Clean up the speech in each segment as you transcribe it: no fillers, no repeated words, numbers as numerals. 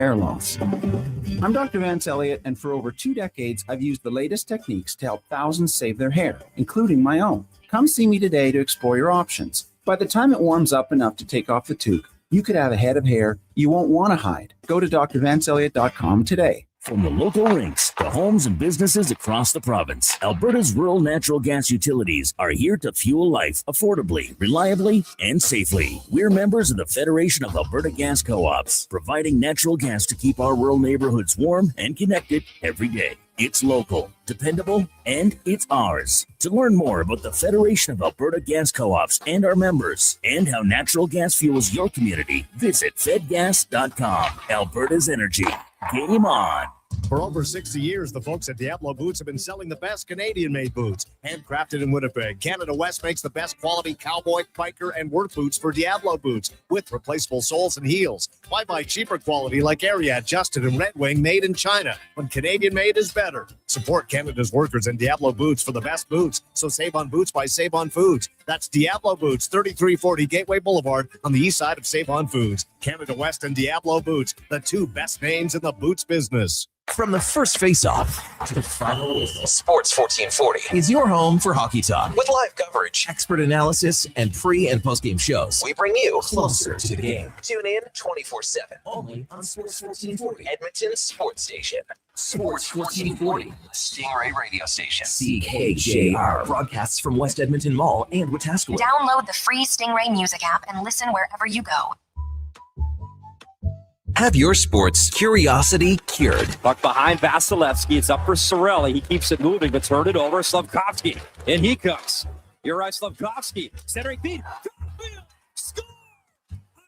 hair loss. I'm Dr. Vance Elliott, and for over 2 decades, I've used the latest techniques to help thousands save their hair, including my own. Come see me today to explore your options. By the time it warms up enough to take off the toque, you could have a head of hair you won't want to hide. Go to drvanceelliott.com today. From the local rinks to homes and businesses across the province, Alberta's rural natural gas utilities are here to fuel life affordably, reliably, and safely. We're members of the Federation of Alberta Gas Co-ops, providing natural gas to keep our rural neighborhoods warm and connected every day. It's local, dependable, and it's ours. To learn more about the Federation of Alberta Gas Co-ops and our members, and how natural gas fuels your community, visit fedgas.com. Alberta's energy. Game on. For over 60 years, the folks at Diablo Boots have been selling the best Canadian-made boots. Handcrafted in Winnipeg, Canada West makes the best quality cowboy, biker, and work boots for Diablo Boots with replaceable soles and heels. Why buy cheaper quality like Ariat, Justin, and Red Wing made in China when Canadian-made is better? Support Canada's workers and Diablo Boots for the best boots. So save on boots by Save on Foods. That's Diablo Boots, 3340 Gateway Boulevard on the east side of Save on Foods. Canada West and Diablo Boots, the two best names in the boots business. From the first face-off to the final whistle, Sports 1440 is your home for hockey talk. With live coverage, expert analysis, and pre- and post-game shows, we bring you closer to the game. Tune in 24/7, only on Sports 1440, Edmonton's sports station. Sports 1440, Stingray radio station. CKJR broadcasts from West Edmonton Mall and Wetaskiwin. Download the free Stingray music app and listen wherever you go. Have your sports curiosity cured. Puck behind Vasilevsky. It's up for Saravalli. He keeps it moving, but turn it over. Slavkovsky. In he comes. You're right, Slavkovsky. Centering feed. Score!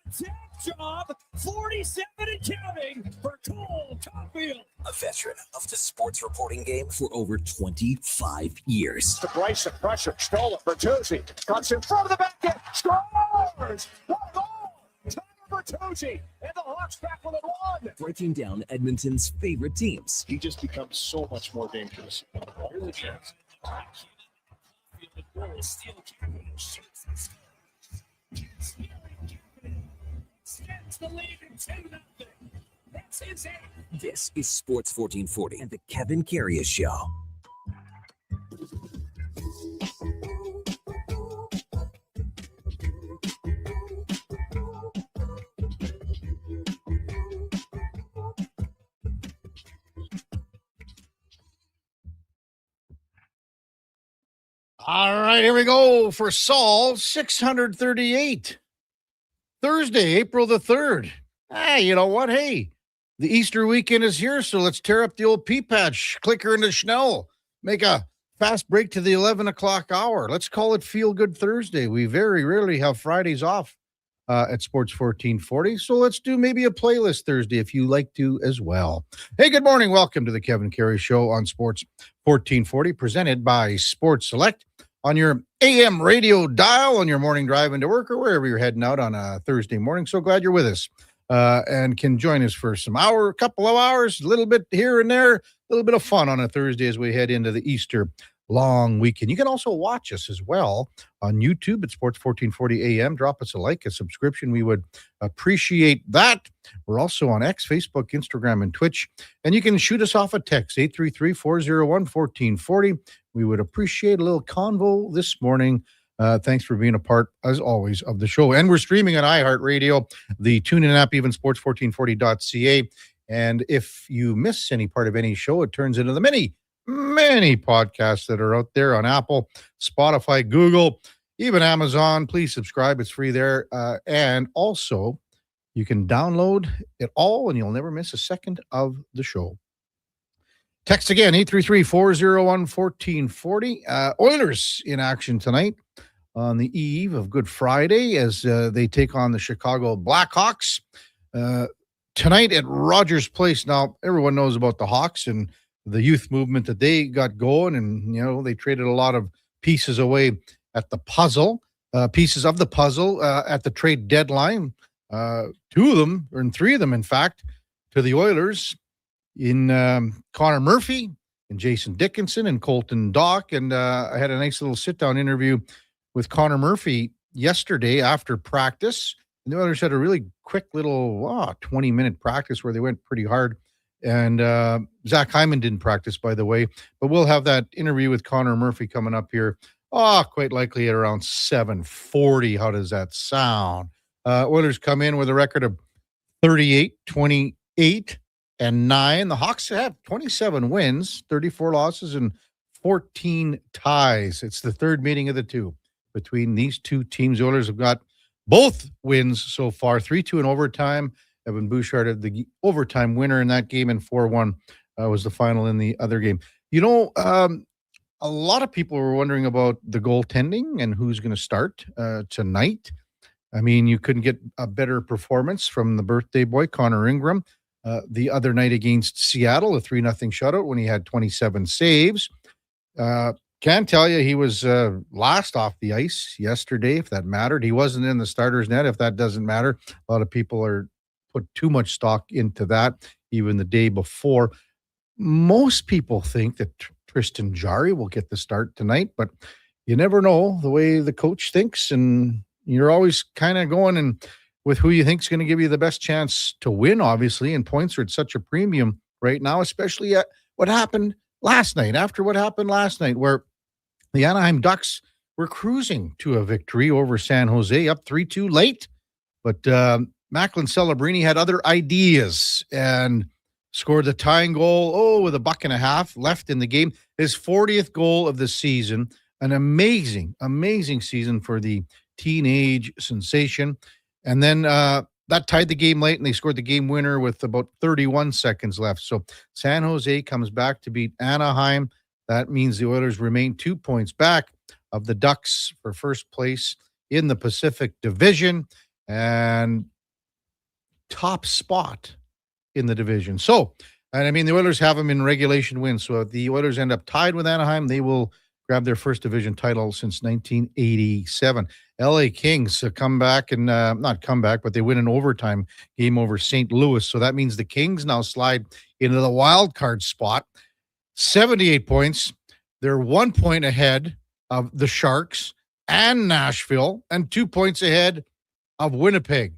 Attack job. 47 and counting for Cole Caulfield. A veteran of the sports reporting game for over 25 years. To Bryce and pressure. Stolen for Bertuzzi. Cuts in front of the back end. Scores! What a goal! Bertuzzi, and the Hawks back with it one. Breaking down Edmonton's favorite teams. He just becomes so much more dangerous. Here's a chance. This is Sports 1440 and the Kevin Karius Show. All right, here we go for Saul 638. Thursday, April the 3rd. You know what? Hey, the Easter weekend is here, so let's tear up the old pea patch, clicker into Schnell, make a fast break to the 11 o'clock hour. Let's call it Feel Good Thursday. We very rarely have Fridays off at Sports 1440, so let's do maybe a playlist Thursday if you like to as well. Hey, good morning. Welcome to the Kevin Karius Show on Sports 1440, presented by Sports Select on your AM radio dial on your morning drive into work or wherever you're heading out on a Thursday morning. So glad you're with us and can join us for a couple of hours, a little bit here and there, a little bit of fun on a Thursday as we head into the Easter long weekend. You can also watch us as well on YouTube at Sports 1440 AM. Drop us a like, a subscription. We would appreciate that. We're also on X, Facebook, Instagram, and Twitch. And you can shoot us off a text, 833-401-1440. We would appreciate a little convo this morning. Thanks for being a part, as always, of the show. And we're streaming on iHeartRadio, the TuneIn app, even sports1440.ca. And if you miss any part of any show, it turns into the many podcasts that are out there on Apple, Spotify, Google, even Amazon. Please subscribe. It's free there. And also, you can download it all, and you'll never miss a second of the show. Text again, 833-401-1440. Oilers in action tonight on the eve of Good Friday as they take on the Chicago Blackhawks. Tonight at Rogers Place. Now, everyone knows about the Hawks and the youth movement that they got going, and, you know, they traded a lot of pieces away at the puzzle, pieces of the puzzle at the trade deadline. Two of them, or three of them, in fact, to the Oilers in Connor Murphy and Jason Dickinson and Colton Dock. And I had a nice little sit-down interview with Connor Murphy yesterday after practice. And the Oilers had a really quick little 20-minute practice where they went pretty hard. And Zach Hyman didn't practice, by the way. But we'll have that interview with Connor Murphy coming up here. Quite likely at around 7:40. How does that sound? Oilers come in with a record of 38, 28, and 9. The Hawks have 27 wins, 34 losses, and 14 ties. It's the third meeting of the two between these two teams. The Oilers have got both wins so far, 3-2 in overtime. Evan Bouchard had the overtime winner in that game, and 4-1 was the final in the other game. A lot of people were wondering about the goaltending and who's going to start tonight. I mean, you couldn't get a better performance from the birthday boy, Connor Ingram, the other night against Seattle, a 3-0 shutout when he had 27 saves. Can't tell you he was last off the ice yesterday, if that mattered. He wasn't in the starter's net, if that doesn't matter. A lot of people are put too much stock into that, even the day before. Most people think that Tristan Jarry will get the start tonight, but you never know the way the coach thinks, and you're always kind of going and with who you think is going to give you the best chance to win, obviously, and points are at such a premium right now, especially at what happened last night, where the Anaheim Ducks were cruising to a victory over San Jose, up 3-2 late, but Macklin Celebrini had other ideas and scored the tying goal, with a buck and a half left in the game. His 40th goal of the season, an amazing, amazing season for the teenage sensation. And then that tied the game late, and they scored the game winner with about 31 seconds left. So San Jose comes back to beat Anaheim. That means the Oilers remain 2 points back of the Ducks for first place in the Pacific Division and top spot in the division. So, and I mean, the Oilers have them in regulation wins. So if the Oilers end up tied with Anaheim, they will grab their first division title since 1987. LA Kings come back and not come back, but they win an overtime game over St. Louis. So that means the Kings now slide into the wild card spot. 78 points. They're 1 point ahead of the Sharks and Nashville and 2 points ahead of Winnipeg.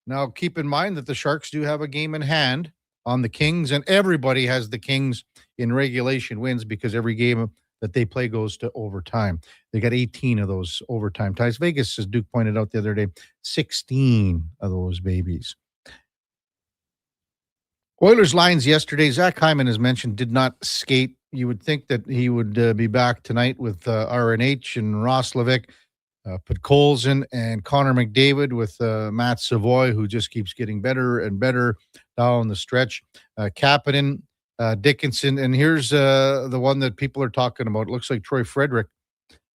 Now, keep in mind that the Sharks do have a game in hand on the Kings, and everybody has the Kings in regulation wins because every game that they play goes to overtime. They got 18 of those overtime ties. Vegas, as Duke pointed out the other day, 16 of those babies. Oilers lines yesterday, Zach Hyman, as mentioned, did not skate. You would think that he would be back tonight with RNH and Roslovic. Put Colson and Connor McDavid with Matt Savoy, who just keeps getting better and better down the stretch. Kapanen, Dickinson, and here's the one that people are talking about. It looks like Trent Frederick,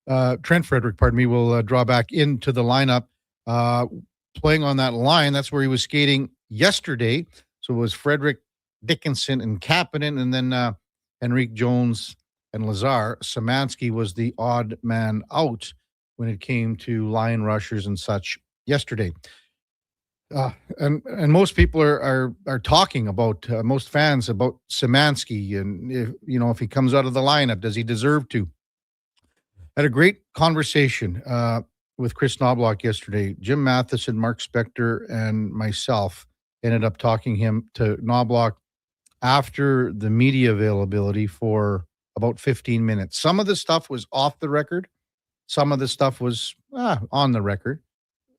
will draw back into the lineup, playing on that line. That's where he was skating yesterday. So it was Frederick, Dickinson, and Kapanen, and then Henrique Jones and Lazar. Szymanski was the odd man out when it came to line rushers and such yesterday. And most people are talking about, most fans, about Szymanski, and if he comes out of the lineup, does he deserve to? Had a great conversation with Chris Knobloch yesterday. Jim Matheson, Mark Spectre, and myself ended up talking him to Knobloch after the media availability for about 15 minutes. Some of the stuff was off the record. Some of the stuff was on the record.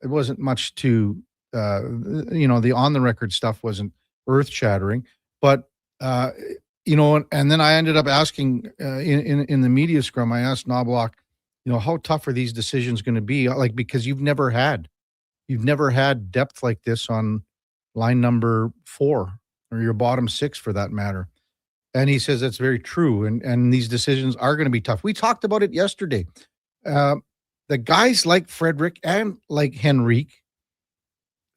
It wasn't much to, the on the record stuff wasn't earth shattering. But, and then I ended up asking in the media scrum, I asked Knobloch, how tough are these decisions going to be? Like, because you've never had depth like this on line number 4 or your bottom 6 for that matter. And he says that's very true. And these decisions are going to be tough. We talked about it yesterday. The guys like Frederick and like Henrique,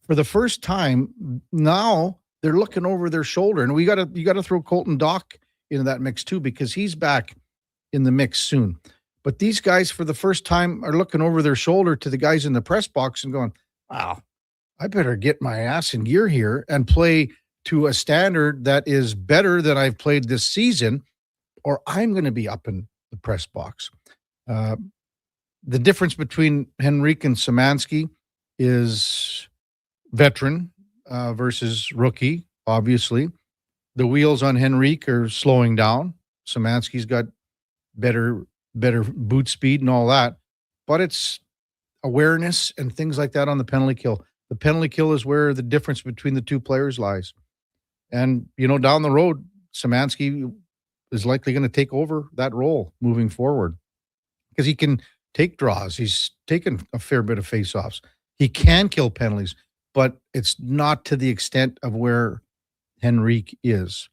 for the first time now, they're looking over their shoulder, and you got to throw Colton Dock into that mix too, because he's back in the mix soon. But these guys, for the first time, are looking over their shoulder to the guys in the press box and going, "Wow, I better get my ass in gear here and play to a standard that is better than I've played this season, or I'm going to be up in the press box." The difference between Henrique and Szymanski is veteran versus rookie, obviously. The wheels on Henrique are slowing down. Szymanski's got better boot speed and all that. But it's awareness and things like that on the penalty kill. The penalty kill is where the difference between the two players lies. And, down the road, Szymanski is likely going to take over that role moving forward because he can take draws. He's taken a fair bit of faceoffs. He can kill penalties, but it's not to the extent of where Henrique is.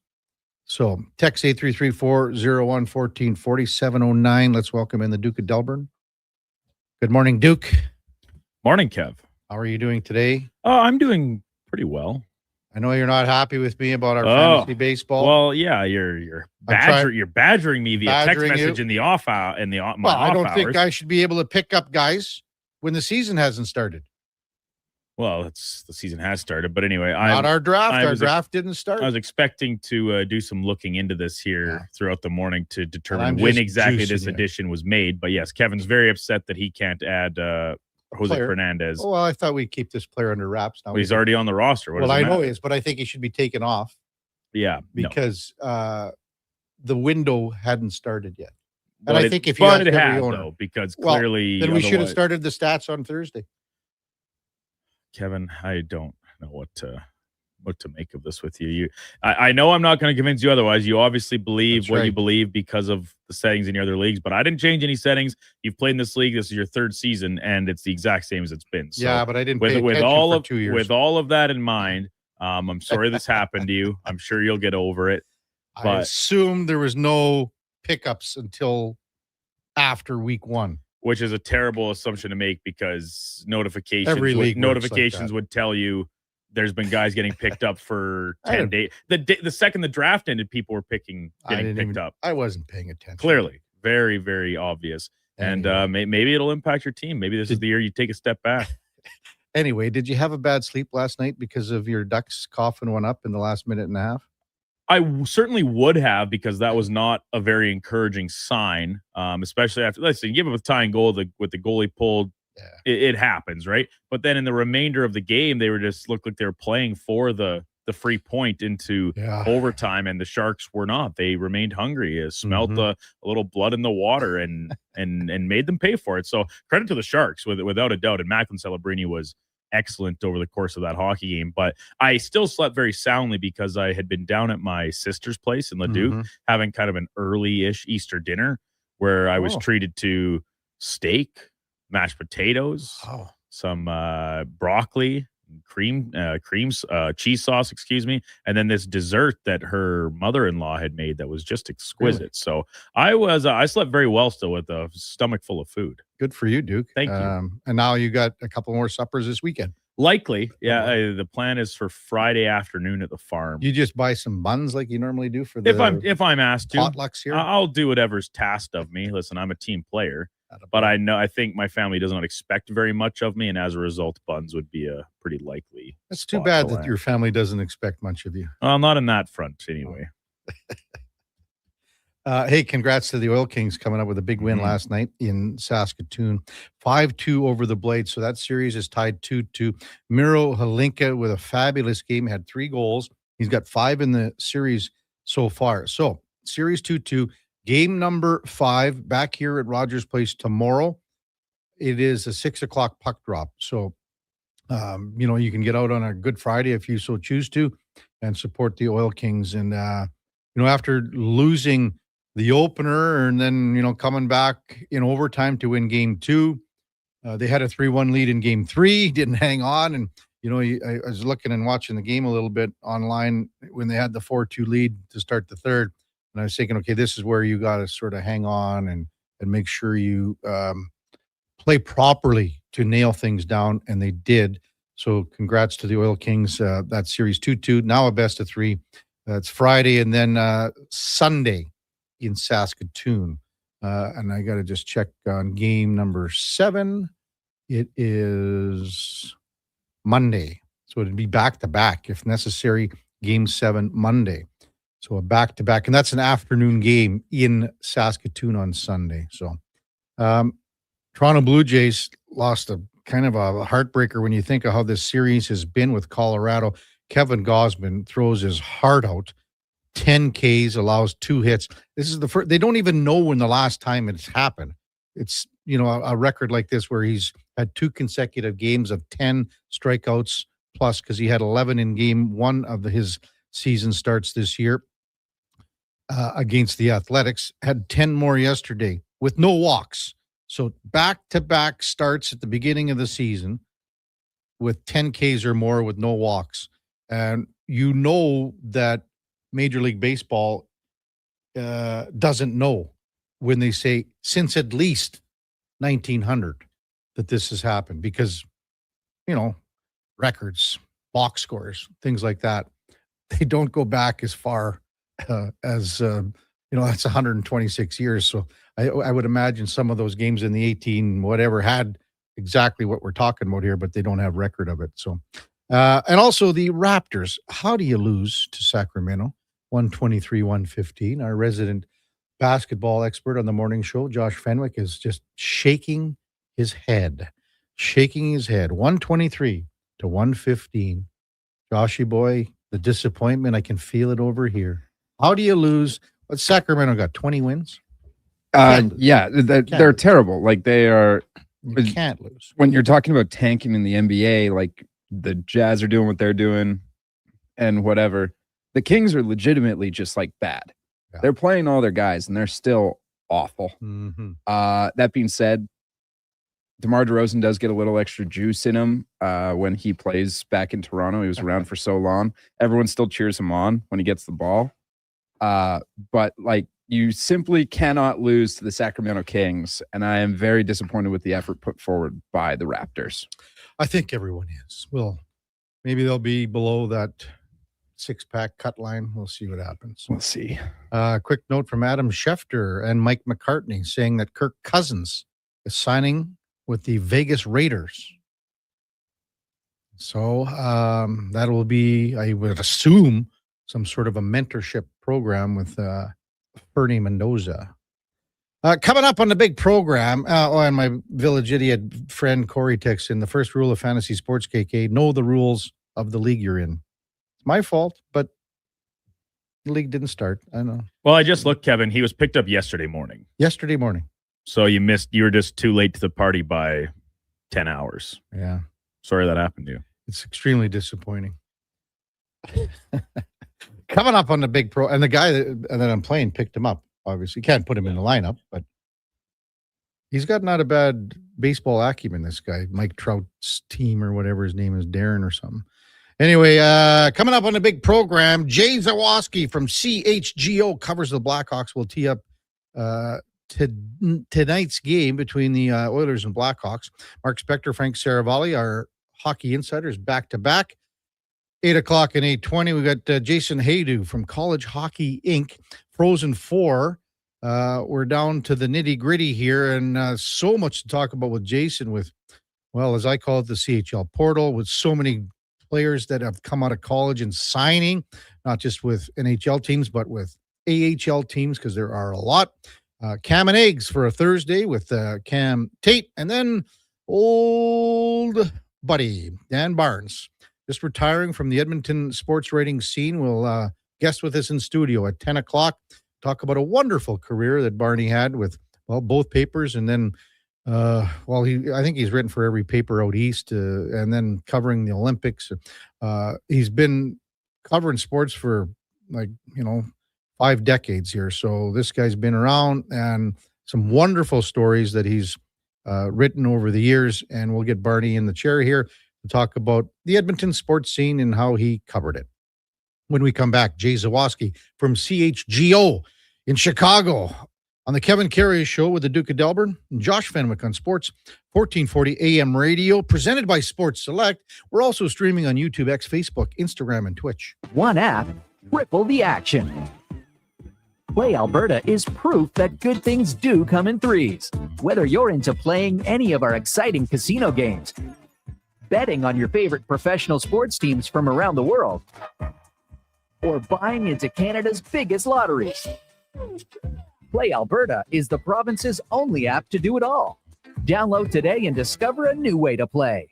So text 833-401-1440-709. Let's welcome in the Duke of Delburne. Good morning, Duke. Morning, Kev. How are you doing today? Oh, I'm doing pretty well. I know you're not happy with me about our fantasy baseball. Well, yeah, you're badgering me via text message in the off hour. I don't think I should be able to pick up guys when the season hasn't started. Well, the season has started, but anyway, not our draft. Our draft didn't start. I was expecting to do some looking into this here throughout the morning to determine when exactly this addition was made. But yes, Kevin's very upset that he can't add Jose Fernandez. Oh, well, I thought we'd keep this player under wraps. Now he's already on the roster. I know he is, but I think he should be taken off. Yeah, because the window hadn't started yet. And I think if you ask every owner, though, because clearly, then we should have started the stats on Thursday. Kevin, I don't know what to make of this with you. I know I'm not going to convince you otherwise. You obviously believe you believe because of the settings in your other leagues, but I didn't change any settings. You've played in this league. This is your third season, and it's the exact same as it's been. So yeah, but I didn't with all 2 years. With all of that in mind, I'm sorry this happened to you. I'm sure you'll get over it. But I assume there was no pickups until after week 1. Which is a terrible assumption to make because notifications would tell you there's been guys getting picked up for 10 days. The second the draft ended, people were getting picked up. I wasn't paying attention. Clearly. Very, very obvious. Anyway. And maybe it'll impact your team. Maybe this is the year you take a step back. Anyway, did you have a bad sleep last night because of your Ducks coughing one up in the last minute and a half? I certainly would have, because that was not a very encouraging sign, especially after, listen, give up a tying goal with the goalie pulled. Yeah. It happens, right? But then in the remainder of the game, they looked like they were playing for the free point into overtime, and the Sharks were not. They remained hungry. It smelled a little blood in the water and made them pay for it. So credit to the Sharks, without a doubt. And Macklin Celebrini was excellent over the course of that hockey game, but I still slept very soundly because I had been down at my sister's place in Leduc having kind of an early-ish Easter dinner where I was treated to steak, mashed potatoes, some broccoli, cheese sauce, and then this dessert that her mother-in-law had made that was just exquisite. Really? So I slept very well still with a stomach full of food. Good for you, Duke. Thank you. And now you got a couple more suppers this weekend. Likely, yeah. The plan is for Friday afternoon at the farm. You just buy some buns like you normally do for the if I'm asked to potlucks here. I'll do whatever's tasked of me. Listen, I'm a team player, but I think my family does not expect very much of me, and as a result, buns would be a pretty likely. That's too bad that your family doesn't expect much of you. Well, not in that front, anyway. Hey, congrats to the Oil Kings coming up with a big win last night in Saskatoon. 5-2 over the Blades. So that series is tied 2-2. Miro Halinka with a fabulous game, had 3 goals. He's got 5 in the series so far. So series 2-2, game number 5 back here at Rogers Place tomorrow. It is a 6:00 puck drop. So, you can get out on a Good Friday if you so choose to and support the Oil Kings. And, after losing the opener and then, coming back in overtime to win game 2. They had a 3-1 lead in game 3, didn't hang on. And, I was looking and watching the game a little bit online when they had the 4-2 lead to start the third. And I was thinking, okay, this is where you got to sort of hang on and make sure you play properly to nail things down. And they did. So congrats to the Oil Kings. That series 2-2, now a best of 3. That's Friday and then Sunday in Saskatoon. And I got to just check on game number 7. It is Monday. So it'd be back-to-back, if necessary, game 7 Monday. So a back-to-back. And that's an afternoon game in Saskatoon on Sunday. So Toronto Blue Jays lost a kind of a heartbreaker when you think of how this series has been with Colorado. Kevin Gausman throws his heart out, 10 Ks, allows 2 hits. This is the first. They don't even know when the last time it's happened. It's, a record like this where he's had 2 consecutive games of 10 strikeouts plus, because he had 11 in game 1 of his season starts this year against the Athletics. Had 10 more yesterday with no walks. So back-to-back starts at the beginning of the season with 10 Ks or more with no walks. And that Major League Baseball doesn't know when they say since at least 1900 that this has happened, because, records, box scores, things like that, they don't go back as far as, that's 126 years. So I would imagine some of those games in the 18 whatever had exactly what we're talking about here, but they don't have record of it. So, and also the Raptors. How do you lose to Sacramento? 123-115. Our resident basketball expert on the morning show, Josh Fenwick, is just shaking his head. 123-115. Joshy boy, the disappointment, I can feel it over here. How do you lose? What, Sacramento got 20 wins? Yeah, they're terrible. Like, they are. You can't lose. When you're talking about tanking in the NBA, like the Jazz are doing what they're doing and whatever, the Kings are legitimately just like bad. Yeah. They're playing all their guys and they're still awful. Mm-hmm. That being said, DeMar DeRozan does get a little extra juice in him when he plays back in Toronto. He was around for so long. Everyone still cheers him on when he gets the ball. But like, you simply cannot lose to the Sacramento Kings, and I am very disappointed with the effort put forward by the Raptors. I think everyone is. Well, maybe they'll be below that 6-pack cut line. We'll see what happens. We'll see. Quick note from Adam Schefter and Mike McCartney saying that Kirk Cousins is signing with the Vegas Raiders. So that will be, I would assume, some sort of a mentorship program with Fernie Mendoza. Coming up on the big program, and my Village Idiot friend Corey texts in, the first rule of fantasy sports, KK, know the rules of the league you're in. It's my fault, but the league didn't start. I know. Well, I just looked, Kevin. He was picked up yesterday morning. So you were just too late to the party by 10 hours. Yeah. Sorry that happened to you. It's extremely disappointing. Coming up on the big pro, and the guy that I'm playing picked him up. Obviously, can't put him in the lineup, but he's got not a bad baseball acumen, this guy. Mike Trout's team or whatever his name is, Darren or something. Anyway, coming up on the big program, Jay Zawaski from CHGO covers the Blackhawks. Will tee up tonight's game between the Oilers and Blackhawks. Mark Spectre, Frank Saravalli, our hockey insiders, back-to-back. 8 o'clock and 8:20. We got Jason Hadu from College Hockey Inc. Frozen 4. We're down to the nitty-gritty here, and so much to talk about with Jason with, well, as I call it, the CHL portal, with so many players that have come out of college and signing, not just with NHL teams, but with AHL teams, because there are a lot. Cam and Eggs for a Thursday with Cam Tate, and then old buddy Dan Barnes, just retiring from the Edmonton sports writing scene, will guest with us in studio at 10 o'clock. Talk about a wonderful career that Barney had with, well, both papers, and then, I think he's written for every paper out east, and then covering the Olympics. He's been covering sports for 5 decades here. So this guy's been around, and some wonderful stories that he's written over the years. And we'll get Barney in the chair here to talk about the Edmonton sports scene and how he covered it. When we come back, Jay Zawaski from CHGO in Chicago on the Kevin Karius Show with the Duke of Delburne, and Josh Fenwick on Sports 1440 AM radio, presented by Sports Select. We're also streaming on YouTube, X, Facebook, Instagram, and Twitch. One app, triple the action. Play Alberta is proof that good things do come in threes. Whether you're into playing any of our exciting casino games, betting on your favorite professional sports teams from around the world, or buying into Canada's biggest lotteries, Play Alberta is the province's only app to do it all. Download today and discover a new way to play.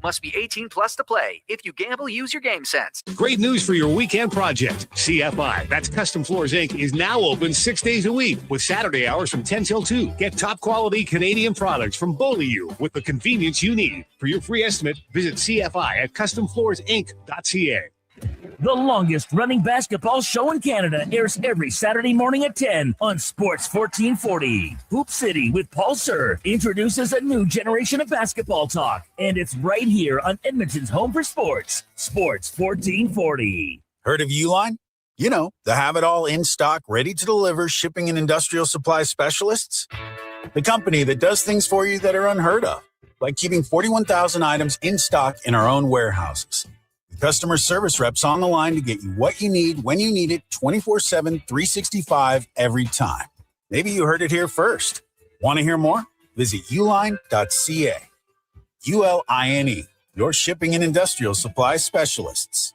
Must be 18 plus to play. If you gamble, use your game sense. Great news for your weekend project. CFI, that's Custom Floors Inc., is now open 6 days a week with Saturday hours from 10 till 2. Get top quality Canadian products from Beaulieu with the convenience you need. For your free estimate, visit CFI at customfloorsinc.ca. The longest running basketball show in Canada airs every Saturday morning at 10 on Sports 1440. Hoop City with Paul Sir introduces a new generation of basketball talk, and it's right here on Edmonton's home for sports, Sports 1440. Heard of Uline? You know, the have-it-all in-stock, ready-to-deliver shipping and industrial supply specialists. The company that does things for you that are unheard of, like keeping 41,000 items in stock in our own warehouses. Customer service reps on the line to get you what you need when you need it 24/7, 365 every time. Maybe you heard it here first. Want to hear more? Visit uline.ca. ULINE, your shipping and industrial supply specialists.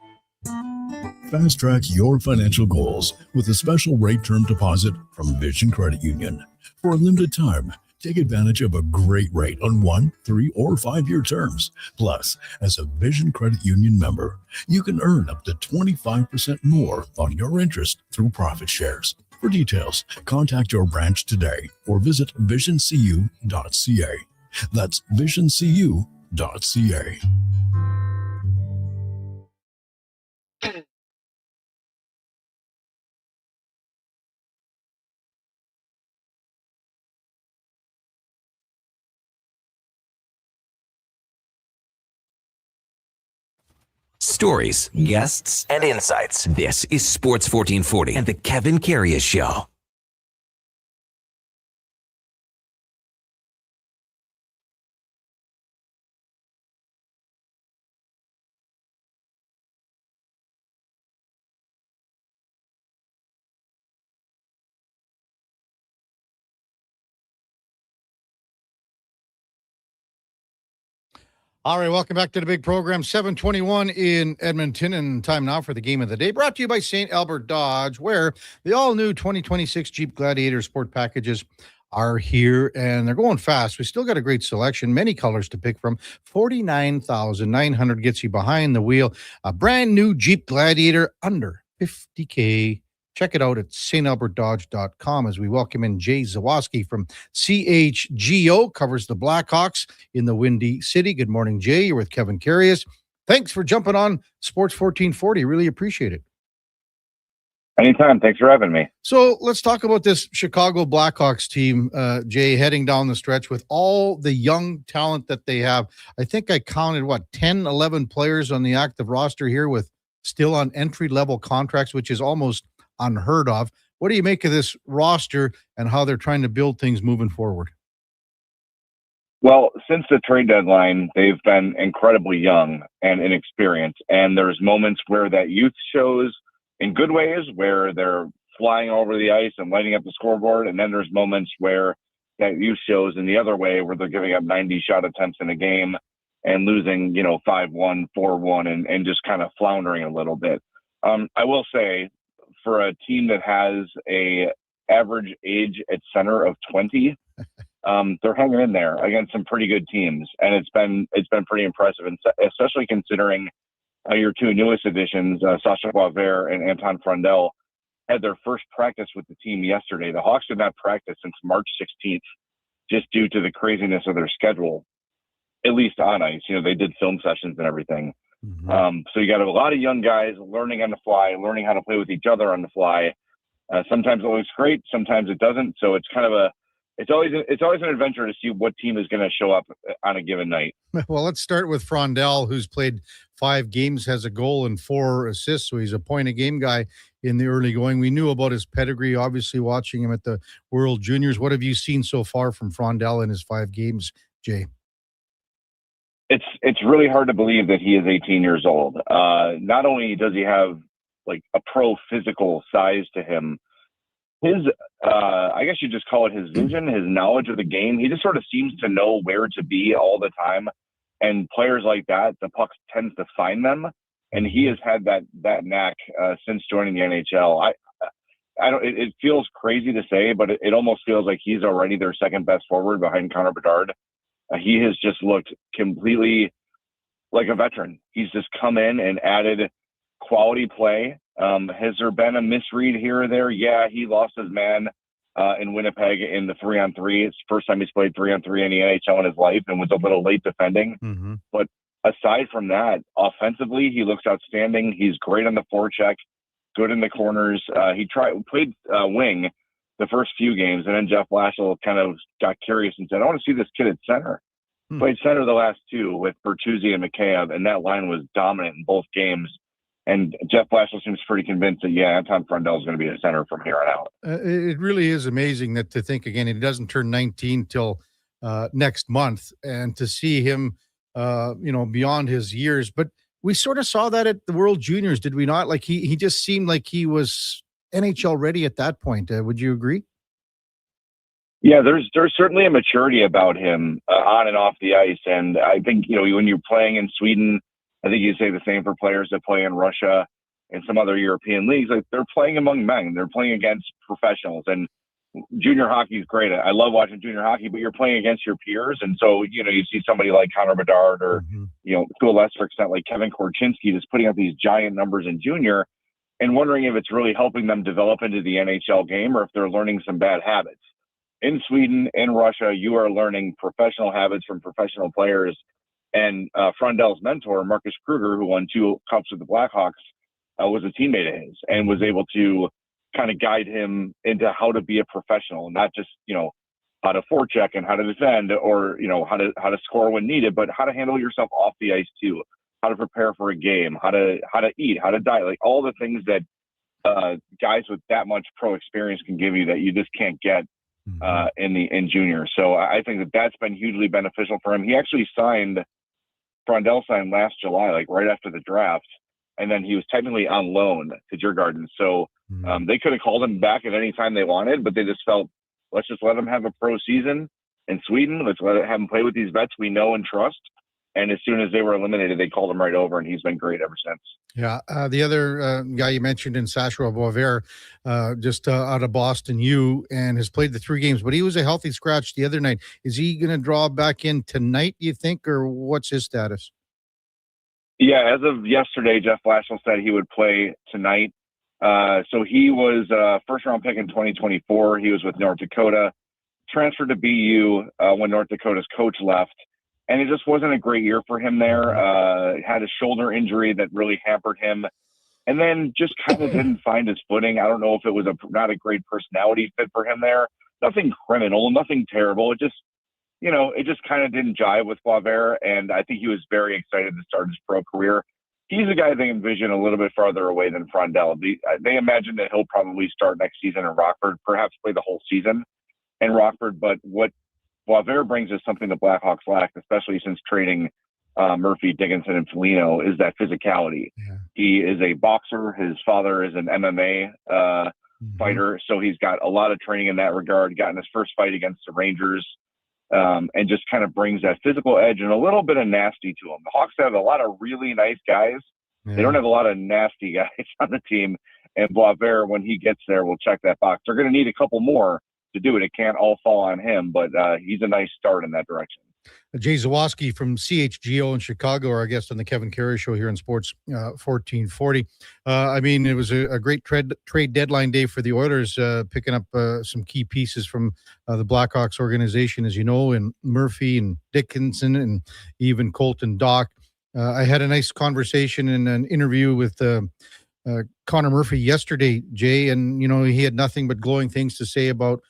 Fast track your financial goals with a special rate term deposit from Vision Credit Union. For a limited time, take advantage of a great rate on 1, 3, or 5-year terms. Plus, as a Vision Credit Union member, you can earn up to 25% more on your interest through profit shares. For details, contact your branch today or visit visioncu.ca. That's visioncu.ca. Stories, guests, and insights. This is Sports 1440 and the Kevin Karius Show. All right, welcome back to the big program. 7:21 in Edmonton, and time now for the game of the day. Brought to you by St. Albert Dodge, where the all-new 2026 Jeep Gladiator Sport packages are here, and they're going fast. We still got a great selection, many colors to pick from. 49,900 gets you behind the wheel. A brand new Jeep Gladiator under $50K. Check it out at stalbertdodge.com as we welcome in Jay Zawaski from CHGO, covers the Blackhawks in the Windy City. Good morning, Jay. You're with Kevin Karius. Thanks for jumping on Sports 1440. Really appreciate it. Anytime. Thanks for having me. So let's talk about this Chicago Blackhawks team, Jay, heading down the stretch with all the young talent that they have. I think I counted, 10, 11 players on the active roster here with still on entry-level contracts, which is almost unheard of. What do you make of this roster and how they're trying to build things moving forward? Well, since the trade deadline, they've been incredibly young and inexperienced. And there's moments where that youth shows in good ways, where they're flying over the ice and lighting up the scoreboard. And then there's moments where that youth shows in the other way, where they're giving up 90 shot attempts in a game and losing, 5-1, 4-1, and just kind of floundering a little bit. I will say, for a team that has a average age at center of 20, they're hanging in there against some pretty good teams, and it's been pretty impressive, and especially considering your two newest additions, Sasha Boisvert and Anton Frondel, had their first practice with the team yesterday. The Hawks did not practice since March 16th, just due to the craziness of their schedule, at least on ice. They did film sessions and everything. Mm-hmm. So you got a lot of young guys learning on the fly, learning how to play with each other on the fly. Sometimes it looks great, sometimes it doesn't. So it's kind of it's always an adventure to see what team is going to show up on a given night. Well, let's start with Frondel, who's played 5 games, has a goal and 4 assists. So he's a point-a-game guy in the early going. We knew about his pedigree, obviously, watching him at the World Juniors. What have you seen so far from Frondel in his 5 games, Jay? It's really hard to believe that he is 18 years old. Not only does he have like a pro physical size to him, his I guess you just call it his vision, his knowledge of the game. He just sort of seems to know where to be all the time. And players like that, the puck tends to find them. And he has had that knack since joining the NHL. it feels crazy to say, but it almost feels like he's already their second best forward behind Connor Bedard. He has just looked completely like a veteran. He's just come in and added quality play. Has there been a misread here or there? Yeah, he lost his man in Winnipeg in the 3-on-3. It's the first time he's played 3-on-3 in the NHL in his life and was a little late defending. Mm-hmm. But aside from that, offensively, he looks outstanding. He's great on the forecheck, good in the corners. He played wing the first few games, and then Jeff Blashill kind of got curious and said, I want to see this kid at center. Played center the last two with Bertuzzi and Mikheyev, and that line was dominant in both games. And Jeff Blashill seems pretty convinced that, Anton Frundell is going to be a center from here on out. It really is amazing that to think, again, he doesn't turn 19 till next month, and to see him, beyond his years. But we sort of saw that at the World Juniors, did we not? Like he just seemed like he was NHL ready at that point. Would you agree? Yeah, there's certainly a maturity about him on and off the ice. And I think, when you're playing in Sweden, I think you say the same for players that play in Russia and some other European leagues. Like, they're playing among men. They're playing against professionals. And junior hockey is great. I love watching junior hockey, but you're playing against your peers. And so, you see somebody like Connor Bedard or, to a lesser extent, like Kevin Korchinski that's putting up these giant numbers in junior and wondering if it's really helping them develop into the NHL game or if they're learning some bad habits. In Sweden, in Russia, you are learning professional habits from professional players. And Frundell's mentor, Marcus Kruger, who won 2 cups with the Blackhawks, was a teammate of his and was able to kind of guide him into how to be a professional, not just, how to forecheck and how to defend or, how to score when needed, but how to handle yourself off the ice too, how to prepare for a game, how to eat, how to diet, like all the things that guys with that much pro experience can give you that you just can't get in junior. So I think that's been hugely beneficial for him. He actually Frundell signed last July, like right after the draft, and then he was technically on loan to Djurgården. So they could have called him back at any time they wanted, but they just felt, let's just let him have a pro season in Sweden. Let's have him play with these vets we know and trust. And as soon as they were eliminated, they called him right over, and he's been great ever since. Yeah. The other guy you mentioned in Sasha Boisvert, just out of Boston U, and has played the 3 games, but he was a healthy scratch the other night. Is he going to draw back in tonight, you think, or what's his status? Yeah, as of yesterday, Jeff Blashill said he would play tonight. So he was a first-round pick in 2024. He was with North Dakota, transferred to BU when North Dakota's coach left. And it just wasn't a great year for him there. Had a shoulder injury that really hampered him. And then just kind of didn't find his footing. I don't know if it was not a great personality fit for him there. Nothing criminal, nothing terrible. It just kind of didn't jive with Boisvert. And I think he was very excited to start his pro career. He's a guy they envision a little bit farther away than Frundell. They imagine that he'll probably start next season in Rockford, perhaps play the whole season in Rockford. But what Boisvert brings is something the Blackhawks lacked, especially since trading Murphy, Dickinson, and Foligno, is that physicality. Yeah. He is a boxer. His father is an MMA fighter, so he's got a lot of training in that regard. Got in his first fight against the Rangers, and just kind of brings that physical edge and a little bit of nasty to him. The Hawks have a lot of really nice guys. Yeah. They don't have a lot of nasty guys on the team, and Boisvert, when he gets there, will check that box. They're going to need a couple more to do it. It can't all fall on him, but he's a nice start in that direction. Jay Zawaski from CHGO in Chicago, our guest on the Kevin Karius Show here in Sports 1440. It was a great trade deadline day for the Oilers, picking up some key pieces from the Blackhawks organization, as you know, and Murphy and Dickinson and even Colton Dock. I had a nice conversation and an interview with Connor Murphy yesterday, Jay, and he had nothing but glowing things to say about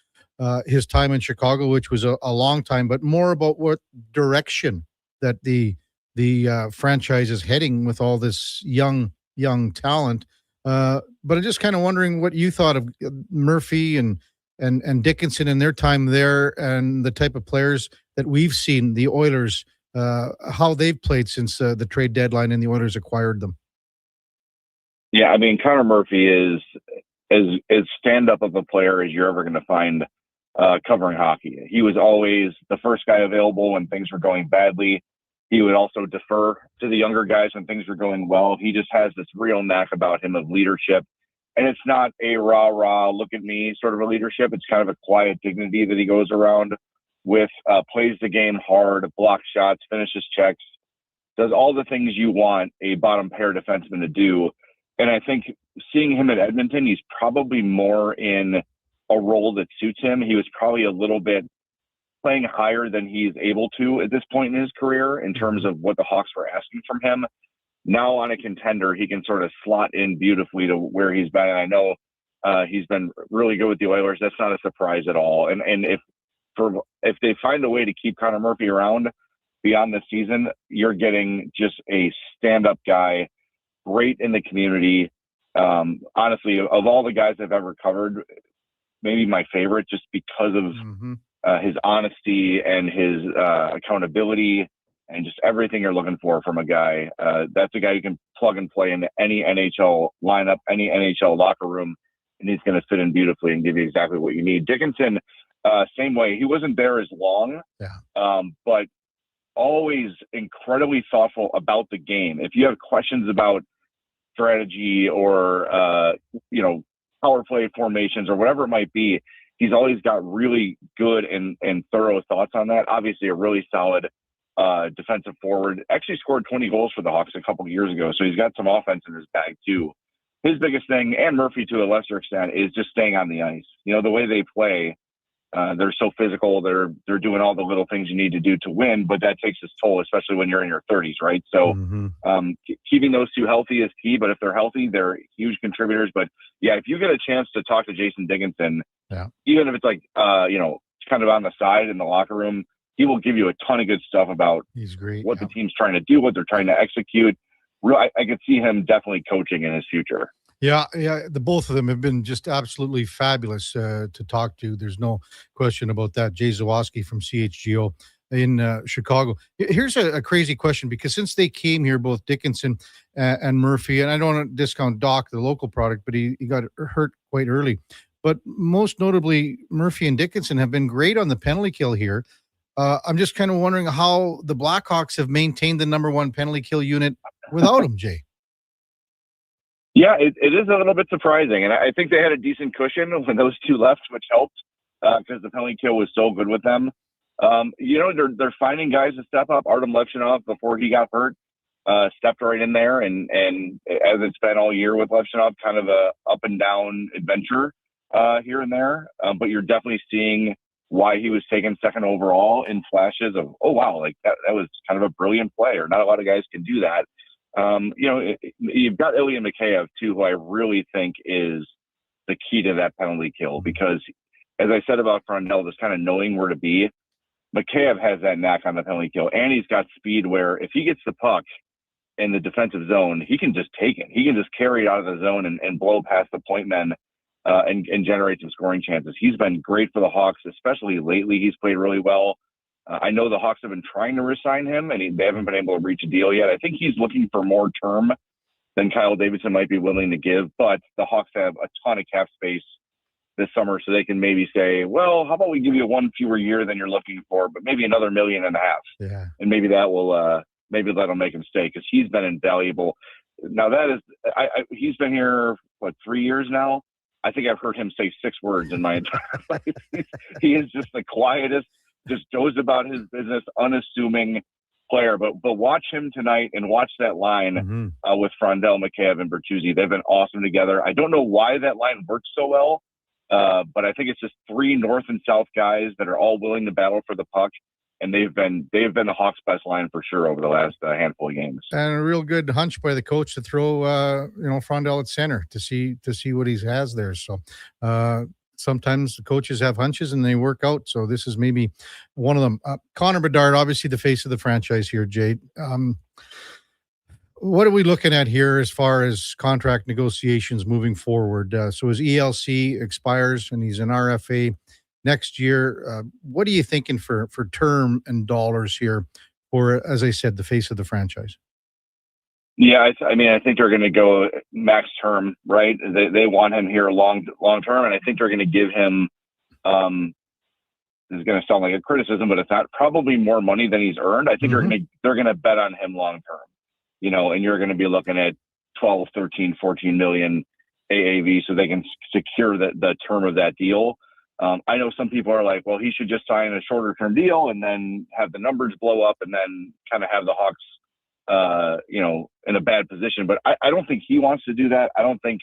his time in Chicago, which was a long time, but more about what direction that the franchise is heading with all this young talent. But I'm just kind of wondering what you thought of Murphy and Dickinson and their time there, and the type of players that we've seen, the Oilers, how they've played since the trade deadline and the Oilers acquired them. Yeah, Connor Murphy is as stand-up of a player as you're ever going to find covering hockey. He was always the first guy available when things were going badly. He would also defer to the younger guys when things were going well. He just has this real knack about him of leadership And it's not a rah-rah, look at me sort of a leadership. It's kind of a quiet dignity that he goes around with, plays the game hard, blocks shots, finishes checks, does all the things you want a bottom pair defenseman to do. And I think seeing him at Edmonton, he's probably more in a role that suits him. He was probably a little bit playing higher than he's able to at this point in his career in terms of what the Hawks were asking from him. Now on a contender, he can sort of slot in beautifully to where he's been. And I know he's been really good with the Oilers. That's not a surprise at all. And if they find a way to keep Connor Murphy around beyond the season, you're getting just a stand-up guy, great in the community. Honestly, of all the guys I've ever covered, maybe my favorite, just because of his honesty and his accountability and just everything you're looking for from a guy. That's a guy you can plug and play into any NHL lineup, any NHL locker room, and he's going to fit in beautifully and give you exactly what you need. Dickinson, same way. He wasn't there as long, but always incredibly thoughtful about the game. If you have questions about strategy or, power play formations or whatever it might be, he's always got really good and thorough thoughts on that. Obviously a really solid defensive forward, actually scored 20 goals for the Hawks a couple of years ago. So he's got some offense in his bag too. His biggest thing, and Murphy to a lesser extent, is just staying on the ice. The way they play, they're so physical. They're doing all the little things you need to do to win, but that takes its toll, especially when you're in your 30s, right? So keeping those two healthy is key, but if they're healthy, they're huge contributors. But yeah, if you get a chance to talk to Jason Dickinson, even if it's like, kind of on the side in the locker room, he will give you a ton of good stuff about what the team's trying to do, what they're trying to execute. I could see him definitely coaching in his future. Yeah. The both of them have been just absolutely fabulous to talk to. There's no question about that. Jay Zawaski from CHGO in Chicago. Here's a crazy question, because since they came here, both Dickinson and Murphy, and I don't want to discount Doc, the local product, but he got hurt quite early. But most notably, Murphy and Dickinson have been great on the penalty kill here. I'm just kind of wondering how the Blackhawks have maintained the number one penalty kill unit without him, Jay. Yeah, it is a little bit surprising. And I think they had a decent cushion when those two left, which helped because the penalty kill was so good with them. They're finding guys to step up. Artem Levchinov, before he got hurt, stepped right in there. And as it's been all year with Levchinov, kind of a up and down adventure here and there. But you're definitely seeing why he was taken second overall in flashes of, oh, wow, like that was kind of a brilliant play, or not a lot of guys can do that. You've got Ilya Mikheyev too, who I really think is the key to that penalty kill, because as I said about Frondell, just kind of knowing where to be, Mikheyev has that knack on the penalty kill, and he's got speed where if he gets the puck in the defensive zone, he can just take it. He can just carry it out of the zone and blow past the point men and generate some scoring chances. He's been great for the Hawks, especially lately. He's played really well. I know the Hawks have been trying to re-sign him, and they haven't been able to reach a deal yet. I think he's looking for more term than Kyle Davidson might be willing to give, but the Hawks have a ton of cap space this summer, so they can maybe say, well, how about we give you one fewer year than you're looking for, but maybe another $1.5 million. Yeah. And maybe that will maybe that'll make him stay, because he's been invaluable. Now that is, he's been here, 3 years now? I think I've heard him say 6 words in my entire life. He is just the quietest, just goes about his business, unassuming player. But watch him tonight and watch that line with Frondell, Mikheyev, and Bertuzzi. They've been awesome together. I don't know why that line works so well, but I think it's just 3 north and south guys that are all willing to battle for the puck. And they've been the Hawks' best line for sure over the last handful of games. And a real good hunch by the coach to throw, Frondell at center to see what he has there. So sometimes the coaches have hunches and they work out. So this is maybe one of them. Connor Bedard, obviously the face of the franchise here, Jade. What are we looking at here as far as contract negotiations moving forward? So his ELC expires and he's an RFA next year. What are you thinking for term and dollars here for, as I said, the face of the franchise? Yeah, I think they're going to go max term, right? They want him here long term, and I think they're going to give him. This is going to sound like a criticism, but it's not, probably more money than he's earned. I think they're going to bet on him long term, and you're going to be looking at 12, 13, 14 million AAV so they can secure the term of that deal. I know some people are like, well, he should just sign a shorter term deal and then have the numbers blow up and then kind of have the Hawks, in a bad position. But I don't think he wants to do that. I don't think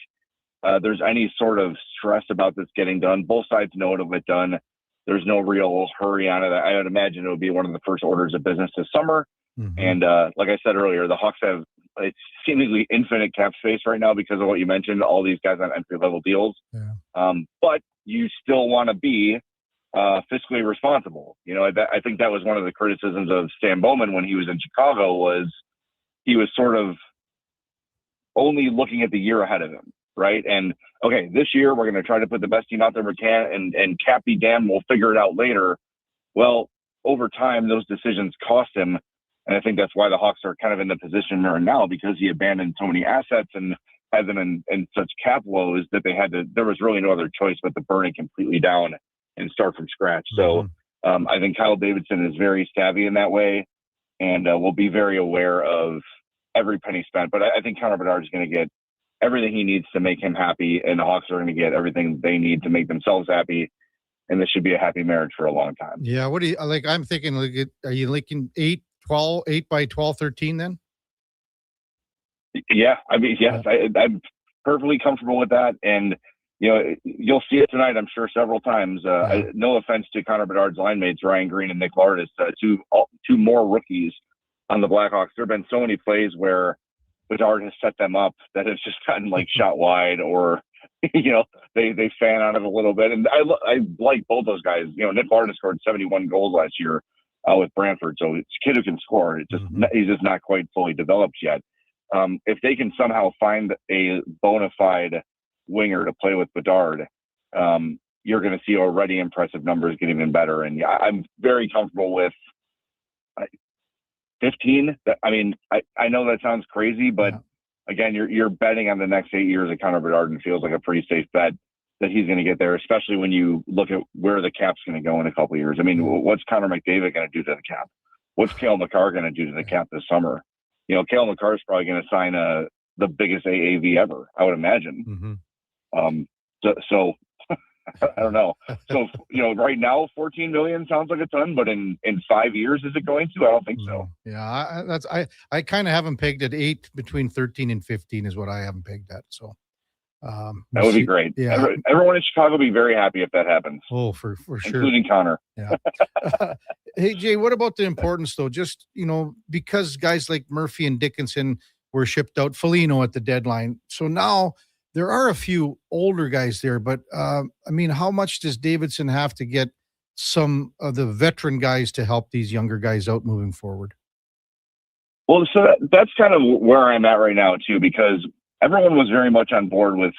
there's any sort of stress about this getting done. Both sides know it'll get done. There's no real hurry on it. I would imagine it would be one of the first orders of business this summer. Mm-hmm. And like I said earlier, the Hawks have seemingly infinite cap space right now because of what you mentioned, all these guys on entry-level deals. Yeah. But you still want to be fiscally responsible. I think that was one of the criticisms of Stan Bowman when he was in Chicago was he was sort of only looking at the year ahead of him, right? And, okay, this year we're going to try to put the best team out there we can, and cap be damned, we'll figure it out later. Well, over time, those decisions cost him. And I think that's why the Hawks are kind of in the position they're in now, because he abandoned so many assets and had them in such cap woes that there was really no other choice but to burn it completely down and start from scratch. Mm-hmm. So I think Kyle Davidson is very savvy in that way and will be very aware of every penny spent. But I think Connor Bedard is going to get everything he needs to make him happy, and the Hawks are going to get everything they need to make themselves happy. And this should be a happy marriage for a long time. Yeah. What do you like? I'm thinking, are you linking 8 by 12, 13 then? Yeah. I mean, yes, I'm perfectly comfortable with that. And, you'll see it tonight, I'm sure, several times. No offense to Connor Bedard's line mates, Ryan Green and Nick Lardis, two more rookies on the Blackhawks. There have been so many plays where Bedard has set them up that it's just gotten shot wide, or they fan on it a little bit. And I like both those guys. Nick Lardis scored 71 goals last year with Brantford, so it's a kid who can score. It's just he's just not quite fully developed yet. If they can somehow find a bona fide winger to play with Bedard, you're going to see already impressive numbers get even better. And I'm very comfortable with 15. I mean, I know that sounds crazy, but again, you're betting on the next 8 years of Connor Bedard, and it feels like a pretty safe bet that he's going to get there, especially when you look at where the cap's going to go in a couple of years. I mean, what's Connor McDavid going to do to the cap? What's Cale Makar going to do to the cap this summer? Cale Makar is probably going to sign the biggest AAV ever, I would imagine. Mm-hmm. So I don't know. So, right now, 14 million sounds like a ton, but in 5 years, is it going to? I don't think so. Yeah, I kind of have them pegged at 8, between 13 and 15 is what I have them pegged at. So that would be great. Yeah. Everyone in Chicago will be very happy if that happens. Oh, for sure. Including Connor. Yeah. Hey, Jay, what about the importance, though? Just, because guys like Murphy and Dickinson were shipped out, Foligno at the deadline. So now there are a few older guys there, but how much does Davidson have to get some of the veteran guys to help these younger guys out moving forward? Well, so that's kind of where I'm at right now, too, because everyone was very much on board with,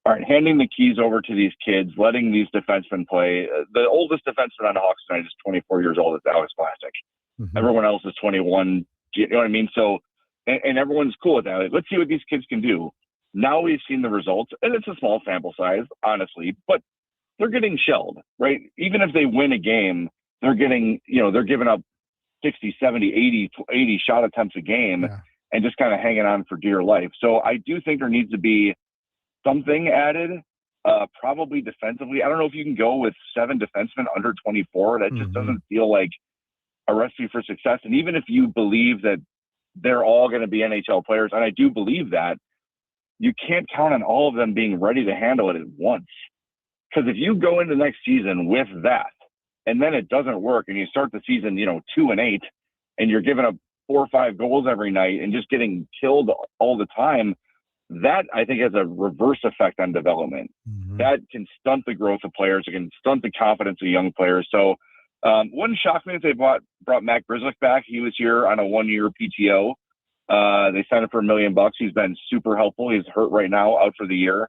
all right, handing the keys over to these kids, letting these defensemen play. The oldest defenseman on the Hawks tonight is 24 years old. It's Alex Vlasic. Mm-hmm. Everyone else is 21. You know what I mean? So, and everyone's cool with that. Like, let's see what these kids can do. Now we've seen the results, and it's a small sample size, honestly, but they're getting shelled, right? Even if they win a game, they're getting, they're giving up 60, 70, 80 shot attempts a game and just kind of hanging on for dear life. So I do think there needs to be something added, probably defensively. I don't know if you can go with 7 defensemen under 24. That just doesn't feel like a recipe for success. And even if you believe that they're all going to be NHL players, and I do believe that, you can't count on all of them being ready to handle it at once. Because if you go into next season with that, and then it doesn't work, and you start the season, 2-8, and you're giving up 4 or 5 goals every night and just getting killed all the time, that I think has a reverse effect on development. Mm-hmm. That can stunt the growth of players. It can stunt the confidence of young players. So wouldn't shock me if they brought Mac Brzlik back. He was here on a 1-year PTO. They signed him for $1 million. He's been super helpful. He's hurt right now, out for the year.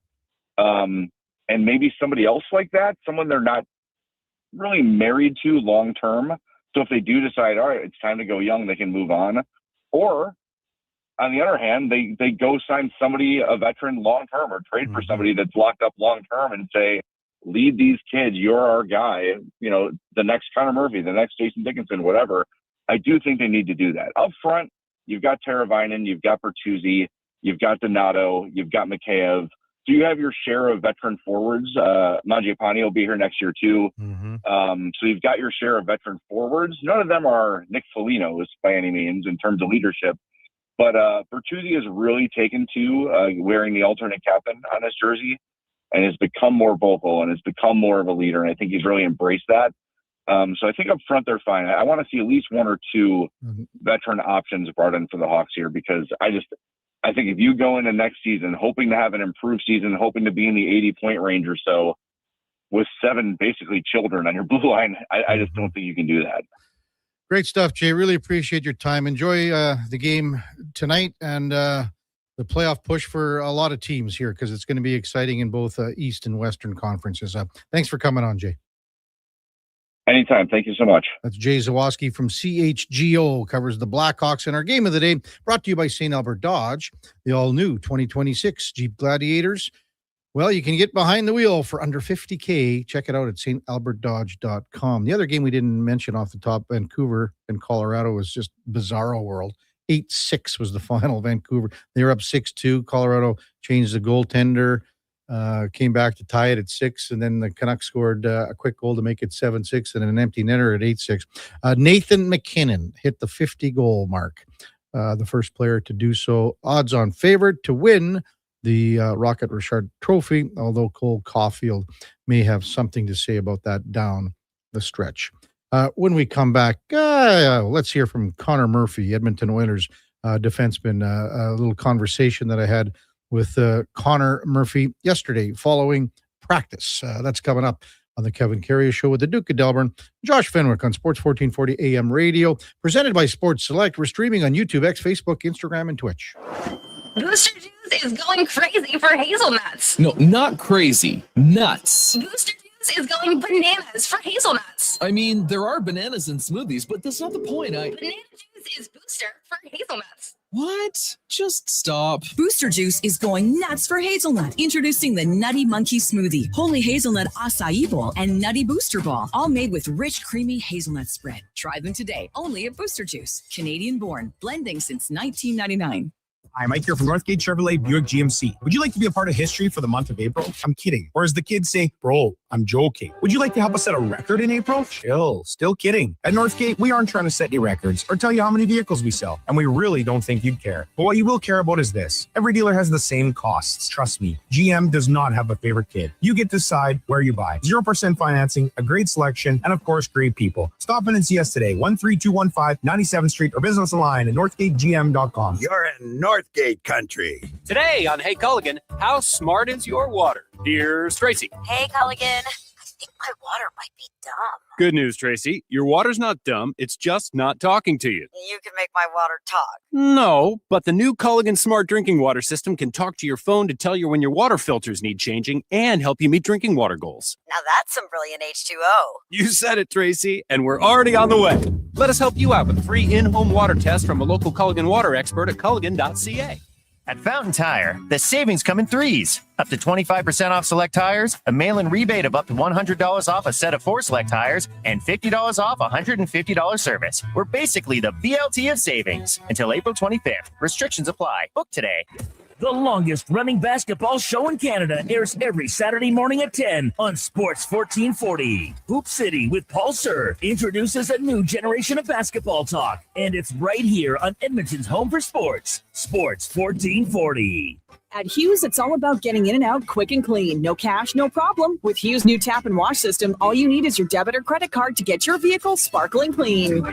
And maybe somebody else like that, someone they're not really married to long term. So if they do decide, all right, it's time to go young, they can move on. Or on the other hand, they go sign somebody, a veteran, long term, or trade for somebody that's locked up long term and say, lead these kids. You're our guy. The next Connor Murphy, the next Jason Dickinson, whatever. I do think they need to do that. Up front, you've got Teravainen, you've got Bertuzzi, you've got Donato, you've got Mikheyev. So you have your share of veteran forwards. Mangiapane will be here next year too. So you've got your share of veteran forwards. None of them are Nick Foligno's by any means in terms of leadership. But Bertuzzi has really taken to wearing the alternate captain on his jersey and has become more vocal and has become more of a leader. And I think he's really embraced that. So I think up front they're fine. I want to see at least one or two veteran options brought in for the Hawks here, because I think if you go into next season hoping to have an improved season, hoping to be in the 80-point range or so with 7 basically children on your blue line, I just don't think you can do that. Great stuff, Jay. Really appreciate your time. Enjoy the game tonight and the playoff push for a lot of teams here, because it's going to be exciting in both East and Western conferences. Thanks for coming on, Jay. Anytime. Thank you so much. That's Jay Zawaski from CHGO, covers the Blackhawks. And our game of the day brought to you by St. Albert Dodge, the all-new 2026 Jeep Gladiators. Well, you can get behind the wheel for under $50K. Check it out at stalbertdodge.com. The other game we didn't mention off the top, Vancouver and Colorado, was just bizarro world. 8-6 was the final. Vancouver, they were up 6-2. Colorado changed the goaltender. Came back to tie it at 6, and then the Canucks scored a quick goal to make it 7-6, and an empty netter at 8-6. Nathan McKinnon hit the 50-goal mark, the first player to do so. Odds-on favorite to win the Rocket Richard Trophy, although Cole Caulfield may have something to say about that down the stretch. When we come back, let's hear from Connor Murphy, Edmonton Oilers defenseman. A little conversation that I had with Connor Murphy yesterday following practice. That's coming up on the Kevin Karius Show with the Duke of Delburne. Josh Fenwick on Sports 1440 AM Radio, presented by Sports Select. We're streaming on YouTube, X, Facebook, Instagram, and Twitch. Booster Juice is going crazy for hazelnuts. No, not crazy. Nuts. Booster Juice is going bananas for hazelnuts. I mean, there are bananas in smoothies, but that's not the point. Banana juice is booster for hazelnuts. What? Just stop. Booster Juice is going nuts for hazelnut. Introducing the Nutty Monkey Smoothie, Holy Hazelnut Acai Bowl, and Nutty Booster Ball, all made with rich, creamy hazelnut spread. Try them today, only at Booster Juice. Canadian born, blending since 1999. Hi, Mike here from Northgate Chevrolet Buick GMC. Would you like to be a part of history for the month of April? I'm kidding. Or as the kids say, bro, I'm joking. Would you like to help us set a record in April? Chill, still kidding. At Northgate, we aren't trying to set any records or tell you how many vehicles we sell, and we really don't think you'd care. But what you will care about is this. Every dealer has the same costs. Trust me, GM does not have a favorite kid. You get to decide where you buy. 0% financing, a great selection, and of course, great people. Stop in and see us today, 13215 97th Street, or visit us online at northgategm.com. You're in Northgate country. Today on Hey Culligan, how smart is your water? Here's Tracy. Hey, Culligan. I think my water might be dumb. Good news, Tracy. Your water's not dumb. It's just not talking to you. You can make my water talk. No, but the new Culligan Smart Drinking Water System can talk to your phone to tell you when your water filters need changing and help you meet drinking water goals. Now that's some brilliant H2O. You said it, Tracy, and we're already on the way. Let us help you out with a free in-home water test from a local Culligan water expert at culligan.ca. At Fountain Tire, the savings come in threes. Up to 25% off select tires, a mail-in rebate of up to $100 off a set of 4 select tires, and $50 off a $150 service. We're basically the BLT of savings. Until April 25th. Restrictions apply. Book today. The longest running basketball show in Canada airs every Saturday morning at 10 on Sports 1440. Hoop City with Paul Sir introduces a new generation of basketball talk, and it's right here on Edmonton's home for sports, Sports 1440. At Hughes, it's all about getting in and out quick and clean. No cash, no problem. With Hughes' new tap and wash system, all you need is your debit or credit card to get your vehicle sparkling clean.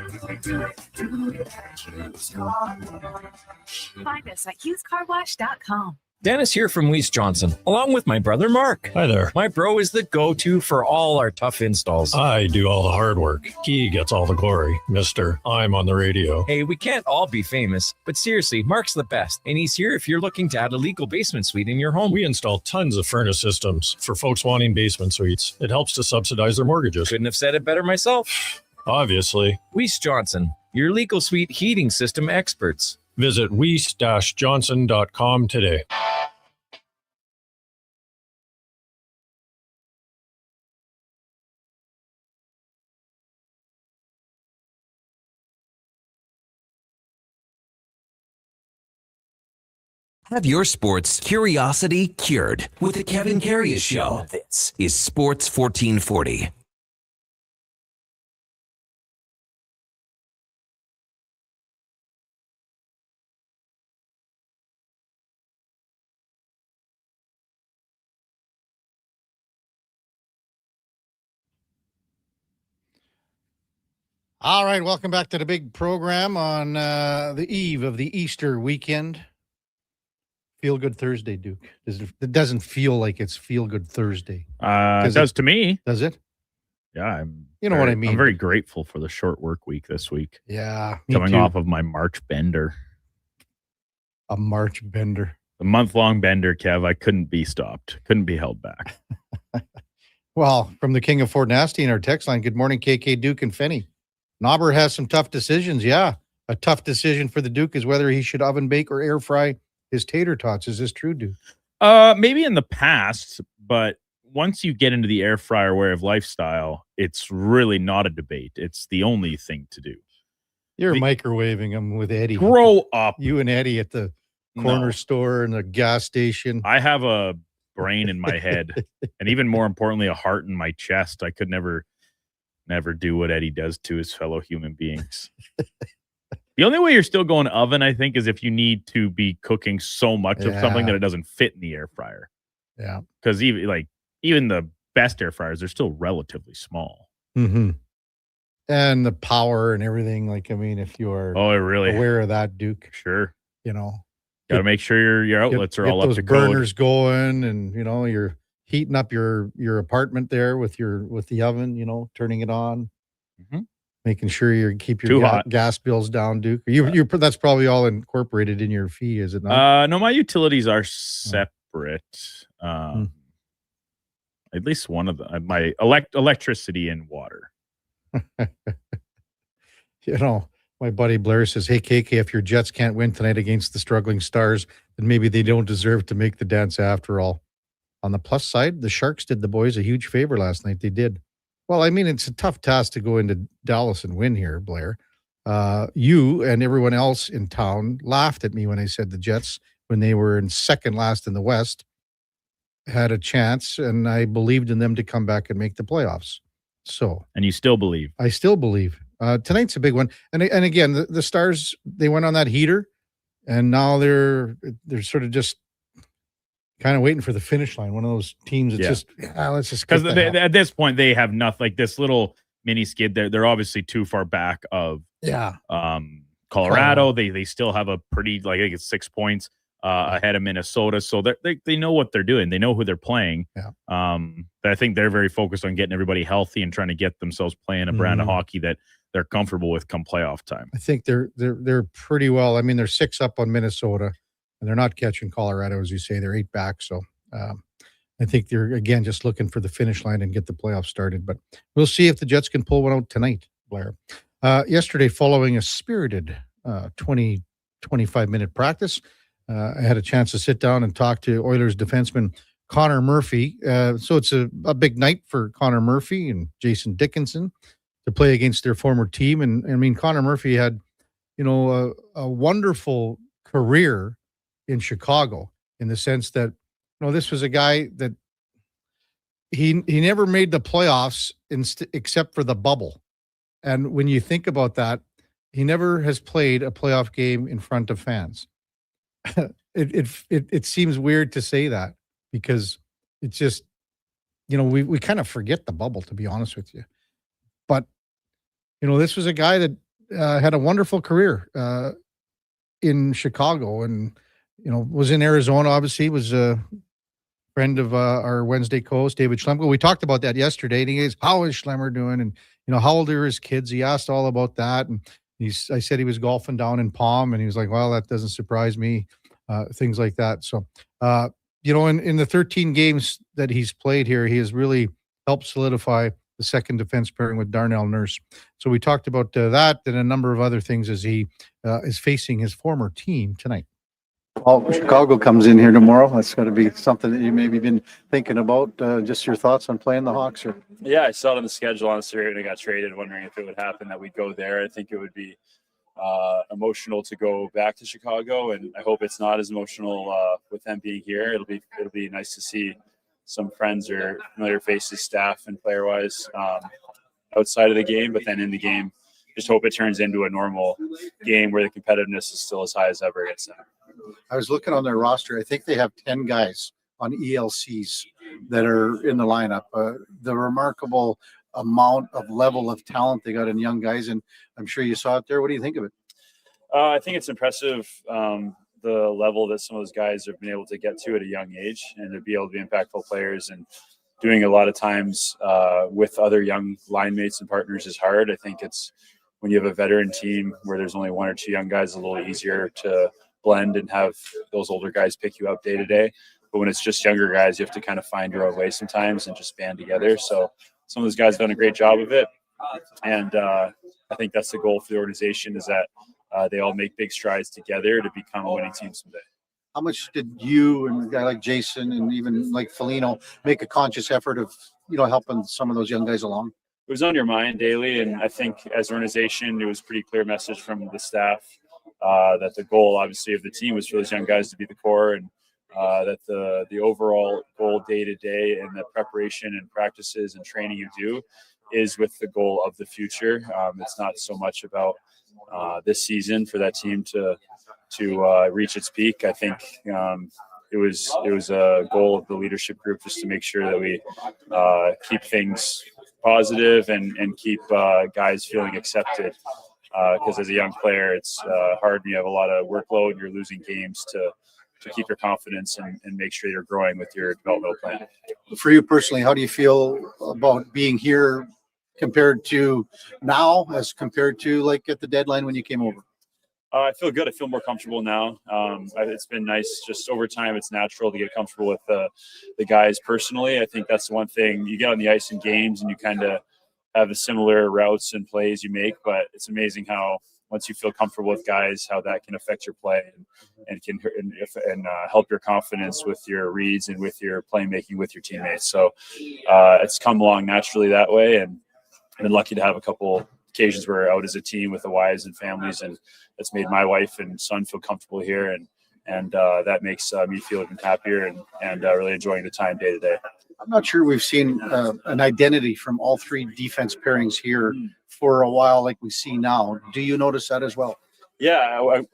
Find us at hughescarwash.com. Dennis here from Weiss Johnson, along with my brother Mark. Hi there. My bro is the go-to for all our tough installs. I do all the hard work. He gets all the glory. Mister, I'm on the radio. Hey, we can't all be famous, but seriously, Mark's the best, and he's here if you're looking to add a legal basement suite in your home. We install tons of furnace systems for folks wanting basement suites. It helps to subsidize their mortgages. Couldn't have said it better myself. Obviously. Weiss Johnson, your legal suite heating system experts. Visit weiss-johnson.com today. Have your sports curiosity cured with the Kevin Karius Show. This is Sports 1440. All right, welcome back to the big program on the eve of the Easter weekend. Feel Good Thursday, Duke. It doesn't feel like it's Feel Good Thursday. It does to me. Does it? Yeah, what I mean. I'm very grateful for the short work week this week. Yeah, coming off of my March bender. A March bender. A month-long bender, Kev. I couldn't be stopped. Couldn't be held back. Well, from the King of Fort Nasty in our text line, good morning, KK, Duke, and Fenny. Knobber has some tough decisions. Yeah, a tough decision for the Duke is whether he should oven bake or air fry his tater tots. Is this true, Duke? Maybe in the past, but once you get into the air fryer way of lifestyle, it's really not a debate. It's the only thing to do. You're microwaving them with Eddie. Grow up. You and Eddie at the corner store and the gas station. I have a brain in my head, and even more importantly, a heart in my chest. I could never do what Eddie does to his fellow human beings. The only way you're still going oven, I think, is if you need to be cooking so much of something that it doesn't fit in the air fryer. Yeah. Because even the best air fryers, they're still relatively small. Mm-hmm. And the power and everything. If you're aware of that, Duke. Sure. Got to make sure your outlets are all up to code. Burners going, and you're heating up your apartment there with the oven, turning it on, making sure you keep your gas bills down, Duke. You that's probably all incorporated in your fee, is it not? No, my utilities are separate. At least one of them, my electricity and water. My buddy Blair says, "Hey, KK, if your Jets can't win tonight against the struggling Stars, then maybe they don't deserve to make the dance after all." On the plus side, the Sharks did the boys a huge favor last night. They did. Well, it's a tough task to go into Dallas and win here, Blair. You and everyone else in town laughed at me when I said the Jets, when they were in second last in the West, had a chance, and I believed in them to come back and make the playoffs. And you still believe? I still believe. Tonight's a big one. And again, the Stars, they went on that heater, and now they're sort of just kind of waiting for the finish line. One of those teams that's let's just, because at this point they have nothing, like this little mini skid. They're obviously too far back of Colorado. They still have a pretty, I think it's 6 points ahead of Minnesota, so they know what they're doing. They know who they're playing. But I think they're very focused on getting everybody healthy and trying to get themselves playing a brand of hockey that they're comfortable with come playoff time. I think they're pretty well. They're 6 up on Minnesota, and they're not catching Colorado, as you say. They're 8 back. So I think they're, again, just looking for the finish line and get the playoffs started. But we'll see if the Jets can pull one out tonight, Blair. Yesterday, following a spirited 25-minute practice, I had a chance to sit down and talk to Oilers defenseman Connor Murphy. So it's a big night for Connor Murphy and Jason Dickinson to play against their former team. And Connor Murphy had, a wonderful career in Chicago, in the sense that, this was a guy that he never made the playoffs except for the bubble. And when you think about that, he never has played a playoff game in front of fans. It seems weird to say that, because it's just, we kind of forget the bubble, to be honest with you. But, this was a guy that had a wonderful career in Chicago, and, was in Arizona, obviously, was a friend of our Wednesday co-host, David Schlemmer. We talked about that yesterday, and he goes, "How is Schlemmer doing? And, how old are his kids?" He asked all about that, and I said he was golfing down in Palm, and he was like, "Well, that doesn't surprise me," things like that. So, in the 13 games that he's played here, he has really helped solidify the second defense pairing with Darnell Nurse. So we talked about that and a number of other things as he is facing his former team tonight. Well, Chicago comes in here tomorrow. That's got to be something that you maybe been thinking about. Just your thoughts on playing the Hawks? Or? Yeah, I saw it on the schedule, honestly, when I got traded, wondering if it would happen that we'd go there. I think it would be emotional to go back to Chicago, and I hope it's not as emotional with them being here. It'll be nice to see some friends or familiar faces, staff and player wise, outside of the game, but then in the game, just hope it turns into a normal game where the competitiveness is still as high as ever against them. I was looking on their roster. I think they have 10 guys on ELCs that are in the lineup. The remarkable amount of level of talent they got in young guys, and I'm sure you saw it there. What do you think of it? I think it's impressive, the level that some of those guys have been able to get to at a young age, and to be able to be impactful players, and doing a lot of times with other young line mates and partners is hard. I think it's when you have a veteran team where there's only one or two young guys, a little easier to blend and have those older guys pick you up day to day. But when it's just younger guys, you have to kind of find your own way sometimes and just band together. So some of those guys have done a great job of it. And I think that's the goal for the organization, is that they all make big strides together to become a winning team someday. How much did you and a guy like Jason and even like Foligno make a conscious effort of, helping some of those young guys along? It was on your mind daily, and I think as an organization, it was a pretty clear message from the staff that the goal, obviously, of the team was for those young guys to be the core, and that the overall goal day to day and the preparation and practices and training you do is with the goal of the future. It's not so much about this season for that team to reach its peak. I think it was a goal of the leadership group just to make sure that we keep things positive and keep guys feeling accepted. Because as a young player, it's hard when you have a lot of workload and you're losing games to keep your confidence and make sure you're growing with your developmental plan. For you personally, how do you feel about being here compared to now as compared to like at the deadline when you came over? I feel good. I feel more comfortable now. It's been nice. Just over time, it's natural to get comfortable with the guys personally. I think that's the one thing. You get on the ice in games and you kind of have the similar routes and plays you make, but it's amazing how once you feel comfortable with guys, how that can affect your play and can help your confidence with your reads and with your playmaking with your teammates. So it's come along naturally that way, and I've been lucky to have a couple occasions where we're out as a team with the wives and families, and that's made my wife and son feel comfortable here, and that makes me feel even happier and really enjoying the time day to day. I'm not sure we've seen an identity from all three defense pairings here for a while like we see now. Do you notice that as well? Yeah,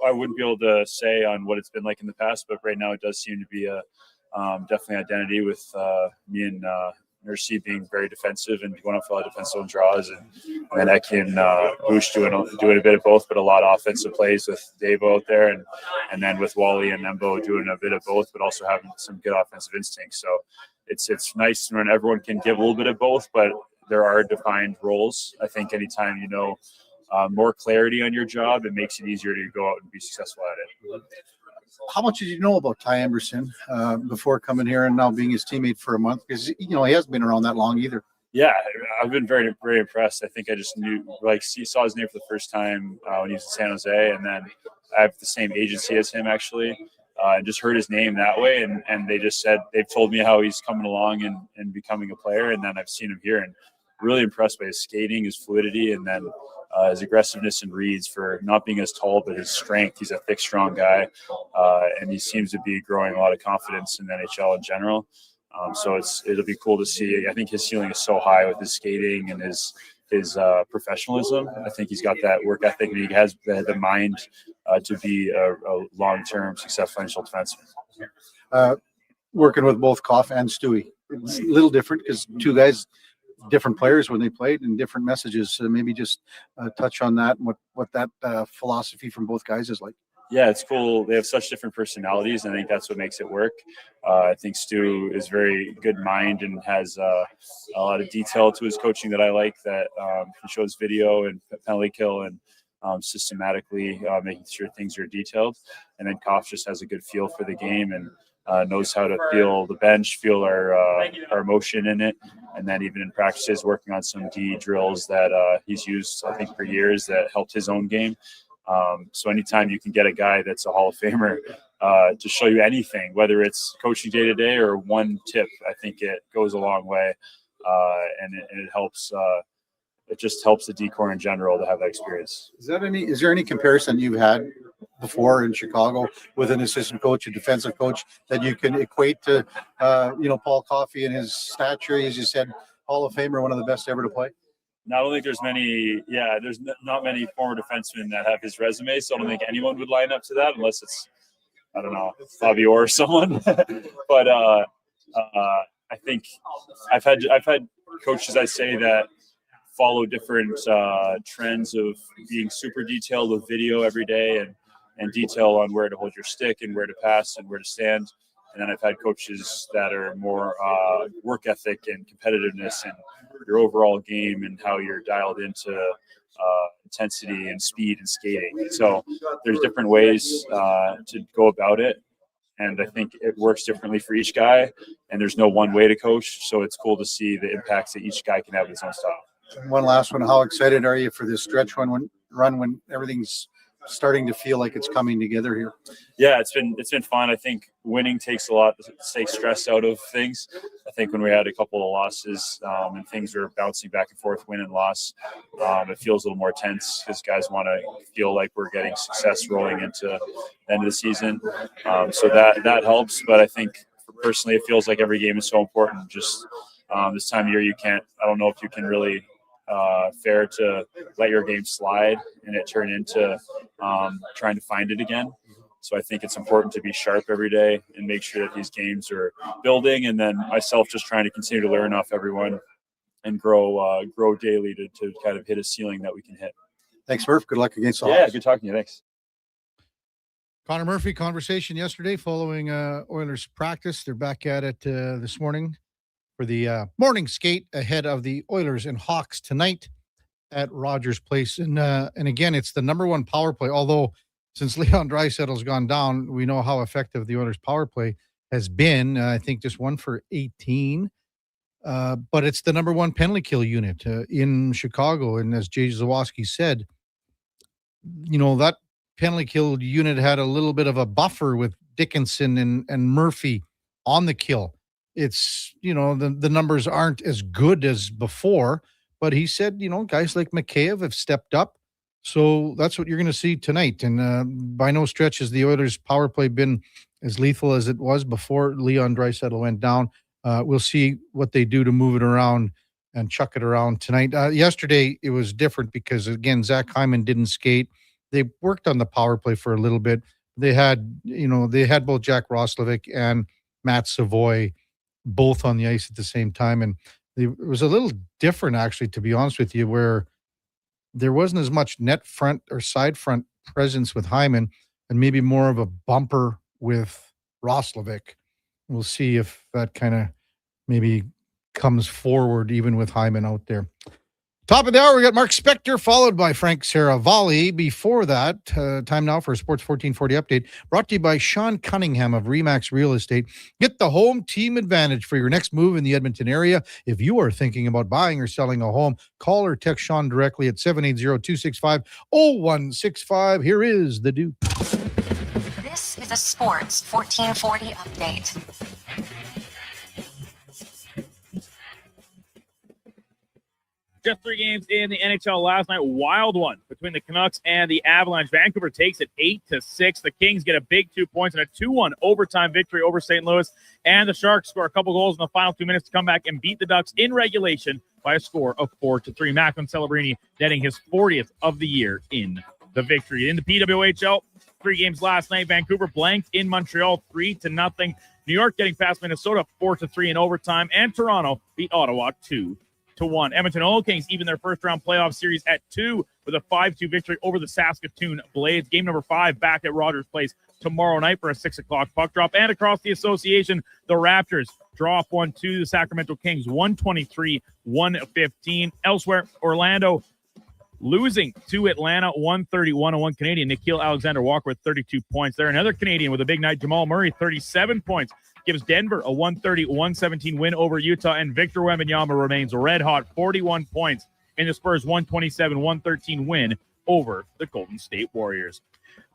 I wouldn't be able to say on what it's been like in the past, but right now it does seem to be a definitely identity with me and Nursey being very defensive and going up for a lot of defensive draws, and Ekin Bush doing a bit of both, but a lot of offensive plays with Davo out there, and then with Wally and Nembo doing a bit of both, but also having some good offensive instincts. So it's nice when everyone can give a little bit of both, but there are defined roles. I think anytime more clarity on your job, it makes it easier to go out and be successful at it. How much did you know about Ty Emberson before coming here and now being his teammate for a month? Because he hasn't been around that long either. Yeah, I've been very, very impressed. I think I just knew, saw his name for the first time when he was in San Jose, and then I have the same agency as him actually, and just heard his name that way. And they just said they've told me how he's coming along and becoming a player, and then I've seen him here and really impressed by his skating, his fluidity, and then his aggressiveness and reads for not being as tall, but his strength. He's a thick, strong guy, and he seems to be growing a lot of confidence in the NHL in general. So it'll be cool to see. I think his ceiling is so high with his skating and his professionalism. I think he's got that work ethic, and he has the mind to be a long-term successful NHL defenseman. Working with both Koff and Stewie, it's a little different because two guys, different players when they played and different messages. So maybe just touch on that and what that philosophy from both guys is like. Yeah, it's cool. They have such different personalities, and I think that's what makes it work. I think Stu is very good mind and has a lot of detail to his coaching that I like, that he shows video and penalty kill and systematically making sure things are detailed. And then Koff just has a good feel for the game and knows how to feel the bench, feel our emotion in it. And then even in practices, working on some D drills that he's used, I think, for years that helped his own game. So anytime you can get a guy that's a Hall of Famer to show you anything, whether it's coaching day to day or one tip, I think it goes a long way. And it helps it just helps the D-corps in general to have that experience. Is there any comparison you've had before in Chicago with an assistant coach, a defensive coach, that you can equate to, Paul Coffey and his stature? As you said, Hall of Famer, one of the best ever to play. I don't think there's many. Yeah, there's not many former defensemen that have his resume, so I don't think anyone would line up to that unless it's, I don't know, Bobby Orr or someone. But I think I've had coaches, I say, that follow different trends of being super detailed with video every day and detail on where to hold your stick and where to pass and where to stand. And then I've had coaches that are more work ethic and competitiveness and your overall game and how you're dialed into intensity and speed and skating. So there's different ways to go about it. And I think it works differently for each guy. And there's no one way to coach. So it's cool to see the impacts that each guy can have in his own style. One last one. How excited are you for this stretch run when everything's starting to feel like it's coming together here? Yeah, it's been fun. I think winning takes a lot to take stress out of things. I think when we had a couple of losses and things were bouncing back and forth, win and loss, it feels a little more tense because guys want to feel like we're getting success rolling into the end of the season. So that helps. But I think personally, it feels like every game is so important. Just this time of year, I don't know if you can really fair to let your game slide and it turn into trying to find it again. So I think it's important to be sharp every day and make sure that these games are building, and then myself just trying to continue to learn off everyone and grow daily to kind of hit a ceiling that we can hit. Thanks, Murph. Good luck against the Hawks. Hawks. Good talking to you. Thanks. Connor Murphy conversation yesterday following Oilers practice. They're back at it this morning for the morning skate ahead of the Oilers and Hawks tonight at Rogers Place. And again, it's the number one power play. Although since Leon Draisaitl's gone down, we know how effective the Oilers power play has been. I think just 1 for 18. But it's the number one penalty kill unit in Chicago. And as Jay Zawaski said, that penalty kill unit had a little bit of a buffer with Dickinson and Murphy on the kill. It's, the numbers aren't as good as before, but he said, guys like Mikheyev have stepped up. So that's what you're going to see tonight. And by no stretch has the Oilers power play been as lethal as it was before Leon Draisaitl went down. We'll see what they do to move it around and chuck it around tonight. Yesterday, it was different because, again, Zach Hyman didn't skate. They worked on the power play for a little bit. They had both Jack Roslovic and Matt Savoy both on the ice at the same time. And it was a little different, actually, to be honest with you, where there wasn't as much net front or side front presence with Hyman and maybe more of a bumper with Roslovic. We'll see if that kind of maybe comes forward even with Hyman out there. Top of the hour, we got Mark Spectre, followed by Frank Saravalli. Before that, time now for a Sports 1440 update, brought to you by Sean Cunningham of Remax Real Estate. Get the home team advantage for your next move in the Edmonton area. If you are thinking about buying or selling a home, call or text Sean directly at 780-265-0165. Here is the Duke. This is a Sports 1440 update. Just 3 games in the NHL last night. Wild one between the Canucks and the Avalanche. Vancouver takes it 8-6. The Kings get a big 2 points and a 2-1 overtime victory over St. Louis. And the Sharks score a couple goals in the final 2 minutes to come back and beat the Ducks in regulation by a score of 4-3. Macklin Celebrini netting his 40th of the year in the victory. In the PWHL, 3 games last night. Vancouver blanked in Montreal 3-0. New York getting past Minnesota 4-3 in overtime. And Toronto beat Ottawa 2-1. Edmonton Oil Kings even their first-round playoff series at 2 with a 5-2 victory over the Saskatoon Blades. Game number 5 back at Rogers Place tomorrow night for a 6 o'clock puck drop. And across the association, the Raptors draw off 1-2. The Sacramento Kings 123-115. Elsewhere, Orlando losing to Atlanta 131-1 Canadian. Nikhil Alexander-Walker with 32 points there. Another Canadian with a big night, Jamal Murray, 37 points. Gives Denver a 130-117 win over Utah, and Victor Wembanyama remains red hot, 41 points in the Spurs' 127-113 win over the Golden State Warriors.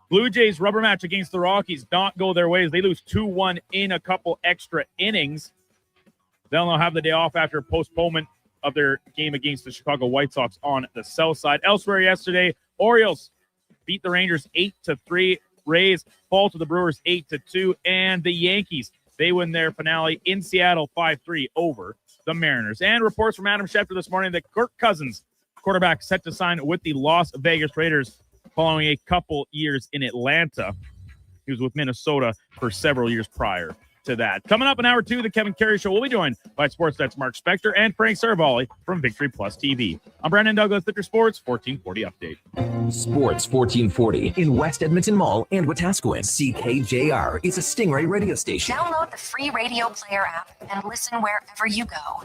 Blue Jays rubber match against the Rockies not go their ways. They lose 2-1 in a couple extra innings. They'll now have the day off after postponement of their game against the Chicago White Sox on the south side. Elsewhere yesterday, Orioles beat the Rangers 8-3. Rays fall to the Brewers 8-2. And the Yankees, they win their finale in Seattle 5-3 over the Mariners. And reports from Adam Schefter this morning that Kirk Cousins, quarterback, set to sign with the Las Vegas Raiders following a couple years in Atlanta. He was with Minnesota for several years prior to that. Coming up in hour 2, the Kevin Karius Show will be joined by Sportsnet's Mark Spectre and Frank Saravalli from Victory Plus TV. I'm Brandon Douglas, Victory Sports 1440 Update. Sports 1440 in West Edmonton Mall and Wetaskiwin. CKJR is a Stingray radio station. Download the free radio player app and listen wherever you go.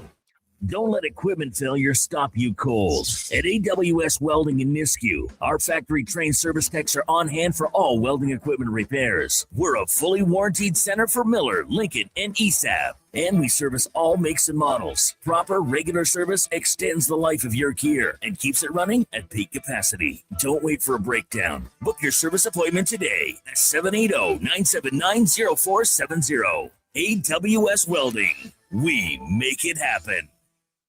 Don't let equipment failure stop you cold. At AWS Welding in Nisku, our factory-trained service techs are on hand for all welding equipment repairs. We're a fully warranted center for Miller, Lincoln, and ESAB. And we service all makes and models. Proper, regular service extends the life of your gear and keeps it running at peak capacity. Don't wait for a breakdown. Book your service appointment today at 780-979-0470. AWS Welding. We make it happen.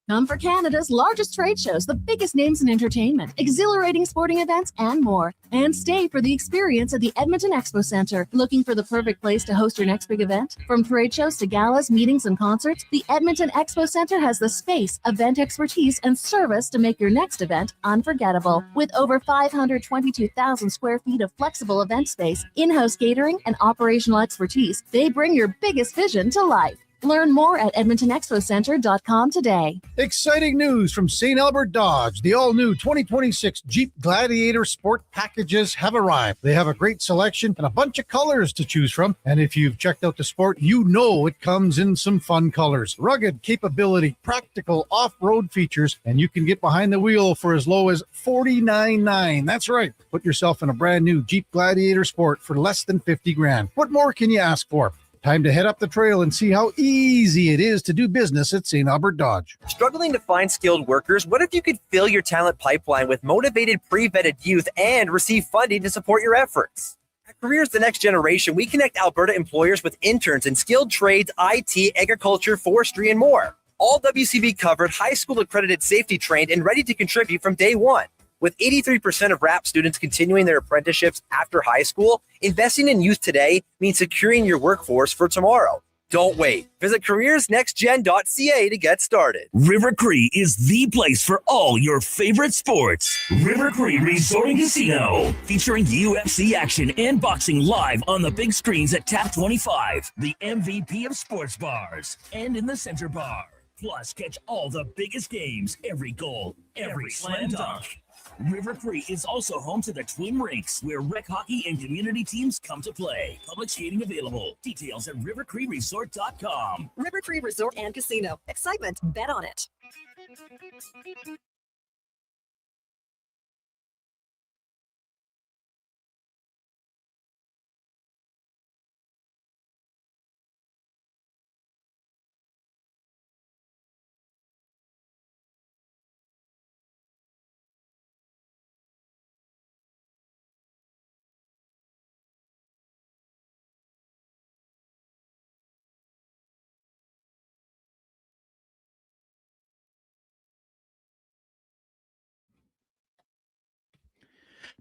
Come for Canada's largest trade shows, the biggest names in entertainment, exhilarating sporting events, and more. And stay for the experience at the Edmonton Expo Centre. Looking for the perfect place to host your next big event? From trade shows to galas, meetings, and concerts, the Edmonton Expo Centre has the space, event expertise, and service to make your next event unforgettable. With over 522,000 square feet of flexible event space, in-house catering, and operational expertise, they bring your biggest vision to life. Learn more at EdmontonExpoCenter.com today. Exciting news from St. Albert Dodge. The all-new 2026 Jeep Gladiator Sport packages have arrived. They have a great selection and a bunch of colors to choose from. And if you've checked out the Sport, you know it comes in some fun colors. Rugged capability, practical off-road features, and you can get behind the wheel for as low as $49,900. That's right. Put yourself in a brand new Jeep Gladiator Sport for less than $50,000. What more can you ask for? Time to head up the trail and see how easy it is to do business at St. Albert Dodge. Struggling to find skilled workers? What if you could fill your talent pipeline with motivated, pre-vetted youth and receive funding to support your efforts? At Careers the Next Generation, we connect Alberta employers with interns in skilled trades, IT, agriculture, forestry, and more. All WCB covered, high school accredited, safety trained, and ready to contribute from day one. With 83% of RAP students continuing their apprenticeships after high school, investing in youth today means securing your workforce for tomorrow. Don't wait. Visit careersnextgen.ca to get started. River Cree is the place for all your favorite sports. River Cree Resort and Casino, featuring UFC action and boxing live on the big screens at Tap 25, the MVP of sports bars, and in the Center Bar. Plus, catch all the biggest games, every goal, every slam dunk. River Cree is also home to the Twin Rinks, where rec hockey and community teams come to play. Public skating available. Details at rivercreeresort.com. River Cree Resort and Casino. Excitement. Bet on it.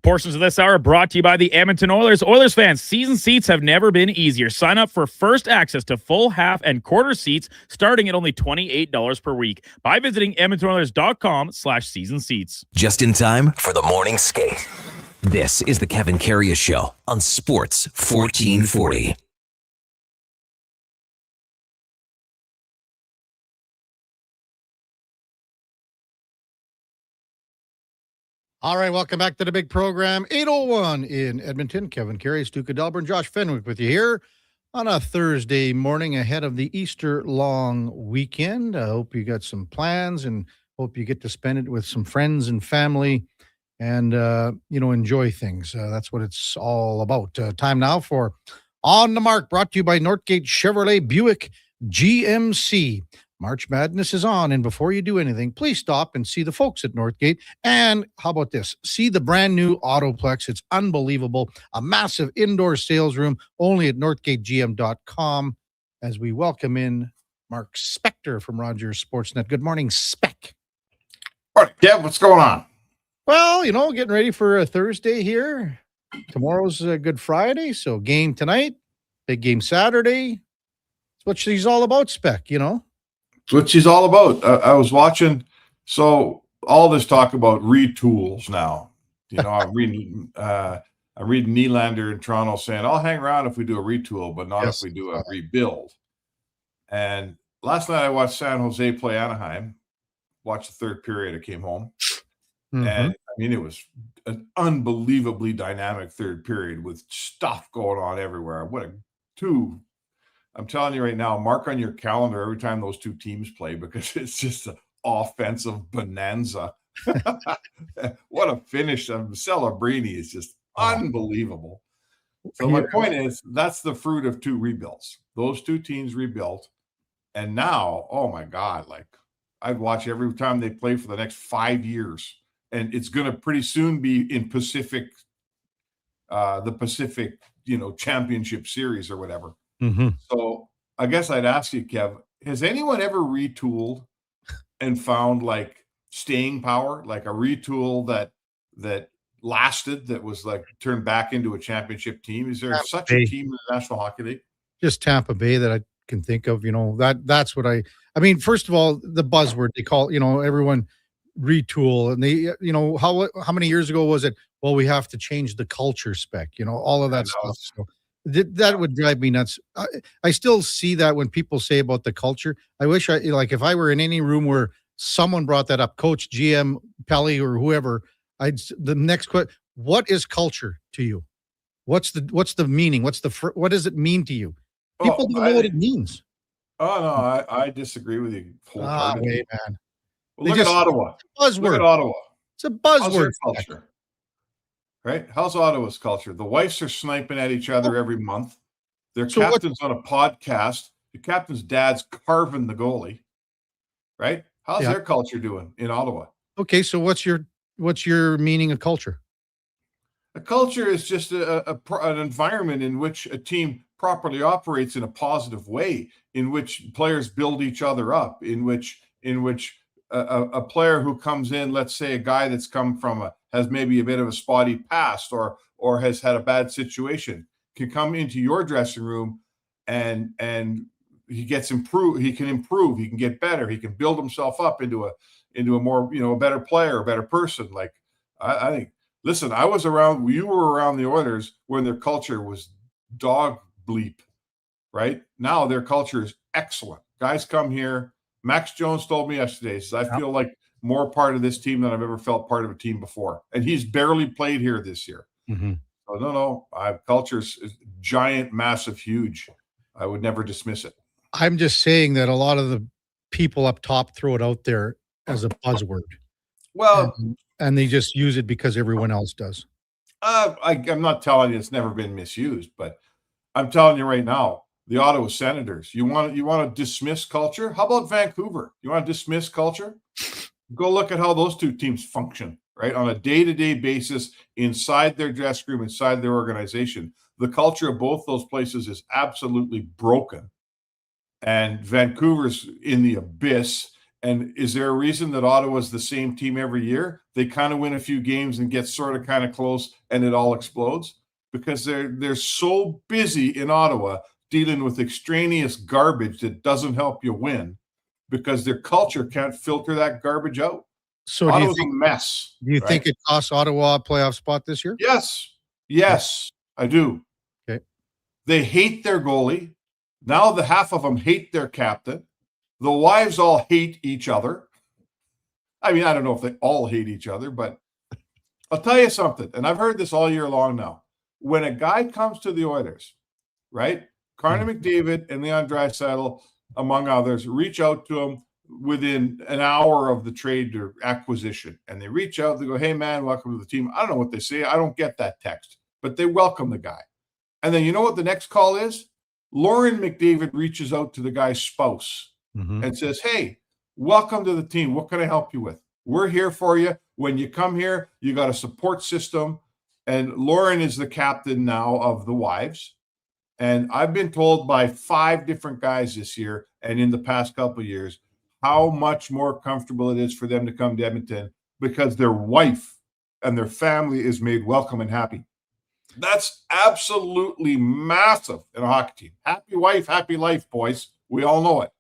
Portions of this hour brought to you by the Edmonton Oilers. Oilers fans, season seats have never been easier. Sign up for first access to full, half, and quarter seats starting at only $28 per week by visiting EdmontonOilers.com/season seats. Just in time for the morning skate. This is the Kevin Karius Show on Sports 1440. All right, welcome back to the big program. 8:01 in Edmonton. Kevin Karius, Duke of Delburne, Josh Fenwick with you here on a Thursday morning ahead of the Easter long weekend. I hope you got some plans and hope you get to spend it with some friends and family and, enjoy things. That's what it's all about. Time now for On the Mark, brought to you by Northgate Chevrolet Buick GMC. March Madness is on, and before you do anything, please stop and see the folks at Northgate. And how about this? See the brand new Autoplex. It's unbelievable. A massive indoor sales room only at northgategm.com as we welcome in Mark Spectre from Rogers Sportsnet. Good morning, Spec. All right, Kev, what's going on? Well, getting ready for a Thursday here. Tomorrow's a Good Friday, so game tonight, big game Saturday. It's what she's all about, Spec, It's what she's all about. I was watching, so all this talk about retools now. I'm reading Nylander in Toronto saying, I'll hang around if we do a retool, but not if we do a rebuild. And last night I watched San Jose play Anaheim, watched the third period. I came home. And it was an unbelievably dynamic third period with stuff going on everywhere. I'm telling you right now, mark on your calendar every time those two teams play, because it's just an offensive bonanza. What a finish. Celebrini is just unbelievable. So my point is, that's the fruit of two rebuilds. Those two teams rebuilt. And now, oh my God, I'd watch every time they play for the next 5 years. And it's going to pretty soon be in the Pacific, Championship Series or whatever. So I guess I'd ask you, Kev, has anyone ever retooled and found staying power, like a retool that lasted, that was turned back into a championship team? Is there such a team in the National Hockey League? Just Tampa Bay that I can think of. That's what I mean. First of all, the buzzword they call, everyone retool, and they, how many years ago was it? Well, we have to change the culture, Spec. All of that stuff. So that would drive me nuts. I still see that when people say about the culture. I wish if I were in any room where someone brought that up, coach, GM, Pelly, or whoever, the next question: what is culture to you? What's the meaning? What does it mean to you? People don't know what it means. Oh no, I disagree with you wholeheartedly. Man. Well, look at Ottawa. Buzzword. Look at Ottawa. It's a buzzword. Culture. Right? How's Ottawa's culture? The wives are sniping at each other every month. Their captain's on a podcast. The captain's dad's carving the goalie. Right? How's their culture doing in Ottawa? Okay, so what's your meaning of culture? A culture is just an environment in which a team properly operates in a positive way, in which players build each other up, in which a player who comes in, let's say a guy that's come from has maybe a bit of a spotty past or has had a bad situation, can come into your dressing room and he gets improved. He can improve. He can get better. He can build himself up into a more, a better player, a better person. I think, listen, you were around the Oilers when their culture was dog bleep, right? Now their culture is excellent. Guys come here. Max Jones told me yesterday, says, I feel like more part of this team than I've ever felt part of a team before. And he's barely played here this year. So no, culture's giant, massive, huge. I would never dismiss it. I'm just saying that a lot of the people up top throw it out there as a buzzword. Well, and they just use it because everyone else does. I'm not telling you it's never been misused, but I'm telling you right now, the Ottawa Senators, you want to dismiss culture? How about Vancouver? You want to dismiss culture? Go look at how those two teams function, right? On a day-to-day basis, inside their dressing room, inside their organization. The culture of both those places is absolutely broken. And Vancouver's in the abyss. And is there a reason that Ottawa's the same team every year? They kind of win a few games and get sort of kind of close and it all explodes? Because they're so busy in Ottawa dealing with extraneous garbage that doesn't help you win, because their culture can't filter that garbage out. So Ottawa's a mess. Do you think it costs Ottawa a playoff spot this year? Yes, I do. Okay. They hate their goalie. Now the half of them hate their captain. The wives all hate each other. I mean, I don't know if they all hate each other, but I'll tell you something, and I've heard this all year long now. When a guy comes to the Oilers, right? Connor McDavid and Leon Draisaitl, among others, reach out to him within an hour of the trade or acquisition. And they reach out, they go, hey, man, welcome to the team. I don't know what they say. I don't get that text, but they welcome the guy. And then you know what the next call is? Lauren McDavid reaches out to the guy's spouse and says, hey, welcome to the team. What can I help you with? We're here for you. When you come here, you got a support system. And Lauren is the captain now of the wives. And I've been told by 5 different guys this year and in the past couple of years how much more comfortable it is for them to come to Edmonton because their wife and their family is made welcome and happy. That's absolutely massive in a hockey team. Happy wife, happy life, boys. We all know it,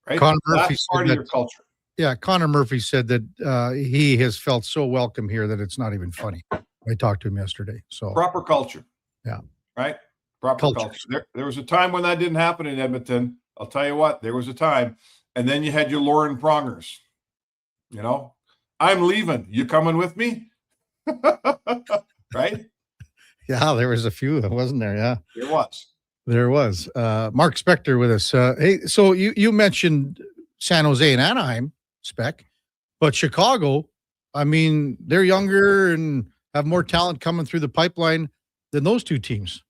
right? Connor Murphy That's part of your culture. Yeah, Connor Murphy said that he has felt so welcome here that it's not even funny. I talked to him yesterday. So proper culture. Yeah. Right? Proper culture. There was a time when that didn't happen in Edmonton. I'll tell you what, there was a time. And then you had your Lauren Prongers. You know, I'm leaving. You coming with me? Right? Yeah, there was a few, wasn't there? Yeah. There was. Mark Spectre with us. Hey, so you mentioned San Jose and Anaheim, Spec, but Chicago, I mean, they're younger and have more talent coming through the pipeline than those two teams.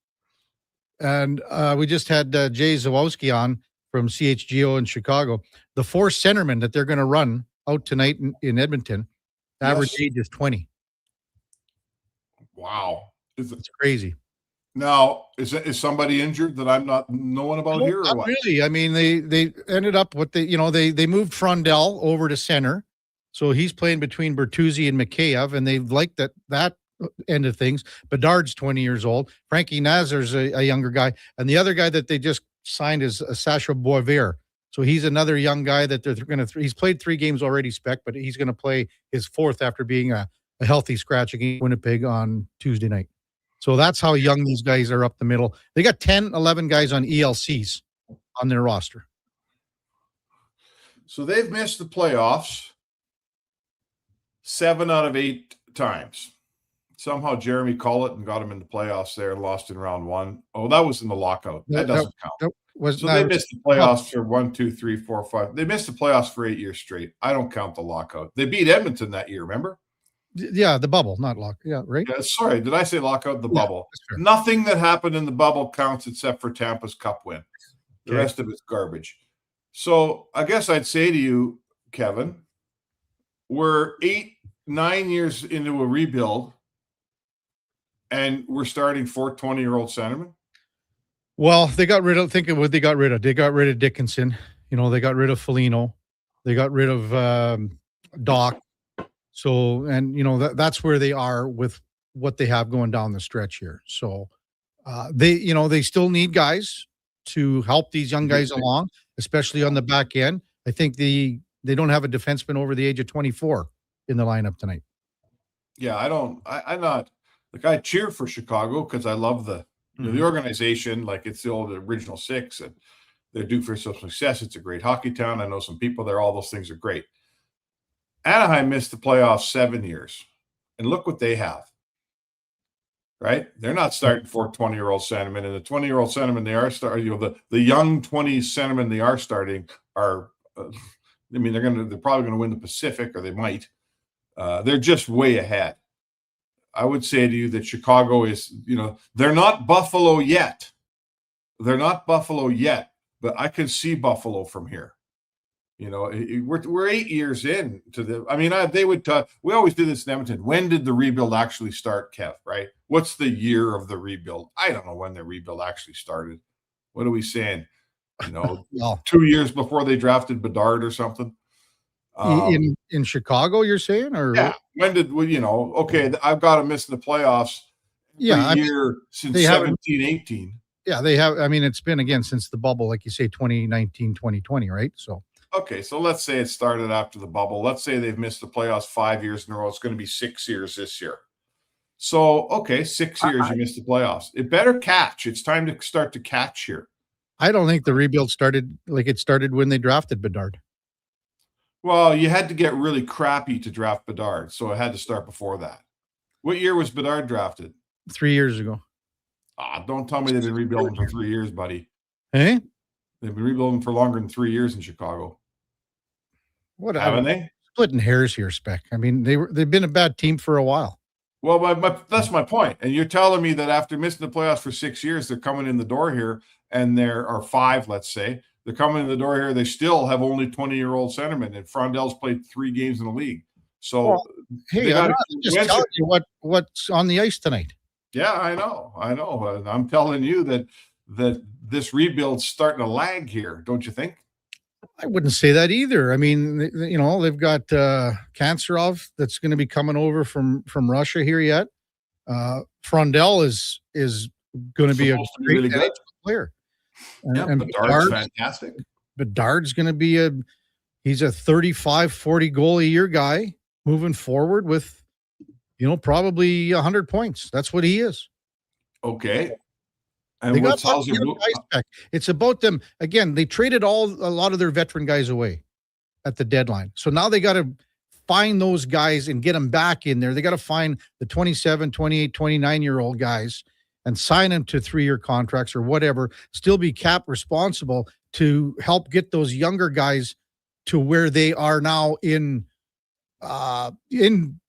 And we just had Jay Zawaski on from CHGO in Chicago. The 4 centermen that they're going to run out tonight in Edmonton, average age is 20. Wow. It's crazy. Now, is somebody injured that I'm not knowing about here or Not what? really. I mean, they ended up with they moved Frondell over to center. So he's playing between Bertuzzi and Mikheyev, and they like that end of things. Bedard's 20 years old. Frankie Nazar's a younger guy. And the other guy that they just signed is Sasha Boisvert. So he's another young guy that they're going to, he's played 3 games already, Spec, but he's going to play his 4th after being a healthy scratch against Winnipeg on Tuesday night. So that's how young these guys are up the middle. They got 10, 11 guys on ELCs on their roster. So they've missed the playoffs 7 out of 8 times. Somehow Jeremy Collett and got them in the playoffs there and lost in round 1. Oh, that was in the lockout. That doesn't count. So they missed the playoffs for 1, 2, 3, 4, 5. They missed the playoffs for 8 years straight. I don't count the lockout. They beat Edmonton that year, remember? Yeah, the bubble, not lock. Yeah, right. Yeah, sorry, did I say lockout? The bubble. Nothing that happened in the bubble counts except for Tampa's cup win. The rest of it's garbage. So I guess I'd say to you, Kevin, we're 8, 9 years into a rebuild, and we're starting 4 20-year-old centermen. Well, they got rid of, think of what they got rid of. They got rid of Dickinson. You know, they got rid of Foligno. They got rid of Doc. So, and, you know, that's where they are with what they have going down the stretch here. So they still need guys to help these young guys along, especially on the back end. I think they don't have a defenseman over the age of 24 in the lineup tonight. Yeah, I'm not, like, I cheer for Chicago because I love the organization. Like, it's the old original 6, and they're due for some success. It's a great hockey town. I know some people there. All those things are great. Anaheim missed the playoffs 7 years, and look what they have. Right? They're not starting 4 20-year-old centermen, and the 20-year-old centermen they are starting. You know, the young 20 centermen they are starting are. I mean, they're probably going to win the Pacific, or they might. They're just way ahead. I would say to you that Chicago is. You know, they're not Buffalo yet. They're not Buffalo yet, but I can see Buffalo from here. You know, we're 8 years in to the. I mean, they would. We always do this in Edmonton. When did the rebuild actually start, Kev? Right? What's the year of the rebuild? I don't know when the rebuild actually started. What are we saying? You know, 2 years before they drafted Bedard or something. In Chicago, you're saying, or yeah? When did we? You know, okay, I've got to miss the playoffs. Yeah, year since 17, 18. Yeah, they have. I mean, it's been again since the bubble, like you say, 2019, 2020, right? So. Okay, so let's say it started after the bubble. Let's say they've missed the playoffs 5 years in a row. It's going to be 6 years this year. So, okay, 6 years you missed the playoffs. It better catch. It's time to start to catch here. I don't think the rebuild started like it started when they drafted Bedard. Well, you had to get really crappy to draft Bedard, so it had to start before that. What year was Bedard drafted? 3 years ago. Don't tell me they've been rebuilding for 3 years, buddy. Hey? They've been rebuilding for longer than 3 years in Chicago. What haven't they? Splitting hairs here, Spec. I mean, they've been a bad team for a while. Well, that's my point. And you're telling me that after missing the playoffs for 6 years, they're coming in the door here, and there are 5, let's say. They're coming in the door here. They still have only 20-year-old centermen, and Frondell's played 3 games in the league. So, well, hey, I'm just telling you what's on the ice tonight. Yeah, I know. And I'm telling you that this rebuild's starting to lag here, don't you think? I wouldn't say that either. I mean, they've got Kanserov that's going to be coming over from Russia here yet. Frondell is going to be a Supposed to be great really good. player. Yeah, Bedard's fantastic. Bedard's going to be he's a 35, 40 goal a year guy moving forward with, probably 100 points. That's what he is. Okay. And They got what's how's young guys back. It's about them. Again, they traded a lot of their veteran guys away at the deadline. So now they got to find those guys and get them back in there. They got to find the 27, 28, 29-year-old guys and sign them to 3-year contracts or whatever, still be cap responsible to help get those younger guys to where they are now in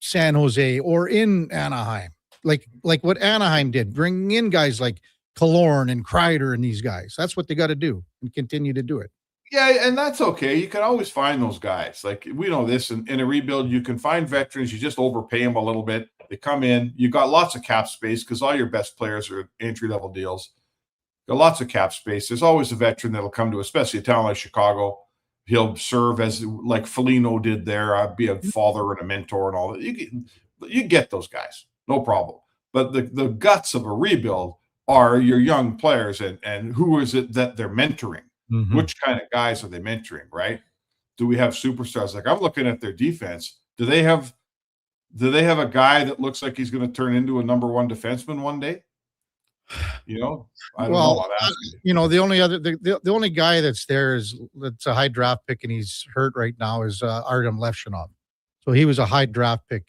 San Jose or in Anaheim. Like what Anaheim did, bringing in guys like Killorn and Kreider and these guys. That's what they got to do and continue to do it. Yeah, and that's okay. You can always find those guys. Like we know this in a rebuild, you can find veterans. You just overpay them a little bit. They come in. You got lots of cap space because all your best players are entry-level deals. Got lots of cap space. There's always a veteran that'll come to, especially a town like Chicago. He'll serve as like Foligno did there. I'd be a father and a mentor and all that. You get those guys, no problem. But the guts of a rebuild are your young players and who is it that they're mentoring? Mm-hmm. Which kind of guys are they mentoring, right? Do we have superstars? Like I'm looking at their defense. Do they have a guy that looks like he's going to turn into a number one defenseman one day? I don't know. The only guy that's a high draft pick and he's hurt right now is Artem Levshinov. So he was a high draft pick.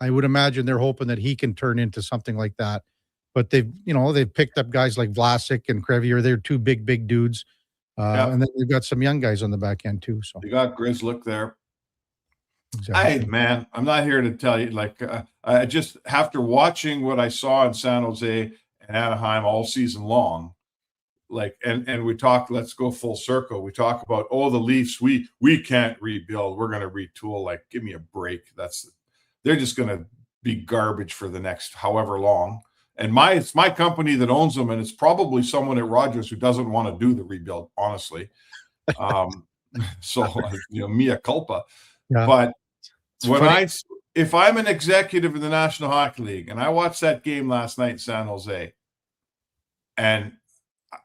I would imagine they're hoping that he can turn into something like that. But they've picked up guys like Vlasic and Crevier. They're two big dudes. And then they've got some young guys on the back end too. So you got Grizzlick there. Exactly. Man, I'm not here to tell you. Like I just after watching what I saw in San Jose and Anaheim all season long, like and we talk. Let's go full circle. We talk about the Leafs. We can't rebuild. We're going to retool. Like give me a break. They're just going to be garbage for the next however long. And it's my company that owns them, and it's probably someone at Rogers who doesn't want to do the rebuild, honestly. So mea culpa. Yeah. But if I'm an executive in the National Hockey League and I watched that game last night in San Jose, and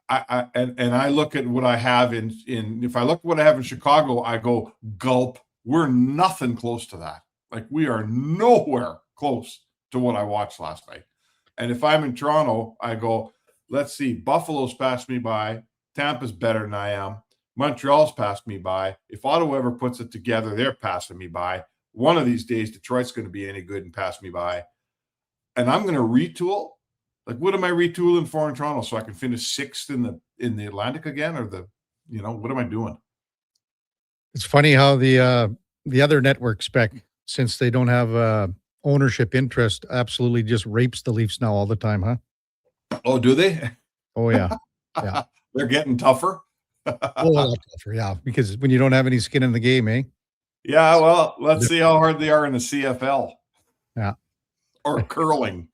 I look at what I have if I look at what I have in Chicago, I go gulp. We're nothing close to that. Like we are nowhere close to what I watched last night. And if I'm in Toronto, I go, let's see, Buffalo's passed me by. Tampa's better than I am. Montreal's passed me by. If Ottawa ever puts it together, they're passing me by. One of these days, Detroit's going to be any good and pass me by. And I'm going to retool. Like, what am I retooling for in Toronto so I can finish sixth in the Atlantic again? Or what am I doing? It's funny how the other network Spec, since they don't have ownership interest, absolutely just rapes the Leafs now all the time, huh? Oh, do they? Oh yeah. Yeah. They're getting tougher. Tougher, yeah. Because when you don't have any skin in the game, eh? Yeah, well, let's see how hard they are in the CFL. Yeah. Or curling.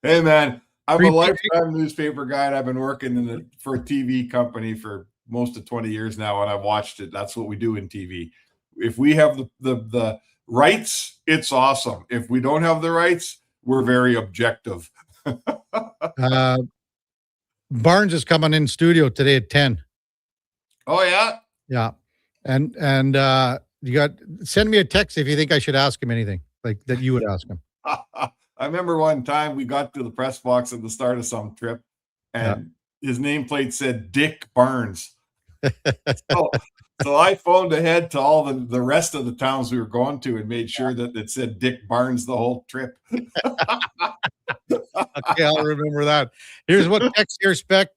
Hey man, I'm a lifetime newspaper guy and I've been working for a TV company for most of 20 years now, and I've watched it. That's what we do in TV. If we have the rights, it's awesome. If we don't have the rights, we're very objective. Barnes is coming in studio today at 10. Oh yeah? Yeah. And you got send me a text if you think I should ask him anything like that you would ask him. I remember one time we got to the press box at the start of some trip and his nameplate said Dick Barnes. So I phoned ahead to all the rest of the towns we were going to and made sure that it said Dick Barnes the whole trip. Okay, I'll remember that. Here's what text here, Spec.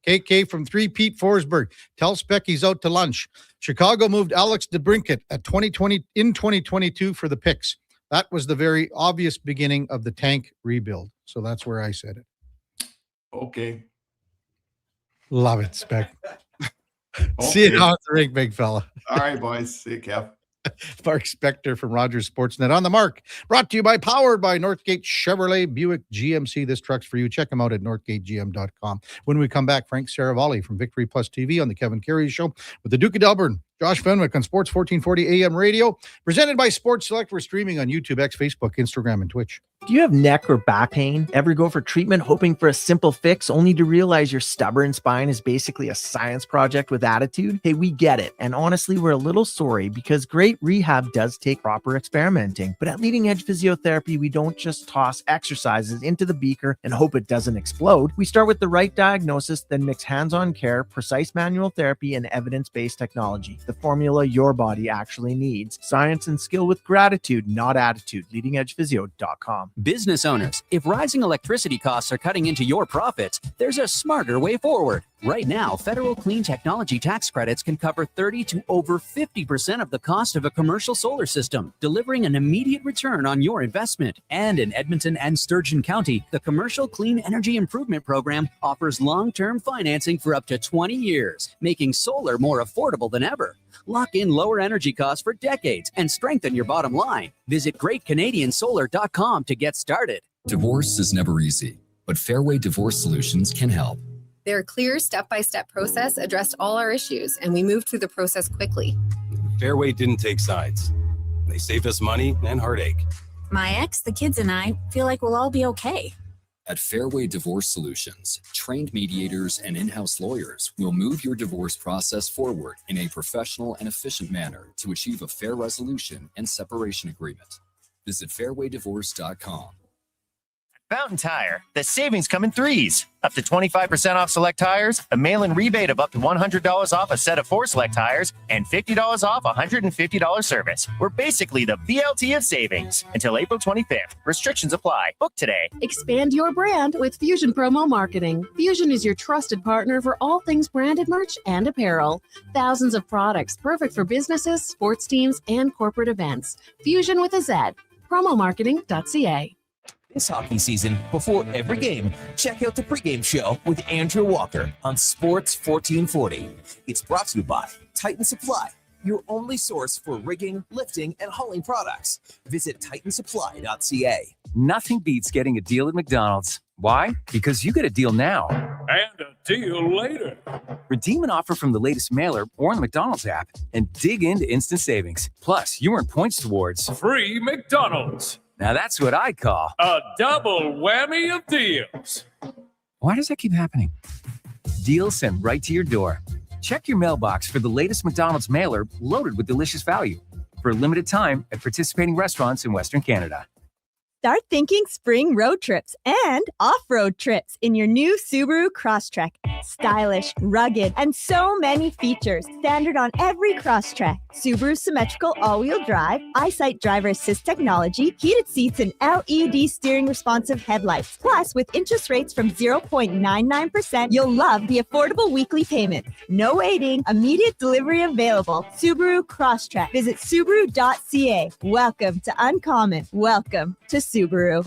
KK from 3 Pete Forsberg. Tell Spec he's out to lunch. Chicago moved Alex DeBrincat at 2022 for the picks. That was the very obvious beginning of the tank rebuild. So that's where I said it. Okay. Love it, Spec. Okay. See you down at the rink, big fella. All right, boys. See you, Kev. Mark Spectre from Rogers Sportsnet on the mark. Brought to you powered by Northgate Chevrolet Buick GMC. This truck's for you. Check them out at northgategm.com. When we come back, Frank Saravalli from Victory Plus TV on the Kevin Karius Show with the Duke of Delburne. Josh Fenwick on Sports 1440 AM radio. Presented by Sports Select. We're streaming on YouTube, X, Facebook, Instagram, and Twitch. Do you have neck or back pain? Ever go for treatment hoping for a simple fix only to realize your stubborn spine is basically a science project with attitude? Hey, we get it. And honestly, we're a little sorry because great rehab does take proper experimenting. But at Leading Edge Physiotherapy, we don't just toss exercises into the beaker and hope it doesn't explode. We start with the right diagnosis, then mix hands-on care, precise manual therapy, and evidence-based technology. The formula your body actually needs. Science and skill with gratitude, not attitude. LeadingEdgePhysio.com. Business owners, if rising electricity costs are cutting into your profits, there's a smarter way forward. Right now, federal clean technology tax credits can cover 30 to over 50% of the cost of a commercial solar system, delivering an immediate return on your investment. And in Edmonton and Sturgeon County, the Commercial Clean Energy Improvement Program offers long-term financing for up to 20 years, making solar more affordable than ever. Lock in lower energy costs for decades and strengthen your bottom line. Visit GreatCanadianSolar.com to get started. Divorce is never easy, but Fairway Divorce Solutions can help. Their clear step-by-step process addressed all our issues, and we moved through the process quickly. Fairway didn't take sides. They saved us money and heartache. My ex, the kids, and I feel like we'll all be okay. At Fairway Divorce Solutions, trained mediators and in-house lawyers will move your divorce process forward in a professional and efficient manner to achieve a fair resolution and separation agreement. Visit fairwaydivorce.com. Fountain Tire, the savings come in threes. Up to 25% off select tires, a mail-in rebate of up to $100 off a set of 4 select tires, and $50 off a $150 service. We're basically the BLT of savings. Until April 25th. Restrictions apply. Book today. Expand your brand with Fusion Promo Marketing. Fusion is your trusted partner for all things branded merch and apparel. Thousands of products perfect for businesses, sports teams, and corporate events. Fusion with a Z. Promomarketing.ca. This hockey season, before every game, check out the pregame show with Andrew Walker on Sports 1440. It's brought to you by Titan Supply, your only source for rigging, lifting, and hauling products. Visit titansupply.ca. Nothing beats getting a deal at McDonald's. Why? Because you get a deal now. And a deal later. Redeem an offer from the latest mailer or the McDonald's app and dig into instant savings. Plus, you earn points towards free McDonald's. Now that's what I call a double whammy of deals. Why does that keep happening? Deals sent right to your door. Check your mailbox for the latest McDonald's mailer loaded with delicious value for a limited time at participating restaurants in Western Canada. Start thinking spring road trips and off-road trips in your new Subaru Crosstrek. Stylish, rugged, and so many features. Standard on every Crosstrek. Subaru's symmetrical all-wheel drive, EyeSight driver assist technology, heated seats, and LED steering responsive headlights. Plus, with interest rates from 0.99%, you'll love the affordable weekly payment. No waiting, immediate delivery available. Subaru Crosstrek. Visit Subaru.ca. Welcome to Uncommon. Welcome to Subaru.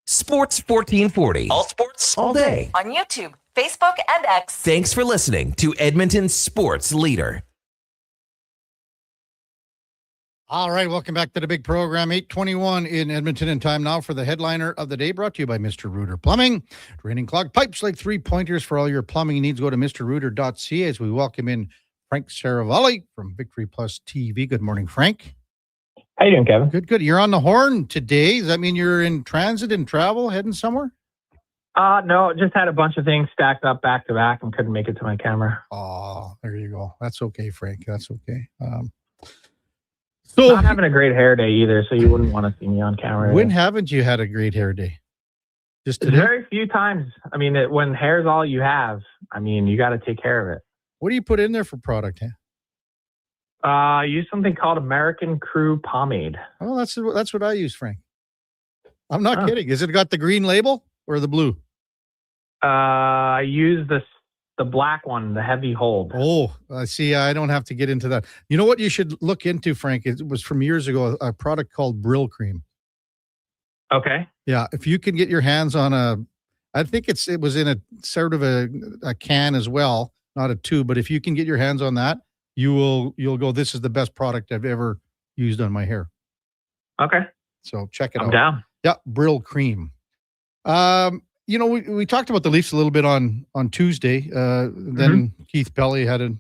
Sports 1440. All sports, all day. On YouTube, Facebook, and X. Thanks for listening to Edmonton's sports leader. All right, welcome back to the big program. 8:21 in Edmonton, and time now for the headliner of the day, brought to you by Mr. Rooter Plumbing. Draining clogged pipes like 3-pointers for all your plumbing needs. Go to mrrooter.ca as we welcome in Frank Saravalli from Victory Plus TV. Good morning, Frank. How you doing, Kevin? Good, good. You're on the horn today. Does that mean you're in transit and travel, heading somewhere? No, just had a bunch of things stacked up back to back and couldn't make it to my camera. Oh, there you go. That's okay, Frank. That's okay. So not having a great hair day either, so you wouldn't want to see me on camera. When haven't you had a great hair day? Just today? Very few times. I mean, when hair's all you have, I mean, you got to take care of it. What do you put in there for product? I use something called American Crew Pomade. Oh, that's what I use, Frank. I'm not kidding. Is it got the green label or the blue? I use the black one, the heavy hold. Oh, see, I don't have to get into that. You know what you should look into, Frank? It was from years ago, a product called Brill Cream. Okay. Yeah, if you can get your hands on I think it was in a sort of a can as well, not a tube, but if you can get your hands on that, you'll go, this is the best product I've ever used on my hair. Okay. So check it out. I'm down. Yeah, Brill Cream. We talked about the Leafs a little bit on Tuesday. Then Keith Pelly had a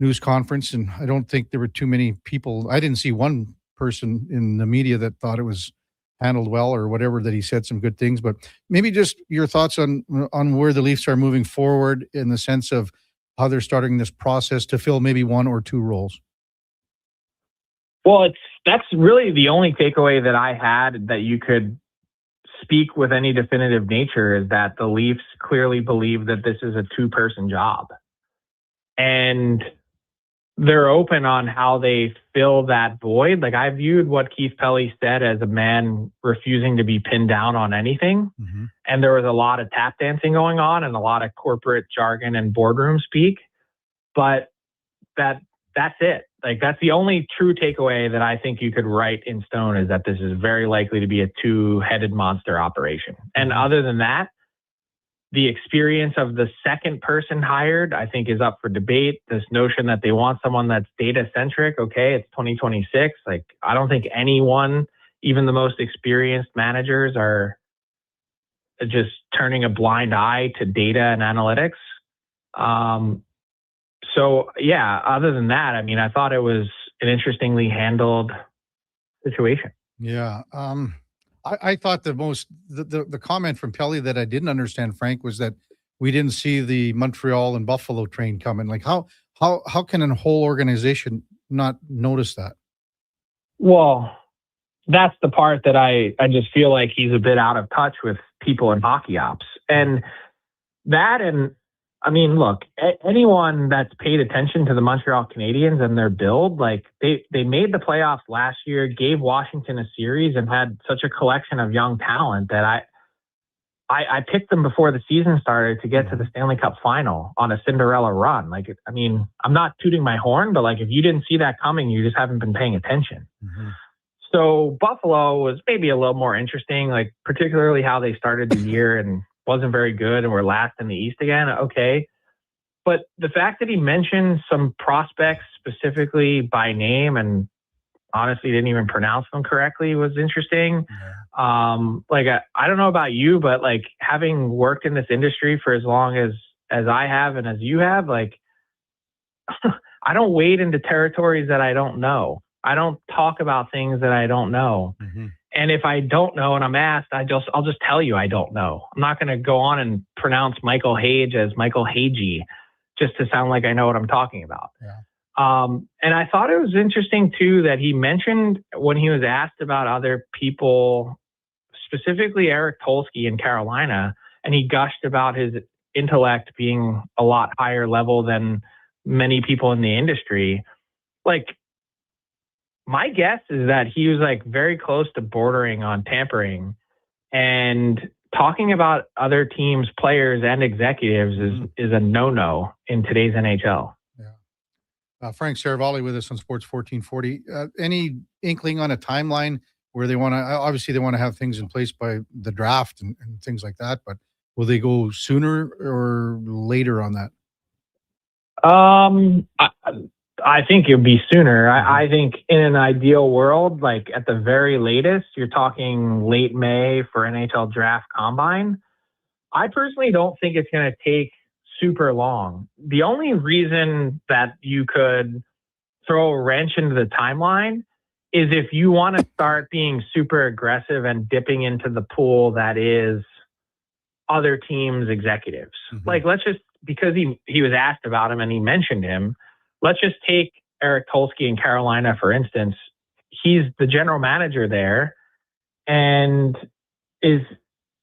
news conference, and I don't think there were too many people. I didn't see one person in the media that thought it was handled well or whatever, that he said some good things. But maybe just your thoughts on where the Leafs are moving forward in the sense of how they're starting this process to fill maybe one or two roles. Well, that's really the only takeaway that I had that you could speak with any definitive nature, is that the Leafs clearly believe that this is a two-person job. And they're open on how they fill that void. Like, I viewed what Keith Pelly said as a man refusing to be pinned down on anything. Mm-hmm. And there was a lot of tap dancing going on and a lot of corporate jargon and boardroom speak. But that's it. Like, that's the only true takeaway that I think you could write in stone, is that this is very likely to be a two-headed monster operation. And other than that, the experience of the second person hired, I think, is up for debate. This notion that they want someone that's data-centric, okay, it's 2026. Like, I don't think anyone, even the most experienced managers, are just turning a blind eye to data and analytics. So, yeah, other than that, I mean, I thought it was an interestingly handled situation. Yeah. I thought the comment from Pelly that I didn't understand, Frank, was that we didn't see the Montreal and Buffalo train coming. Like, how can a whole organization not notice that? Well, that's the part that I just feel like he's a bit out of touch with people in hockey ops. And that, and I mean, look, anyone that's paid attention to the Montreal Canadiens and their build, like they made the playoffs last year, gave Washington a series, and had such a collection of young talent that I picked them before the season started to get to the Stanley Cup final on a Cinderella run. Like, I mean, I'm not tooting my horn, but like, if you didn't see that coming, you just haven't been paying attention. Mm-hmm. So Buffalo was maybe a little more interesting, like particularly how they started the year and wasn't very good and were last in the East again. Okay. But the fact that he mentioned some prospects specifically by name and honestly didn't even pronounce them correctly was interesting. Yeah. I don't know about you, but like, having worked in this industry for as long as I have and as you have, like, I don't wade into territories that I don't know. I don't talk about things that I don't know. Mm-hmm. And if I don't know and I'm asked, I'll just tell you I don't know. I'm not going to go on and pronounce Michael Hage as Michael Hagee just to sound like I know what I'm talking about. Yeah. And I thought it was interesting too that he mentioned, when he was asked about other people, specifically Eric Tolsky in Carolina, and he gushed about his intellect being a lot higher level than many people in the industry. Like, my guess is that he was like very close to bordering on tampering, and talking about other teams, players, and executives is a no-no in today's NHL. Yeah. Frank Saravalli with us on Sports 1440. Any inkling on a timeline where they want to, obviously they want to have things in place by the draft and things like that, but will they go sooner or later on that? I think it would be sooner. I think in an ideal world, like at the very latest, you're talking late May for NHL draft combine. I personally don't think it's going to take super long. The only reason that you could throw a wrench into the timeline is if you want to start being super aggressive and dipping into the pool that is other teams' executives. Mm-hmm. Like, let's just, because he was asked about him and he mentioned him, let's just take Eric Tolsky in Carolina, for instance. He's the general manager there, and is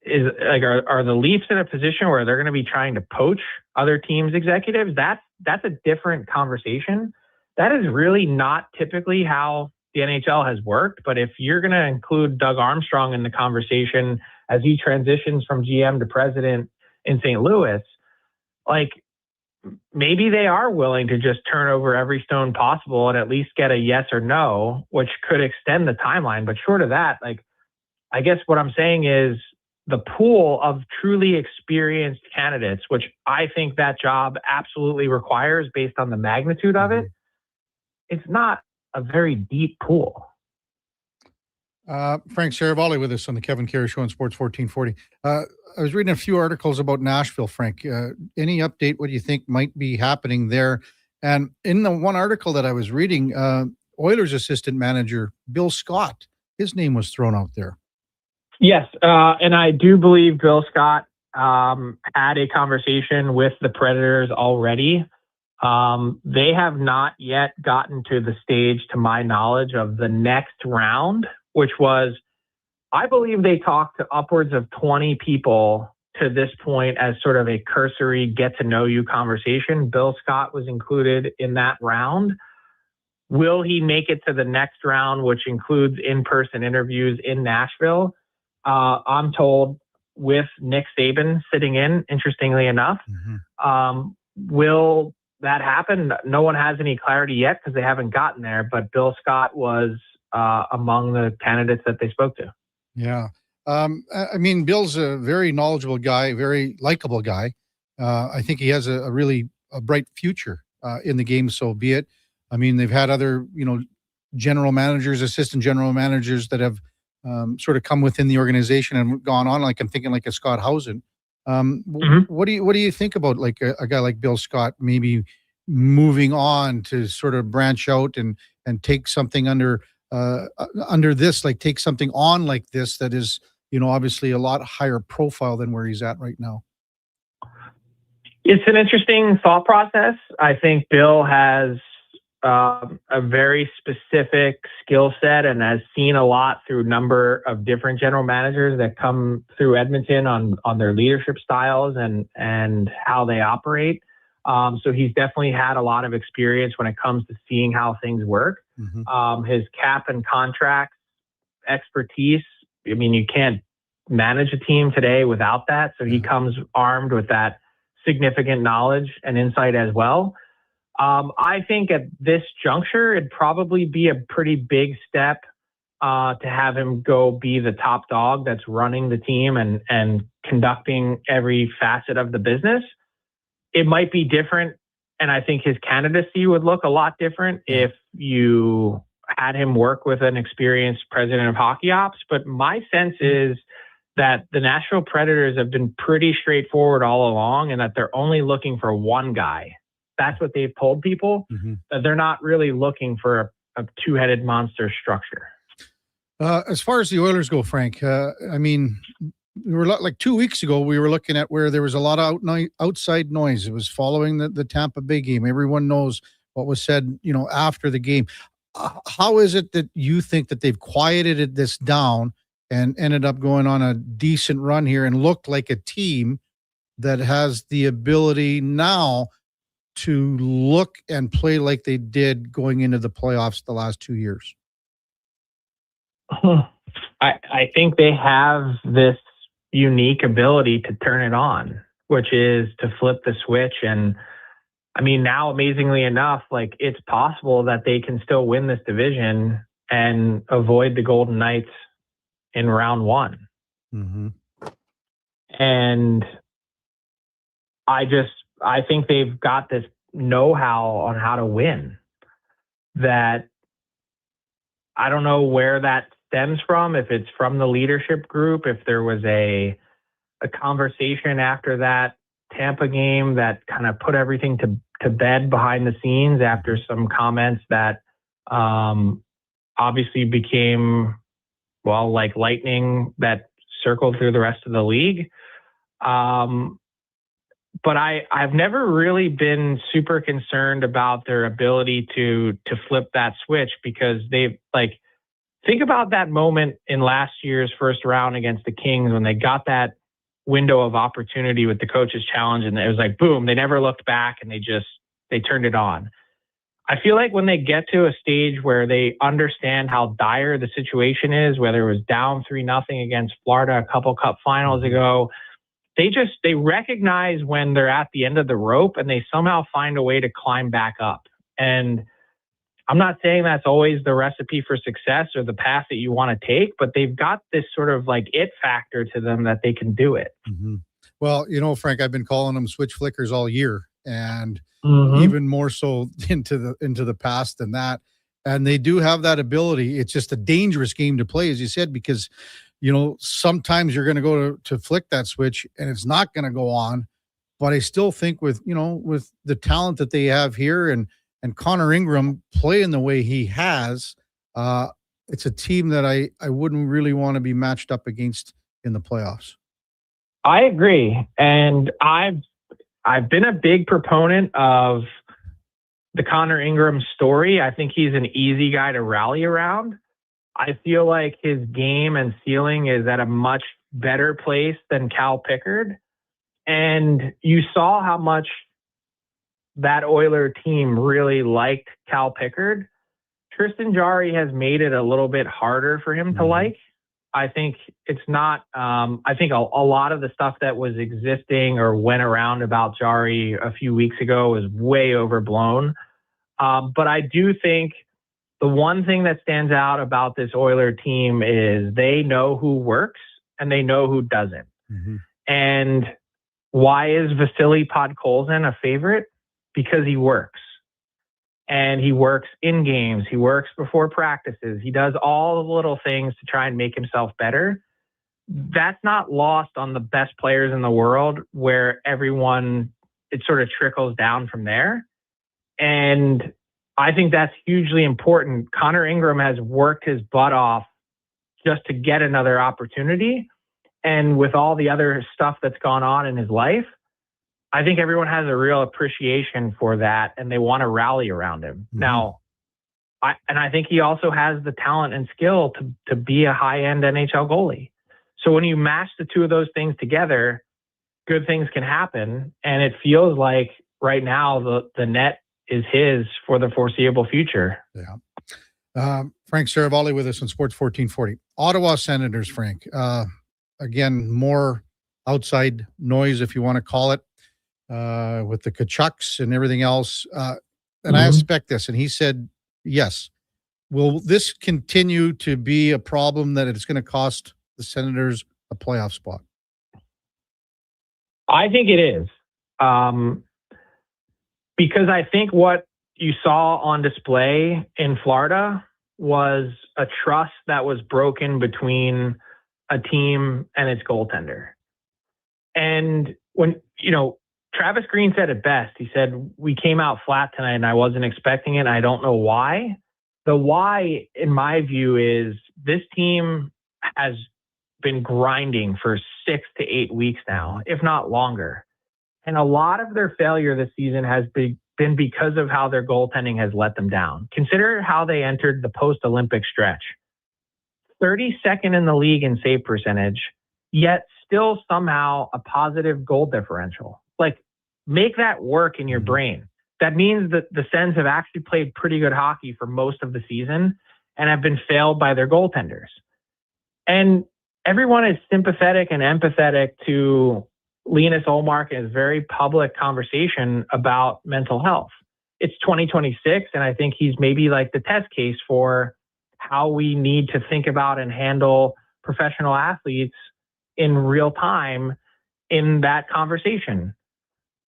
like, are the Leafs in a position where they're going to be trying to poach other teams' executives? That's a different conversation. That is really not typically how the NHL has worked. But if you're going to include Doug Armstrong in the conversation as he transitions from GM to president in St. Louis, like, maybe they are willing to just turn over every stone possible and at least get a yes or no, which could extend the timeline. But short of that, like, I guess what I'm saying is the pool of truly experienced candidates, which I think that job absolutely requires based on the magnitude of it, it's not a very deep pool. Frank Saravalli with us on the Kevin Karius Show on Sports 1440. I was reading a few articles about Nashville, Frank. Any update? What do you think might be happening there? And in the one article that I was reading, Oilers assistant manager Bill Scott, his name was thrown out there. Yes, and I do believe Bill Scott had a conversation with the Predators already. They have not yet gotten to the stage, to my knowledge, of the next round, which was, I believe they talked to upwards of 20 people to this point as sort of a cursory get-to-know-you conversation. Bill Scott was included in that round. Will he make it to the next round, which includes in-person interviews in Nashville? I'm told with Nick Saban sitting in, interestingly enough. Will that happen? No one has any clarity yet because they haven't gotten there, but Bill Scott was among the candidates that they spoke to. Yeah. I mean, Bill's a very knowledgeable guy, very likable guy. I think he has a really bright future in the game, so be it. I mean, they've had other, general managers, assistant general managers that have sort of come within the organization and gone on. Like I'm thinking like a Scott Housen. What do you think about like a guy like Bill Scott maybe moving on to sort of branch out and take something under this, like take something on like this that is, obviously a lot higher profile than where he's at right now? It's an interesting thought process. I think Bill has a very specific skill set and has seen a lot through a number of different general managers that come through Edmonton on their leadership styles and how they operate. So he's definitely had a lot of experience when it comes to seeing how things work. His cap and contract expertise, I mean, you can't manage a team today without that. So he comes armed with that significant knowledge and insight as well. I think at this juncture, it'd probably be a pretty big step to have him go be the top dog that's running the team and conducting every facet of the business. It might be different, and I think his candidacy would look a lot different if you had him work with an experienced president of hockey ops. But my sense is that the Nashville Predators have been pretty straightforward all along and that they're only looking for one guy. That's what they've told people, that they're not really looking for a two-headed monster structure. As far as the Oilers go, Frank, I mean, we were like 2 weeks ago, we were looking at where there was a lot of outside noise. It was following the Tampa Bay game. Everyone knows what was said, after the game. How is it that you think that they've quieted this down and ended up going on a decent run here and looked like a team that has the ability now to look and play like they did going into the playoffs the last 2 years? I think they have this unique ability to turn it on, which is to flip the switch. And I mean, now, amazingly enough, like it's possible that they can still win this division and avoid the Golden Knights in round one. And I think they've got this know-how on how to win that I don't know where that stems from, if it's from the leadership group, if there was a conversation after that Tampa game that kind of put everything to bed behind the scenes after some comments that obviously became, well, like lightning that circled through the rest of the league. But I've never really been super concerned about their ability to flip that switch, because they've think about that moment in last year's first round against the Kings when they got that window of opportunity with the coach's challenge, and it was like, boom, they never looked back and they turned it on. I feel like when they get to a stage where they understand how dire the situation is, whether it was down 3-0 against Florida a couple cup finals ago, they recognize when they're at the end of the rope and they somehow find a way to climb back up. And I'm not saying that's always the recipe for success or the path that you want to take, but they've got this sort of like it factor to them that they can do it. Mm-hmm. Well, Frank, I've been calling them switch flickers all year, and even more so into the past than that. And they do have that ability. It's just a dangerous game to play, as you said, because sometimes you're going to go to flick that switch and it's not going to go on. But I still think with the talent that they have here and Connor Ingram playing the way he has, it's a team that I wouldn't really want to be matched up against in the playoffs. I agree. And I've been a big proponent of the Connor Ingram story. I think he's an easy guy to rally around. I feel like his game and ceiling is at a much better place than Cal Pickard. And you saw how much that Oiler team really liked Cal Pickard. Tristan Jarry has made it a little bit harder for him to like. I think it's not, I think a lot of the stuff that was existing or went around about Jarry a few weeks ago was way overblown. But I do think the one thing that stands out about this Oiler team is they know who works and they know who doesn't. And why is Vasily Podkolzin a favorite? Because he works. And he works in games. He works before practices. He does all the little things to try and make himself better. That's not lost on the best players in the world, where it sort of trickles down from there. And I think that's hugely important. Connor Ingram has worked his butt off just to get another opportunity. And with all the other stuff that's gone on in his life, I think everyone has a real appreciation for that, and they want to rally around him. Now, I think he also has the talent and skill to be a high-end NHL goalie. So when you match the two of those things together, good things can happen. And it feels like right now the net is his for the foreseeable future. Yeah. Frank Saravalli with us on Sports 1440. Ottawa Senators, Frank. Again, more outside noise, if you want to call it, with the Kachucks and everything else. And I expect this. And he said, yes. Will this continue to be a problem that it's going to cost the Senators a playoff spot? I think it is. Because I think what you saw on display in Florida was a trust that was broken between a team and its goaltender. And when, Travis Green said it best. He said, we came out flat tonight and I wasn't expecting it. And I don't know why. The why, in my view, is this team has been grinding for 6 to 8 weeks now, if not longer. And a lot of their failure this season has been because of how their goaltending has let them down. Consider how they entered the post-Olympic stretch. 32nd in the league in save percentage, yet still somehow a positive goal differential. Like, make that work in your brain. That means that the Sens have actually played pretty good hockey for most of the season and have been failed by their goaltenders. And everyone is sympathetic and empathetic to Linus Ullmark and his very public conversation about mental health. It's 2026, and I think he's maybe like the test case for how we need to think about and handle professional athletes in real time in that conversation.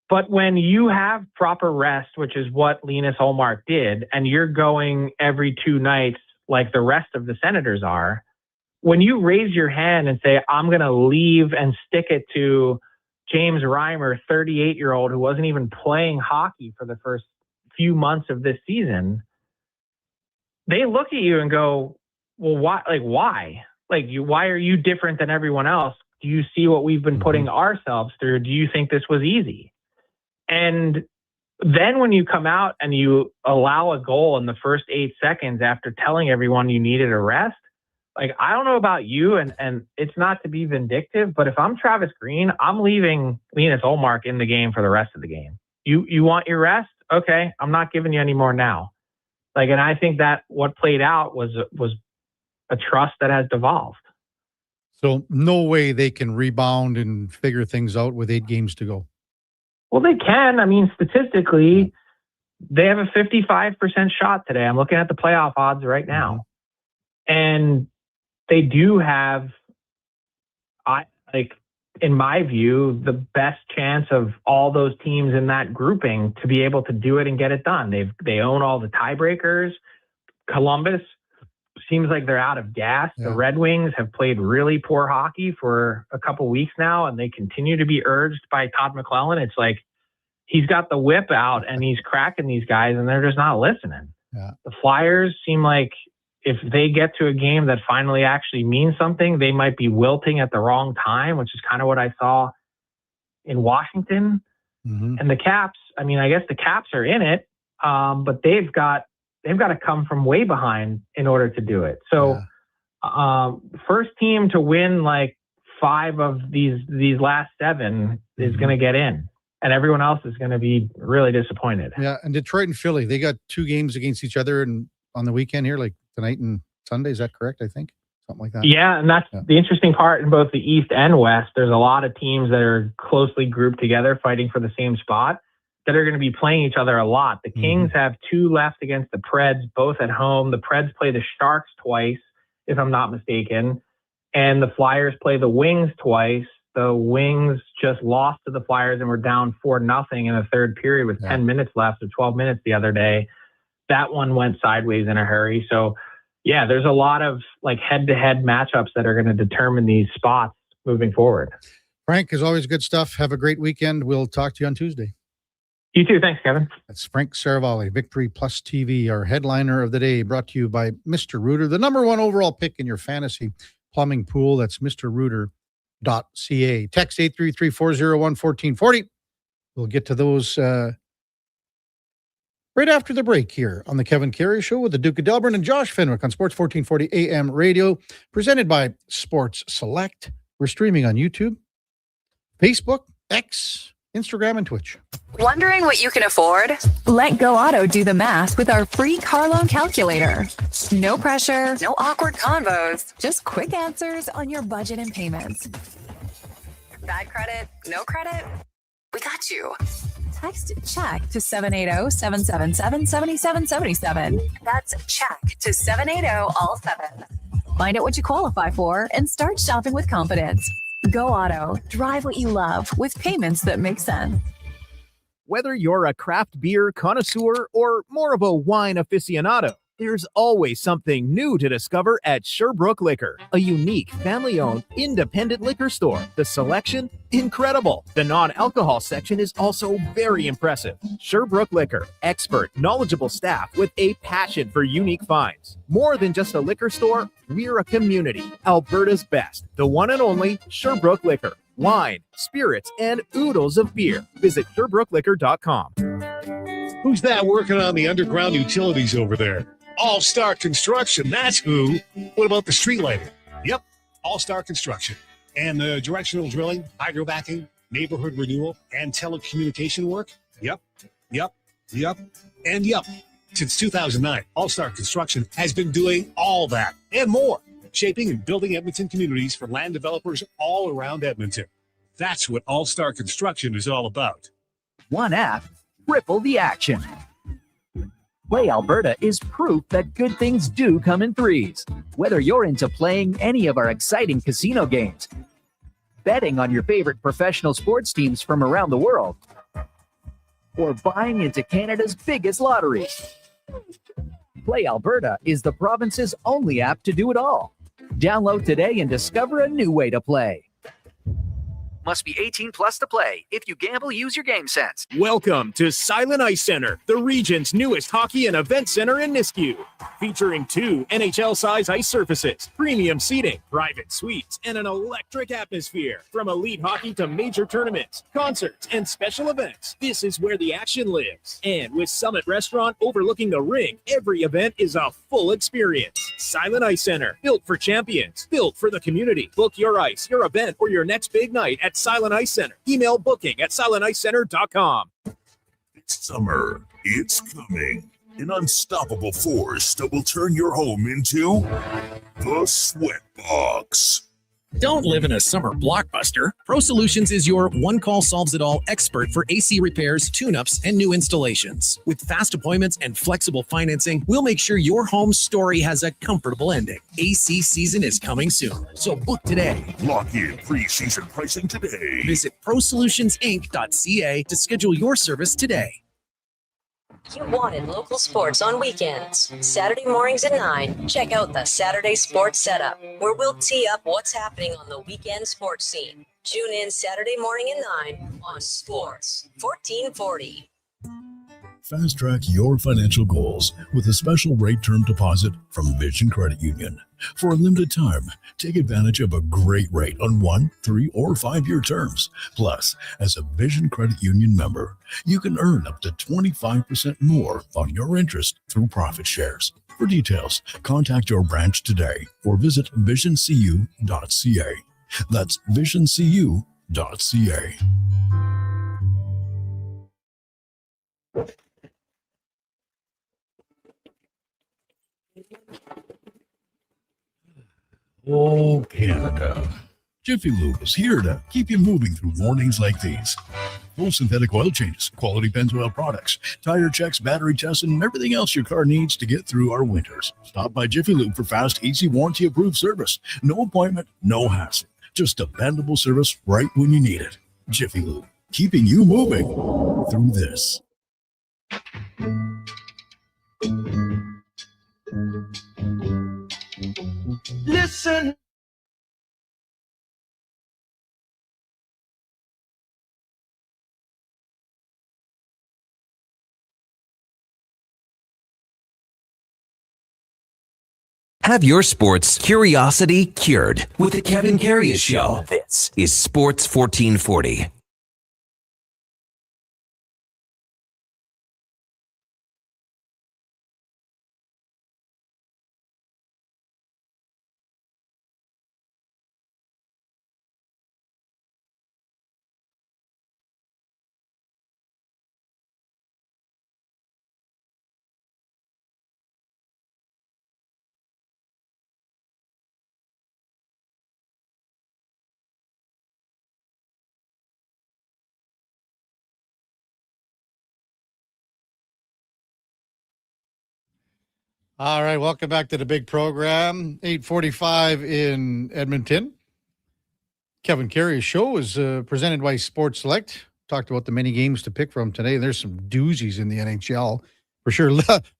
But when you have proper rest, which is what Linus Ullmark did, and you're going every 2 nights like the rest of the Senators are, when you raise your hand and say, I'm going to leave and stick it to James Reimer, 38-year-old, who wasn't even playing hockey for the first few months of this season, they look at you and go, well, why? Why? Why are you different than everyone else? Do you see what we've been putting ourselves through? Do you think this was easy? And then when you come out and you allow a goal in the first 8 seconds after telling everyone you needed a rest, I don't know about you, and it's not to be vindictive, but if I'm Travis Green, I'm leaving Linus Ullmark in the game for the rest of the game. You want your rest? Okay, I'm not giving you any more now. And I think that what played out was a trust that has devolved. So no way they can rebound and figure things out with 8 games to go. Well, they can. I mean, statistically, they have a 55% shot today. I'm looking at the playoff odds right now. And they do have, in my view, the best chance of all those teams in that grouping to be able to do it and get it done. They own all the tiebreakers. Columbus seems like they're out of gas. Yeah. The Red Wings have played really poor hockey for a couple weeks now, and they continue to be urged by Todd McClellan. It's like he's got the whip out and he's cracking these guys, and they're just not listening. Yeah. The Flyers seem like if they get to a game that finally actually means something, they might be wilting at the wrong time, which is kind of what I saw in Washington. And the Caps, I mean, I guess the Caps are in it, but they've got to come from way behind in order to do it. So first team to win like 5 of these last 7 is going to get in, and everyone else is going to be really disappointed. Yeah, and Detroit and Philly, they got 2 games against each other and on the weekend here, like tonight and Sunday. Is that correct? I think something like that. Yeah, and that's the interesting part in both the East and West. There's a lot of teams that are closely grouped together, fighting for the same spot, that are going to be playing each other a lot. The Kings have 2 left against the Preds, both at home. The Preds play the Sharks twice, if I'm not mistaken, and the Flyers play the Wings twice. The Wings just lost to the Flyers and were down 4-0 in the third period with 10 minutes left or 12 minutes the other day. That one went sideways in a hurry. So, yeah, there's a lot of like head-to-head matchups that are going to determine these spots moving forward. Frank, as always, good stuff. Have a great weekend. We'll talk to you on Tuesday. You too. Thanks, Kevin. That's Frank Saravalli, Victory Plus TV, our headliner of the day, brought to you by Mr. Rooter, the #1 overall pick in your fantasy plumbing pool. That's mrrooter.ca. Text 833-401-1440. We'll get to those right after the break here on the Kevin Karius Show with the Duke of Delburne and Josh Fenwick on Sports 1440 AM radio, presented by Sports Select. We're streaming on YouTube, Facebook, X, Instagram, and Twitch. Wondering what you can afford? Let Go Auto do the math with our free car loan calculator. No pressure, no awkward convos, just quick answers on your budget and payments. Bad credit, no credit? We got you. Text check to 780-777-7777. That's check to 780-all-7. Find out what you qualify for and start shopping with confidence. Go Auto. Drive what you love with payments that make sense. Whether you're a craft beer connoisseur or more of a wine aficionado, there's always something new to discover at Sherbrooke Liquor, a unique family-owned independent liquor store. The selection, incredible. The non-alcohol section is also very impressive. Sherbrooke Liquor, expert, knowledgeable staff with a passion for unique finds. More than just a liquor store, we're a community. Alberta's best, the one and only Sherbrooke Liquor. Wine, spirits, and oodles of beer. Visit SherbrookeLiquor.com. Who's that working on the underground utilities over there? All-Star Construction, that's who. What about the street lighting? Yep, All-Star Construction. And the directional drilling, hydrovacking, neighborhood renewal, and telecommunication work? Yep. Since 2009, All-Star Construction has been doing all that and more, shaping and building Edmonton communities for land developers all around Edmonton. That's what All-Star Construction is all about. One app, triple the action. Play Alberta is proof that good things do come in threes. Whether you're into playing any of our exciting casino games, betting on your favorite professional sports teams from around the world, or buying into Canada's biggest lotteries, Play Alberta is the province's only app to do it all. Download today and discover a new way to play. Must be 18 plus to play. If you gamble, use your game sense. Welcome to Silent Ice Center, the region's newest hockey and event center in Nisku. Featuring 2 NHL-size ice surfaces, premium seating, private suites, and an electric atmosphere. From elite hockey to major tournaments, concerts, and special events, this is where the action lives. And with Summit Restaurant overlooking the ring, every event is a full experience. Silent Ice Center, built for champions, built for the community. Book your ice, your event, or your next big night at Silent Ice Center. Email booking at silenticecenter.com. It's summer. It's coming. An unstoppable force that will turn your home into the Sweatbox. Don't live in a summer blockbuster. Pro Solutions is your one-call solves-it-all expert for AC repairs, tune-ups, and new installations. With fast appointments and flexible financing, we'll make sure your home story has a comfortable ending. AC season is coming soon, so book today. Lock in pre-season pricing today. Visit prosolutionsinc.ca to schedule your service today. You wanted local sports on weekends. Saturday mornings at 9, check out the Saturday Sports Setup, where we'll tee up what's happening on the weekend sports scene. Tune in Saturday morning at 9 on Sports 1440. Fast track your financial goals with a special rate term deposit from Vision Credit Union. For a limited time, take advantage of a great rate on 1, 3, or 5-year terms. Plus, as a Vision Credit Union member, you can earn up to 25% more on your interest through profit shares. For details, contact your branch today or visit visioncu.ca. That's visioncu.ca. Oh, Canada. Jiffy Lube is here to keep you moving through mornings like these. Full synthetic oil changes, quality Pennzoil products, tire checks, battery tests, and everything else your car needs to get through our winters. Stop by Jiffy Lube for fast, easy, warranty-approved service. No appointment, no hassle. Just dependable service right when you need it. Jiffy Lube, keeping you moving through this. Listen. Have your sports curiosity cured with the Kevin Karius Show. This is Sports 1440. All right, welcome back to the big program. 8:45 in Edmonton. Kevin Karius Show is presented by Sports Select. Talked about the many games to pick from today. There's some doozies in the NHL for sure.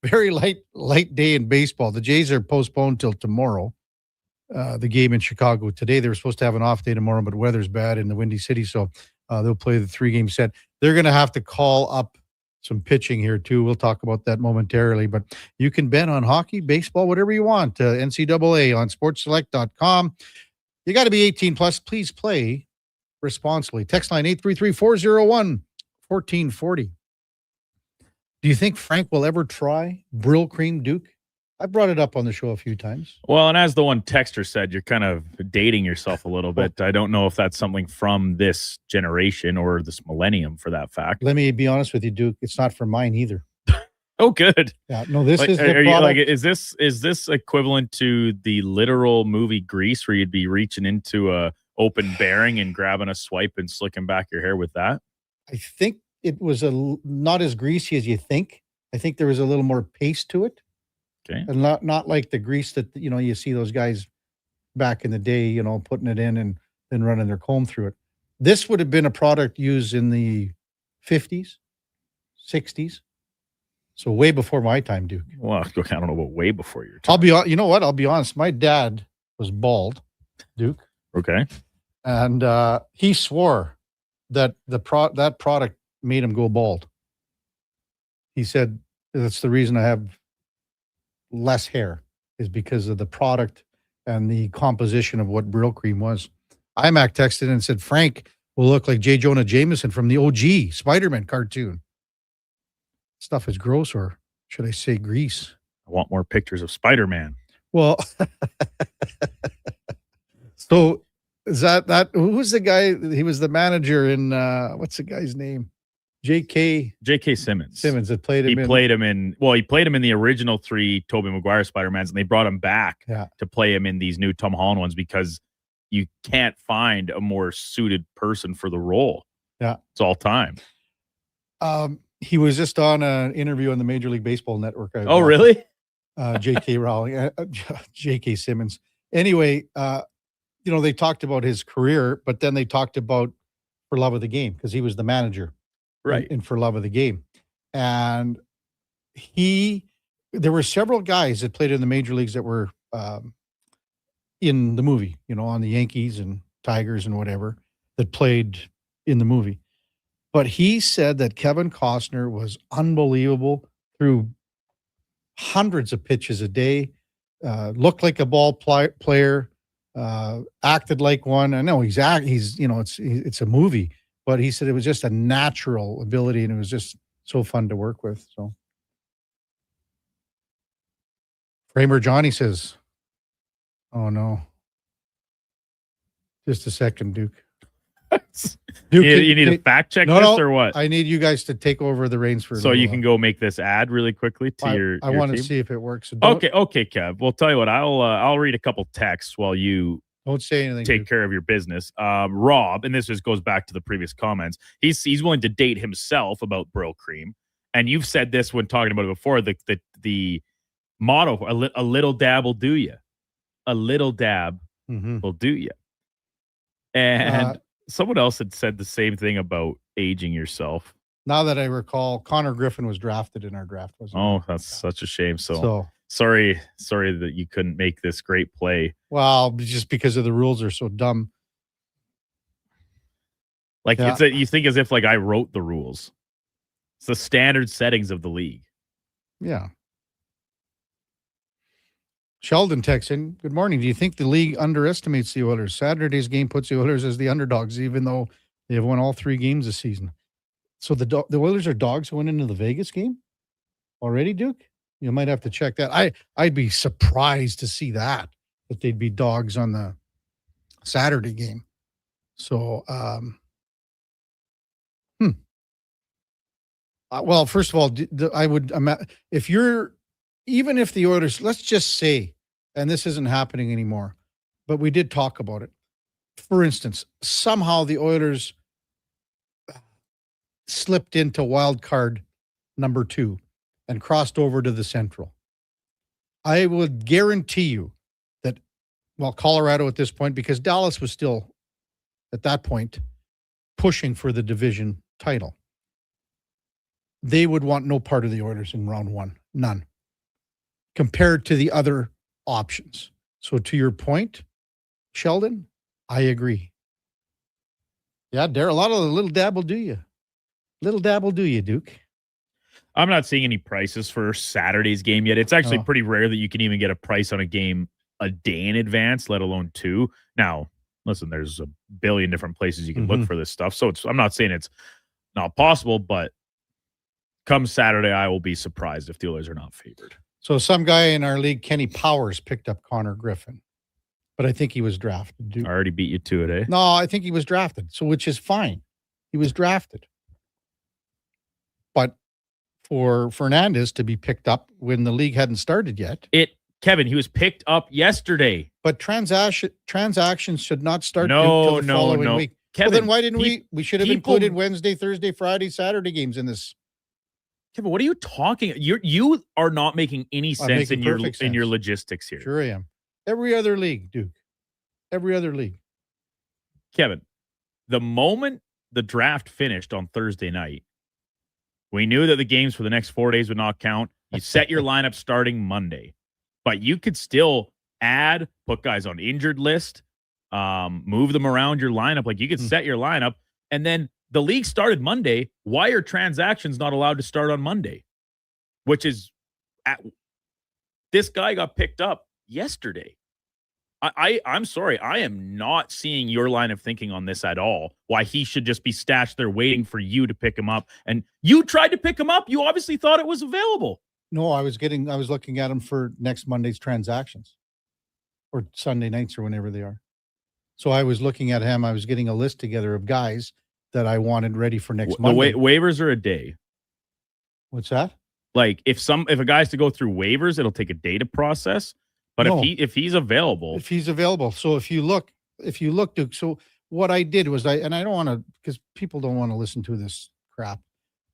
Very light day in baseball. The Jays are postponed till tomorrow. The game in Chicago today. They were supposed to have an off day tomorrow, but weather's bad in the Windy City, so they'll play the 3-game set. They're going to have to call up some pitching here too. We'll talk about that momentarily, but you can bet on hockey, baseball, whatever you want. NCAA on sportselect.com. You got to be 18 plus. Please play responsibly. Text line 833-401-1440. Do you think Frank will ever try Brill Cream Duke? I brought it up on the show a few times. Well, and as the one texter said, you're kind of dating yourself a little bit. I don't know if that's something from this generation or this millennium for that fact. Let me be honest with you, Duke. It's not for mine either. Oh, good. Yeah, no, this is the are you, product. is this equivalent to the literal movie Grease, where you'd be reaching into a open bearing and grabbing a swipe and slicking back your hair with that? I think it was not as greasy as you think. I think there was a little more paste to it. Okay. And not like the grease that, you see those guys back in the day, putting it in and then running their comb through it. This would have been a product used in the 50s, 60s. So way before my time, Duke. Well, I don't know about way before your time. You know what? I'll be honest. My dad was bald, Duke. Okay. And he swore that that product made him go bald. He said, that's the reason I have less hair, is because of the product and the composition of what Brill Cream was. IMAC texted and said, Frank will look like J. Jonah Jameson from the OG Spider-Man cartoon. Stuff is gross, or should I say grease? I want more pictures of Spider-Man. Well, so is that who was the guy? He was the manager in what's the guy's name? J.K. Simmons. That played him. He played him in the original 3 Tobey Maguire Spider-Mans, and they brought him back to play him in these new Tom Holland ones because you can't find a more suited person for the role. Yeah. It's all time. He was just on an interview on the Major League Baseball Network. Oh, really? J.K. Rowling, J.K. Simmons. Anyway, they talked about his career, but then they talked about For Love of the Game because he was the manager, right? In For Love of the Game, and there were several guys that played in the major leagues that were in the movie, on the Yankees and Tigers and whatever that played in the movie. But he said that Kevin Costner was unbelievable, threw hundreds of pitches a day, looked like a ball player, acted like one. I know he's it's a movie, but he said it was just a natural ability and it was just so fun to work with. So Framer Johnny says, oh no, just a second, Duke. Duke, you need to fact check this or what? I need you guys to take over the reins for. So you can go make this ad really quickly to your. I want to see if it works. So okay, Kev. We'll tell you what. I'll read a couple texts while you don't say anything. Take care of your business. Rob, and this just goes back to the previous comments. He's willing to date himself about Brill Cream, and you've said this when talking about it before. The motto: a little dab will do you. A little dab will do you. And someone else had said the same thing about aging yourself. Now that I recall, Connor Griffin was drafted in our draft. Wasn't he? That's such a shame. So sorry that you couldn't make this great play. Well, just because of the rules are so dumb. Like you think as if like I wrote the rules. It's the standard settings of the league. Yeah. Sheldon texts in, good morning. Do you think the league underestimates the Oilers? Saturday's game puts the Oilers as the underdogs, even though they have won all 3 games this season. So the Oilers are dogs going into the Vegas game already, Duke? You might have to check that. I'd be surprised to see that they'd be dogs on the Saturday game. So, well, first of all, I would even if the Oilers, let's just say, and this isn't happening anymore, but we did talk about it. For instance, somehow the Oilers slipped into wild card number 2 and crossed over to the Central. I would guarantee you that, Colorado at this point, because Dallas was still, at that point, pushing for the division title, they would want no part of the Oilers in round 1. None. Compared to the other options. So to your point, Sheldon, I agree. Yeah, Darryl, a lot of the little dab will do you. Little dab will do you, Duke. I'm not seeing any prices for Saturday's game yet. It's actually pretty rare that you can even get a price on a game a day in advance, let alone 2. Now, listen, there's a billion different places you can look for this stuff. So I'm not saying it's not possible, but come Saturday, I will be surprised if the Oilers are not favored. So some guy in our league, Kenny Powers, picked up Connor Griffin, but I think he was drafted. Dude. I already beat you to it, eh? No, I think he was drafted, so which is fine. He was drafted. But for Fernandez to be picked up when the league hadn't started yet. Kevin, he was picked up yesterday. But transactions should not start until the following week. Kevin, then why didn't we should have included Wednesday, Thursday, Friday, Saturday games in this. Kevin, what are you talking? You are not making any sense in your logistics here. Sure I am. Every other league, Duke. Every other league. Kevin, the moment the draft finished on Thursday night, we knew that the games for the next 4 days would not count. You set your lineup starting Monday, but you could still put guys on injured list, move them around your lineup. Like you could set your lineup, and then the league started Monday. Why are transactions not allowed to start on Monday? Which is, this guy got picked up yesterday. I'm sorry. I am not seeing your line of thinking on this at all. Why he should just be stashed there waiting for you to pick him up. And you tried to pick him up. You obviously thought it was available. No, I was looking at him for next Monday's transactions or Sunday nights or whenever they are. So I was looking at him. I was getting a list together of guys that I wanted ready for next Monday. Waivers are a day. What's that? Like if a guy's to go through waivers, it'll take a day to process. But if he's available. So if you look, if you look, Duke, so what I did was and I don't want to, because people don't want to listen to this crap,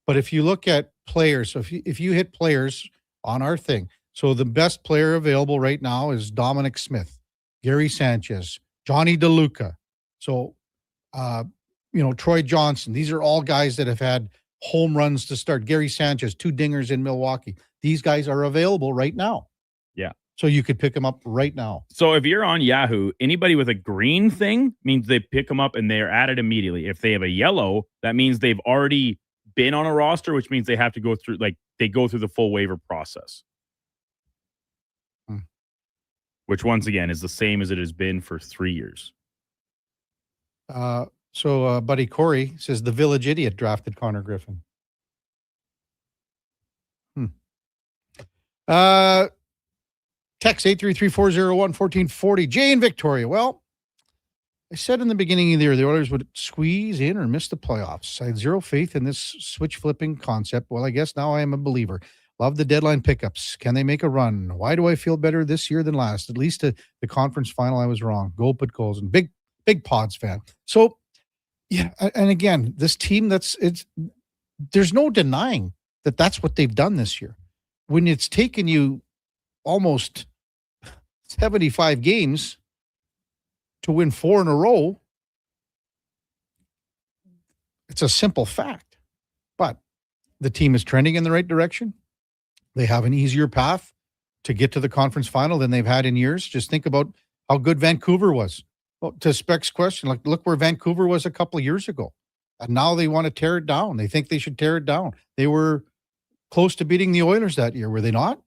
but if you look at players, so if you hit players on our thing, so the best player available right now is Dominic Smith, Gary Sanchez, Johnny DeLuca. So, Troy Johnson. These are all guys that have had home runs to start. Gary Sanchez, 2 dingers in Milwaukee. These guys are available right now. Yeah. So you could pick them up right now. So if you're on Yahoo, anybody with a green thing means they pick them up and they're added immediately. If they have a yellow, that means they've already been on a roster, which means they have to go through, they go through the full waiver process. Which, once again, is the same as it has been for 3 years. So Buddy Corey says the Village Idiot drafted Connor Griffin. Text 833-401-1440. Jay in Victoria. Well, I said in the beginning of the year the Oilers would squeeze in or miss the playoffs. I had zero faith in this switch flipping concept. Well, I guess now I am a believer. Love the deadline pickups. Can they make a run? Why do I feel better this year than last? At least to the conference final, I was wrong. Go put goals. And big Pods fan. So, yeah, and again, this team, there's no denying that that's what they've done this year. When it's taken you almost 75 games to win 4 in a row, it's a simple fact. But the team is trending in the right direction. They have an easier path to get to the conference final than they've had in years. Just think about how good Vancouver was. Well, to Speck's question, look where Vancouver was a couple of years ago. And now they want to tear it down. They think they should tear it down. They were close to beating the Oilers that year, were they not?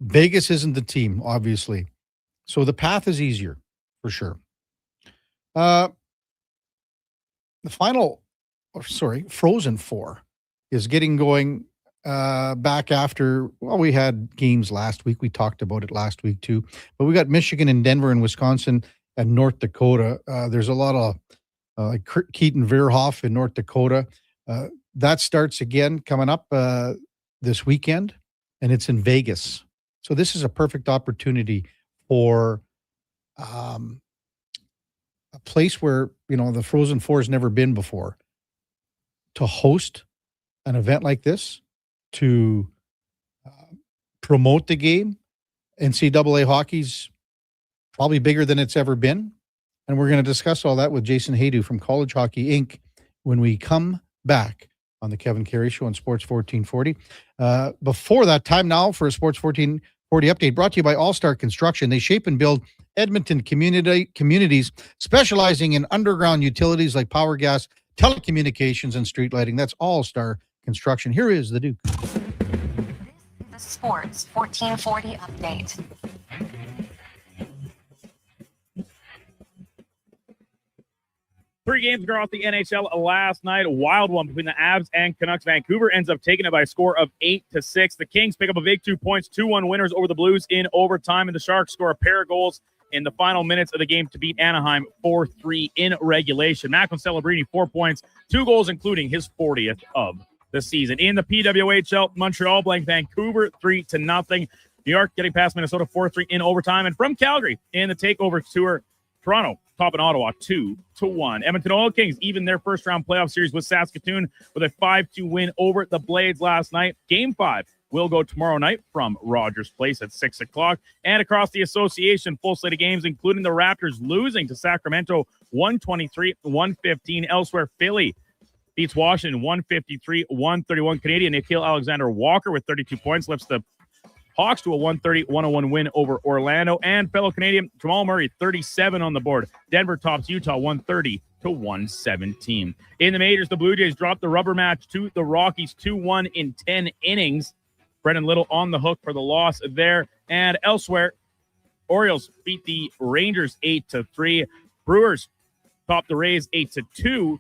Vegas isn't the team, obviously. So the path is easier, for sure. The Frozen Four is getting going back after, we had games last week. We talked about it last week too. But we got Michigan and Denver and Wisconsin and North Dakota. There's a lot of Keaton Verhoff in North Dakota. That starts again coming up this weekend, and it's in Vegas. So this is a perfect opportunity for a place where, the Frozen Four has never been before, to host an event like this, to promote the game. NCAA hockey's probably bigger than it's ever been. And we're going to discuss all that with Jason Hadu from College Hockey Inc. when we come back on the Kevin Karius Show on Sports 1440. Before that, time now for a Sports 1440 update brought to you by All-Star Construction. They shape and build Edmonton communities specializing in underground utilities like power, gas, telecommunications, and street lighting. That's All-Star Construction. Here is the Duke. The Sports 1440 update. Three games across the NHL last night. A wild one between the Avs and Canucks. Vancouver ends up taking it by a score of 8-6. The Kings pick up a big 2 points, 2-1 winners over the Blues in overtime. And the Sharks score a pair of goals in the final minutes of the game to beat Anaheim 4-3 in regulation. Macklin Celebrini, 4 points, 2 goals, including his 40th of the season. In the PWHL, Montreal blank Vancouver 3-0. New York getting past Minnesota 4-3 in overtime. And from Calgary in the takeover tour, Toronto topping Ottawa 2-1. Edmonton Oil Kings even their first round playoff series with Saskatoon with a 5-2 win over the Blades last night. Game 5 will go tomorrow night from Rogers Place at 6 o'clock. And across the association, full slate of games, including the Raptors losing to Sacramento 123-115. Elsewhere, Philly beats Washington 153-131. Canadian Nikhil Alexander-Walker with 32 points lifts the Hawks to a 130-101 win over Orlando. And fellow Canadian Jamal Murray, 37 on the board. Denver tops Utah 130-117. In the majors, the Blue Jays dropped the rubber match to the Rockies 2-1 in 10 innings. Brendan Little on the hook for the loss there. And elsewhere, Orioles beat the Rangers 8-3. Brewers topped the Rays 8-2.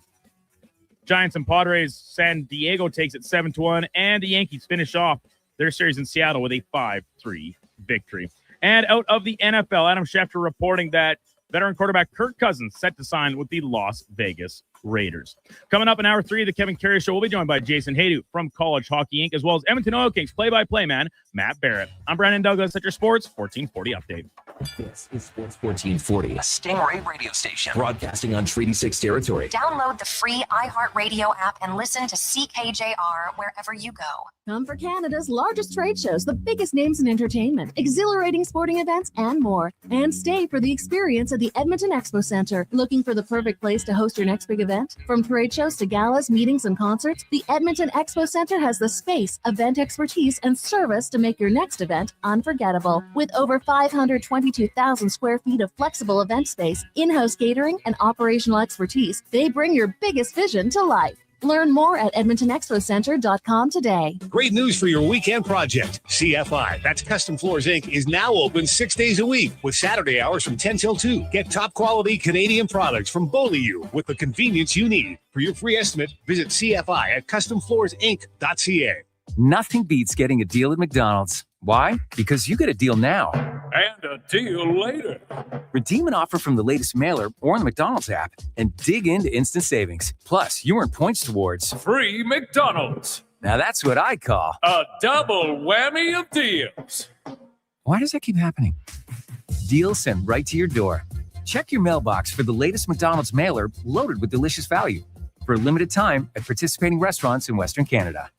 Giants and Padres, San Diego takes it 7-1. And the Yankees finish off their series in Seattle with a 5-3 victory. And out of the NFL, Adam Schefter reporting that veteran quarterback Kirk Cousins set to sign with the Las Vegas Raiders. Coming up in hour 3 of the Kevin Karius Show, we'll be joined by Jason Hadu from College Hockey Inc., as well as Edmonton Oil Kings play-by-play man, Matt Barrett. I'm Brandon Douglas at your Sports 1440 update. This is Sports 1440, a Stingray radio station broadcasting on Treaty 6 territory. Download the free iHeartRadio app and listen to CKJR wherever you go. Come for Canada's largest trade shows, the biggest names in entertainment, exhilarating sporting events, and more. And stay for the experience at the Edmonton Expo Center. Looking for the perfect place to host your next big event? From trade shows to galas, meetings, and concerts, the Edmonton Expo Center has the space, event expertise, and service to make your next event unforgettable. With over 522,000 square feet of flexible event space, in-house catering, and operational expertise, they bring your biggest vision to life. Learn more at EdmontonExpoCenter.com today. Great news for your weekend project. CFI, that's Custom Floors Inc., is now open 6 days a week with Saturday hours from 10 till 2. Get top quality Canadian products from Beaulieu with the convenience you need. For your free estimate, visit CFI at CustomFloorsInc.ca. Nothing beats getting a deal at McDonald's. Why? Because you get a deal now. And a deal later. Redeem an offer from the latest mailer or on the McDonald's app and dig into instant savings. Plus, you earn points towards free McDonald's. Now that's what I call a double whammy of deals. Why does that keep happening? Deals sent right to your door. Check your mailbox for the latest McDonald's mailer loaded with delicious value. For a limited time at participating restaurants in Western Canada.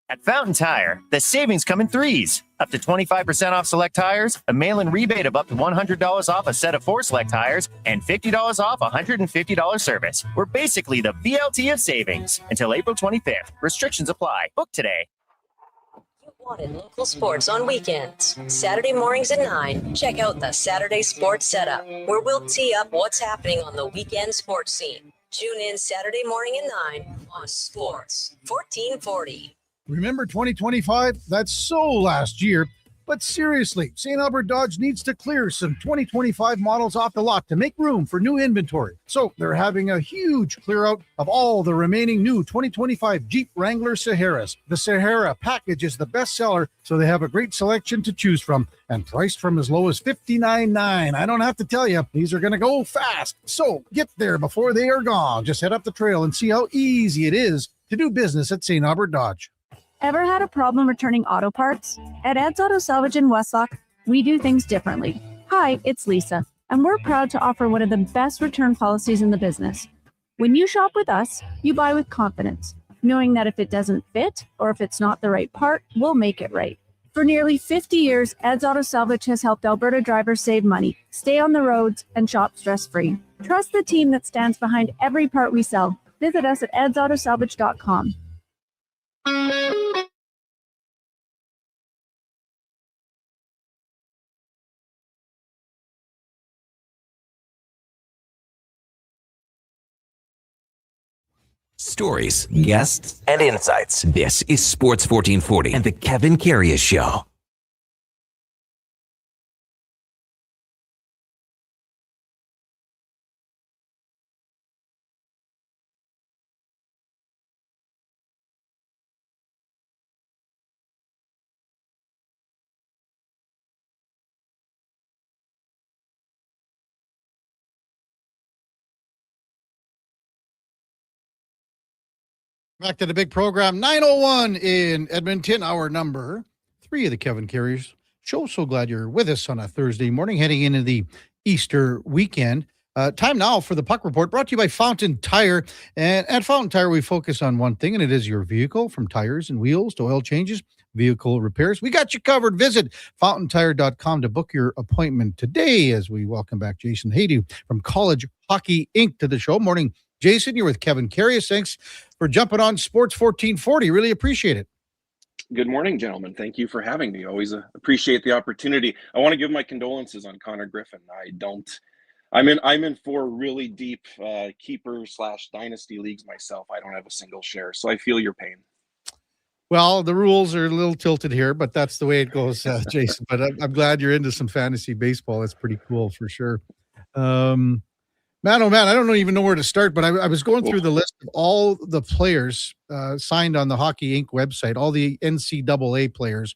At Fountain Tire, the savings come in threes. Up to 25% off select tires, a mail-in rebate of up to $100 off a set of 4 select tires, and $50 off $150 service. We're basically the VLT of savings. Until April 25th. Restrictions apply. Book today. You wanted local sports on weekends. Saturday mornings at 9, check out the Saturday Sports Setup, where we'll tee up what's happening on the weekend sports scene. Tune in Saturday morning at 9 on Sports 1440. Remember 2025? That's so last year. But seriously, St. Albert Dodge needs to clear some 2025 models off the lot to make room for new inventory. So they're having a huge clear out of all the remaining new 2025 Jeep Wrangler Saharas. The Sahara package is the best seller, so they have a great selection to choose from and priced from as low as $59.9. I don't have to tell you, these are going to go fast. So get there before they are gone. Just head up the trail and see how easy it is to do business at St. Albert Dodge. Ever had a problem returning auto parts? At Ed's Auto Salvage in Westlock, we do things differently. Hi, it's Lisa, and we're proud to offer one of the best return policies in the business. When you shop with us, you buy with confidence, knowing that if it doesn't fit or if it's not the right part, we'll make it right. For nearly 50 years, Ed's Auto Salvage has helped Alberta drivers save money, stay on the roads, and shop stress-free. Trust the team that stands behind every part we sell. Visit us at edsautosalvage.com. Stories, guests, and insights. This is Sports 1440 and the Kevin Karius Show. Back to the big program, 9:01 in Edmonton, our number 3 of the Kevin Karius Show. So glad you're with us on a Thursday morning, heading into the Easter weekend. Time now for the Puck Report, brought to you by Fountain Tire. And at Fountain Tire, we focus on one thing, and it is your vehicle, from tires and wheels to oil changes, vehicle repairs. We got you covered. Visit fountaintire.com to book your appointment today, as we welcome back Jason Hadu from College Hockey Inc. to the show. Morning, Jason. You're with Kevin Karius. Thanks for jumping on Sports 1440. Really appreciate it. Good morning, gentlemen. Thank you for having me. Always appreciate the opportunity. I want to give my condolences on Connor Griffin. I'm in 4 really deep keeper/dynasty leagues myself. I don't have a single share, so I feel your pain. Well, the rules are a little tilted here, but that's the way it goes, Jason. But I'm glad you're into some fantasy baseball. That's pretty cool for sure. Man, oh man, I don't even know where to start, but I was going through the list of all the players signed on the Hockey Inc. website, all the NCAA players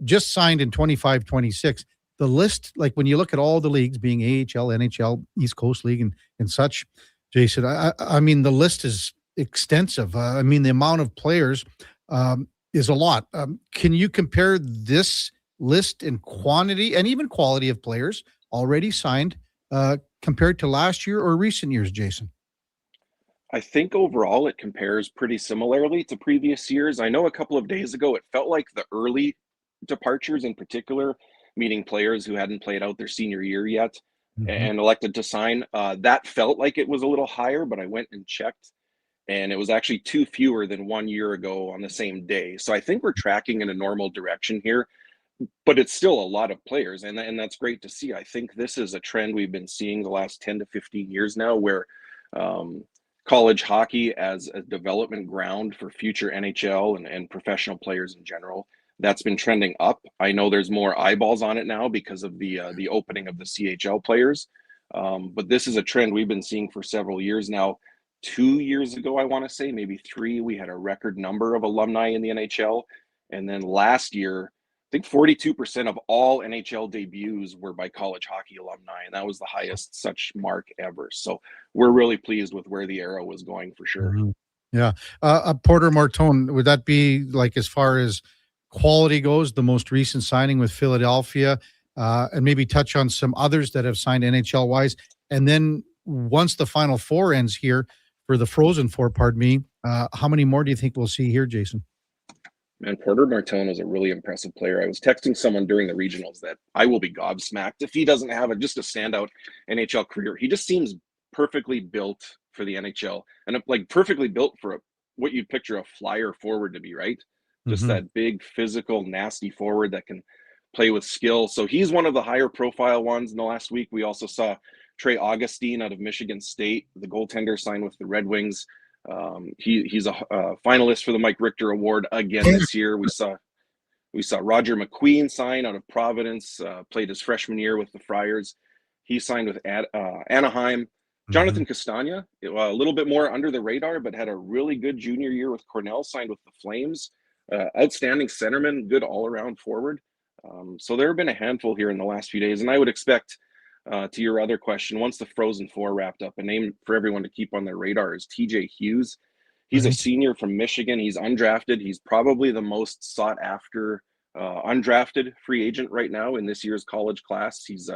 just signed in 25-26. The list, like when you look at all the leagues being AHL, NHL, East Coast League, and such, Jason. I mean, the list is extensive. I mean, the amount of players is a lot. Can you compare this list in quantity and even quality of players already signed compared to last year or recent years, Jason? I think overall it compares pretty similarly to previous years. I know a couple of days ago it felt like the early departures in particular, meaning players who hadn't played out their senior year yet and elected to sign, that felt like it was a little higher, but I went and checked and it was actually 2 fewer than 1 year ago on the same day. So I think we're tracking in a normal direction here, but it's still a lot of players, and that's great to see. I think this is a trend we've been seeing the last 10 to 15 years now, where college hockey as a development ground for future NHL and professional players in general, that's been trending up. I know there's more eyeballs on it now because of the opening of the CHL players, but this is a trend we've been seeing for several years now. 2 years ago, I want to say, maybe 3, we had a record number of alumni in the NHL. And then last year, I think 42% of all NHL debuts were by college hockey alumni, and that was the highest such mark ever. So we're really pleased with where the arrow was going for sure. Yeah. Porter Martone, would that be like, as far as quality goes, the most recent signing with Philadelphia, and maybe touch on some others that have signed NHL-wise? And then once the Final Four ends here, for the Frozen Four, pardon me, how many more do you think we'll see here, Jason? Man, Porter Martone is a really impressive player. I was texting someone during the regionals that I will be gobsmacked if he doesn't have just a standout NHL career. He just seems perfectly built for the NHL, and like perfectly built for what you'd picture a flyer forward to be, right? Just that big, physical, nasty forward that can play with skill. So he's one of the higher profile ones. In the last week, we also saw Trey Augustine out of Michigan State, the goaltender, signed with the Red Wings. He's a finalist for the Mike Richter Award again this year. We saw Roger McQueen sign out of Providence, played his freshman year with the Friars. He signed with Anaheim. Jonathan Castagna, a little bit more under the radar, but had a really good junior year with Cornell, signed with the Flames. Outstanding centerman, good all-around forward. So there have been a handful here in the last few days, and I would expect, to your other question, once the Frozen Four wrapped up, a name for everyone to keep on their radar is TJ Hughes. He's a senior from Michigan. He's undrafted. He's probably the most sought after undrafted free agent right now in this year's college class. He's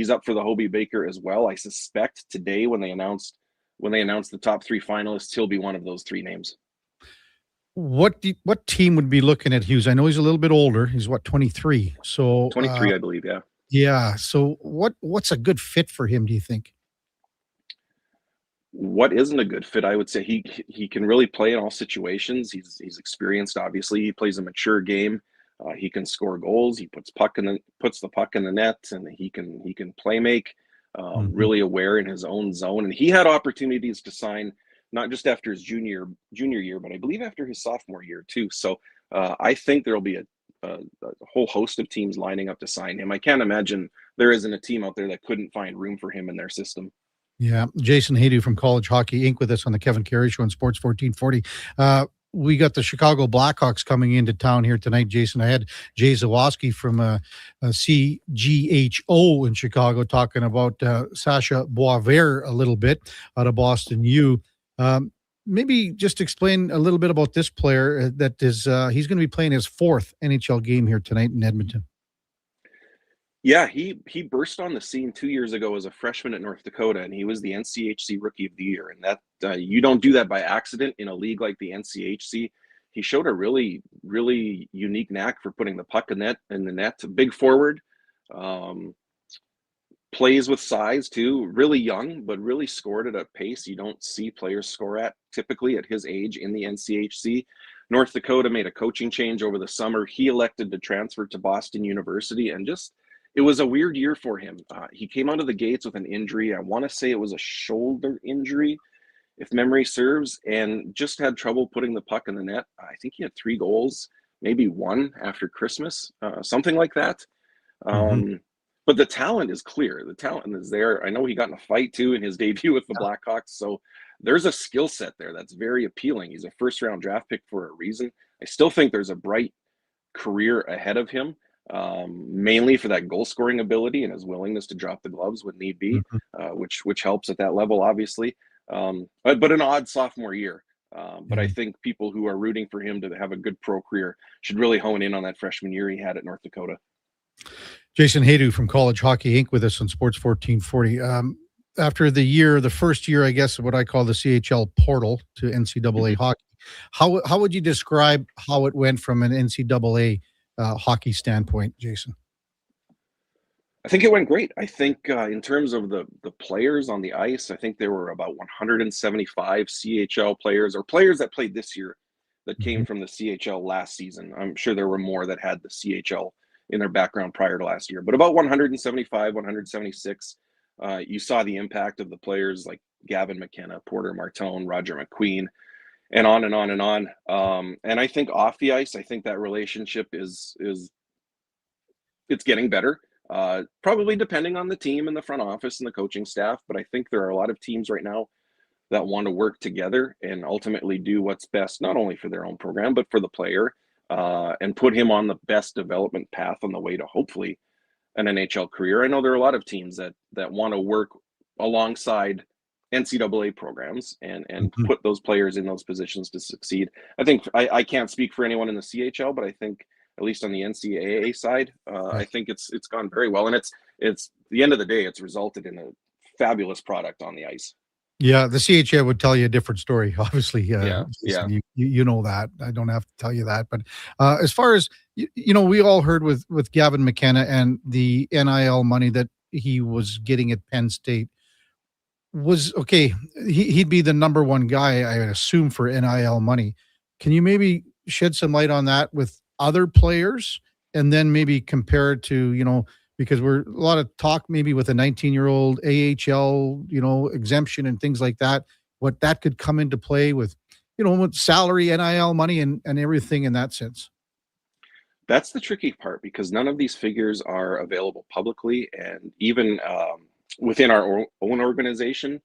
up for the Hobey Baker as well. I suspect today when they announced the top 3 finalists, he'll be one of those 3 names. What team would be looking at Hughes? I know he's a little bit older. He's 23. So 23, I believe. Yeah. Yeah. So what's a good fit for him, do you think? What isn't a good fit? I would say he can really play in all situations. He's experienced, obviously. He plays a mature game. He can score goals. He puts the puck in the net, and he can play make. Really aware in his own zone, and he had opportunities to sign not just after his junior year, but I believe after his sophomore year too. So I think there'll be a whole host of teams lining up to sign him. I can't imagine there isn't a team out there that couldn't find room for him in their system. Yeah. Jason Hadu from College Hockey Inc. with us on the Kevin Karius Show on Sports 1440. We got the Chicago Blackhawks coming into town here tonight, Jason. I had Jay Zawaski from CGHO in Chicago talking about Sasha Boisvert a little bit out of Boston U. Maybe just explain a little bit about this player that is, he's going to be playing his 4th NHL game here tonight in Edmonton. Yeah, he burst on the scene 2 years ago as a freshman at North Dakota, and he was the NCHC Rookie of the Year. And that you don't do that by accident in a league like the NCHC. He showed a really, really unique knack for putting the puck in the net. Big forward, plays with size too. Really young, but really scored at a pace you don't see players score at typically at his age in the NCHC. North Dakota made a coaching change over the summer. He elected to transfer to Boston University, and it was a weird year for him. He came out of the gates with an injury. I want to say it was a shoulder injury, if memory serves, and just had trouble putting the puck in the net. I think he had 3 goals, maybe 1 after Christmas, something like that. But the talent is clear. The talent is there. I know he got in a fight too in his debut with the Blackhawks. So there's a skill set there that's very appealing. He's a first-round draft pick for a reason. I still think there's a bright career ahead of him. Mainly for that goal scoring ability and his willingness to drop the gloves when need be, which helps at that level, obviously. but an odd sophomore year. But I think people who are rooting for him to have a good pro career should really hone in on that freshman year he had at North Dakota. Jason Hadu from College Hockey Inc. with us on Sports 1440. After the first year, I guess, what I call the CHL portal to NCAA hockey, how would you describe how it went from an NCAA hockey standpoint, Jason? I think it went great. I think in terms of the players on the ice, I think there were about 175 CHL players or players that played this year that came from the CHL last season. I'm sure there were more that had the CHL in their background prior to last year, but about 175, 176. You saw the impact of the players like Gavin McKenna, Porter Martone, Roger McQueen, and on and on and on. And I think off the ice, I think that relationship is it's getting better. Probably depending on the team and the front office and the coaching staff, but I think there are a lot of teams right now that want to work together and ultimately do what's best, not only for their own program, but for the player, and put him on the best development path on the way to hopefully an NHL career. I know there are a lot of teams that want to work alongside NCAA programs and put those players in those positions to succeed. I think I can't speak for anyone in the CHL, but I think at least on the NCAA side, I think it's gone very well. And it's the end of the day, it's resulted in a fabulous product on the ice. Yeah, the CHL would tell you a different story, obviously. Yeah. You know that. I don't have to tell you that. But as far as, we all heard with Gavin McKenna and the NIL money that he was getting at Penn State was, okay, he'd be the number one guy, I would assume, for NIL money. Can you maybe shed some light on that with other players and then maybe compare it to, because we're a lot of talk maybe with a 19-year-old AHL, exemption and things like that, what that could come into play with, with salary, NIL money and everything in that sense. That's the tricky part because none of these figures are available publicly, and even within our own organization,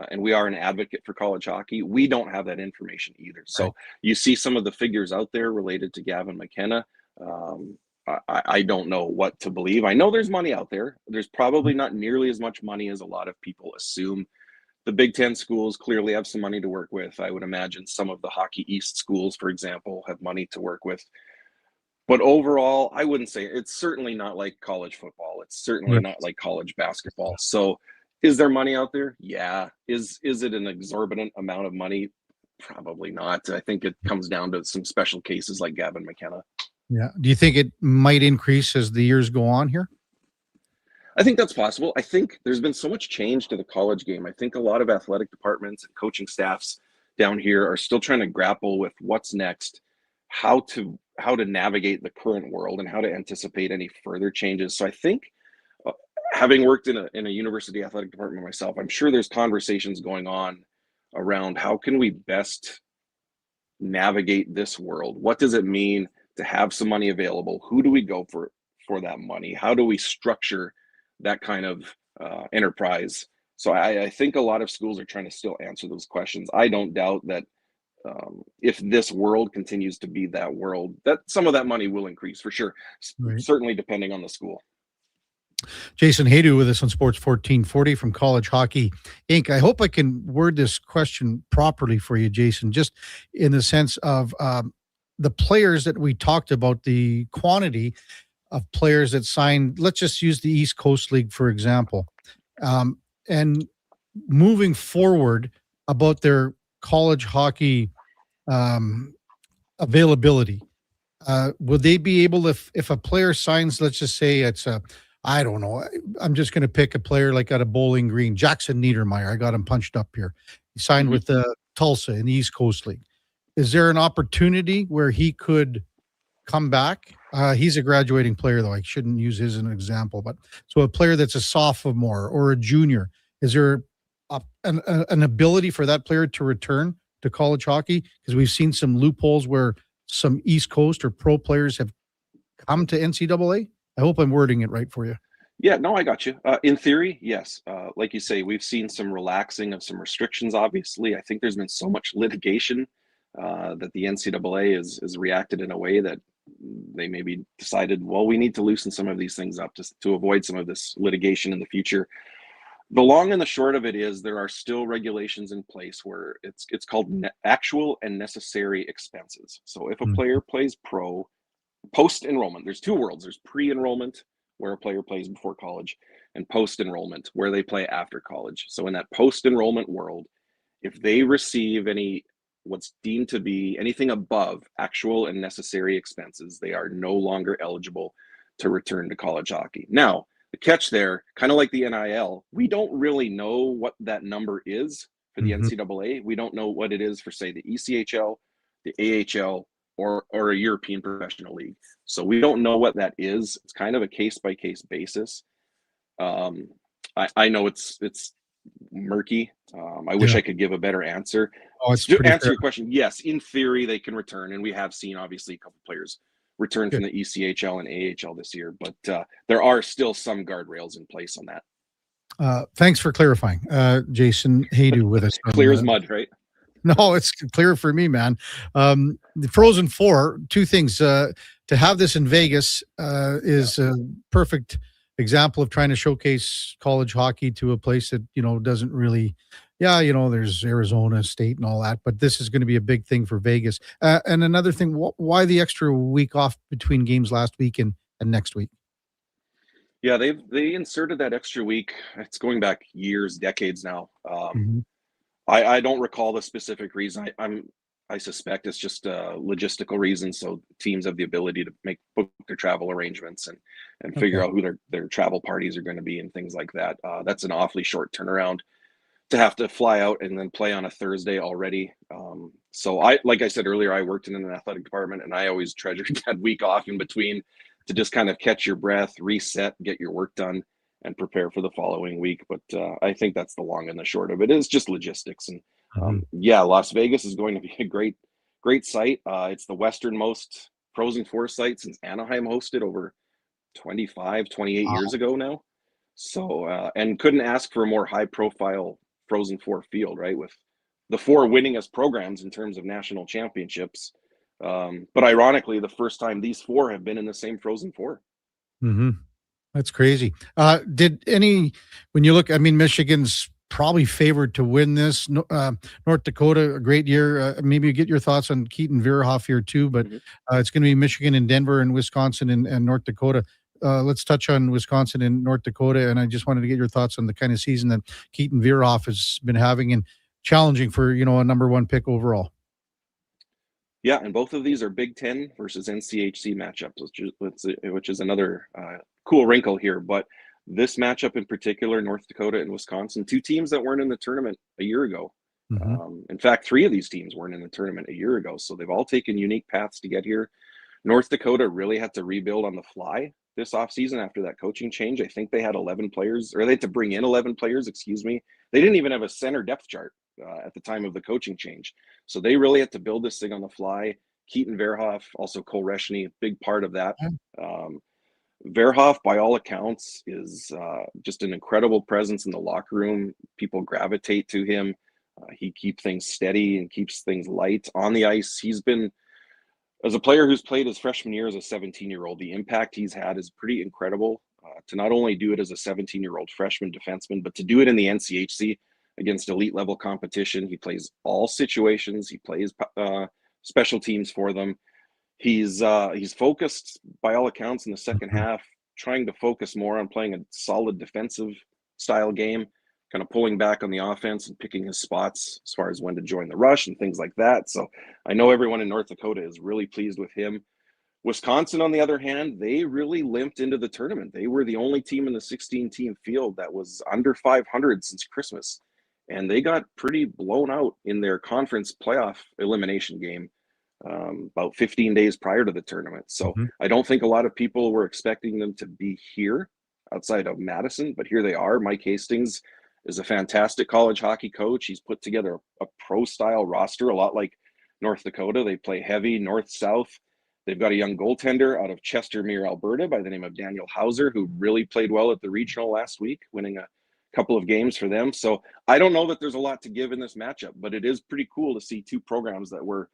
and we are an advocate for college hockey, we don't have that information either. So you see some of the figures out there related to Gavin McKenna. I don't know what to believe. I know there's money out there. There's probably not nearly as much money as a lot of people assume. The Big Ten schools clearly have some money to work with. I would imagine some of the Hockey East schools, for example, have money to work with. But overall, I wouldn't say it's certainly not like college football. It's certainly not like college basketball. So is there money out there? Yeah. Is it an exorbitant amount of money? Probably not. I think it comes down to some special cases like Gavin McKenna. Yeah. Do you think it might increase as the years go on here? I think that's possible. I think there's been so much change to the college game. I think a lot of athletic departments and coaching staffs down here are still trying to grapple with what's next, how to navigate the current world and how to anticipate any further changes. So I think having worked in a university athletic department myself, I'm sure there's conversations going on around how can we best navigate this world? What does it mean to have some money available? Who do we go for that money? How do we structure that kind of enterprise? So I think a lot of schools are trying to still answer those questions. I don't doubt that if this world continues to be that world, that some of that money will increase for sure, certainly depending on the school. Jason Hadu with us on Sports 1440 from College Hockey Inc. I hope I can word this question properly for you, Jason, just in the sense of the players that we talked about, the quantity of players that signed. Let's just use the East Coast League, for example, and moving forward about their college hockey availability. Will they be able to, if a player signs, let's just say it's I don't know, I'm just going to pick a player like out of Bowling Green, Jackson Niedermeyer. I got him punched up here. He signed with Tulsa in the East Coast League. Is there an opportunity where he could come back? He's a graduating player, though. I shouldn't use his as an example. But so a player that's a sophomore or a junior, is there an ability for that player to return to college hockey? Because we've seen some loopholes where some East Coast or pro players have come to NCAA. I hope I'm wording it right for you. Yeah, no, I got you. In theory, yes. Like you say, we've seen some relaxing of some restrictions, obviously. I think there's been so much litigation that the NCAA has reacted in a way that they maybe decided, well, we need to loosen some of these things up to avoid some of this litigation in the future. The long and the short of it is there are still regulations in place where it's called actual and necessary expenses. So if a player plays pro post-enrollment, there's two worlds. There's pre-enrollment, where a player plays before college, and post-enrollment, where they play after college. So in that post-enrollment world, if they receive what's deemed to be anything above actual and necessary expenses, they are no longer eligible to return to college hockey. Now, the catch there, kind of like the NIL, we don't really know what that number is for the NCAA. We don't know what it is for, say, the ECHL, the AHL, or a European professional league. So we don't know what that is. It's kind of a case-by-case basis. I know it's murky. I wish I could give a better answer. To answer your question, yes, in theory, they can return. And we have seen, obviously, a couple players return from the ECHL and AHL this year, but there are still some guardrails in place on that. Thanks for clarifying. Jason Hadu with us. Clear as mud, right? No, it's clear for me, man. The Frozen Four, two things. To have this in Vegas is a perfect example of trying to showcase college hockey to a place that, doesn't really, there's Arizona State and all that, but this is going to be a big thing for Vegas. And another thing, why the extra week off between games last week and next week? Yeah, they inserted that extra week. It's going back years, decades now. I don't recall the specific reason. I suspect it's just a logistical reason. So teams have the ability to book their travel arrangements and figure out who their travel parties are going to be and things like that. That's an awfully short turnaround to have to fly out and then play on a Thursday already. So like I said earlier, I worked in an athletic department, and I always treasured that week off in between to just kind of catch your breath, reset, get your work done, and prepare for the following week. But I think that's the long and the short of it. Is just logistics. And Las Vegas is going to be a great site. It's the westernmost Frozen Four site since Anaheim hosted over 28 years ago now. So, and couldn't ask for a more high profile Frozen Four field, right? With the four winningest programs in terms of national championships. But ironically, the first time these four have been in the same Frozen Four. That's crazy. When you look, Michigan's probably favored to win this. North Dakota, a great year. Maybe you get your thoughts on Keaton Vierhoff here too, but it's going to be Michigan and Denver and Wisconsin and North Dakota. Let's touch on Wisconsin and North Dakota, and I just wanted to get your thoughts on the kind of season that Keaton Vierhoff has been having and challenging for, a number one pick overall. Yeah, and both of these are Big Ten versus NCHC matchups, which is another cool wrinkle here. But this matchup in particular, North Dakota and Wisconsin, two teams that weren't in the tournament a year ago. In fact, three of these teams weren't in the tournament a year ago, so they've all taken unique paths to get here. North Dakota really had to rebuild on the fly this offseason after that coaching change. I think they had 11 players, or they had to bring in 11 players, excuse me. They didn't even have a center depth chart at the time of the coaching change. So they really had to build this thing on the fly. Keaton Vierhoff, also Cole Reshny, a big part of that. Vierhoff, by all accounts, is just an incredible presence in the locker room. People gravitate to him. He keeps things steady and keeps things light on the ice. He's been, as a player who's played his freshman year as a 17-year-old, the impact he's had is pretty incredible. To not only do it as a 17-year-old freshman defenseman, but to do it in the NCHC against elite level competition. He plays all situations. He plays special teams for them. He's focused, by all accounts, in the second half, trying to focus more on playing a solid defensive style game, kind of pulling back on the offense and picking his spots as far as when to join the rush and things like that. So I know everyone in North Dakota is really pleased with him. Wisconsin, on the other hand, they really limped into the tournament. They were the only team in the 16-team field that was under 500 since Christmas, and they got pretty blown out in their conference playoff elimination game about 15 days prior to the tournament. So I don't think a lot of people were expecting them to be here outside of Madison, but here they are. Mike Hastings is a fantastic college hockey coach. He's put together a pro-style roster, a lot like North Dakota. They play heavy north-south. They've got a young goaltender out of Chestermere, Alberta, by the name of Daniel Hauser, who really played well at the regional last week, winning a couple of games for them. So I don't know that there's a lot to give in this matchup, but it is pretty cool to see two programs that were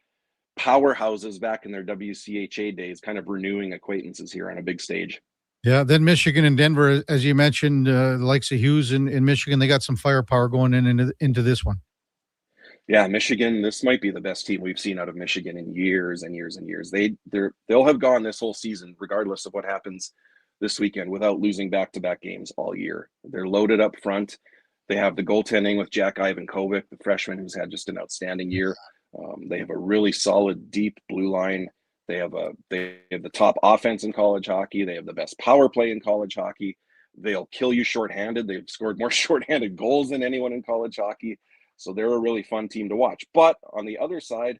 powerhouses back in their WCHA days kind of renewing acquaintances here on a big stage. Yeah, then Michigan and Denver, as you mentioned, the likes of Hughes in Michigan, they got some firepower going into this one. Yeah, Michigan, this might be the best team we've seen out of Michigan in years and years and years. They'll have gone this whole season, regardless of what happens this weekend, without losing back-to-back games all year. They're loaded up front. They have the goaltending with Jack Ivankovic, the freshman who's had just an outstanding year. They have a really solid, deep blue line. They have the top offense in college hockey. They have the best power play in college hockey. They'll kill you shorthanded. They've scored more shorthanded goals than anyone in college hockey. So they're a really fun team to watch. But on the other side,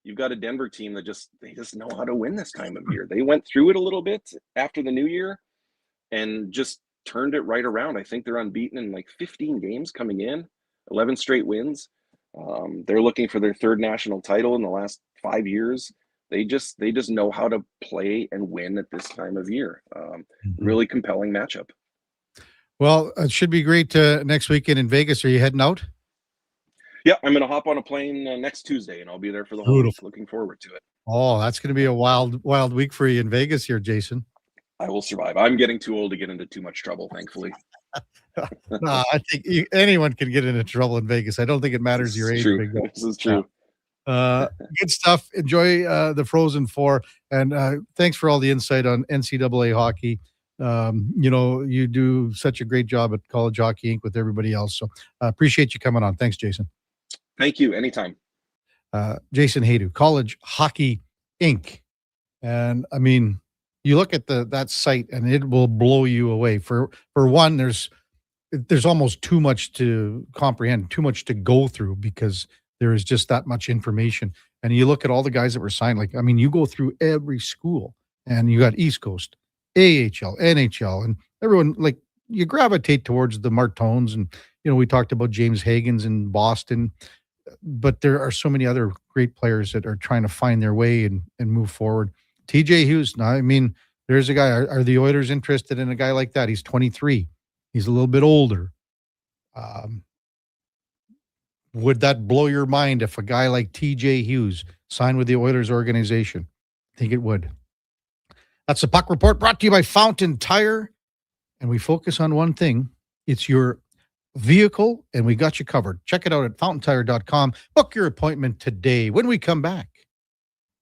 you've got a Denver team that they just know how to win this time of year. They went through it a little bit after the new year and just turned it right around. I think they're unbeaten in like 15 games coming in, 11 straight wins. They're looking for their third national title in the last 5 years. They just know how to play and win at this time of year. Really compelling matchup. Well, it should be great next weekend in Vegas. Are you heading out? Yeah, I'm going to hop on a plane next Tuesday, and I'll be there for the whole week. Looking forward to it. Oh, that's going to be a wild week for you in Vegas here, Jason. I will survive. I'm getting too old to get into too much trouble, thankfully. No, I think anyone can get into trouble in Vegas. I don't think it matters your age. True. This is true. Good stuff. Enjoy the Frozen Four, and thanks for all the insight on NCAA hockey. You do such a great job at College Hockey Inc. with everybody else. So appreciate you coming on. Thanks, Jason. Thank you. Anytime. Jason Hadu, College Hockey Inc. And I mean, you look at that site and it will blow you away. For one, there's almost too much to comprehend, too much to go through because there is just that much information. And you look at all the guys that were signed, like, I mean, you go through every school and you got East Coast, AHL, NHL, and everyone, like, you gravitate towards the Martones. And, we talked about James Hagens in Boston, but there are so many other great players that are trying to find their way and move forward. TJ Hughes, now, I mean, there's a guy, are the Oilers interested in a guy like that? He's 23. He's a little bit older. Would that blow your mind if a guy like TJ Hughes signed with the Oilers organization? I think it would. That's the Puck Report brought to you by Fountain Tire. And we focus on one thing. It's your vehicle, and we got you covered. Check it out at fountaintire.com. Book your appointment today. When we come back,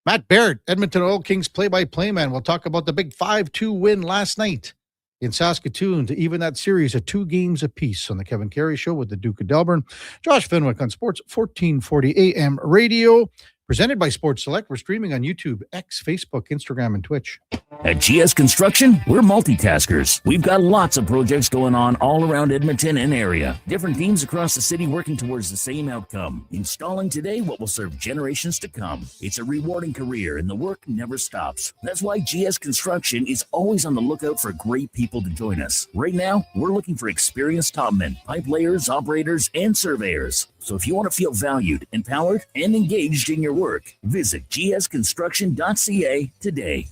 Matt Barrett, Edmonton Oil Kings play-by-play man. We'll talk about the big 5-2 win last night in Saskatoon to even that series at 2 games apiece on the Kevin Carey Show with the Duke of Delburne. Josh Fenwick on Sports 1440 AM Radio. Presented by Sports Select. We're streaming on YouTube, X, Facebook, Instagram, and Twitch. At GS Construction, we're multitaskers. We've got lots of projects going on all around Edmonton and area. Different teams across the city working towards the same outcome. Installing today what will serve generations to come. It's a rewarding career and the work never stops. That's why GS Construction is always on the lookout for great people to join us. Right now, we're looking for experienced topmen, pipe layers, operators, and surveyors. So if you want to feel valued, empowered, and engaged in your work, visit gsconstruction.ca today.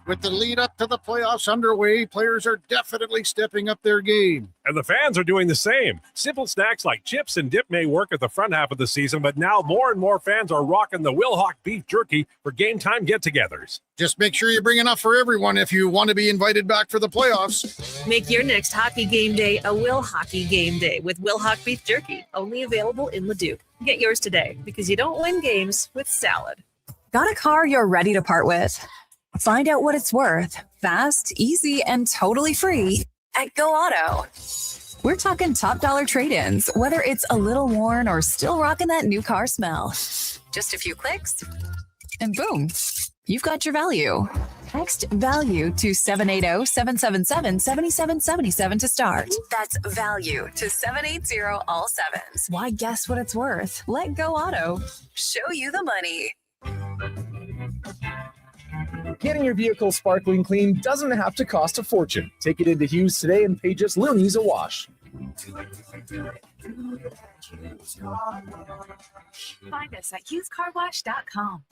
With the lead up to the playoffs underway, players are definitely stepping up their game. And the fans are doing the same. Simple snacks like chips and dip may work at the front half of the season, but now more and more fans are rocking the Wilhauk beef jerky for game time get-togethers. Just make sure you bring enough for everyone if you want to be invited back for the playoffs. Make your next hockey game day a Will Hockey game day with Wilhauk beef jerky, only available in Leduc. Get yours today because you don't win games with salad. Got a car you're ready to part with? Find out what it's worth, fast, easy, and totally free at Go Auto. We're talking top dollar trade-ins, whether it's a little worn or still rocking that new car smell. Just a few clicks, and boom, you've got your value. Text VALUE to 780-777-7777 to start. That's VALUE to 780 all sevens. Why guess what it's worth? Let Go Auto show you the money. Getting your vehicle sparkling clean doesn't have to cost a fortune. Take it into Hughes today and pay just loonies a wash. Find us at HughesCarWash.com.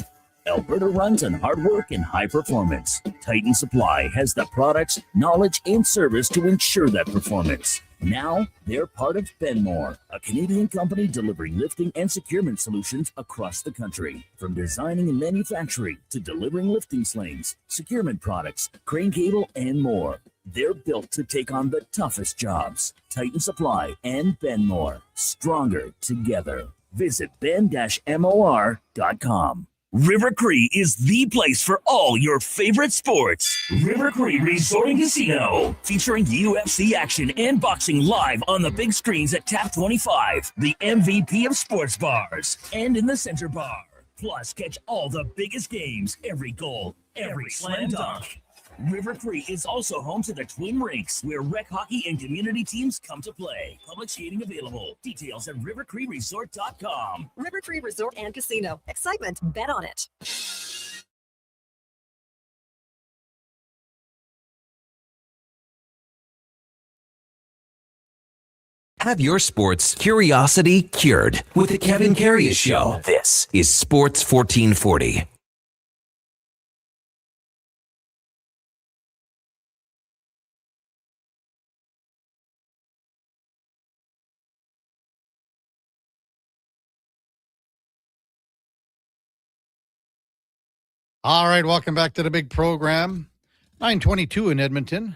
Alberta runs on hard work and high performance. Titan Supply has the products, knowledge, and service to ensure that performance. Now, they're part of Benmore, a Canadian company delivering lifting and securement solutions across the country. From designing and manufacturing to delivering lifting slings, securement products, crane cable, and more. They're built to take on the toughest jobs. Titan Supply and Benmore. Stronger together. Visit ben-mor.com. River Cree is the place for all your favorite sports. River Cree Resort and Casino, featuring UFC action and boxing live on the big screens at Tap 25, the MVP of sports bars, and in the center bar. Plus, catch all the biggest games, every goal, every slam dunk. River Cree is also home to the Twin Rinks, where rec hockey and community teams come to play. Public skating available. Details at rivercreeresort.com. River Cree Resort and Casino. Excitement. Bet on it. Have your sports curiosity cured with the Kevin Karius Show. This is Sports 1440. All right, welcome back to the big program. 9:22 in Edmonton.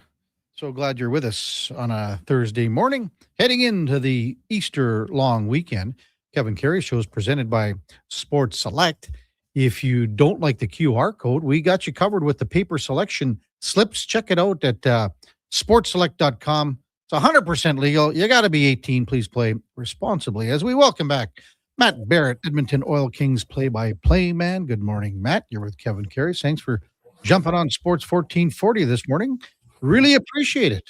So glad you're with us on a Thursday morning. Heading into the Easter long weekend, Kevin Karius Show is presented by Sports Select. If you don't like the QR code, we got you covered with the paper selection slips. Check it out at sportselect.com. It's 100% legal. You got to be 18. Please play responsibly. As we welcome back Matt Barrett, Edmonton Oil Kings play-by-play man. Good morning, Matt. You're with Kevin Karius. Thanks for jumping on Sports 1440 this morning. Really appreciate it.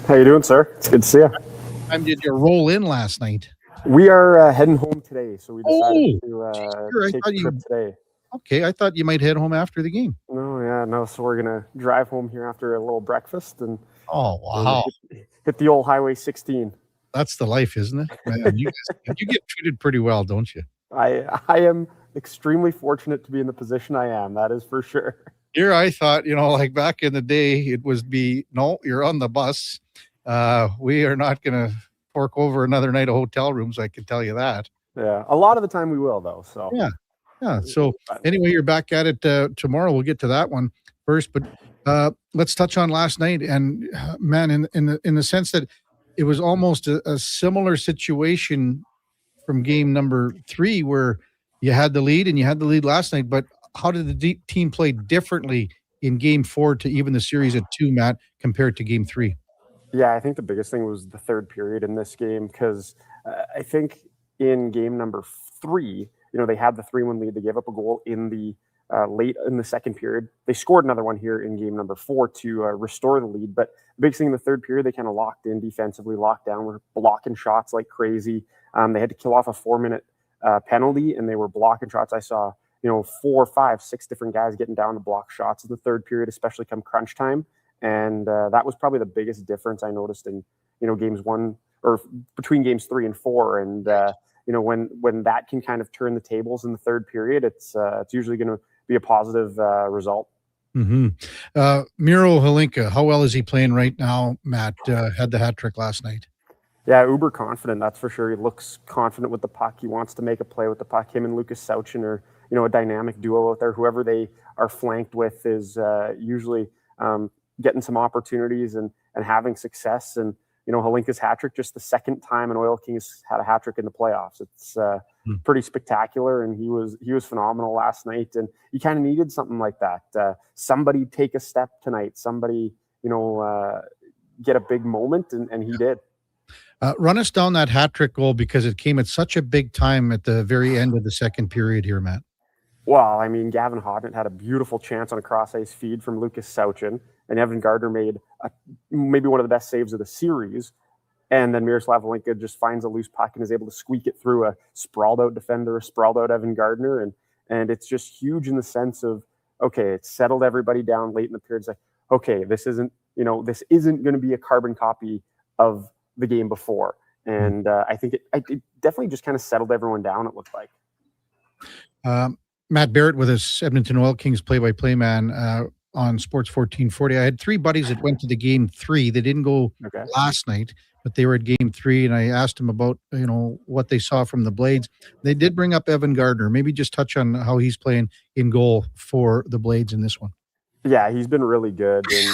How you doing, sir? It's good to see you. What time did you roll in last night? We are heading home today, so we decided to take a trip today. Okay, I thought you might head home after the game. No. So we're gonna drive home here after a little breakfast and hit the old Highway 16. That's the life, isn't it? Man, you get treated pretty well, don't you? I am extremely fortunate to be in the position I am. That is for sure. Here, I thought, like back in the day, it was no, you're on the bus. We are not going to fork over another night of hotel rooms. I can tell you that. Yeah, a lot of the time we will, though. So yeah. So anyway, you're back at it tomorrow. We'll get to that one first, but let's touch on last night. And man, in the sense that it was almost a similar situation from game number 3, where you had the lead and you had the lead last night, but how did the team play differently in game 4 to even the series at 2, Matt, compared to game 3? Yeah, I think the biggest thing was the third period in this game, because I think in game number 3, they had the 3-1 lead. They gave up a goal in the late in the second period. They scored another one here in game number 4 to restore the lead. But the big thing in the third period, they kind of locked in defensively, locked down, were blocking shots like crazy. They had to kill off a 4-minute penalty, and they were blocking shots. I saw 4, 5, 6 different guys getting down to block shots in the third period, especially come crunch time. And that was probably the biggest difference I noticed in, games 1 or between games 3 and 4. And, when that can kind of turn the tables in the third period, it's usually going to be a positive result. Mm-hmm. Miro Halinka, how well is he playing right now? Matt had the hat trick last night. Yeah, uber confident, that's for sure. He looks confident with the puck. He wants to make a play with the puck. Him and Lucas Sauchin are, a dynamic duo out there. Whoever they are flanked with is usually getting some opportunities and having success. And, Halinka's hat trick, just the second time an Oil Kings had a hat trick in the playoffs. It's pretty spectacular, and he was phenomenal last night. And you kind of needed something like that. Somebody take a step tonight. Somebody, get a big moment, and he did. Run us down that hat trick goal, because it came at such a big time at the very end of the second period here, Matt. Well, I mean, Gavin Hodnett had a beautiful chance on a cross-ice feed from Lucas Sauchin, and Evan Gardner made maybe one of the best saves of the series. And then Miroslav Halinka just finds a loose puck and is able to squeak it through a sprawled-out defender, a sprawled-out Evan Gardner. And it's just huge in the sense of, okay, it settled everybody down late in the period. It's like, okay, this isn't going to be a carbon copy of the game before. And I think it definitely just kind of settled everyone down, it looked like. Matt Barrett with us, Edmonton Oil Kings play-by-play man. on Sports 1440. I had 3 buddies that went to the game 3. They didn't go last night, but they were at game 3, and I asked them about, what they saw from the Blades. They did bring up Evan Gardner. Maybe just touch on how he's playing in goal for the Blades in this one. Yeah, he's been really good. And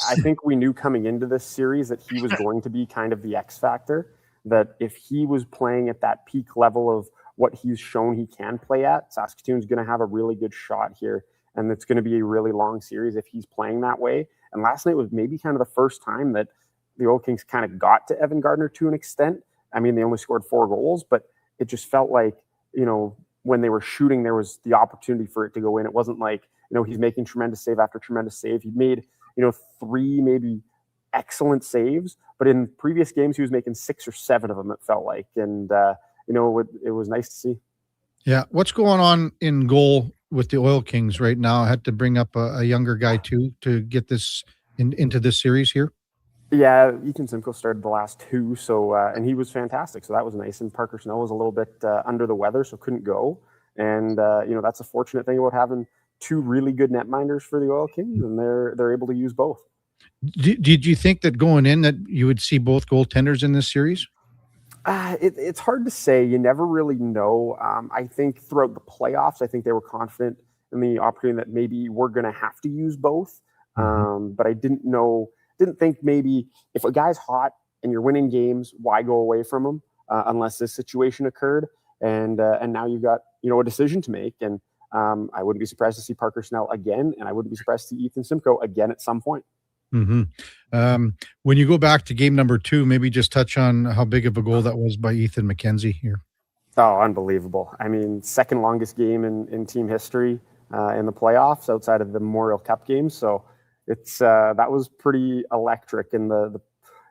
I think we knew coming into this series that he was going to be kind of the X factor, that if he was playing at that peak level of what he's shown he can play at, Saskatoon's going to have a really good shot here. And it's going to be a really long series if he's playing that way. And last night was maybe kind of the first time that the Oil Kings kind of got to Evan Gardner to an extent. I mean, they only scored 4 goals, but it just felt like, when they were shooting, there was the opportunity for it to go in. It wasn't like, he's making tremendous save after tremendous save. He made, 3 maybe excellent saves, but in previous games, he was making 6 or 7 of them, it felt like. And, it was nice to see. Yeah. What's going on in goal with the Oil Kings right now? I had to bring up a younger guy too to get this into this series here. Yeah, Ethan Simcoe started the last 2, so and he was fantastic, so that was nice. And Parker Snow was a little bit under the weather, so couldn't go. And that's a fortunate thing about having 2 really good netminders for the Oil Kings, and they're able to use both. Did you think that going in that you would see both goaltenders in this series? It's hard to say. You never really know. I think throughout the playoffs, I think they were confident in the opportunity that maybe we're going to have to use both. But I didn't think maybe if a guy's hot and you're winning games, why go away from him unless this situation occurred? And now you've got, a decision to make. And I wouldn't be surprised to see Parker Snell again, and I wouldn't be surprised to see Ethan Simcoe again at some point. When you go back to game number 2, maybe just touch on how big of a goal that was by Ethan McKenzie here. Oh, unbelievable. I mean, second longest game in team history in the playoffs outside of the Memorial Cup game. So it's that was pretty electric. And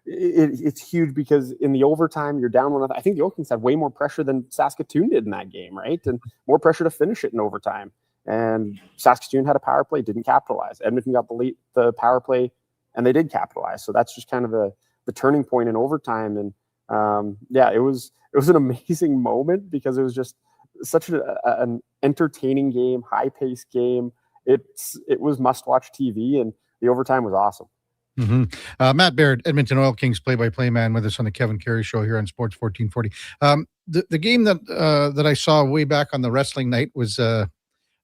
it's huge because in the overtime, you're down 1-0. I think the Oil Kings had way more pressure than Saskatoon did in that game, right? And more pressure to finish it in overtime. And Saskatoon had a power play, didn't capitalize. Edmonton got the power play, and they did capitalize. So that's just kind of the turning point in overtime. And it was an amazing moment because it was just such an entertaining game, high-paced game. It was must-watch TV, and the overtime was awesome. Matt Barrett, Edmonton Oil Kings play-by-play man with us on the Kevin Karius Show here on Sports 1440. The game that I saw way back on the wrestling night was it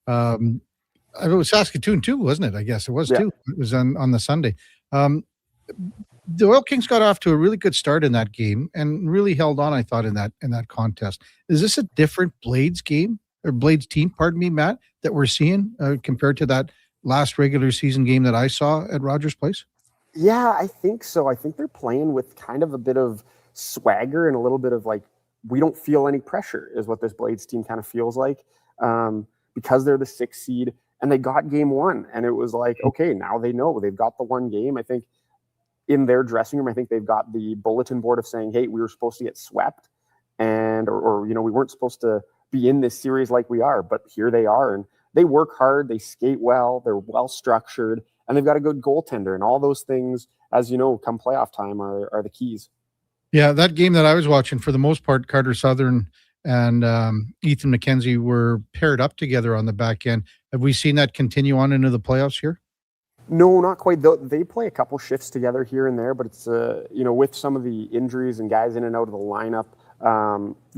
was Saskatoon too, wasn't it? I guess it was too. It was on the Sunday. The Oil Kings got off to a really good start in that game and really held on, I thought, in that contest. Is this a different Blades game or Blades team, pardon me, Matt, that we're seeing compared to that last regular season game that I saw at Rogers Place? Yeah, I think so. I think they're playing with kind of a bit of swagger and a little bit of like, we don't feel any pressure is what this Blades team kind of feels like, because they're the 6th seed and they got game 1. And it was like, okay, now they know they've got the one game. I think in their dressing room, I think they've got the bulletin board of saying, hey, we were supposed to get swept and, or we weren't supposed to be in this series like we are, but here they are. And they work hard. They skate well. They're well structured. And they've got a good goaltender, and all those things, as you know, come playoff time are the keys. Yeah, that game that I was watching, for the most part, Carter Southern and Ethan McKenzie were paired up together on the back end. Have we seen that continue on into the playoffs here? No, not quite. They play a couple shifts together here and there, but it's with some of the injuries and guys in and out of the lineup,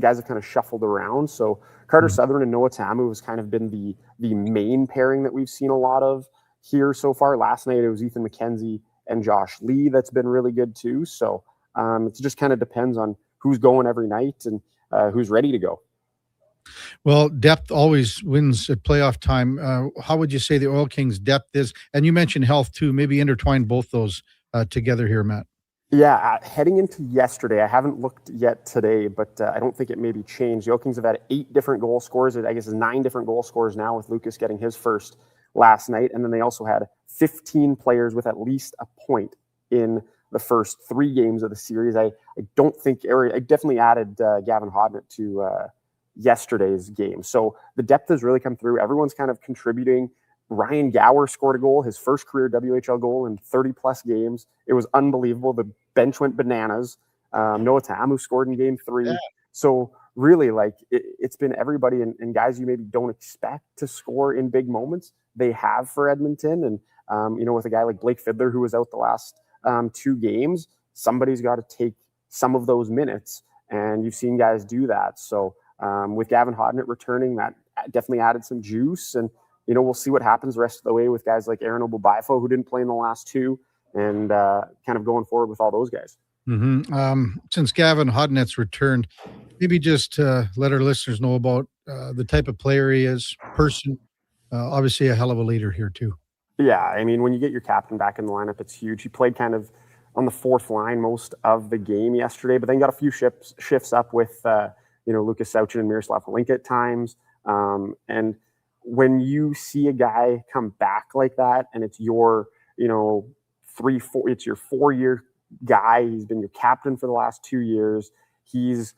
guys have kind of shuffled around. So Carter Southern and Noah Tamu has kind of been the main pairing that we've seen a lot of here so far. Last night it was Ethan McKenzie and Josh Lee that's been really good too. So it just kind of depends on who's going every night and who's ready to go. Well, depth always wins at playoff time. How would you say the Oil Kings' depth is? And you mentioned health too. Maybe intertwine both those together here, Matt. Yeah, heading into yesterday, I haven't looked yet today, but I don't think it maybe changed. The Oil Kings have had 8 different goal scorers. I guess it's 9 different goal scorers now, with Lucas getting his first last night. And then they also had 15 players with at least a point in the first 3 games of the series. I definitely added Gavin Hodnett to yesterday's game. So the depth has really come through. Everyone's kind of contributing. Ryan Gower scored a goal, his first career WHL goal in 30-plus games. It was unbelievable. The bench went bananas. Noah Tamu scored in game 3. Yeah. So really, it's been everybody and guys you maybe don't expect to score in big moments. They have for Edmonton, and With a guy like Blake Fiddler, who was out the last 2 games, somebody's got to take some of those minutes, and you've seen guys do that. So with Gavin Hodnett returning, that definitely added some juice, and we'll see what happens the rest of the way with guys like Aaron Obubaifo, who didn't play in the last 2, and kind of going forward with all those guys. Since Gavin Hodnett's returned, maybe just let our listeners know about the type of player he is, person. Obviously, a hell of a leader here too. Yeah, I mean, when you get your captain back in the lineup, it's huge. He played kind of on the 4th line most of the game yesterday, but then got a few shifts up with Lucas Sauchin and Miroslav Holinka at times. And when you see a guy come back like that, and it's your it's your 4-year guy. He's been your captain for the last 2 years. He's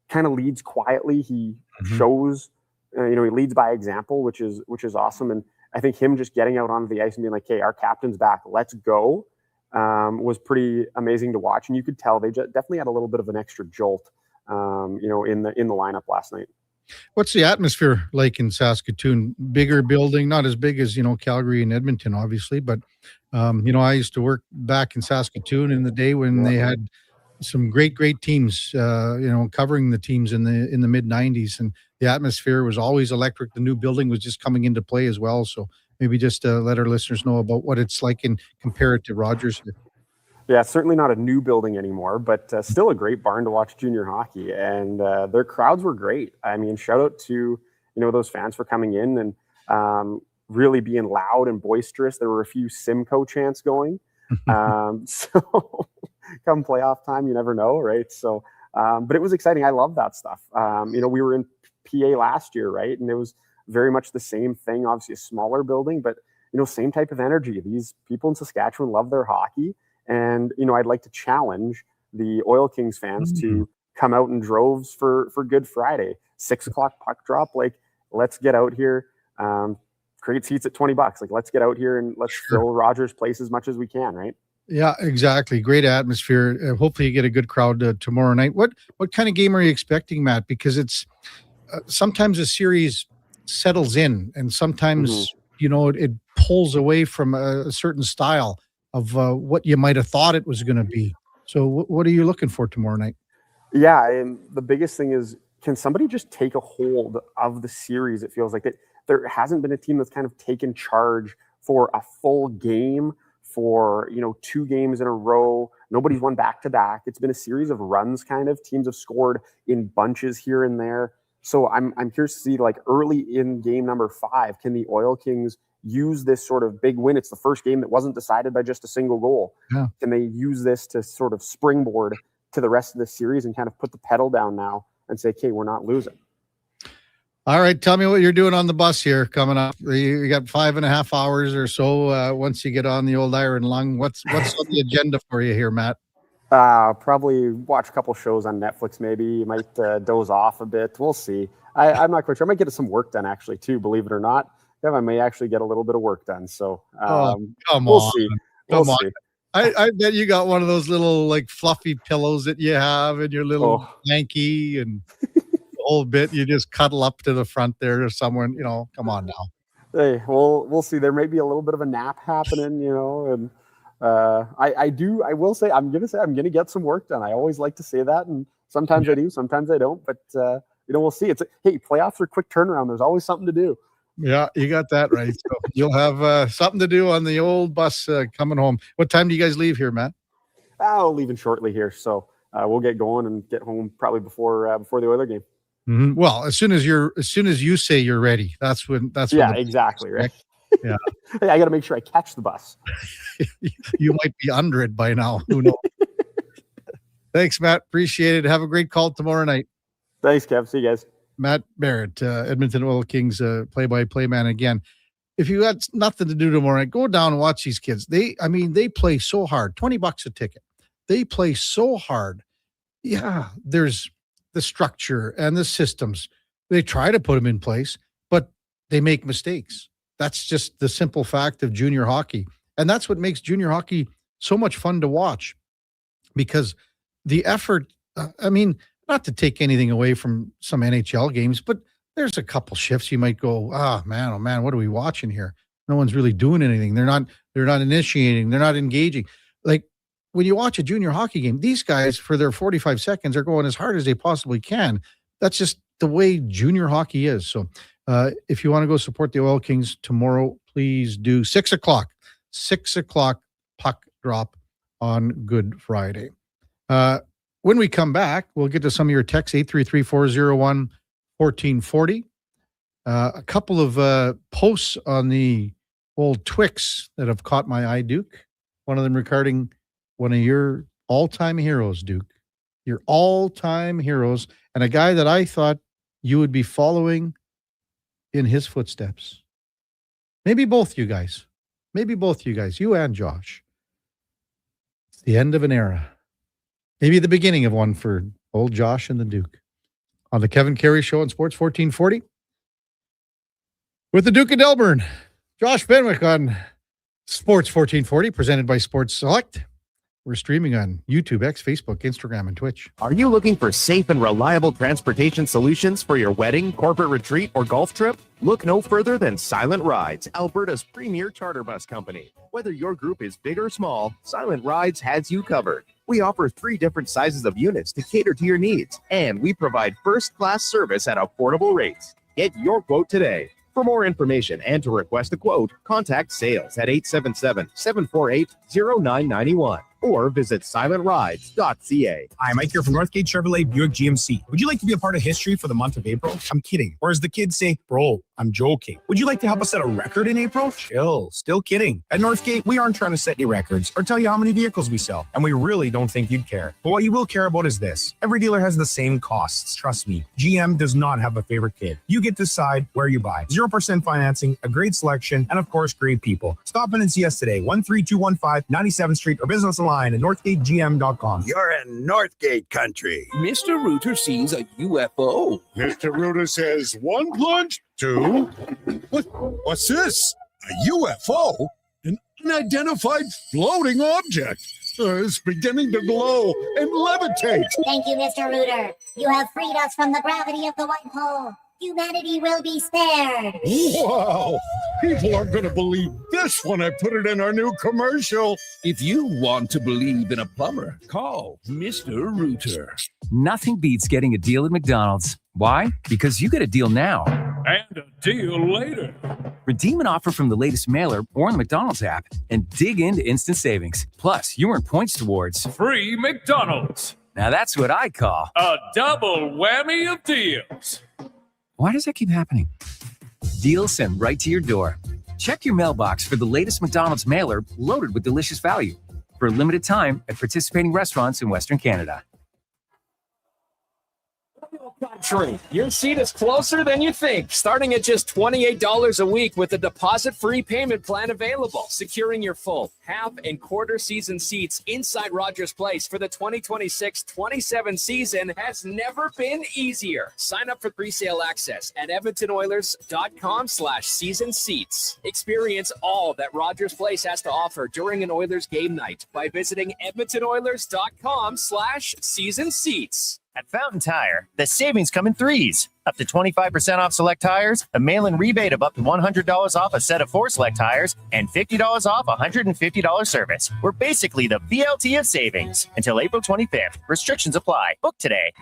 kind of leads quietly. He shows, he leads by example, which is awesome. And I think him just getting out onto the ice and being like, "Hey, our captain's back, let's go," was pretty amazing to watch. And you could tell they definitely had a little bit of an extra jolt, in the lineup last night. What's the atmosphere like in Saskatoon? Bigger building, not as big as, Calgary and Edmonton, obviously, but, I used to work back in Saskatoon in the day when they had some great teams, covering the teams in the mid 90s, and the atmosphere was always electric. The new building was just coming into play as well. So maybe just let our listeners know about what it's like and compare it to Rogers. Yeah, certainly not a new building anymore, but still a great barn to watch junior hockey. And their crowds were great. I mean, shout out to, those fans for coming in and really being loud and boisterous. There were a few Simcoe chants going. So come playoff time, you never know, right? So, but it was exciting. I love that stuff. We were in PA last year, right? And it was very much the same thing, obviously a smaller building, but, same type of energy. These people in Saskatchewan love their hockey. And, I'd like to challenge the Oil Kings fans to come out in droves for Good Friday, 6 o'clock puck drop. Like, let's get out here. Great seats at $20. Like, let's get out here and let's fill Rogers Place as much as we can, right? Yeah, exactly. Great atmosphere. Hopefully you get a good crowd tomorrow night. What kind of game are you expecting, Matt? Because it's sometimes a series settles in, and sometimes, it pulls away from a certain style of what you might have thought it was going to be. So what are you looking for tomorrow night? Yeah, and the biggest thing is, can somebody just take a hold of the series? It feels like that there hasn't been a team that's kind of taken charge for a full game, for 2 games in a row. Nobody's won back-to-back. It's been a series of runs, kind of. Teams have scored in bunches here and there. So I'm curious to see, like, early in game number 5, can the Oil Kings use this sort of big win? It's the first game that wasn't decided by just a single goal. Yeah. Can they use this to sort of springboard to the rest of the series and kind of put the pedal down now and say, "Okay, we're not losing"? All right, tell me what you're doing on the bus here coming up. You got 5.5 hours or so once you get on the old Iron Lung. What's on the agenda for you here, Matt? Probably watch a couple shows on Netflix. Maybe you might doze off a bit. We'll see. I'm not quite sure. I might get some work done, actually, too, believe it or not. Yeah, I may actually get a little bit of work done. So we'll see. Come on. I bet you got one of those little, like, fluffy pillows that you have in your little blankie and the whole bit. You just cuddle up to the front there or somewhere. Come on now. Hey, we'll see. There may be a little bit of a nap happening, and I will say, I'm going to get some work done. I always like to say that, and sometimes I do, sometimes I don't. But we'll see. Hey, playoffs are quick turnaround. There's always something to do. Yeah, you got that right. So you'll have something to do on the old bus coming home. What time do you guys leave here, Matt? I'll leaving shortly here, so we'll get going and get home probably before the Oiler game. Mm-hmm. Well, as soon as you say you're ready, that's when exactly right. Yeah. Hey, I got to make sure I catch the bus. You might be under it by now. Who knows? Thanks, Matt. Appreciate it. Have a great call tomorrow night. Thanks, Kev. See you guys. Matt Barrett, Edmonton Oil Kings play-by-play man again. If you got nothing to do tomorrow night, go down and watch these kids. They play so hard. $20 a ticket. They play so hard. Yeah, there's the structure and the systems. They try to put them in place, but they make mistakes. That's just the simple fact of junior hockey. And that's what makes junior hockey so much fun to watch, because the effort, not to take anything away from some NHL games, but there's a couple shifts you might go, oh man, what are we watching here? No one's really doing anything. They're not initiating. They're not engaging. Like when you watch a junior hockey game, these guys for their 45 seconds are going as hard as they possibly can. That's just the way junior hockey is. So if you want to go support the Oil Kings tomorrow, please do. 6 o'clock puck drop on Good Friday. When we come back, we'll get to some of your texts, 833-401-1440. A couple of posts on the old Twix that have caught my eye, Duke. One of them regarding one of your all-time heroes, Duke. Your all-time heroes, and a guy that I thought you would be following in his footsteps. Maybe both you guys, you and Josh. It's the end of an era. Maybe the beginning of one for old Josh and the Duke. On the Kevin Karius Show on Sports 1440. With the Duke of Delburne, Josh Benwick on Sports 1440, presented by Sports Select. We're streaming on YouTube, X, Facebook, Instagram, and Twitch. Are you looking for safe and reliable transportation solutions for your wedding, corporate retreat, or golf trip? Look no further than Silent Rides, Alberta's premier charter bus company. Whether your group is big or small, Silent Rides has you covered. We offer 3 different sizes of units to cater to your needs, and we provide first-class service at affordable rates. Get your quote today. For more information and to request a quote, contact sales at 877-748-0991 or visit silentrides.ca. Hi, Mike here from Northgate Chevrolet Buick GMC. Would you like to be a part of history for the month of April? I'm kidding. Or as the kids say, bro, I'm joking. Would you like to help us set a record in April? Chill. Still kidding. At Northgate, we aren't trying to set any records or tell you how many vehicles we sell, and we really don't think you'd care. But what you will care about is this. Every dealer has the same costs. Trust me. GM does not have a favorite kid. You get to decide where you buy. 0% financing, a great selection, and of course, great people. Stop in and see us today, 13215 97th Street, or visit us online at northgategm.com. You're in Northgate country. Mr. Rooter sees a UFO. Mr. Rooter says 1 plunge, 2. What's this? A UFO? An unidentified floating object. It's beginning to glow and levitate. Thank you, Mr. Rooter. You have freed us from the gravity of the white hole. Humanity will be spared. Wow! People aren't going to believe this when I put it in our new commercial. If you want to believe in a plumber, call Mr. Rooter. Nothing beats getting a deal at McDonald's. Why? Because you get a deal now. And a deal later. Redeem an offer from the latest mailer or the McDonald's app and dig into instant savings. Plus, you earn points towards free McDonald's. Now that's what I call a double whammy of deals. Why does that keep happening? Deals sent right to your door. Check your mailbox for the latest McDonald's mailer loaded with delicious value. For a limited time at participating restaurants in Western Canada. Country. Your seat is closer than you think. Starting at just $28 a week with a deposit-free payment plan available. Securing your full, half, and quarter season seats inside Rogers Place for the 2026-27 season has never been easier. Sign up for pre-sale access at edmontonoilers.com/season seats. Experience all that Rogers Place has to offer during an Oilers game night by visiting edmontonoilers.com/season seats. At Fountain Tire, the savings come in 3s. Up to 25% off select tires, a mail-in rebate of up to $100 off a set of 4 select tires, and $50 off $150 service. We're basically the BLT of savings. Until April 25th. Restrictions apply. Book today.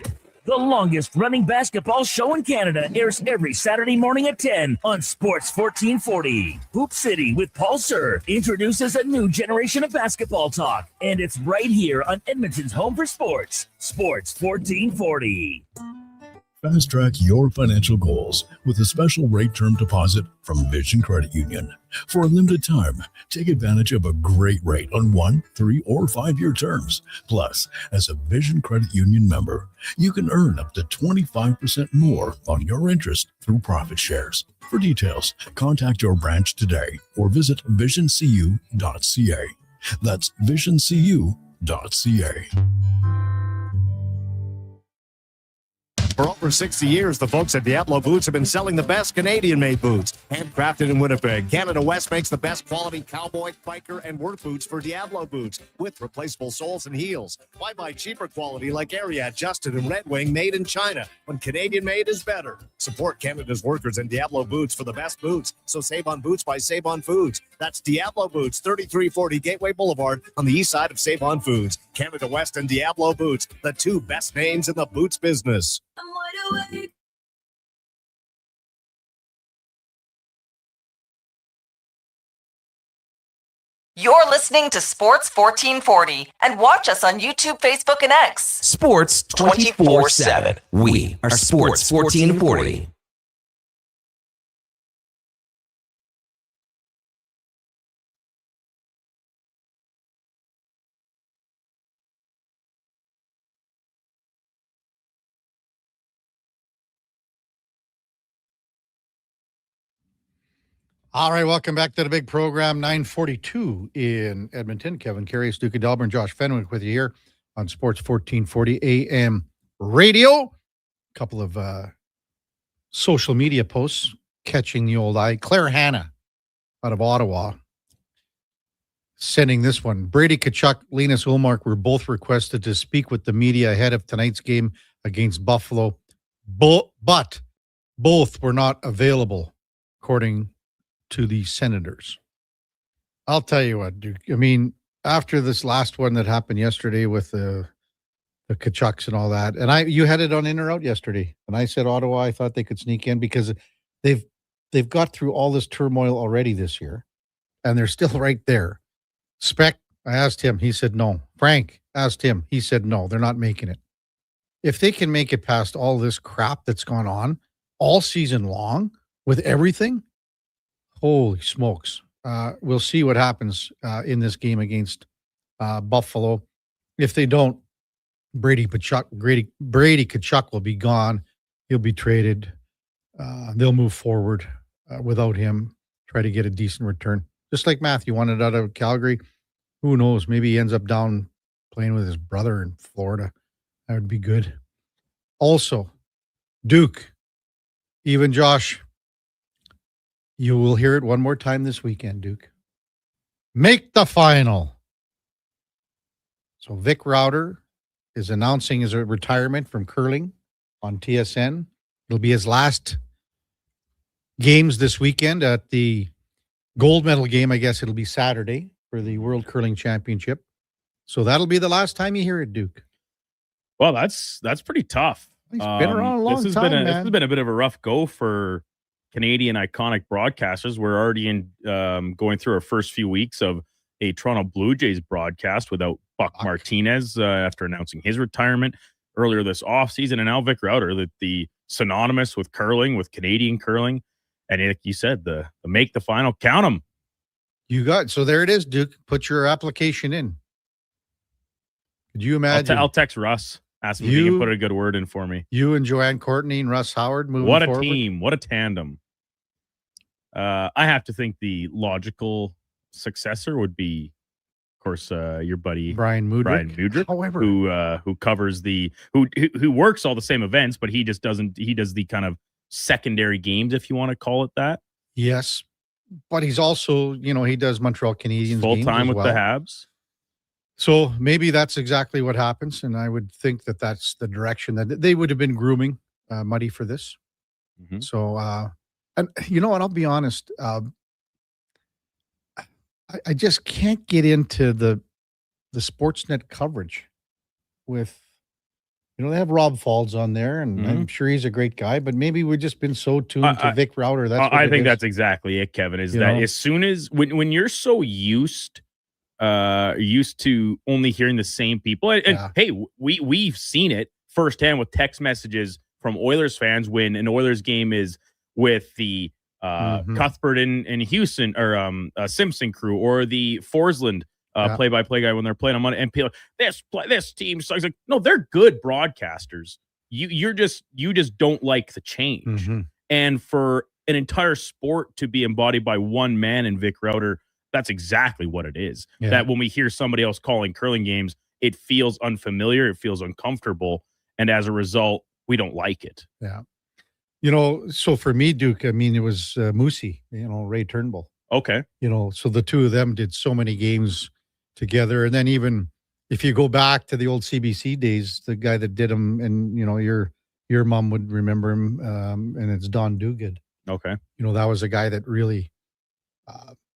The longest running basketball show in Canada airs every Saturday morning at 10 on Sports 1440. Hoop City with Paul Sir introduces a new generation of basketball talk, and it's right here on Edmonton's home for sports, Sports 1440. Fast track your financial goals with a special rate term deposit from Vision Credit Union. For a limited time, take advantage of a great rate on 1, 3, or 5-year terms. Plus, as a Vision Credit Union member, you can earn up to 25% more on your interest through profit shares. For details, contact your branch today or visit visioncu.ca. That's visioncu.ca. For over 60 years, the folks at Diablo Boots have been selling the best Canadian-made boots. Handcrafted in Winnipeg, Canada West makes the best quality cowboy, biker, and work boots for Diablo Boots with replaceable soles and heels. Why buy cheaper quality like Ariat, Justin, and Red Wing made in China when Canadian-made is better? Support Canada's workers and Diablo Boots for the best boots. So save on boots by Save On Foods. That's Diablo Boots, 3340 Gateway Boulevard on the east side of Save On Foods. Canada West and Diablo Boots, the two best names in the boots business. You're listening to Sports 1440 and watch us on YouTube, Facebook, and X. Sports 24/7. We are Sports 1440. All right, welcome back to the big program, 942 in Edmonton. Kevin Karius, Duke of Delburne, Josh Fenwick with you here on Sports 1440 AM radio. A couple of social media posts catching the old eye. Claire Hanna out of Ottawa sending this one. Brady Tkachuk, Linus Ullmark were both requested to speak with the media ahead of tonight's game against Buffalo, but both were not available, according to the Senators. I'll tell you what, Duke. I mean, after this last one that happened yesterday with the Tkachuks and all that, and you had it on in or out yesterday, and I said Ottawa, I thought they could sneak in because they've got through all this turmoil already this year, and they're still right there. Spec, I asked him, he said no. Frank asked him, he said no, they're not making it. If they can make it past all this crap that's gone on all season long with everything, holy smokes. We'll see what happens in this game against Buffalo. If they don't, Brady Tkachuk will be gone. He'll be traded. They'll move forward without him, try to get a decent return. Just like Matthew wanted out of Calgary. Who knows? Maybe he ends up down playing with his brother in Florida. That would be good. Also, Duke, even Josh, you will hear it one more time this weekend, Duke. Make the final. So Vic Rauter is announcing his retirement from curling on TSN. It'll be his last games this weekend at the gold medal game. I guess it'll be Saturday for the World Curling Championship. So that'll be the last time you hear it, Duke. Well, that's pretty tough. He's been around a long time, man. This has been a bit of a rough go for Canadian iconic broadcasters. We're already in going through our first few weeks of a Toronto Blue Jays broadcast without Buck Martinez after announcing his retirement earlier this offseason, and now Vic Rauter, the synonymous with curling, with Canadian curling, and like you said, the make the final, count them. You got, so there it is, Duke. Put your application in. Could you imagine? I'll text Russ. Ask him if he can put a good word in for me. You and Joanne Courtney and Russ Howard moving forward. What a team. What a tandem. I have to think the logical successor would be, of course, your buddy Brian Mudryk. However, who covers who works all the same events, but he just doesn't. He does the kind of secondary games, if you want to call it that. Yes, but he's also, he does Montreal Canadiens full time with the Habs. So maybe that's exactly what happens, and I would think that that's the direction that they would have been grooming Muddy for this. Mm-hmm. So, and you know what? I'll be honest. I just can't get into the Sportsnet coverage with, they have Rob Falls on there, and I'm sure he's a great guy, but maybe we've just been so tuned to Vic Rauter. I think that's exactly it, Kevin, is that as soon as when you're so used to only hearing the same people, and hey, we've seen it firsthand with text messages from Oilers fans when an Oilers game is with the Cuthbert and Houston or Simpson crew, or the Forsland play-by-play guy when they're playing on Monday, and people, this team sucks. Like, no, they're good broadcasters. You just don't like the change. And for an entire sport to be embodied by one man in Vic Rauter, that's exactly what it is. Yeah. That when we hear somebody else calling curling games, it feels unfamiliar, it feels uncomfortable, and as a result, we don't like it. Yeah. So for me, Duke, I mean, it was Moosey, Ray Turnbull. Okay. So the two of them did so many games together. And then even if you go back to the old CBC days, the guy that did them, and, your mom would remember him, and it's Don Duguid. Okay. That was a guy that really,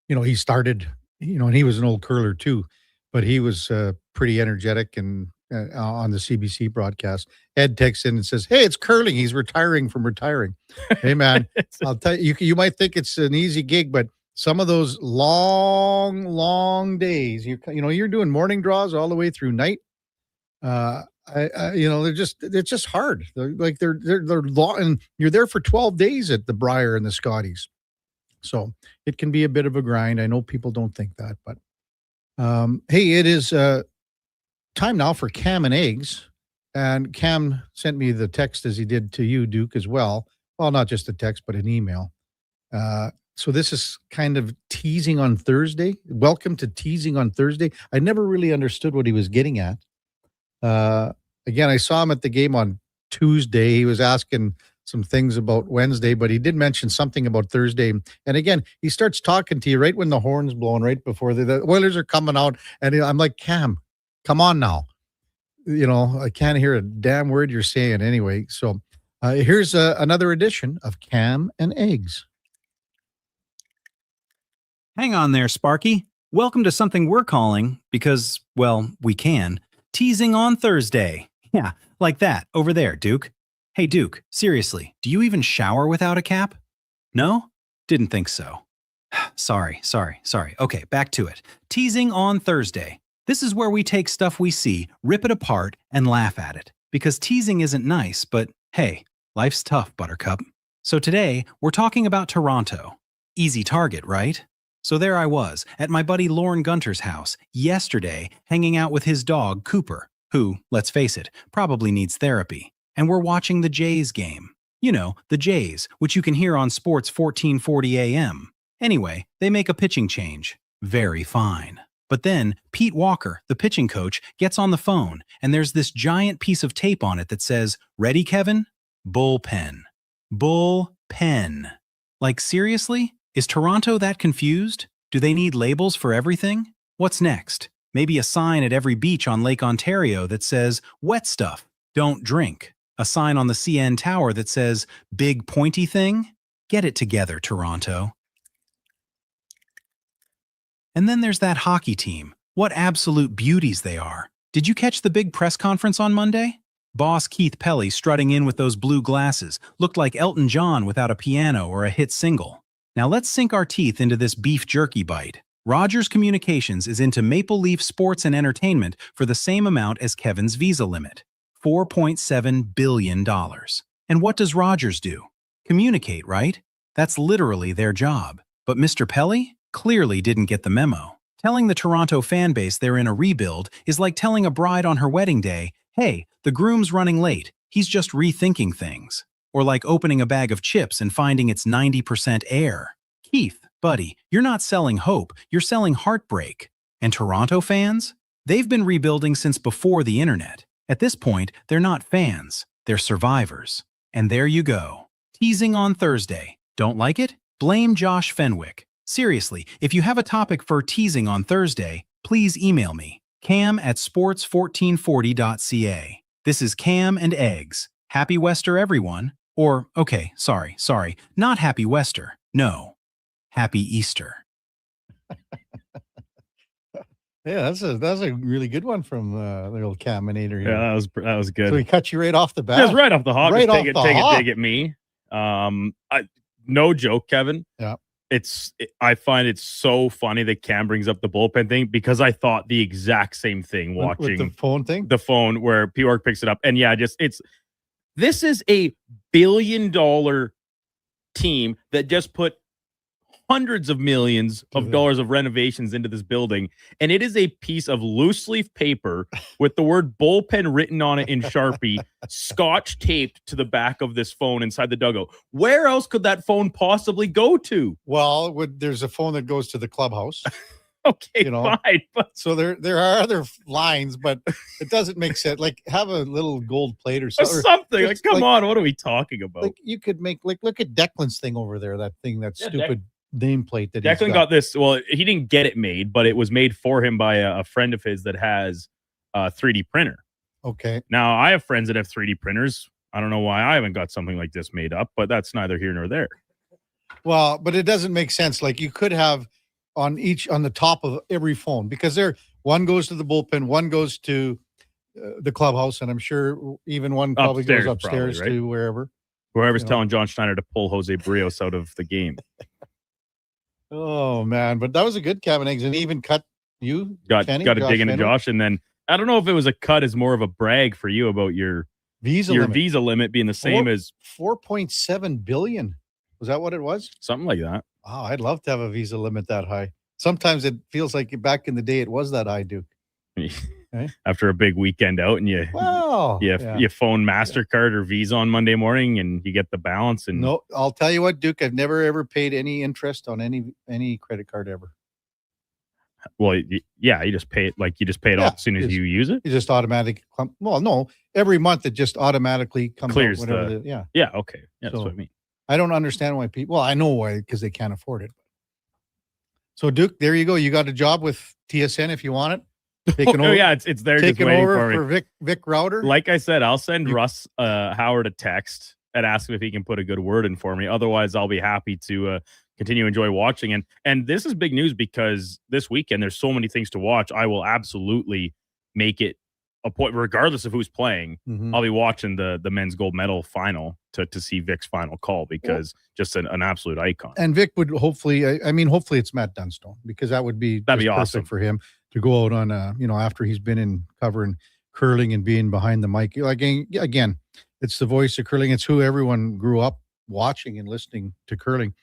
he started, and he was an old curler too, but he was pretty energetic and on the CBC broadcast. Ed texts in and says, "Hey, it's curling. He's retiring from retiring." Hey, man, I'll tell you, you might think it's an easy gig, but some of those long days, you're doing morning draws all the way through night. It's just hard. They're long, and you're there for 12 days at the Briar and the Scotties. So it can be a bit of a grind. I know people don't think that, but hey, it is time now for Cam and Eggs. And Cam sent me the text as he did to you, Duke, as well. Well, not just a text, but an email. So this is kind of teasing on Thursday. Welcome to teasing on Thursday. I never really understood what he was getting at. Again, I saw him at the game on Tuesday. He was asking some things about Wednesday, but he did mention something about Thursday. And again, he starts talking to you right when the horn's blowing, right before the Oilers are coming out. And I'm like, Cam, come on now. I can't hear a damn word you're saying anyway. So here's another edition of Cam and Eggs. Hang on there, Sparky. Welcome to something we're calling, because, well, we can, teasing on Thursday. Yeah, like that, over there, Duke. Hey, Duke, seriously, do you even shower without a cap? No? Didn't think so. Sorry. Okay, back to it. Teasing on Thursday. This is where we take stuff we see, rip it apart, and laugh at it. Because teasing isn't nice, but hey, life's tough, Buttercup. So today, we're talking about Toronto. Easy target, right? So there I was, at my buddy Lorne Gunter's house, yesterday, hanging out with his dog, Cooper, who, let's face it, probably needs therapy. And we're watching the Jays game. The Jays, which you can hear on Sports 1440 AM. Anyway, they make a pitching change. Very fine. But then, Pete Walker, the pitching coach, gets on the phone, and there's this giant piece of tape on it that says, "Ready, Kevin? Bullpen. Bullpen." Like, seriously? Is Toronto that confused? Do they need labels for everything? What's next? Maybe a sign at every beach on Lake Ontario that says, "Wet stuff, don't drink." A sign on the CN Tower that says, "Big pointy thing"? Get it together, Toronto. And then there's that hockey team. What absolute beauties they are. Did you catch the big press conference on Monday? Boss Keith Pelly strutting in with those blue glasses looked like Elton John without a piano or a hit single. Now let's sink our teeth into this beef jerky bite. Rogers Communications is into Maple Leaf sports and entertainment for the same amount as Kevin's Visa limit, $4.7 billion. And what does Rogers do? Communicate, right? That's literally their job. But Mr. Pelly clearly didn't get the memo. Telling the Toronto fan base they're in a rebuild is like telling a bride on her wedding day, "Hey, the groom's running late. He's just rethinking things." Or like opening a bag of chips and finding it's 90% air. Keith, buddy, you're not selling hope, you're selling heartbreak. And Toronto fans? They've been rebuilding since before the internet. At this point, they're not fans, they're survivors. And there you go. Teasing on Thursday. Don't like it? Blame Josh Fenwick. Seriously, if you have a topic for teasing on Thursday, please email me, cam@sports1440.ca. This is Cam and Eggs. Happy Wester, everyone. Or, okay, sorry, not Happy Wester. No, Happy Easter. Yeah, that's a really good one from the old Caminator here. Yeah, that was good. So he cut you right off the bat. Just right off the hop. Right Take off the a hop. dig at me. No joke, Kevin. Yeah. I find it so funny that Cam brings up the bullpen thing, because I thought the exact same thing watching with the phone thing. The phone where P-Work picks it up. And yeah, this is a $1 billion team that just put hundreds of millions of dollars of renovations into this building, and it is a piece of loose leaf paper with the word bullpen written on it in Sharpie, scotch taped to the back of this phone inside the dugout. Where else could that phone possibly go to? Well, there's a phone that goes to the clubhouse. Okay, you know? fine. But So there are other lines, but it doesn't make sense. Like have a little gold plate or something. Like, come on, what are we talking about? Like you could make look at Declan's thing over there. That thing, that stupid nameplate that he's Declan got this. Well, he didn't get it made, but it was made for him by a friend of his that has a 3D printer. Okay. Now I have friends that have 3D printers. I don't know why I haven't got something like this made up, but that's neither here nor there. Well, but it doesn't make sense. Like you could have on the top of every phone, because one goes to the bullpen, one goes to the clubhouse, and I'm sure even one probably goes upstairs right? to wherever. Whoever's telling John Schneider to pull Jose Barrios out of the game. Oh man, but that was a good Kevin Eggs, and even cut you got Kenny, to dig into Fenwick. Josh, and then I don't know if it was a cut as more of a brag for you about your visa limit being the same as 4.7 billion. Was that what it was? Something like that. Wow, I'd love to have a visa limit that high. Sometimes it feels like back in the day it was that high, Duke. After a big weekend out, and you phone MasterCard or Visa on Monday morning, and you get the balance. And no, I'll tell you what, Duke, I've never ever paid any interest on any credit card ever. Well, yeah, you just pay it it off as soon as you use it. You just automatically every month it just automatically comes Clears out whatever yeah. Okay. Yeah, that's what I mean. I don't understand why people. Well, I know why, because they can't afford it. So, Duke, there you go. You got a job with TSN if you want it. Taking over, yeah, it's there. Taking just waiting over for me. Vic Router. Like I said, I'll send Russ Howard a text and ask him if he can put a good word in for me. Otherwise, I'll be happy to continue to enjoy watching. And this is big news because this weekend there's so many things to watch. I will absolutely make it a point, regardless of who's playing. Mm-hmm. I'll be watching the men's gold medal final to see Vic's final call, because just an absolute icon. And Vic would hopefully it's Matt Dunstone, because that'd be awesome for him to go out on after he's been in covering curling and being behind the mic. Like again, it's the voice of curling. It's who everyone grew up watching and listening to curling.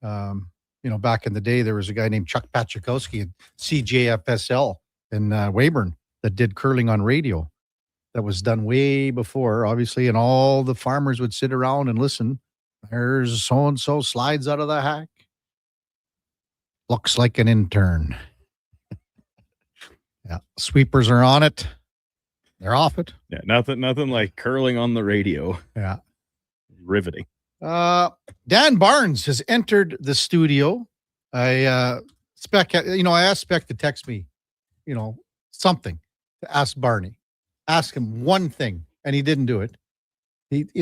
Back in the day, there was a guy named Chuck Pachakowski at CJFSL in Weyburn that did curling on radio. That was done way before, obviously, and all the farmers would sit around and listen. There's so-and-so slides out of the hack. Looks like an intern. Yeah, sweepers are on it. They're off it. Yeah, nothing like curling on the radio. Yeah. Riveting. Dan Barnes has entered the studio. I asked Spec to text me, something to ask Barney. Ask him one thing, and he didn't do it. He's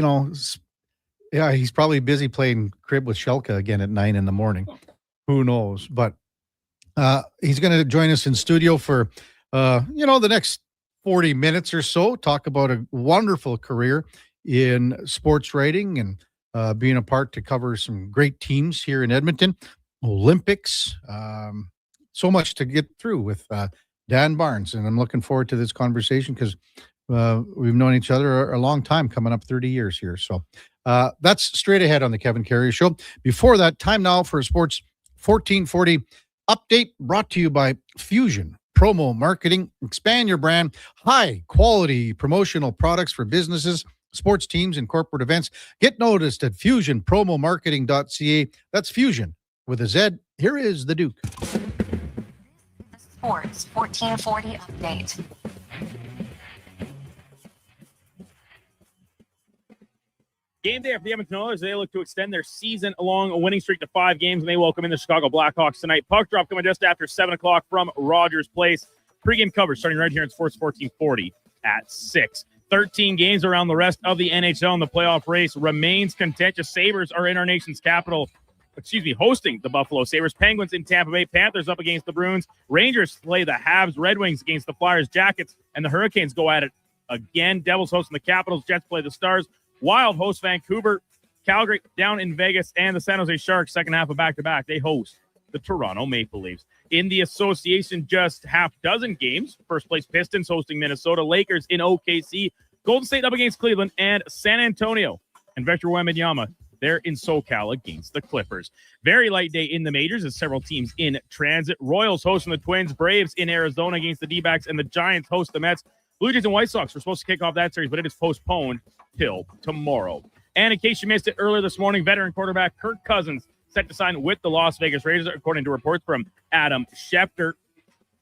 probably busy playing crib with Shelka again at 9 a.m. Who knows? But he's going to join us in studio for the next 40 minutes or so. Talk about a wonderful career in sports writing and being a part to cover some great teams here in Edmonton, Olympics. So much to get through with Dan Barnes, and I'm looking forward to this conversation because we've known each other a long time, coming up 30 years here. So that's straight ahead on the Kevin Karius Show. Before that, time now for a Sports 1440 update brought to you by Fusion Promo Marketing. Expand your brand, high quality promotional products for businesses, sports teams, and corporate events. Get noticed at fusionpromomarketing.ca. That's Fusion with a Z. Here is the Duke. Sports 1440 update. Game day for the Edmonton Oilers. They look to extend their season-long winning streak to 5 games, and they welcome in the Chicago Blackhawks tonight. Puck drop coming just after 7 o'clock from Rogers Place. Pre-game coverage starting right here in Sports 1440 at 6. 13 games around the rest of the NHL, and the playoff race remains contentious. Sabres are in our nation's capital. Hosting the Buffalo Sabres. Penguins in Tampa Bay. Panthers up against the Bruins. Rangers play the Habs. Red Wings against the Flyers. Jackets and the Hurricanes go at it again. Devils hosting the Capitals. Jets play the Stars. Wild host Vancouver. Calgary down in Vegas. And the San Jose Sharks, second half of back-to-back, they host the Toronto Maple Leafs. In the association, just half dozen games. First place Pistons hosting Minnesota. Lakers in OKC. Golden State up against Cleveland. And San Antonio and Victor Wembanyama, they're in SoCal against the Clippers. Very light day in the majors as several teams in transit. Royals hosting the Twins. Braves in Arizona against the D-backs. And the Giants host the Mets. Blue Jays and White Sox were supposed to kick off that series, but it is postponed till tomorrow. And in case you missed it earlier this morning, veteran quarterback Kirk Cousins set to sign with the Las Vegas Raiders, according to reports from Adam Schefter.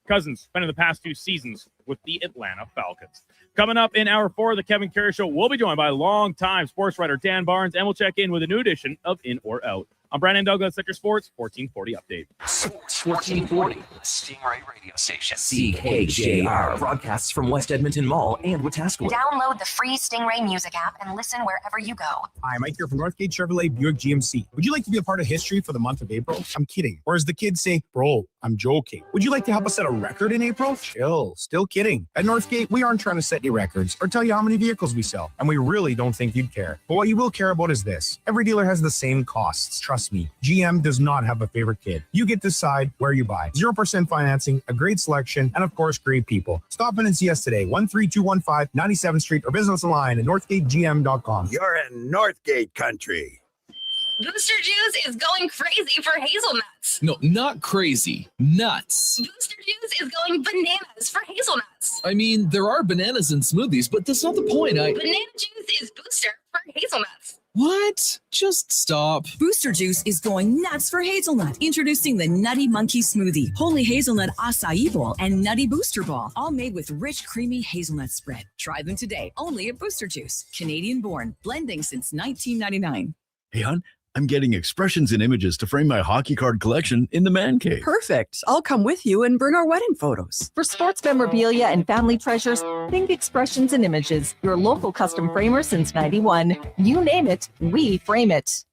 Cousins spent the past 2 seasons with the Atlanta Falcons. Coming up in hour 4 of the Kevin Karius Show, we'll be joined by longtime sports writer Dan Barnes, and we'll check in with a new edition of In or Out. I'm Brandon Douglas at your Sports 1440 update. Sports 1440, Stingray Radio Station. CKJR broadcasts from West Edmonton Mall and Wetaskiwin. Download the free Stingray music app and listen wherever you go. Hi, Mike here from Northgate Chevrolet Buick GMC. Would you like to be a part of history for the month of April? I'm kidding. Or as the kids say, bro, I'm joking. Would you like to help us set a record in April? Chill. Still kidding. At Northgate, we aren't trying to set any records or tell you how many vehicles we sell. And we really don't think you'd care. But what you will care about is this. Every dealer has the same costs. Trust me. GM does not have a favorite kid. You get to decide where you buy. 0% financing, a great selection, and of course, great people. Stop in and see us today. 13215 97th Street or visit us online at northgategm.com. You're in Northgate country. Booster Juice is going crazy for hazelnuts. No, not crazy. Nuts. Booster Juice is going bananas for hazelnuts. I mean, there are bananas in smoothies, but that's not the point. Banana juice is booster for hazelnuts. What? Just stop. Booster Juice is going nuts for hazelnut. Introducing the Nutty Monkey Smoothie, Holy Hazelnut Acai Bowl, and Nutty Booster Ball, all made with rich, creamy hazelnut spread. Try them today, only at Booster Juice. Canadian born, blending since 1999. Hey, hon, I'm getting expressions and images to frame my hockey card collection in the man cave. Perfect. I'll come with you and bring our wedding photos. For sports memorabilia and family treasures, think Expressions and Images, your local custom framer since 91. You name it, we frame it.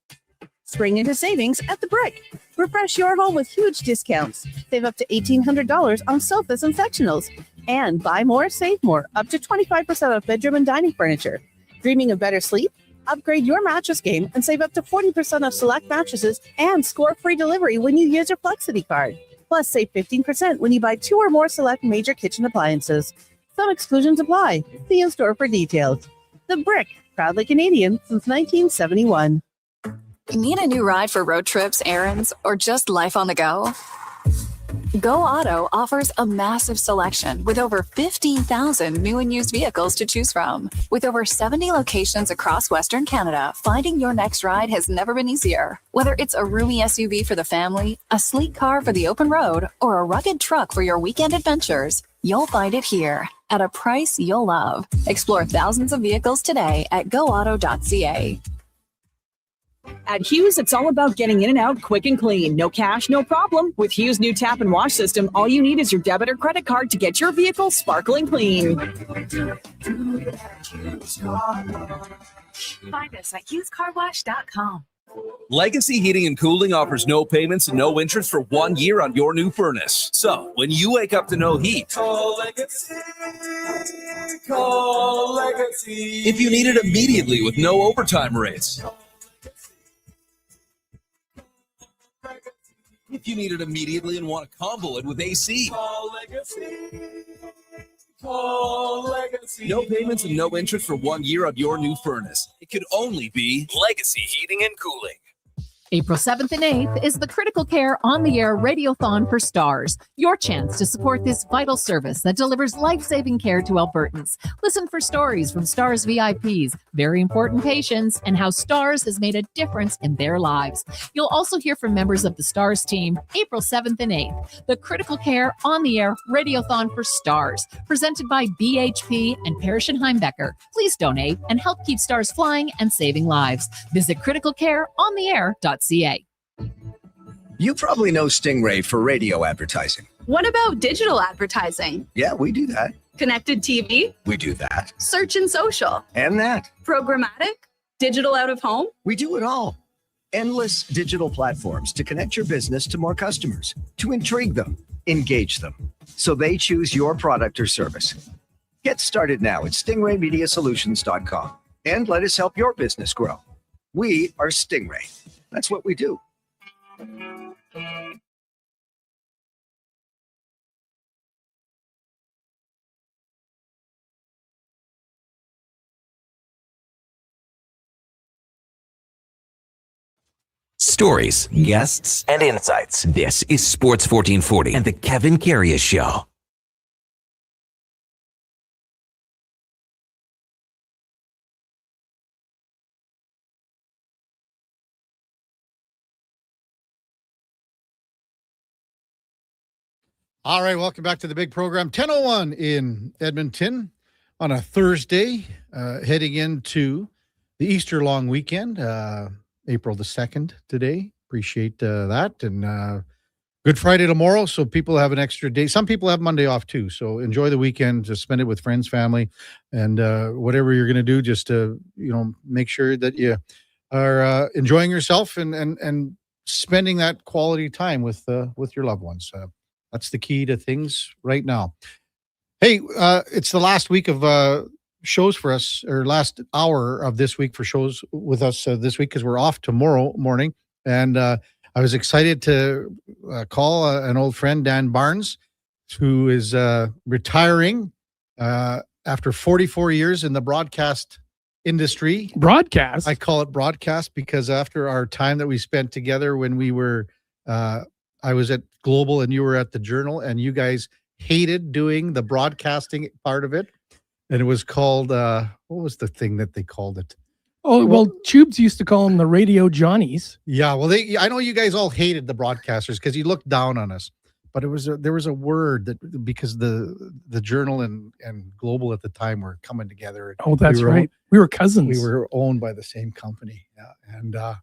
Spring into savings at The Brick. Refresh your home with huge discounts. Save up to $1,800 on sofas and sectionals. And buy more, save more, up to 25% off bedroom and dining furniture. Dreaming of better sleep? Upgrade your mattress game and save up to 40% off select mattresses and score free delivery when you use your Flexity card. Plus, save 15% when you buy 2 or more select major kitchen appliances. Some exclusions apply. See in store for details. The Brick, proudly Canadian since 1971. Need a new ride for road trips, errands, or just life on the go? Go Auto offers a massive selection with over 15,000 new and used vehicles to choose from. With over 70 locations across Western Canada, finding your next ride has never been easier. Whether it's a roomy SUV for the family, a sleek car for the open road, or a rugged truck for your weekend adventures, you'll find it here at a price you'll love. Explore thousands of vehicles today at goauto.ca. At Hughes, it's all about getting in and out quick and clean. No cash, no problem. With Hughes' new tap and wash system, all you need is your debit or credit card to get your vehicle sparkling clean. Find us at hughescarwash.com. Legacy Heating and Cooling offers no payments and no interest for 1 year on your new furnace. So, when you wake up to no heat, call Legacy. Call Legacy. If you need it immediately with no overtime rates. If you need it immediately and want to combo it with AC. Call Legacy. Call Legacy. No payments and no interest for 1 year on your new furnace. It could only be Legacy Heating and Cooling. April 7th and 8th is the Critical Care On the Air Radiothon for Stars, your chance to support this vital service that delivers life-saving care to Albertans. Listen for stories from Stars VIPs, very important patients, and how Stars has made a difference in their lives. You'll also hear from members of the Stars team April 7th and 8th, the Critical Care On the Air Radiothon for Stars, presented by BHP and Parrish and Heimbecker. Please donate and help keep Stars flying and saving lives. Visit criticalcareontheair.ca. You probably know Stingray for radio advertising. What about digital advertising? Yeah, we do that. Connected TV? We do that. Search and social? And that. Programmatic? Digital out of home? We do it all. Endless digital platforms to connect your business to more customers, to intrigue them, engage them, so they choose your product or service. Get started now at stingraymediasolutions.com and let us help your business grow. We are Stingray. That's what we do. Stories, guests, and insights. This is Sports 1440 and the Kevin Karius Show. All right, welcome back to the big program. 10:01 in Edmonton on a Thursday, heading into the Easter long weekend, April the 2nd today. Appreciate that. And Good Friday tomorrow, so people have an extra day. Some people have Monday off too, so enjoy the weekend. Just spend it with friends, family, and whatever you're going to do, just to make sure that you are enjoying yourself and spending that quality time with your loved ones. That's the key to things right now. Hey, it's the last week of shows for us, or last hour of this week for shows with us this week, because we're off tomorrow morning. And I was excited to call an old friend, Dan Barnes, who is retiring after 44 years in the broadcast industry. Broadcast? I call it broadcast because after our time that we spent together when we were I was at Global and you were at the Journal, and you guys hated doing the broadcasting part of it. And it was called, what was the thing that they called it? Oh, well, Tubes used to call them the Radio Johnnies. Yeah, well, I know you guys all hated the broadcasters because you looked down on us. But there was a word that, because the Journal and Global at the time were coming together. Oh, that's right. We were cousins. We were owned by the same company. Yeah.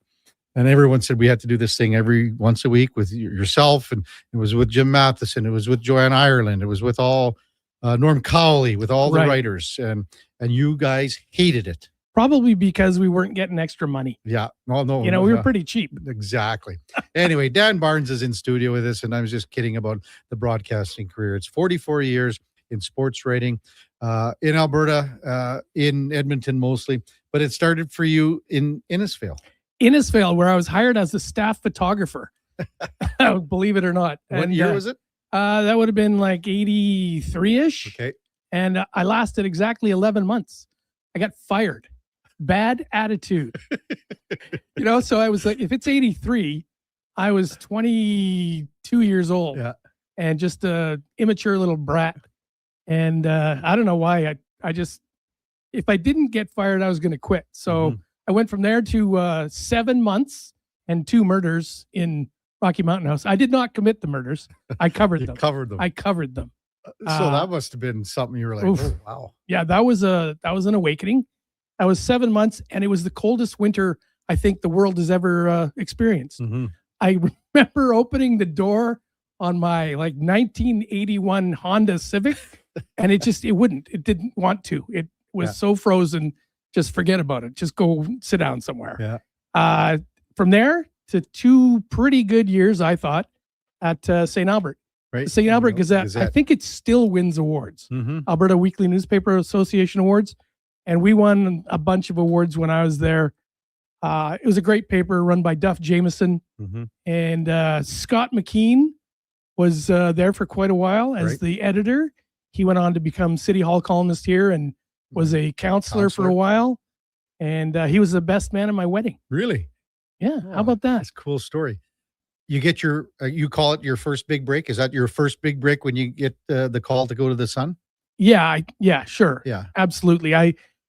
And everyone said we had to do this thing every once a week with yourself. And it was with Jim Matheson. It was with Joanne Ireland. It was with all Norm Cowley, with all the writers. And you guys hated it. Probably because we weren't getting extra money. Yeah. No. We were pretty cheap. Exactly. Anyway, Dan Barnes is in studio with us, and I was just kidding about the broadcasting career. It's 44 years in sports writing in Alberta, in Edmonton mostly, but it started for you in Innisfail. Innisfail, where I was hired as a staff photographer. Believe it or not. What year was it? That would have been like 83-ish. Okay. And I lasted exactly 11 months. I got fired. Bad attitude. So I was like, if it's 83, I was 22 years old. Yeah. And just a immature little brat. And I don't know why. I just, if I didn't get fired, I was going to quit. So I went from there to 7 months and 2 murders in Rocky Mountain House. I did not commit the murders. I covered them. I covered them. So that must have been something you were like, oh, wow. Yeah, that was an awakening. I was 7 months, and it was the coldest winter I think the world has ever experienced. I remember opening the door on my 1981 Honda Civic, and it didn't want to. It was so frozen. Just forget about it. Just go sit down somewhere. Yeah. From there to 2 pretty good years, I thought, at St. Albert. Right. St. Albert Gazette. I think it still wins awards. Alberta Weekly Newspaper Association Awards. And we won a bunch of awards when I was there. It was a great paper run by Duff Jameson. And Scott McKean was there for quite a while as the editor. He went on to become City Hall columnist here and was a counselor for a while. And he was the best man at my wedding. Really? Yeah. How about that? That's a cool story. You get your, you call it your first big break. Is that your first big break when you get the call to go to the Sun? Yeah. Yeah, sure. Yeah. Absolutely.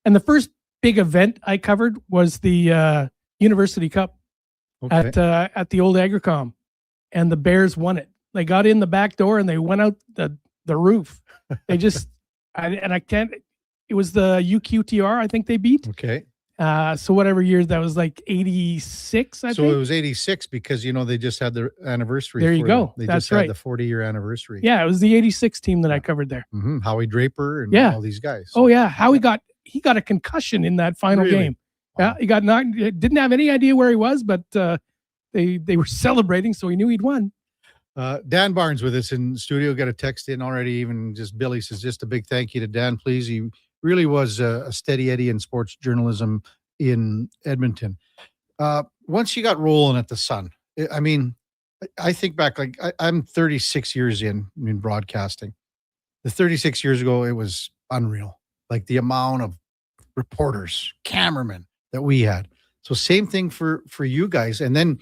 And the first big event I covered was the University Cup at the old Agricom, and the Bears won it. They got in the back door and they went out the roof. They just, it was the UQTR, I think they beat. Okay. So whatever year that was, like 86, I think. So it was 86 because, they just had their anniversary. There you go. They That's just right. had the 40-year anniversary. Yeah, it was the 86 team that I covered there. Howie Draper and all these guys. Oh, yeah. Howie got a concussion in that final game. Yeah, he got knocked. Didn't have any idea where he was, but they were celebrating, so he knew he'd won. Dan Barnes with us in studio. Got a text in already. Even just Billy says, just a big thank you to Dan, please. He really was a steady Eddie in sports journalism in Edmonton. Once you got rolling at the Sun, I mean, I think back, I'm 36 years in broadcasting. The 36 years ago, it was unreal. Like the amount of reporters, cameramen that we had. So same thing for you guys. And then,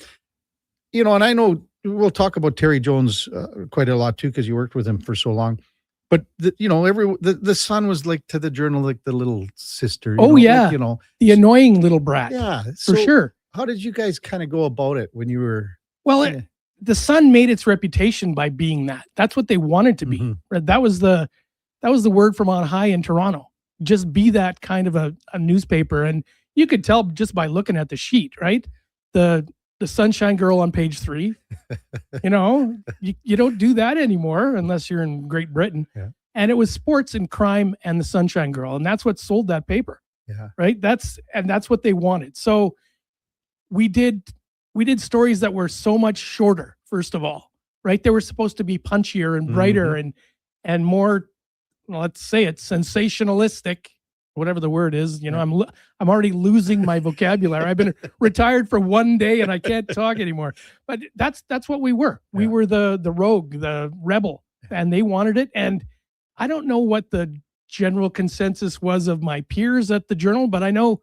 and I know we'll talk about Terry Jones quite a lot too, because you worked with him for so long. But the Sun was like to the Journal, like the little sister. The annoying little brat. Yeah, for sure. How did you guys kind of go about it when you were? Well, the Sun made its reputation by being that. That's what they wanted to be. Right? That was the word from on high in Toronto. Just be that kind of a newspaper. And you could tell just by looking at the sheet, right? The Sunshine Girl on page 3. You know, you don't do that anymore unless you're in Great Britain. Yeah. And it was sports and crime and the Sunshine Girl. And that's what sold that paper. Yeah. Right. That's what they wanted. So we did stories that were so much shorter, first of all, right? They were supposed to be punchier and brighter and more, well, let's say it's sensationalistic, whatever the word is. You know, I'm already losing my vocabulary. I've been retired for one day and I can't talk anymore. But that's what we were. We were the rogue, the rebel, and they wanted it. And I don't know what the general consensus was of my peers at the Journal, but I know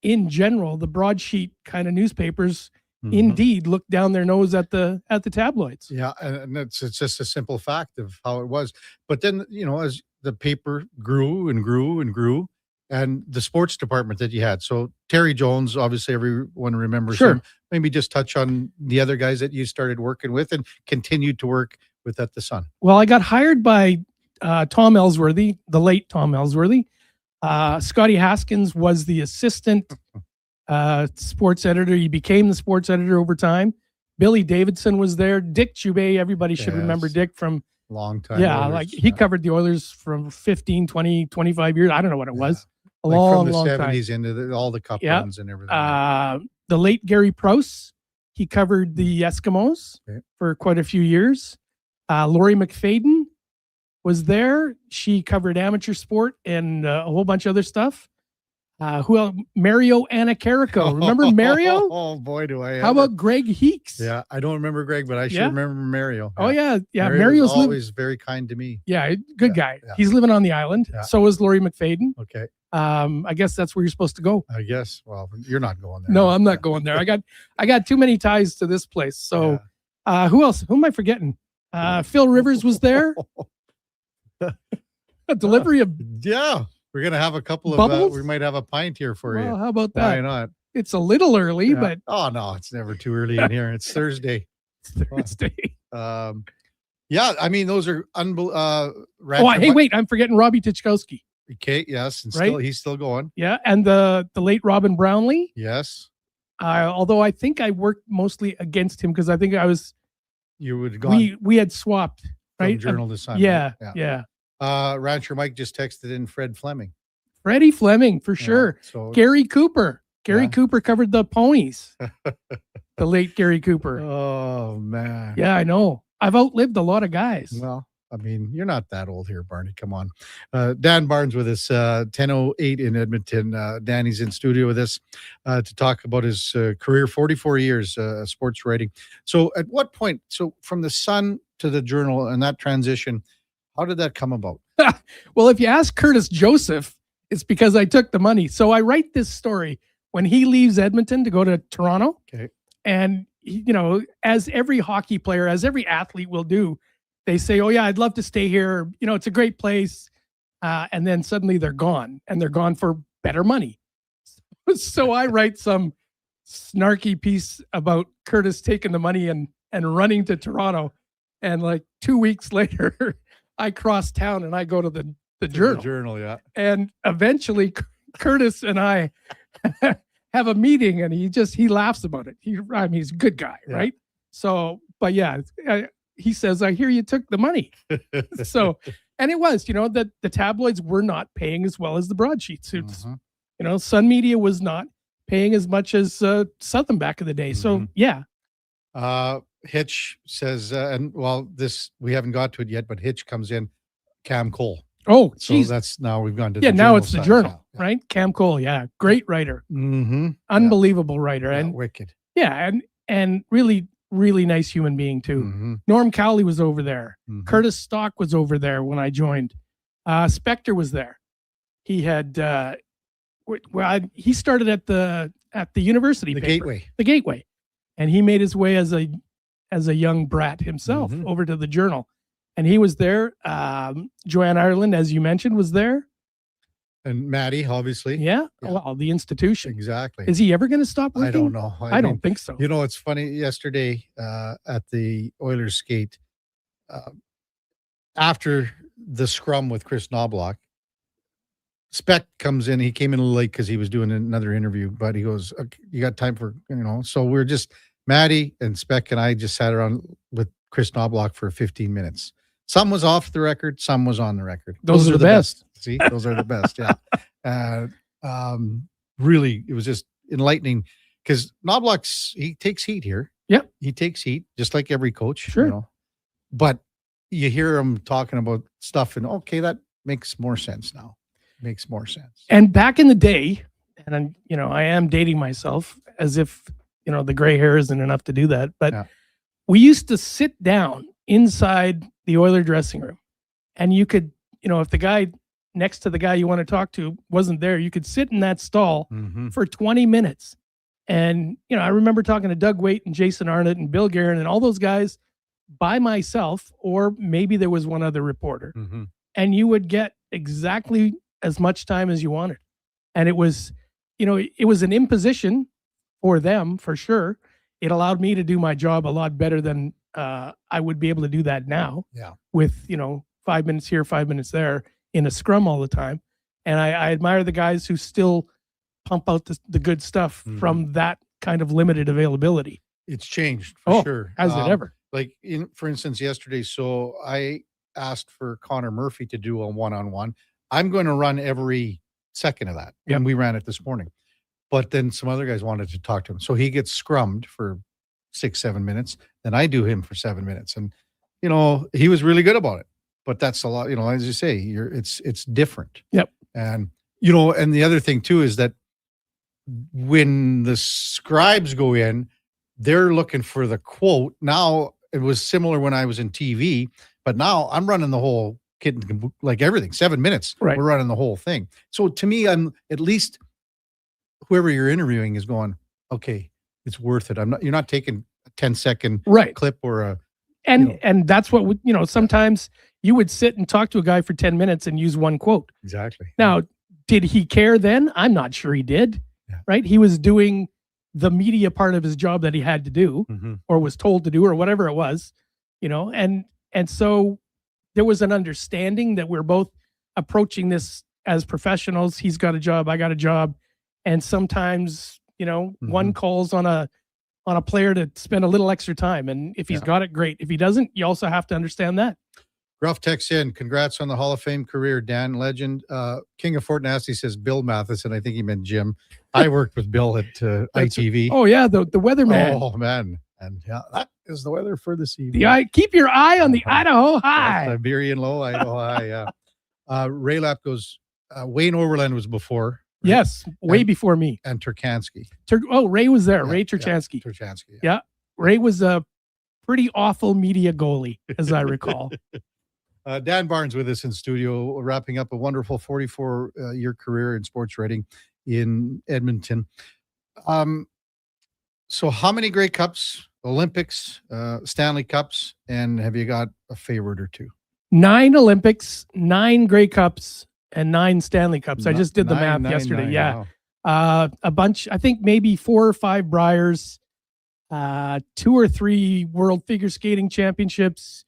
in general, the broadsheet kind of newspapers indeed looked down their nose at the tabloids. Yeah, and it's just a simple fact of how it was. But then, you know, as the paper grew and grew and grew, and the sports department that you had. So Terry Jones, obviously everyone remembers him. Maybe just touch on the other guys that you started working with and continued to work with at the Sun. Well, I got hired by Tom Ellsworthy, the late Tom Ellsworthy. Scotty Haskins was the assistant sports editor. He became the sports editor over time. Billy Davidson was there. Dick Chubet, everybody should remember Dick from long time. Yeah, Oilers, like he covered the Oilers from 15, 20, 25 years. I don't know what it was. A like long, from the long 70s time. into all the cup runs and everything. The late Gary Prouse, he covered the Eskimos for quite a few years. Lori McFadden was there. She covered amateur sport and a whole bunch of other stuff. Who else? Mario Anacarico. Remember Mario? Oh boy, do I ever. How about Greg Heeks? Yeah, I don't remember Greg, but I should remember Mario. Oh yeah. Mario's always very kind to me. Yeah, good guy. Yeah. He's living on the island. Yeah. So is Lori McFadden. Okay. I guess that's where you're supposed to go. I guess. Well, you're not going there. No, I'm not going there. I got too many ties to this place. So who else? Who am I forgetting? Phil Rivers was there. A delivery of we're gonna have a couple of bubbles? we might have a pint here for you. How about that? Why not? It's a little early, but oh no, it's never too early in here. It's Thursday. Yeah, I mean those are wait, I'm forgetting Robbie Tichkowski. Okay, yes, and he's still going. Yeah, and the late Robin Brownlee. Yes. Although I think I worked mostly against him because I think I was. You would have gone. We had swapped, right? From Journal to Sun. Yeah, right? yeah. Rancher Mike just texted in Fred Fleming. Freddie Fleming, for sure. So Gary Cooper. Gary Cooper covered the ponies. The late Gary Cooper. Oh, man. Yeah, I know. I've outlived a lot of guys. Well, I mean, you're not that old here, Barney. Come on. Dan Barnes with us, 10:08 in Edmonton. Danny's in studio with us to talk about his career, 44 years sports writing. So at what point, from the Sun to the Journal and that transition, how did that come about? Well, if you ask Curtis Joseph, it's because I took the money. So I write this story when he leaves Edmonton to go to Toronto. Okay. And, you know, as every hockey player, as every athlete will do, they say, oh, yeah, I'd love to stay here. You know, it's a great place. And then suddenly they're gone, and they're gone for better money. So I write some snarky piece about Curtis taking the money and running to Toronto. And like 2 weeks later, I cross town and I go to the Journal. The Journal, yeah. And eventually Curtis and I have a meeting, and he laughs about it. He's a good guy, right? So, but yeah, he says, I hear you took the money. So, and it was, you know, that the tabloids were not paying as well as the broadsheets. It's, you know, Sun Media was not paying as much as Southern back in the day. So, yeah. Hitch says, and well, this, we haven't got to it yet, but Hitch comes in, Cam Cole. Oh, so that's now we've gone to the Journal now it's the side. Journal, right? Cam Cole, great writer, unbelievable writer, and wicked, and really, really nice human being too. Norm Cowley was over there. Curtis Stock was over there when I joined. Spectre was there. He had he started at the university, the paper, the Gateway, and he made his way as a young brat himself over to the Journal. And he was there. Joanne Ireland, as you mentioned, was there. And Matty, obviously. Yeah. Well, the institution. Exactly. Is he ever going to stop working? I don't know. I don't think so. You know, it's funny. Yesterday at the Oilers skate, after the scrum with Chris Knobloch, Spec comes in. He came in a little late because he was doing another interview, but he goes, okay, you got time for, so we're just, Maddie and Spec and I just sat around with Chris Knobloch for 15 minutes. Some was off the record, some was on the record. Those are the best. See, those are the best. Yeah. Really, it was just enlightening because Knobloch's, he takes heat here. Yep. He takes heat just like every coach. Sure. But you hear him talking about stuff and okay, that makes more sense now. Makes more sense. And back in the day, and I'm, I am dating myself as if, the gray hair isn't enough to do that. But we used to sit down inside the Oiler dressing room and you could, if the guy next to the guy you want to talk to wasn't there, you could sit in that stall for 20 minutes. And, I remember talking to Doug Waite and Jason Arnott and Bill Guerin and all those guys by myself, or maybe there was one other reporter. And you would get exactly as much time as you wanted. And it was, it was an imposition for them for sure. It allowed me to do my job a lot better than I would be able to do that now. Yeah. With, 5 minutes here, 5 minutes there in a scrum all the time. And I admire the guys who still pump out the good stuff from that kind of limited availability. It's changed for sure. Has it ever? Like for instance, yesterday, so I asked for Connor Murphy to do a one-on-one. I'm going to run every second of that. And we ran it this morning. But then some other guys wanted to talk to him. So he gets scrummed for 6-7 minutes. Then I do him for 7 minutes. And, he was really good about it. But that's a lot, as you say, it's different. Yep. And, and the other thing too is that when the scribes go in, they're looking for the quote. Now it was similar when I was in TV, but now I'm running the whole kit and caboodle, like everything, 7 minutes. Right. We're running the whole thing. So to me, I'm at least whoever you're interviewing is going, okay, it's worth it. You're not taking a 10-second clip or a, and that's what, sometimes you would sit and talk to a guy for 10 minutes and use one quote. Exactly. Now, did he care then? I'm not sure he did. Yeah. Right. He was doing the media part of his job that he had to do or was told to do or whatever it was, and so there was an understanding that we're both approaching this as professionals. He's got a job, I got a job. And sometimes, one calls on a player to spend a little extra time. And if he's got it, great. If he doesn't, you also have to understand that. Gruff texts in, congrats on the Hall of Fame career, Dan, legend. King of Fort Nasty says Bill Matheson. I think he meant Jim. I worked with Bill at ITV. Oh, yeah, the weatherman. Oh, man. And that is the weather for this evening. Keep your eye on the Idaho High. Siberian low, Idaho High, yeah. Ray Lapp goes, Wayne Overland was before. Right? Yes, way before me. And Turkansky. Ray was there. Ray Turchansky. Yeah, Turchansky. Yeah. Ray was a pretty awful media goalie, as I recall. Dan Barnes with us in studio, wrapping up a wonderful 44-year career in sports writing in Edmonton. So how many Grey Cups, Olympics, Stanley Cups, and have you got a favorite or two? 9 Olympics, 9 Grey Cups, and 9 Stanley Cups. I just did the math yesterday. 9, yeah. Wow. A bunch, I think maybe 4 or 5 Briars, 2 or 3 World Figure Skating Championships,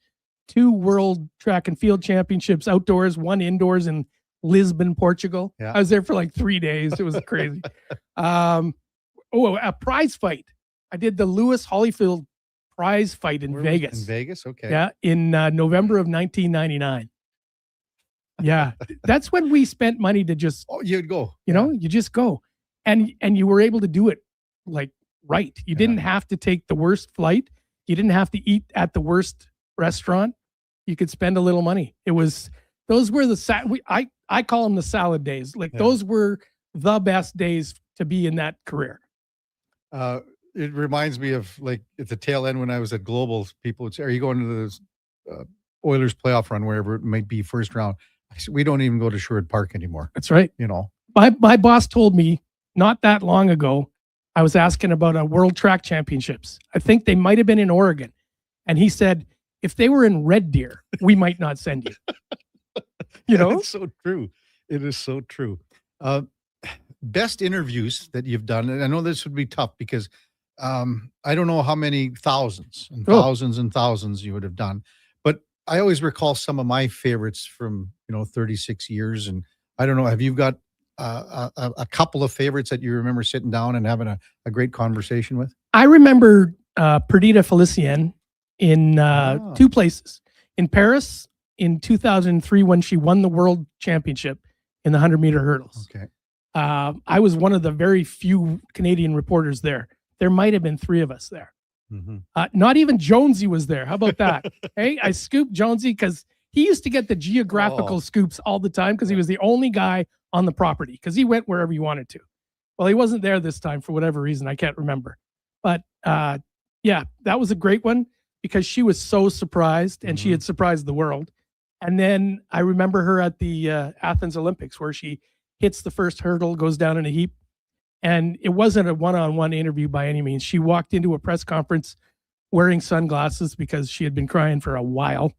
2 World Track and Field Championships outdoors, 1 indoors in Lisbon, Portugal. Yeah. I was there for like 3 days. It was crazy. A prize fight. I did the Lewis Holyfield prize fight in Vegas. In Vegas? Okay. Yeah, in November of 1999. Yeah, that's when we spent money to just. Oh, you'd go. You just go, and you were able to do it like right. You didn't have to take the worst flight. You didn't have to eat at the worst restaurant. You could spend a little money. Those were the I call them the salad days. Like those were the best days to be in that career. It reminds me of like at the tail end when I was at Global, people would say, "Are you going to this Oilers playoff run, wherever it might be, first round?" I said, "We don't even go to Sherwood Park anymore." That's right. My boss told me not that long ago, I was asking about a World Track Championships. I think they might have been in Oregon. And he said, if they were in Red Deer, we might not send you. It's so true. It is so true. Best interviews that you've done, and I know this would be tough because I don't know how many thousands and thousands and thousands you would have done, but I always recall some of my favorites from 36 years, and I don't know. Have you got a couple of favorites that you remember sitting down and having a great conversation with? I remember Perdita Felicien in two places. In Paris in 2003 when she won the world championship in the 100-meter hurdles. Okay. I was one of the very few Canadian reporters there. There might have been 3 of us there. Mm-hmm. Not even Jonesy was there. How about that? Hey, I scooped Jonesy because he used to get the geographical scoops all the time because he was the only guy on the property because he went wherever he wanted to. Well, he wasn't there this time for whatever reason. I can't remember. But yeah, that was a great one because she was so surprised and she had surprised the world. And then I remember her at the Athens Olympics where she hits the first hurdle, goes down in a heap. And it wasn't a one-on-one interview by any means. She walked into a press conference wearing sunglasses because she had been crying for a while.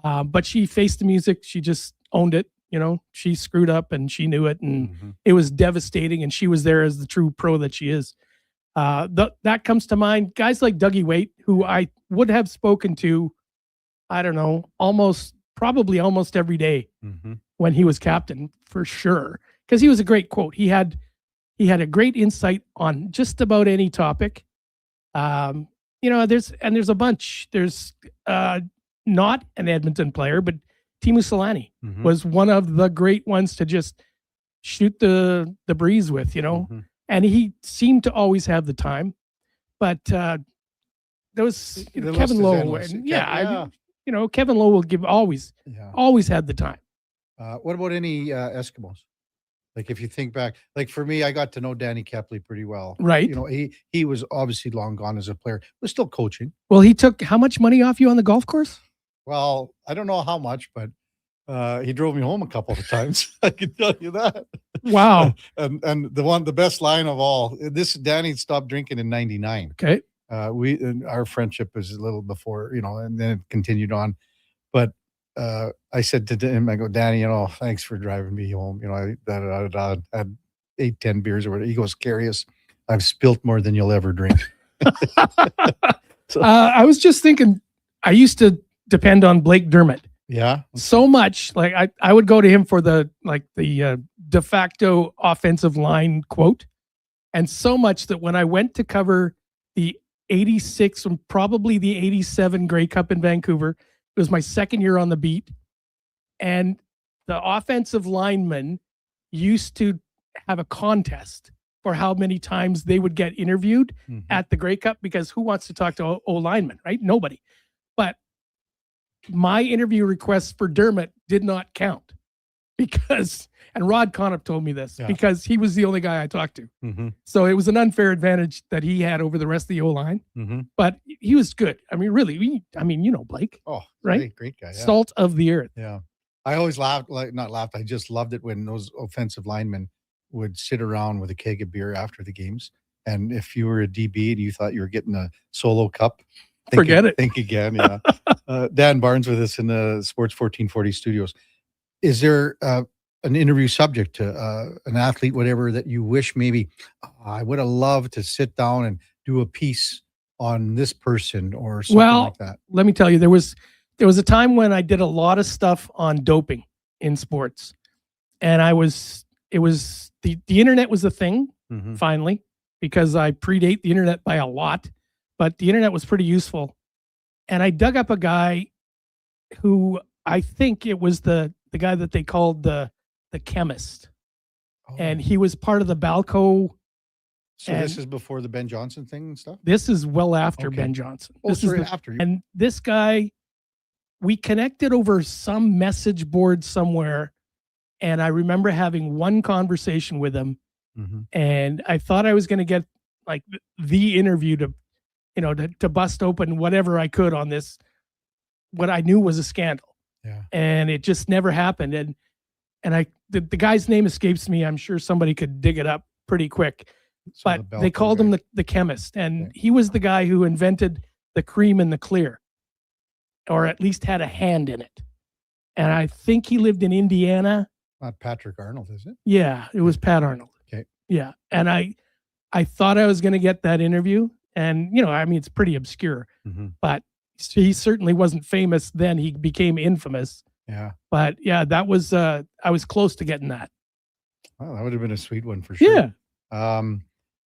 Wow. But she faced the music. She just owned it. She screwed up and she knew it. And it was devastating. And she was there as the true pro that she is. That comes to mind. Guys like Dougie Waite, who I would have spoken to, I don't know, probably almost every day when he was captain, for sure. Because he was a great quote. He had a great insight on just about any topic. There's a bunch. There's not an Edmonton player, but Teemu Selanne was one of the great ones to just shoot the breeze with, and he seemed to always have the time. But those Kevin Lowe, Kevin Lowe will always had the time. What about any Eskimos? Like if you think back, like for me, I got to know Danny Kepley pretty well. Right. He was obviously long gone as a player, was still coaching. Well, he took how much money off you on the golf course? Well, I don't know how much, but he drove me home a couple of times. I can tell you that. Wow. and the best line of all, Danny stopped drinking in 99. Okay. Our friendship was a little before, and then it continued on. But I said to him, I go, Danny, thanks for driving me home. I had 8-10 beers or whatever. He goes, Karius, I've spilt more than you'll ever drink. I was just thinking, I used to depend on Blake Dermott. Yeah. So much. Like I would go to him for the de facto offensive line quote. And so much that when I went to cover the 86 and probably the 87 Grey Cup in Vancouver, it was my second year on the beat. And the offensive linemen used to have a contest for how many times they would get interviewed at the Grey Cup, because who wants to talk to O linemen, right? Nobody. But my interview requests for Dermott did not count because, and Rod Conniff told me this, because he was the only guy I talked to. So it was an unfair advantage that he had over the rest of the O-line. But he was good. I mean, really, Blake. Oh, right? Great guy. Yeah. Salt of the earth. Yeah. I always laughed, I just loved it when those offensive linemen would sit around with a keg of beer after the games. And if you were a DB and you thought you were getting a solo cup, forget it. Think again. Yeah. Dan Barnes with us in the Sports 1440 studios. Is there an interview subject to an athlete, whatever, that you wish maybe I would have loved to sit down and do a piece on this person or something like that? Let me tell you, there was a time when I did a lot of stuff on doping in sports, and the internet was a thing finally, because I predate the internet by a lot, but the internet was pretty useful. And I dug up a guy who I think it was the guy that they called the chemist. Oh. And he was part of the Balco. So this is before the Ben Johnson thing and stuff? This is well after Ben Johnson. After. And this guy, we connected over some message board somewhere. And I remember having one conversation with him. And I thought I was going to get like the interview to bust open whatever I could on this, what I knew was a scandal. Yeah. And it just never happened. And the guy's name escapes me. I'm sure somebody could dig it up pretty quick. But they called him the chemist. And he was the guy who invented the cream and the clear, or at least had a hand in it. And I think he lived in Indiana. Not Patrick Arnold, is it? Yeah, it was Pat Arnold. Okay. Yeah. And I thought I was going to get that interview. And, I mean, it's pretty obscure, but he certainly wasn't famous then. He became infamous. Yeah. But yeah, that was, I was close to getting that. Well, that would have been a sweet one for sure. Yeah.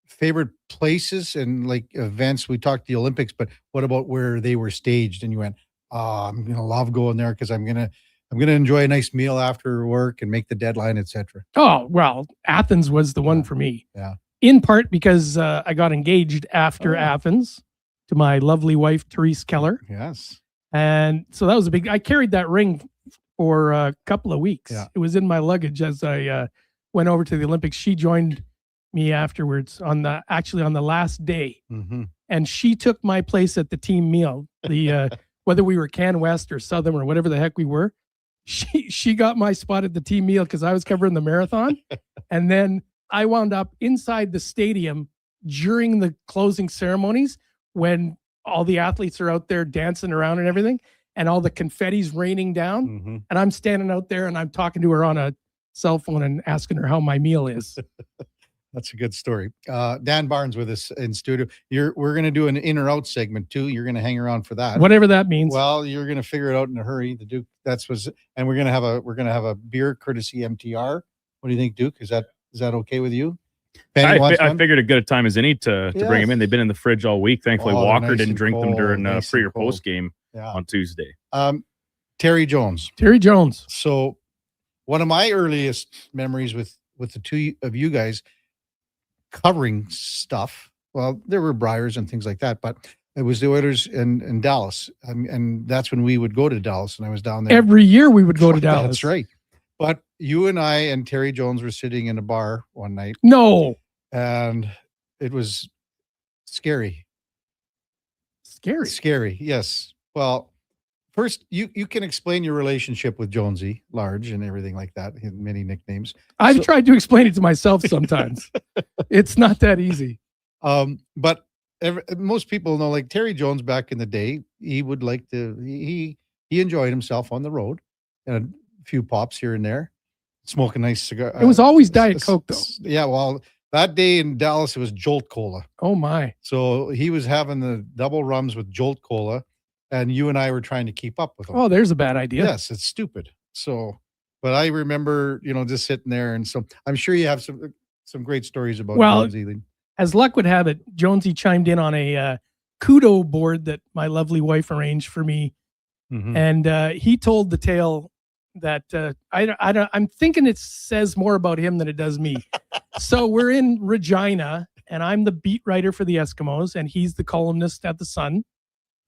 Favorite places and like events? We talked the Olympics, but what about where they were staged and you went, I'm going to love going there because I'm going to enjoy a nice meal after work and make the deadline, etc. Oh, well, Athens was the one for me. Yeah. In part because I got engaged after Athens to my lovely wife, Therese Keller. Yes. And so that was I carried that ring for a couple of weeks. Yeah. It was in my luggage as I went over to the Olympics. She joined me afterwards on the last day. And she took my place at the team meal. Whether we were Can West or Southern or whatever the heck we were, she got my spot at the team meal because I was covering the marathon. And then I wound up inside the stadium during the closing ceremonies when all the athletes are out there dancing around and everything, and all the confetti's raining down. And I'm standing out there and I'm talking to her on a cell phone and asking her how my meal is. That's a good story. Dan Barnes with us in studio. We're going to do an in or out segment too. You're going to hang around for that. Whatever that means. Well, you're going to figure it out in a hurry. The Duke, and we're going to have a beer courtesy MTR. What do you think, Duke? Is that okay with you? I figured a good time as any to bring them in. They've been in the fridge all week. Thankfully, Walker didn't drink them during pre or post game on Tuesday. Terry Jones. So one of my earliest memories with the two of you guys covering stuff. Well, there were Briars and things like that, but it was the Oilers in Dallas. And that's when we would go to Dallas, and I was down there. Every year we would go to Dallas. That's right. But you and I and Terry Jones were sitting in a bar one night. No. And it was scary. Scary, yes. Well, first, you can explain your relationship with Jonesy, Large, and everything like that. He had many nicknames. I've tried to explain it to myself sometimes. It's not that easy. But most people know, like Terry Jones back in the day, he would like to, he enjoyed himself on the road and a few pops here and there, smoking nice cigar. It was always Diet Coke, though. Yeah, well, that day in Dallas, it was Jolt Cola. Oh, my. So he was having the double rums with Jolt Cola, and you and I were trying to keep up with him. Oh, there's a bad idea. Yes, it's stupid. So, but I remember, just sitting there, and so I'm sure you have some great stories about Jonesy. As luck would have it, Jonesy chimed in on a kudo board that my lovely wife arranged for me, and he told the tale that I'm thinking it says more about him than it does me. So we're in Regina, and I'm the beat writer for the Eskimos, and he's the columnist at the Sun,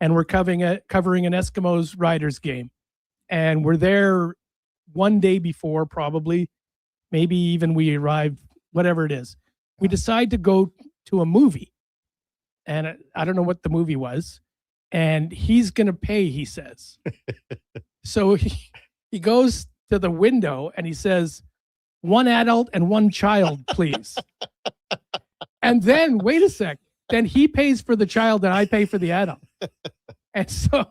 and we're covering an Eskimos Riders game, and we're there one day before, probably, maybe even we arrive, whatever it is. We decide to go to a movie, and I don't know what the movie was, and he's going to pay, he says. So he goes to the window and he says, 1 adult and 1 child, please. And then, wait a sec, then he pays for the child and I pay for the adult. And so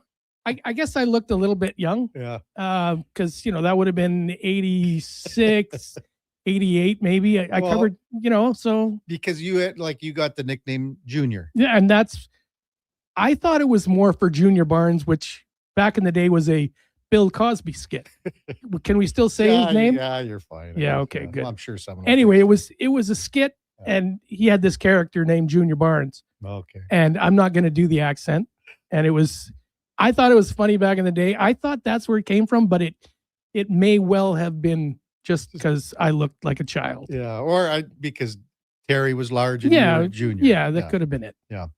I guess I looked a little bit young. Yeah. Because, that would have been 86, 88 maybe. I covered, so. Because you had, you got the nickname Junior. Yeah, and I thought it was more for Junior Barnes, which back in the day was a Bill Cosby skit. Can we still say his name? Yeah, you're fine. Yeah, okay, good. I'm sure someone. Anyway, it was a skit, and he had this character named Junior Barnes. Okay. And I'm not going to do the accent. And I thought it was funny back in the day. I thought that's where it came from, but it may well have been just because I looked like a child. Yeah, or because Terry was large and you were Junior. Yeah, that could have been it. Yeah.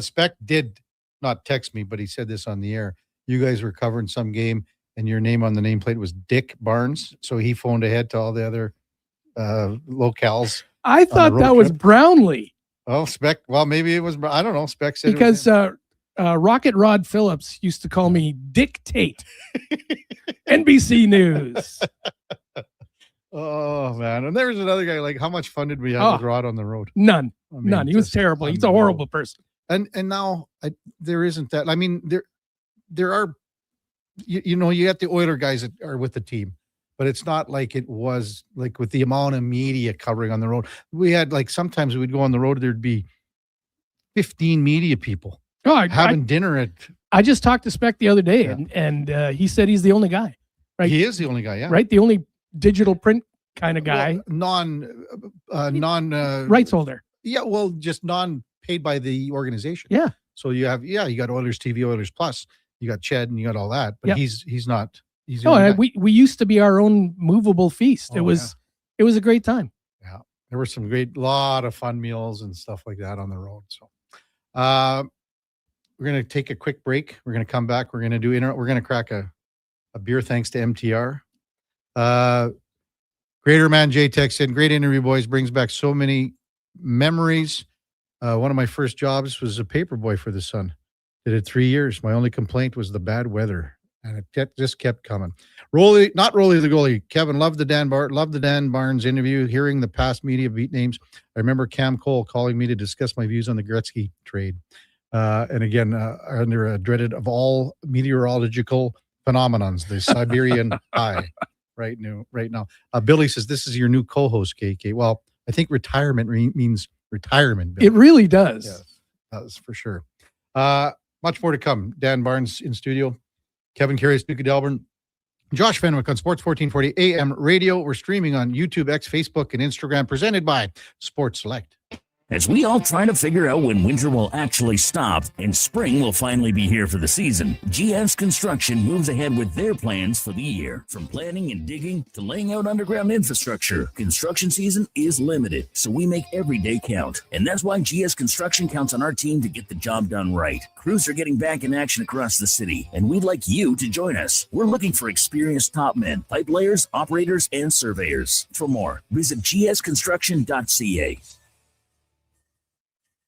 Spec did not text me, but he said this on the air. You guys were covering some game, and your name on the nameplate was Dick Barnes. So he phoned ahead to all the other locales. I thought that was Brownlee. Oh, Spec. Well, maybe it was. I don't know. Spec said because Rocket Rod Phillips used to call me Dictate. NBC News. Oh man! And there was another guy. How much fun did we have with Rod on the road? None. None. He was terrible. He's a horrible person. And now there isn't that. I mean, there are. You got the Oiler guys that are with the team, but it's not like it was like with the amount of media covering on the road. We had like sometimes we'd go on the road, there'd be 15 media people having dinner at. I just talked to Spec the other day, and he said he's the only guy. Right, he is the only guy. Yeah, right, the only digital print kind of guy, non rights holder. Yeah, well, just non paid by the organization. Yeah. So you have you got Oilers TV, Oilers Plus, you got Ched, and you got all that. But he's not. He's the only guy. we used to be our own movable feast. It was a great time. Yeah, there were some lot of fun meals and stuff like that on the road. So, we're gonna take a quick break. We're gonna come back. We're gonna do we're gonna crack a beer thanks to MTR. Greater Man J texts in, great interview, boys. Brings back so many memories. One of my first jobs was a paper boy for the Sun. Did it 3 years. My only complaint was the bad weather, and it just kept coming. Rolly the goalie. Kevin, loved the Dan Barnes interview. Hearing the past media beat names, I remember Cam Cole calling me to discuss my views on the Gretzky trade. And again, under a dreaded of all meteorological phenomenons, the Siberian high right now. Billy says, this is your new co-host, KK. Well, I think retirement means retirement. Billy. It really does. Yes, that's for sure. Much more to come. Dan Barnes in studio. Kevin Karius, Duke of Delburne. Josh Fenwick on Sports 1440 AM radio. We're streaming on YouTube, X, Facebook, and Instagram, presented by Sports Select. As we all try to figure out when winter will actually stop and spring will finally be here for the season, GS Construction moves ahead with their plans for the year. From planning and digging to laying out underground infrastructure, construction season is limited, so we make every day count. And that's why GS Construction counts on our team to get the job done right. Crews are getting back in action across the city, and we'd like you to join us. We're looking for experienced top men, pipe layers, operators, and surveyors. For more, visit gsconstruction.ca.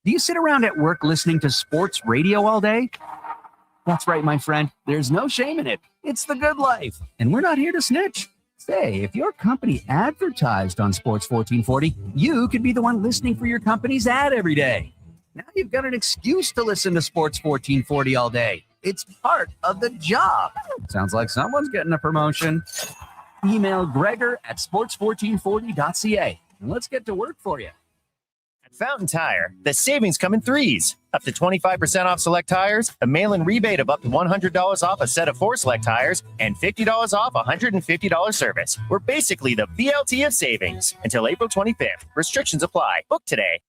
Do you sit around at work listening to sports radio all day? That's right, my friend. There's no shame in it. It's the good life. And we're not here to snitch. Say, if your company advertised on Sports 1440, you could be the one listening for your company's ad every day. Now you've got an excuse to listen to Sports 1440 all day. It's part of the job. Sounds like someone's getting a promotion. Email Gregor at sports1440.ca and let's get to work for you. Fountain Tire, the savings come in threes. Up to 25% off select tires, a mail-in rebate of up to $100 off a set of 4 select tires, and $50 off $150 service. We're basically the BLT of savings. Until April 25th. Restrictions apply. Book today.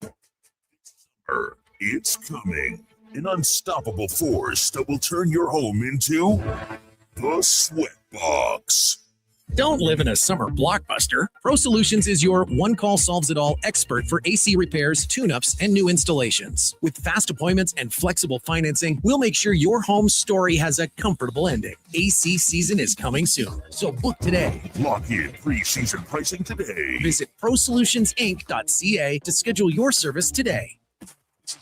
It's coming. An unstoppable force that will turn your home into the Sweatbox. Don't live in a summer blockbuster. Pro Solutions is your one-call solves-it-all expert for AC repairs, tune-ups, and new installations. With fast appointments and flexible financing, we'll make sure your home story has a comfortable ending. AC season is coming soon, so book today. Lock in pre-season pricing today. Visit prosolutionsinc.ca to schedule your service today.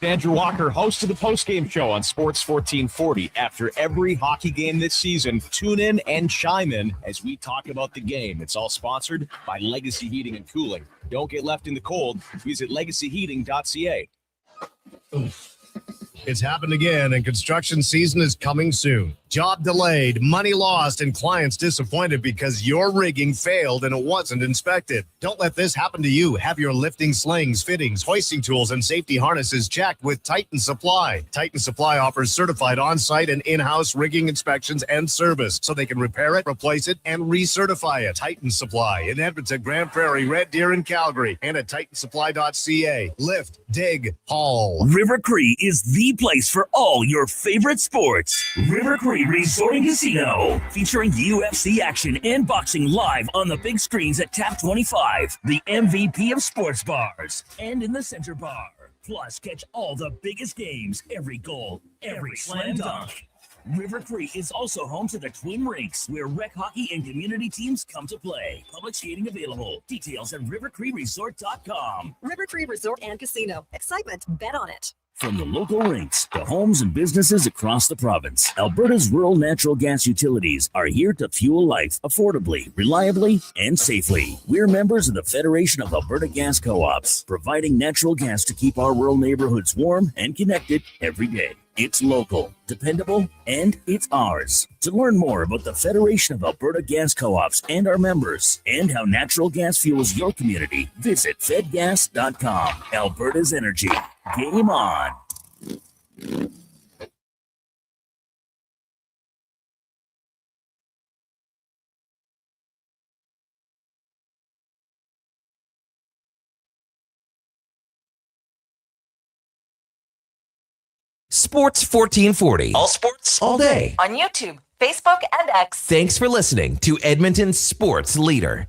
Andrew Walker, host of the postgame show on Sports 1440. After every hockey game this season, tune in and chime in as we talk about the game. It's all sponsored by Legacy Heating and Cooling. Don't get left in the cold. Visit legacyheating.ca. It's happened again, and construction season is coming soon. Job delayed, money lost, and clients disappointed because your rigging failed and it wasn't inspected. Don't let this happen to you. Have your lifting slings, fittings, hoisting tools, and safety harnesses checked with Titan Supply. Titan Supply offers certified on-site and in-house rigging inspections and service, so they can repair it, replace it, and recertify it. Titan Supply in Edmonton, Grand Prairie, Red Deer, and Calgary, and at titansupply.ca. Lift, dig, haul. River Cree is the place for all your favorite sports. River Cree Resort and Casino, featuring UFC action and boxing live on the big screens at Tap 25, the MVP of sports bars, and in the Center Bar. Plus, catch all the biggest games, every goal, every slam dunk. River Cree is also home to the Twin Rinks, where rec hockey and community teams come to play. Public skating available. Details at rivercreeresort.com. River Cree Resort and Casino. Excitement. Bet on it. From the local rinks to homes and businesses across the province, Alberta's rural natural gas utilities are here to fuel life affordably, reliably, and safely. We're members of the Federation of Alberta Gas Co-ops, providing natural gas to keep our rural neighborhoods warm and connected every day. It's local, dependable, and it's ours. To learn more about the Federation of Alberta Gas Co-ops and our members, and how natural gas fuels your community, visit fedgas.com. Alberta's energy. Game on. Sports 1440. All sports, all day. On YouTube, Facebook, and X. Thanks for listening to Edmonton's sports leader.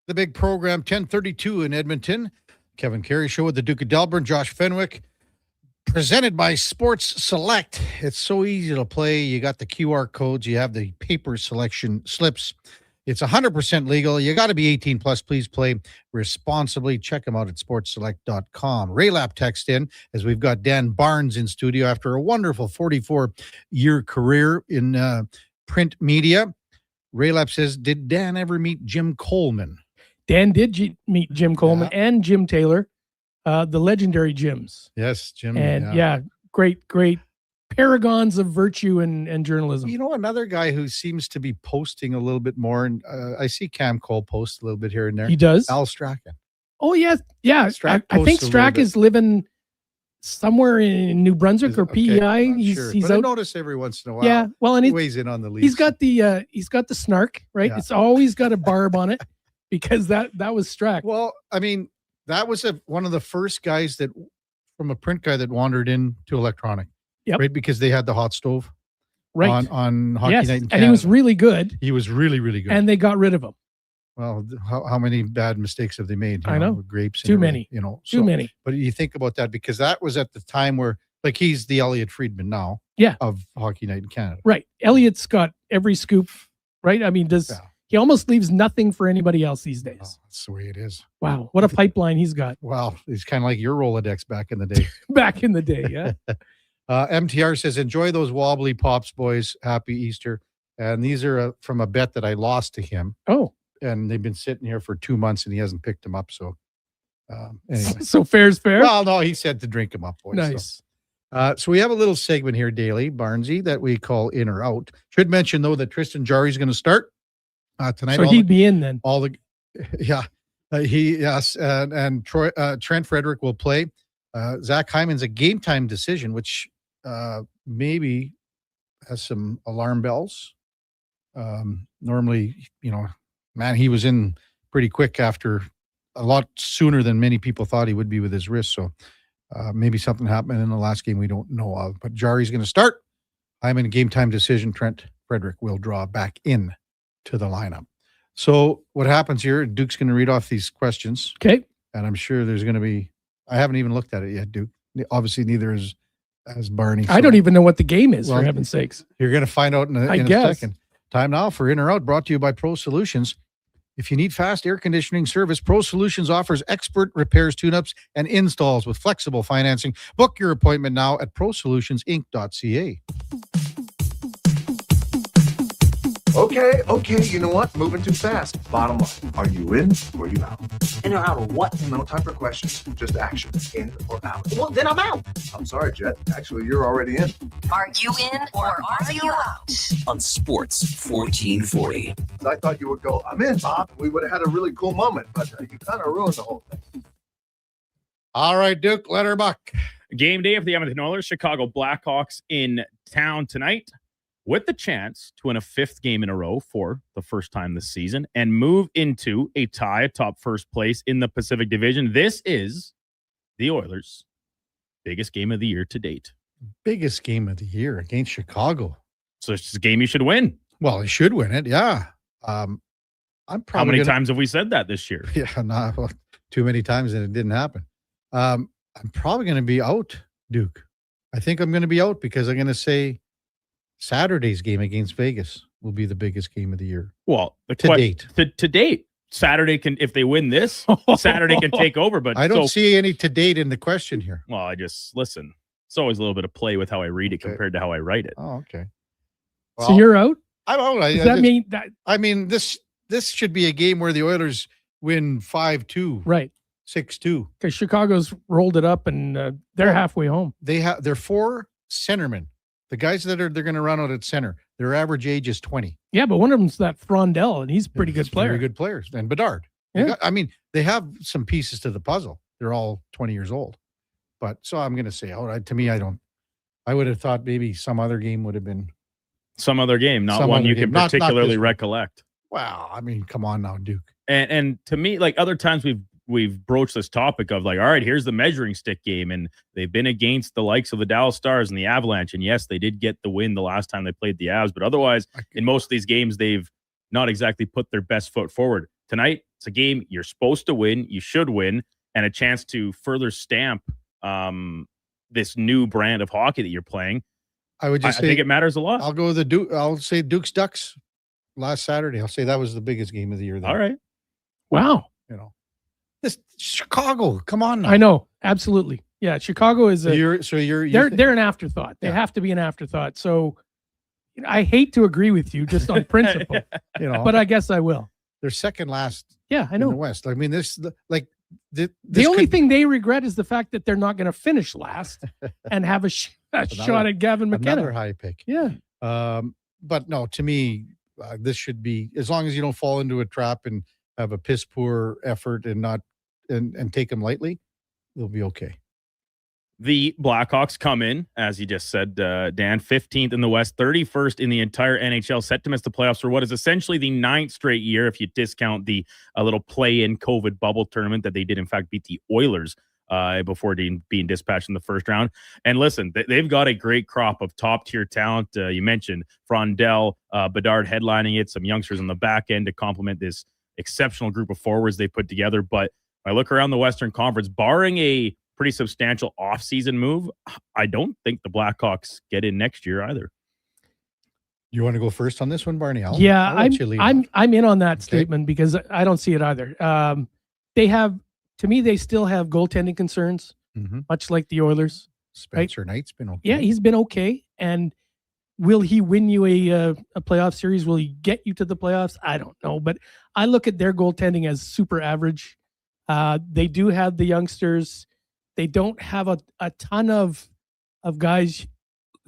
The big program, 1032 in Edmonton. Kevin Karius Show with the Duke of Delburne, Josh Fenwick. Presented by Sports Select. It's so easy to play. You got the QR codes. You have the paper selection slips. It's 100% legal. You got to be 18 plus. Please play responsibly. Check them out at sportselect.com. Raylap text in as we've got Dan Barnes in studio after a wonderful 44-year career in print media. Raylap says, did Dan ever meet Jim Coleman? Dan did meet Jim Coleman and Jim Taylor, the legendary Jims. Yes, Jim. And great paragons of virtue and journalism. You know, another guy who seems to be posting a little bit more, and I see Cam Cole post a little bit here and there. He does? Al Strachan. Oh, yeah. Strack I think posts a Strack little is living somewhere in New Brunswick or PEI. He's I out. notice every once in a while. Yeah, well, and he weighs in on the leaves. He's got the snark, right? Yeah. It's always got a barb on it because that was Strack. Well, I mean, that was one of the first guys that, from a print guy, that wandered into electronic. Yep. Right, because they had the hot stove. Right. On Hockey yes. Night in Canada. And he was really good. He was really, really good. And they got rid of him. Well, how many bad mistakes have they made? I know. With grapes. Too and many. You know, Too many. But you think about that because that was at the time where, like, he's the Elliot Friedman now. Yeah. Of Hockey Night in Canada. Right. Elliot's got every scoop. Right. I mean, he almost leaves nothing for anybody else these days. Oh, that's the way it is. Wow, what a pipeline he's got. Wow, he's kind of like your Rolodex back in the day. Back in the day, yeah. MTR says, enjoy those wobbly pops, boys. Happy Easter. And these are from a bet that I lost to him. Oh. And they've been sitting here for 2 months and he hasn't picked them up. So anyway. So fair's fair? Well, no, he said to drink them up, boys. Nice. So we have a little segment here daily, Barnesy, that we call In or Out. Should mention, though, that Tristan Jarry's going to start tonight. So he'd be in then. And Trent Frederick will play. Zach Hyman's a game time decision, which maybe has some alarm bells. Normally, he was in pretty quick after a lot sooner than many people thought he would be with his wrist. So maybe something happened in the last game we don't know of. But Jarry's going to start. Hyman, game time decision. Trent Frederick will draw back in to the lineup. So what happens here, Duke's going to read off these questions. Okay. And I'm sure there's going to be, I haven't even looked at it yet, Duke. Obviously, neither is Barney. I don't even know what the game is, for heaven's sakes. You're going to find out in a second. Time now for In or Out, brought to you by Pro Solutions. If you need fast air conditioning service, Pro Solutions offers expert repairs, tune-ups, and installs with flexible financing. Book your appointment now at prosolutionsinc.ca. Okay, you know what? Moving too fast. Bottom line, are you in or are you out? In or out of what? No time for questions, just action. In or out? Well, then I'm out. I'm sorry, Jet. Actually, you're already in. Are you in or are you out? On Sports 1440. I thought you would go, I'm in, Bob. We would have had a really cool moment, but you kind of ruined the whole thing. All right, Duke, let her buck. Game day of the Edmonton Oilers, Chicago Blackhawks in town tonight, with the chance to win a fifth game in a row for the first time this season and move into a tie atop first place in the Pacific Division. This is the Oilers' biggest game of the year to date. Biggest game of the year against Chicago. So it's a game you should win. Well, he should win it, yeah. I'm probably How many times have we said that this year? Yeah, not too many times and it didn't happen. I'm probably going to be out, Duke. I think I'm going to be out because I'm going to say Saturday's game against Vegas will be the biggest game of the year. Well, to date, Saturday can, if they win this, Saturday can take over. But I don't see any to date in the question here. Well, I just listen. It's always a little bit of play with how I read it compared to how I write it. Oh, okay. So you're out? I'm out. Does that mean that? I mean, this this should be a game where the Oilers win 5-2, right? 6-2. Because Chicago's rolled it up and they're halfway home. They're 4 centermen. The guys they're going to run out at center, their average age is 20. Yeah, but one of them's that Frondell, and he's a pretty good player. Very good players. And Bedard. Yeah. They have some pieces to the puzzle. They're all 20 years old. But so I'm going to say, to me, I would have thought maybe some other game would have been. Some other game, not one you can particularly recollect. Wow. I mean, come on now, Duke. And to me, like other times we've broached this topic of like, all right, here's the measuring stick game. And they've been against the likes of the Dallas Stars and the Avalanche. And yes, they did get the win the last time they played the Avs. But otherwise, in most of these games, they've not exactly put their best foot forward. Tonight, it's a game you're supposed to win. You should win. And a chance to further stamp this new brand of hockey that you're playing. I think it matters a lot. I'll go with the Duke. I'll say Duke's Ducks last Saturday. I'll say that was the biggest game of the year. All right. Wow. This Chicago. Come on now. I know. Absolutely. Yeah. Chicago is they're an afterthought. They have to be an afterthought. So I hate to agree with you just on principle, but I guess I will. They're second last. Yeah, I know. In the West. I mean, the only thing they regret is the fact that they're not going to finish last and have a shot at Gavin McKenna. Another high pick. Yeah. But no, to me, this should be, as long as you don't fall into a trap and have a piss poor effort and not and take them lightly, they'll be okay. The Blackhawks come in, as you just said, Dan, 15th in the West, 31st in the entire NHL, set to miss the playoffs for what is essentially the 9th straight year, if you discount the little play-in COVID bubble tournament that they did, in fact, beat the Oilers before being dispatched in the first round. And listen, they've got a great crop of top-tier talent. You mentioned Frondell, Bedard headlining it, some youngsters on the back end to complement this exceptional group of forwards they put together. But I look around the Western Conference, barring a pretty substantial offseason move, I don't think the Blackhawks get in next year either. You want to go first on this one, Barney? I'm in on that statement because I don't see it either. They still have goaltending concerns, much like the Oilers. Spencer Knight's been okay. Yeah, he's been okay. And will he win you a playoff series? Will he get you to the playoffs? I don't know. But I look at their goaltending as super average. They do have the youngsters. They don't have a ton of guys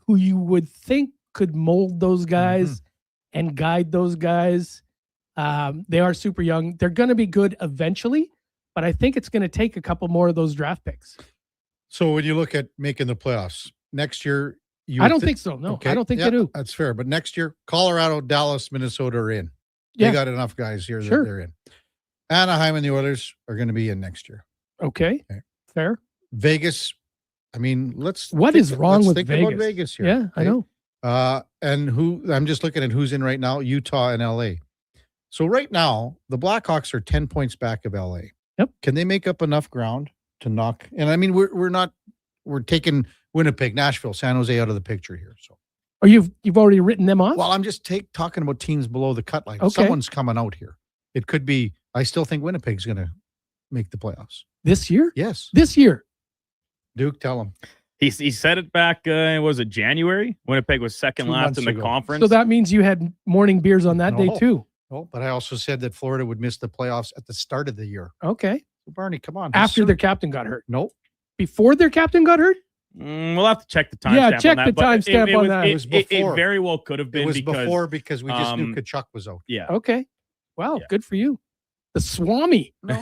who you would think could mold those guys and guide those guys. They are super young. They're going to be good eventually, but I think it's going to take a couple more of those draft picks. So when you look at making the playoffs next year, I don't think so. No, I don't think they do. That's fair. But next year, Colorado, Dallas, Minnesota are in. Yeah. They got enough guys here that Sure. they're in. Anaheim and the Oilers are going to be in next year. Okay. Fair. Vegas, I mean, let's What think, is wrong with think Vegas? about Vegas here. Yeah, I know. And I'm just looking at who's in right now, Utah and LA. So right now, the Blackhawks are 10 points back of LA. Yep. Can they make up enough ground to knock? And I mean, we're taking Winnipeg, Nashville, San Jose out of the picture here. So you've already written them off? Well, I'm just talking about teams below the cut line. Okay. Someone's coming out here. It could be, I still think Winnipeg's going to make the playoffs. This year? Yes. This year. Duke, tell him. He said it back, was it January? Winnipeg was second 2 last months in the ago. conference. So that means you had morning beers on that day too. Oh, but I also said that Florida would miss the playoffs at the start of the year. Okay. So Barney, come on. After their captain got hurt. Nope. Before their captain got hurt? We'll have to check the timestamp. Yeah, check on the that, but timestamp on that. It was before. It very well could have been. It was because, before because we just knew Kachuk was out. Yeah. Okay. Wow. Good for you. The Swami. No,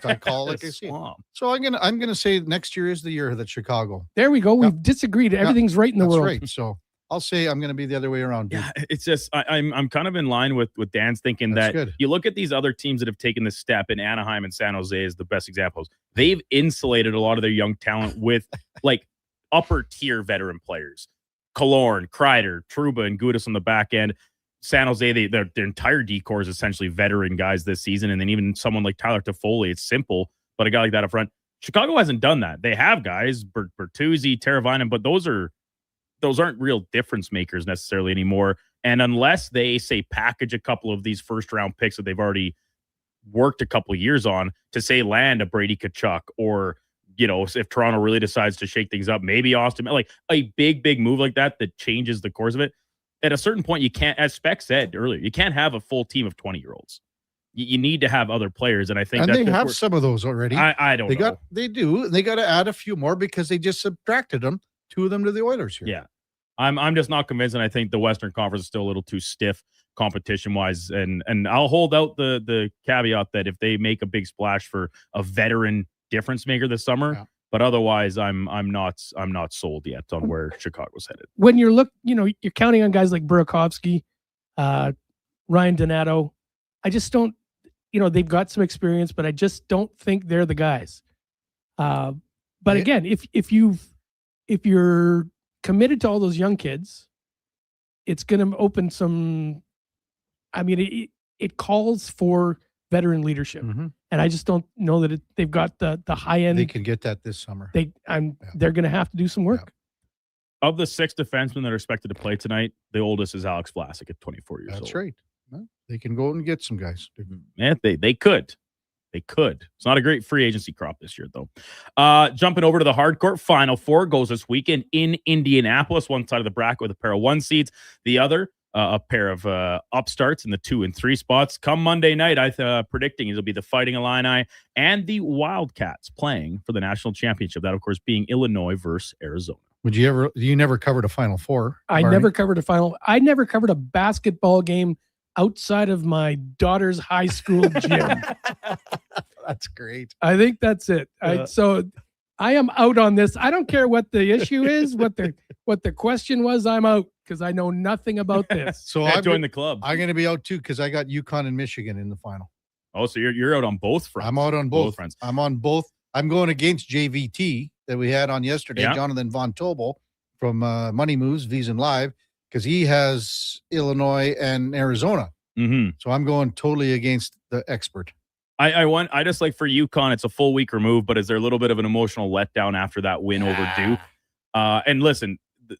I call it like I see it. So I'm gonna say next year is the year that Chicago. There we go. We've disagreed. Everything's right in the That's world. right. So I'll say I'm gonna be the other way around. Dude. Yeah, it's just I'm kind of in line with Dan's thinking That's that good. you look at these other teams that have taken this step, in Anaheim and San Jose is the best examples. They've insulated a lot of their young talent with like upper tier veteran players. Killorn, Kreider, Trouba, and Gudas on the back end. San Jose, their entire decor is essentially veteran guys this season. And then even someone like Tyler Toffoli, it's simple, but a guy like that up front. Chicago hasn't done that. They have guys, Bertuzzi, Teravainen, but those aren't real difference makers necessarily anymore. And unless they, say, package a couple of these first-round picks that they've already worked a couple of years on to, say, land a Brady Tkachuk or, if Toronto really decides to shake things up, maybe Austin, like a big move like that changes the course of it. At a certain point, you can't, as Spec said earlier, you can't have a full team of 20-year-olds. you need to have other players, and I think and that's they have some of those already. I don't know. They do. They got to add a few more because they just subtracted them, 2 of them to the Oilers here. Yeah, I'm just not convinced, and I think the Western Conference is still a little too stiff competition wise, and I'll hold out the caveat that if they make a big splash for a veteran difference maker this summer, but otherwise I'm not sold yet on where Chicago's headed. When you're you're counting on guys like Burakovsky, Ryan Donato. I just don't, they've got some experience, but I just don't think they're the guys. But again, if you're committed to all those young kids, it's going to open some. I mean, it calls for veteran leadership, and I just don't know that they've got the high end. They can get that this summer. They're going to have to do some work. Of the 6 defensemen that are expected to play tonight, the oldest is Alex Vlasic at 24 years old. That's right. Well, they can go and get some guys. Yeah, they could. They could. It's not a great free agency crop this year, though. Jumping over to the hardcourt, Final Four goes this weekend in Indianapolis. One side of the bracket with a pair of 1 seeds. The other, a pair of upstarts in the 2 and 3 spots. Come Monday night, I'm predicting it'll be the Fighting Illini and the Wildcats playing for the national championship. That, of course, being Illinois versus Arizona. You never covered a Final Four? I never covered a basketball game outside of my daughter's high school gym. That's great. I think that's it. So I am out on this. I don't care what the issue is, what the question was. I'm out because I know nothing about this. So I joined the club. I'm going to be out too because I got UConn and Michigan in the final. Oh, so you're out on both fronts. I'm out on both fronts. I'm on both. I'm going against JVT that we had on yesterday, Jonathan Von Tobel from Money Moves, VSiN Live, because he has Illinois and Arizona. So I'm going totally against the expert. I just like for UConn, it's a full week removed, but is there a little bit of an emotional letdown after that win over Duke? And listen,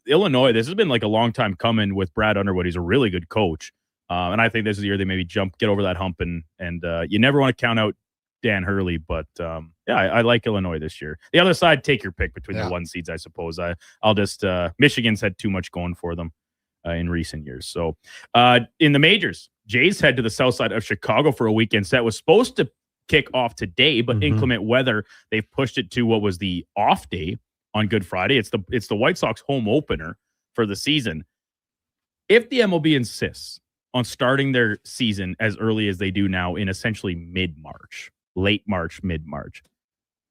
Illinois, this has been like a long time coming with Brad Underwood. He's a really good coach. And I think this is the year they maybe get over that hump and you never want to count out Dan Hurley, but I like Illinois this year. The other side, take your pick between the 1 seeds, I suppose. I'll just Michigan's had too much going for them in recent years. So in the majors, Jays head to the south side of Chicago for a weekend set. Was supposed to kick off today, but inclement weather, they've pushed it to what was the off day on Good Friday. It's the White Sox home opener for the season. If the MLB insists on starting their season as early as they do now in essentially late March, mid-March,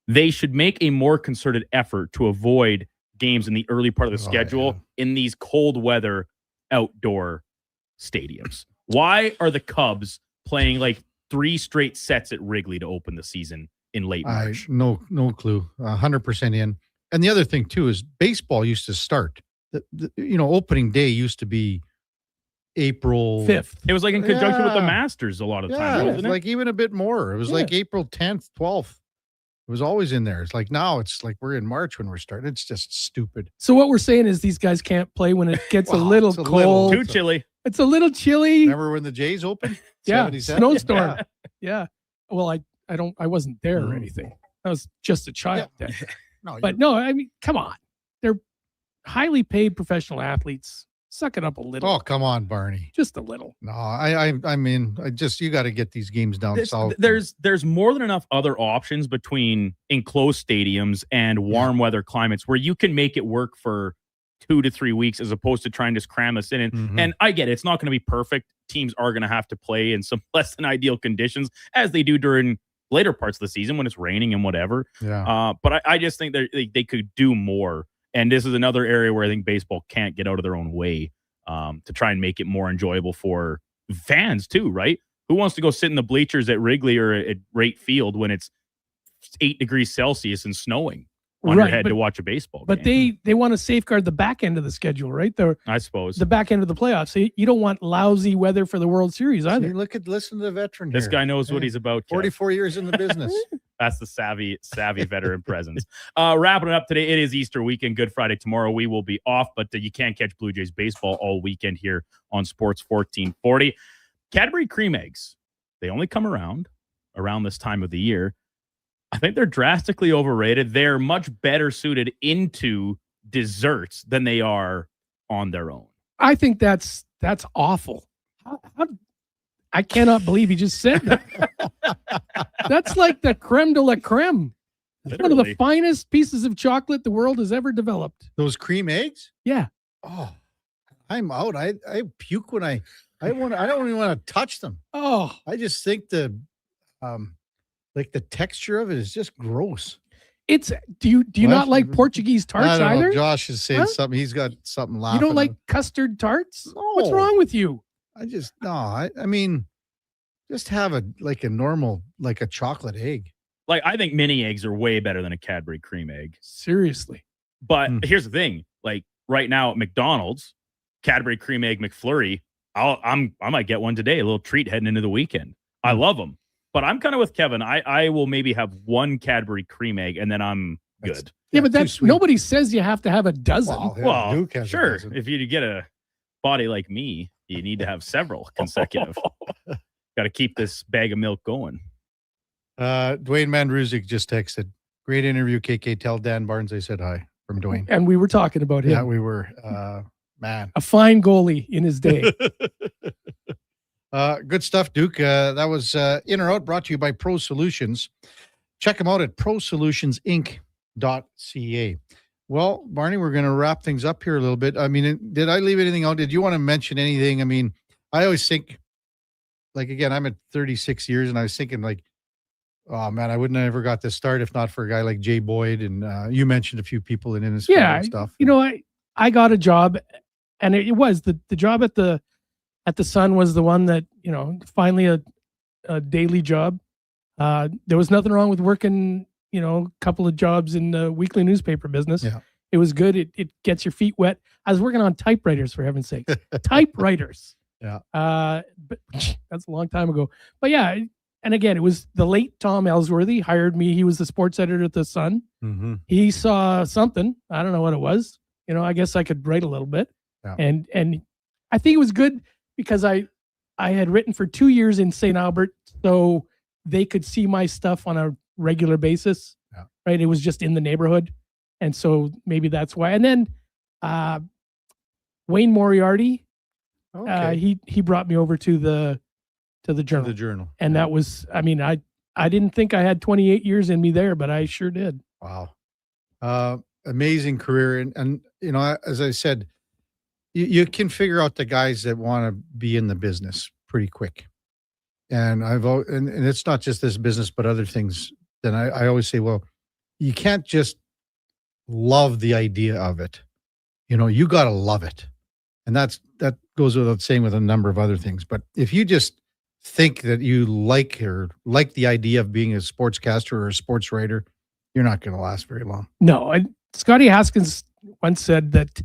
they should make a more concerted effort to avoid games in the early part of the schedule in these cold weather outdoor stadiums. Why are the Cubs playing like 3 straight sets at Wrigley to open the season in late March? No clue. 100% in. And the other thing too is baseball used to start. Opening day used to be April 5th. It was like in conjunction with the Masters a lot of times. It was like even a bit more. It was like April 10th, 12th. It was always in there. It's like now it's like we're in March when we're starting. It's just stupid. So what we're saying is these guys can't play when it gets a little cold. Too chilly. It's a little chilly. Remember when the Jays opened? Snowstorm. Yeah. Well, I wasn't there or anything. I was just a child then. No, I mean, come on. They're highly paid professional athletes. Suck it up a little. Oh, come on, Barney. Just a little. No, I mean, you got to get these games down south. There's more than enough other options between enclosed stadiums and warm weather climates where you can make it work for 2 to 3 weeks as opposed to trying to cram this in. And I get it. It's not going to be perfect. Teams are going to have to play in some less than ideal conditions as they do during later parts of the season when it's raining and whatever. But I just think they could do more. And this is another area where I think baseball can't get out of their own way to try and make it more enjoyable for fans too, right? Who wants to go sit in the bleachers at Wrigley or at Wright Field when it's 8 degrees Celsius and snowing on your head to watch a baseball game? But they want to safeguard the back end of the schedule, right? I suppose. The back end of the playoffs. So you don't want lousy weather for the World Series either. Listen to the veteran This guy knows what he's about. 44 years in the business. That's the savvy veteran presence. Wrapping it up today, it is Easter weekend, Good Friday. Tomorrow we will be off, but you can't catch Blue Jays baseball all weekend here on Sports 1440. Cadbury cream eggs, they only come around this time of the year. I think they're drastically overrated. They're much better suited into desserts than they are on their own. I think that's awful. I cannot believe he just said that. That's like the creme de la creme. One of the finest pieces of chocolate the world has ever developed. Those cream eggs? Yeah. Oh, I'm out. I puke when I don't even want to touch them. Oh, I just think the texture of it is just gross. It's do you not like Portuguese tarts I don't either? know. Josh is saying something. He's got something laughing. You don't like custard tarts? No. What's wrong with you? I mean, just have a normal, like a chocolate egg. Like, I think mini eggs are way better than a Cadbury cream egg. Seriously. But here's the thing. Like, right now at McDonald's, Cadbury cream egg McFlurry, I might get one today, a little treat heading into the weekend. I love them. But I'm kind of with Kevin. I will maybe have one Cadbury cream egg, and then I'm good. Yeah, but that's nobody says you have to have a dozen. Well, sure. If you get a body like me, you need to have several consecutive. Got to keep this bag of milk going. Dwayne Mandruzik just texted, great interview, KK. Tell Dan Barnes I said hi from Dwayne. And we were talking about him. Yeah, we were. Man. A fine goalie in his day. Good stuff, Duke. That was In or Out, brought to you by Pro Solutions. Check them out at prosolutionsinc.ca. Well, Barney, we're going to wrap things up here a little bit. I mean, did I leave anything out? Did you want to mention anything? I mean, I always think, like, again, I'm at 36 years, and I was thinking, like, oh, man, I wouldn't have ever got this start if not for a guy like Jay Boyd. And you mentioned a few people in his and stuff. You know, I got a job, and it was the job at the Sun was the one that, you know, finally a daily job. There was nothing wrong with working, you know, a couple of jobs in the weekly newspaper business. Yeah. It was good. It gets your feet wet. I was working on typewriters, for heaven's sake. Typewriters. Yeah. But that's a long time ago. But yeah, and again, it was the late Tom Ellsworthy hired me. He was the sports editor at the Sun. Mm-hmm. He saw something. I don't know what it was. You know, I guess I could write a little bit. Yeah. And I think it was good because I had written for 2 years in St. Albert, so they could see my stuff on a regular basis. Yeah. Right. It was just in the neighborhood. And so maybe that's why. And then Wayne Moriarty, he brought me over to the Journal. The Journal. And that was, I mean, I didn't think I had 28 years in me there, but I sure did. Wow. Amazing career. And you know, as I said, you can figure out the guys that want to be in the business pretty quick. And and it's not just this business, but other things. Then I always say, well, you can't just love the idea of it. You know, you got to love it. And that goes without saying with a number of other things. But if you just think that you like the idea of being a sportscaster or a sports writer, you're not going to last very long. No. And Scotty Haskins once said that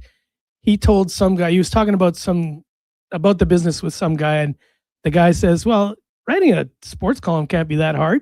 he told some guy, he was talking about the business with some guy, and the guy says, well, writing a sports column can't be that hard.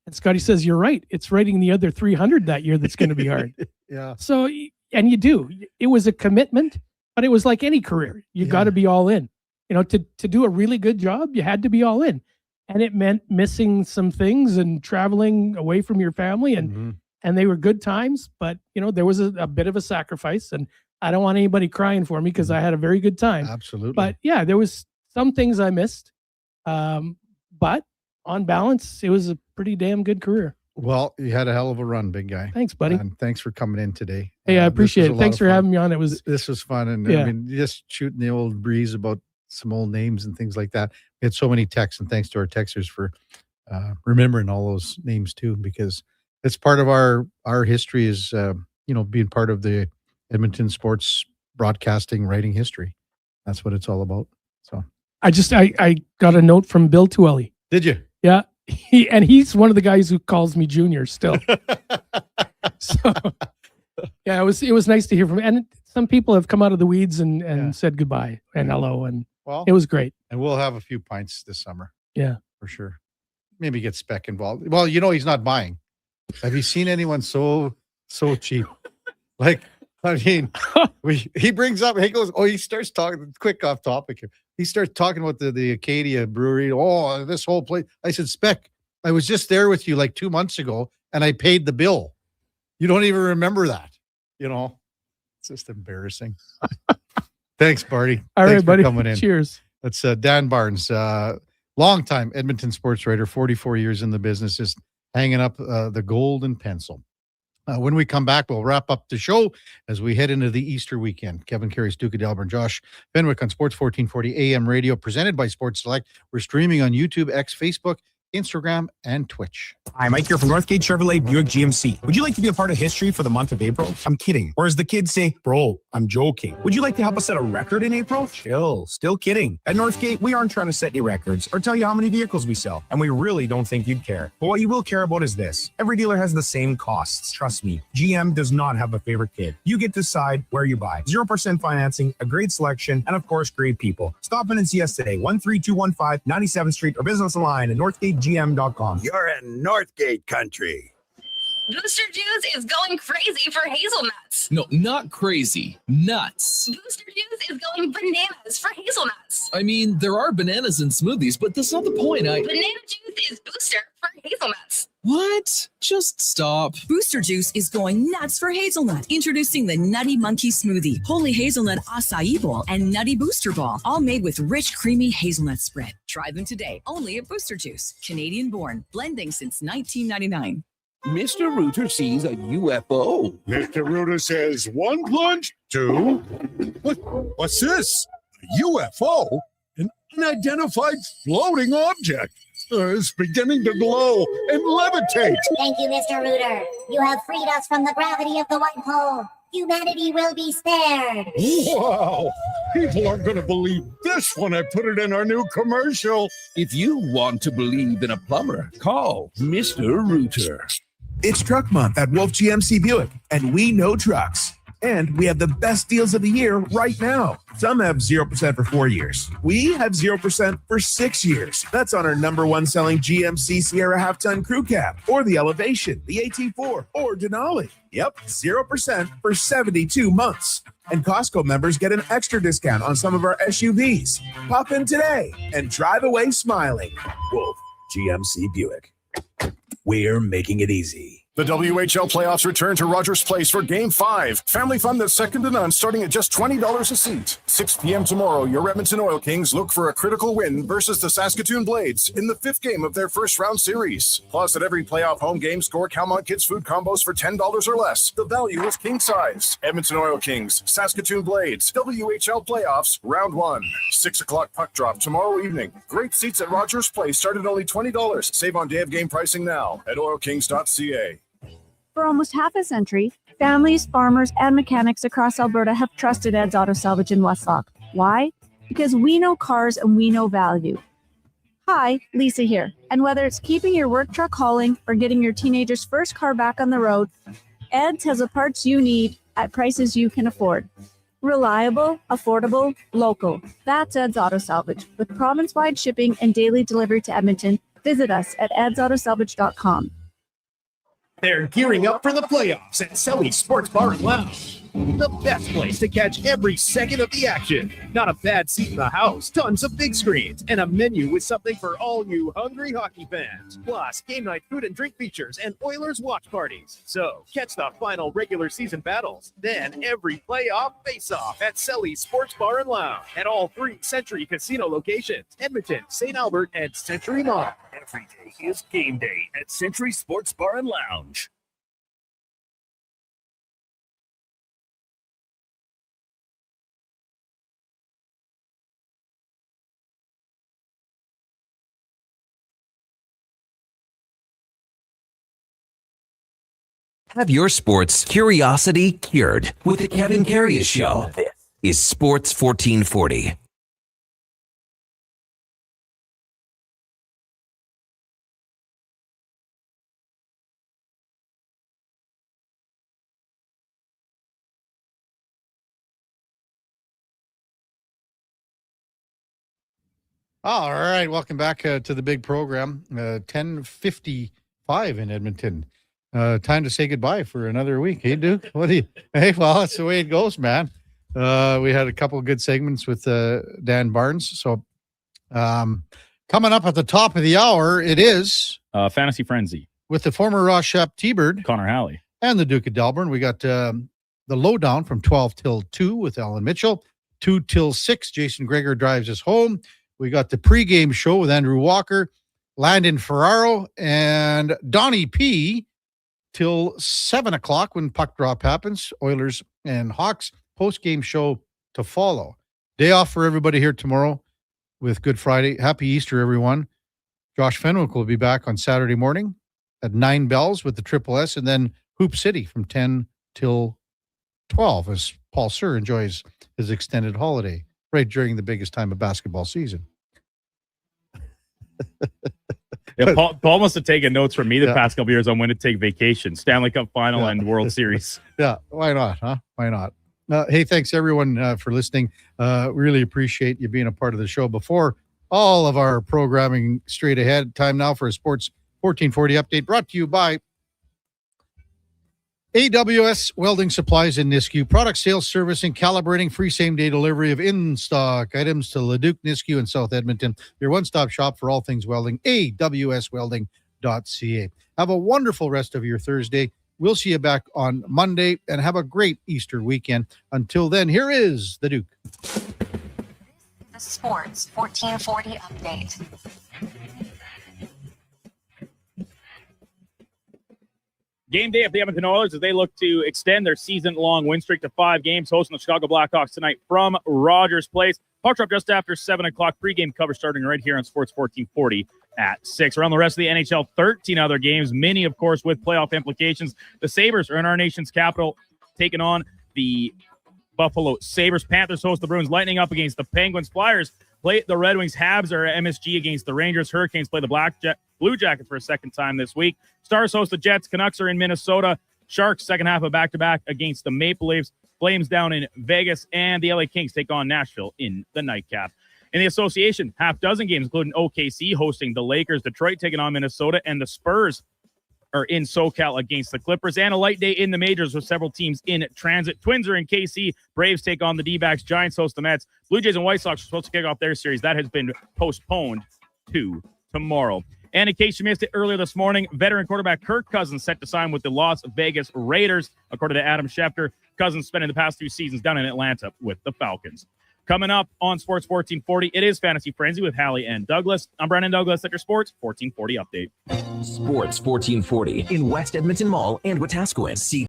And Scotty says, you're right. It's writing the other 300 that year that's going to be hard. Yeah. So, and you do. It was a commitment, but it was like any career. You got to be all in. You know, to do a really good job, you had to be all in. And it meant missing some things and traveling away from your family. And they were good times, but, you know, there was a bit of a sacrifice. And I don't want anybody crying for me because I had a very good time. Absolutely. But yeah, there was some things I missed. But on balance, it was a pretty damn good career. Well, you had a hell of a run, big guy. Thanks, buddy. And thanks for coming in today. Hey, I appreciate it. Thanks for having me on. This was fun. And yeah. I mean, just shooting the old breeze about some old names and things like that. We had so many texts, and thanks to our texters for remembering all those names too, because it's part of our history is, being part of the Edmonton sports broadcasting writing history. That's what it's all about. So I got a note from Bill Tuelli. Did you? Yeah. He's one of the guys who calls me Junior still. So yeah, it was nice to hear from him. And some people have come out of the weeds and said goodbye and hello, and it was great. And we'll have a few pints this summer. Yeah, for sure. Maybe get Spec involved. Well, you know, he's not buying. Have you seen anyone so cheap? Like, I mean, he brings up, he goes, he starts talking, quick off topic here. He starts talking about the Acadia Brewery. Oh, this whole place. I said, Spec, I was just there with you like 2 months ago, and I paid the bill. You don't even remember that. You know, it's just embarrassing. Thanks, Barty. All Thanks right, buddy. for coming in. Cheers. That's Dan Barnes. longtime Edmonton sports writer, 44 years in the business, just hanging up the golden pencil. When we come back, we'll wrap up the show as we head into the Easter weekend. Kevin Karius, Duke of Delburne, Josh Fenwick on Sports 1440 AM radio, presented by Sports Select. We're streaming on YouTube, X, Facebook, Instagram, and Twitch. Hi, Mike here from Northgate Chevrolet Buick GMC. Would you like to be a part of history for the month of April? I'm kidding. Or as the kids say, bro, I'm joking. Would you like to help us set a record in April? Chill, still kidding. At Northgate, we aren't trying to set any records or tell you how many vehicles we sell, and we really don't think you'd care. But what you will care about is this. Every dealer has the same costs. Trust me, GM does not have a favorite kid. You get to decide where you buy. 0% financing, a great selection, and of course, great people. Stop in and see us today, 13215 97th Street, or visit us online at NorthgateGM.com. You're in Northgate country. Booster Juice is going crazy for hazelnuts. No, not crazy. Nuts. Booster Juice is going bananas for hazelnuts. I mean, there are bananas in smoothies, but that's not the point. Banana juice is booster for hazelnuts. What? Just stop. Booster Juice is going nuts for hazelnut. Introducing the Nutty Monkey Smoothie, Holy Hazelnut Acai Bowl, and Nutty Booster Ball, all made with rich, creamy hazelnut spread. Try them today, only at Booster Juice. Canadian born, blending since 1999. Mr. Rooter sees a UFO. Mr. Rooter says 1 plunge, 2. What's this? A UFO? An unidentified floating object. It's beginning to glow and levitate. Thank you, Mr. Rooter. You have freed us from the gravity of the white hole. Humanity will be spared. Wow. People aren't going to believe this when I put it in our new commercial. If you want to believe in a plumber, call Mr. Rooter. It's Truck Month at Wolf GMC Buick, and we know trucks. And we have the best deals of the year right now. Some have 0% for 4 years. We have 0% for 6 years. That's on our #1 selling GMC Sierra half-ton crew cab, or the Elevation, the AT4, or Denali. Yep, 0% for 72 months. And Costco members get an extra discount on some of our SUVs. Pop in today and drive away smiling. Wolf GMC Buick. We're making it easy. The WHL playoffs return to Rogers Place for Game 5. Family fun that's second to none, starting at just $20 a seat. 6 p.m. tomorrow, your Edmonton Oil Kings look for a critical win versus the Saskatoon Blades in the 5th game of their first-round series. Plus, at every playoff home game, score Calmont Kids food combos for $10 or less. The value is king size. Edmonton Oil Kings, Saskatoon Blades, WHL playoffs, round 1. 6 o'clock puck drop tomorrow evening. Great seats at Rogers Place start at only $20. Save on day of game pricing now at oilkings.ca. For almost half a century, families, farmers, and mechanics across Alberta have trusted Ed's Auto Salvage in Westlock. Why? Because we know cars and we know value. Hi, Lisa here. And whether it's keeping your work truck hauling or getting your teenager's first car back on the road, Ed's has the parts you need at prices you can afford. Reliable, affordable, local. That's Ed's Auto Salvage. With province-wide shipping and daily delivery to Edmonton, visit us at edsautosalvage.com. They're gearing up for the playoffs at Selly Sports Bar and Lounge. The best place to catch every second of the action. Not a bad seat in the house, tons of big screens, and a menu with something for all you hungry hockey fans. Plus, game night food and drink features and Oilers watch parties. So, catch the final regular season battles, then every playoff face-off at Selly Sports Bar and Lounge at all 3 Century Casino locations, Edmonton, St. Albert, and Century Mall. Every day is game day at Century Sports Bar and Lounge. Have your sports curiosity cured with the Kevin Karius Show. This is Sports 1440. All right, welcome back to the big program. 10:55 in Edmonton. Time to say goodbye for another week. Hey, Duke, what do you? Hey, well, that's the way it goes, man. We had a couple of good segments with Dan Barnes. So, coming up at the top of the hour, it is Fantasy Frenzy with the former Ross Shep T-Bird, Connor Halley, and the Duke of Delburne. We got the lowdown from 12 till 2 with Alan Mitchell. 2 till 6, Jason Greger drives us home. We got the pregame show with Andrew Walker, Landon Ferraro, and Donnie P till 7 o'clock when puck drop happens. Oilers and Hawks post-game show to follow. Day off for everybody here tomorrow with Good Friday. Happy Easter, everyone. Josh Fenwick will be back on Saturday morning at 9 bells with the Triple S, and then Hoop City from 10 till 12 as Paul Sir enjoys his extended holiday right during the biggest time of basketball season. Yeah, Paul must have taken notes from me the past couple years on when to take vacation, Stanley Cup Final and World Series. Yeah, why not, huh? Why not? Hey, thanks everyone for listening. Really appreciate you being a part of the show. Before all of our programming straight ahead, time now for a Sports 1440 update brought to you by AWS Welding Supplies in Nisku. Product sales, service, and calibrating. Free same-day delivery of in-stock items to Leduc, Nisku, and South Edmonton. Your one-stop shop for all things welding. AWSwelding.ca. Have a wonderful rest of your Thursday. We'll see you back on Monday, and have a great Easter weekend. Until then, here is the Duke. The Sports 1440 update. Game day of the Edmonton Oilers as they look to extend their season-long win streak to 5 games, hosting the Chicago Blackhawks tonight from Rogers Place. Puck drop just after 7 o'clock. Pre-game coverage starting right here on Sports 1440 at 6. Around the rest of the NHL, 13 other games, many, of course, with playoff implications. The Sabres are in our nation's capital, taking on the Buffalo Sabres. Panthers host the Bruins. Lightning up against the Penguins. Flyers play the Red Wings. Habs are at MSG against the Rangers. Hurricanes play the Blue Jackets for a second time this week. Stars host the Jets. Canucks are in Minnesota. Sharks second half of back-to-back against the Maple Leafs. Flames down in Vegas. And the LA Kings take on Nashville in the nightcap. In the association, half dozen games, including OKC hosting the Lakers. Detroit taking on Minnesota. And the Spurs are in SoCal against the Clippers. And a light day in the majors with several teams in transit. Twins are in KC. Braves take on the D-backs. Giants host the Mets. Blue Jays and White Sox are supposed to kick off their series. That has been postponed to tomorrow. And in case you missed it earlier this morning, veteran quarterback Kirk Cousins set to sign with the Las Vegas Raiders. According to Adam Schefter, Cousins spending the past 2 seasons down in Atlanta with the Falcons. Coming up on Sports 1440, it is Fantasy Frenzy with Hallie and Douglas. I'm Brandon Douglas at your Sports 1440 update. Sports 1440 in West Edmonton Mall and Wetaskiwin. See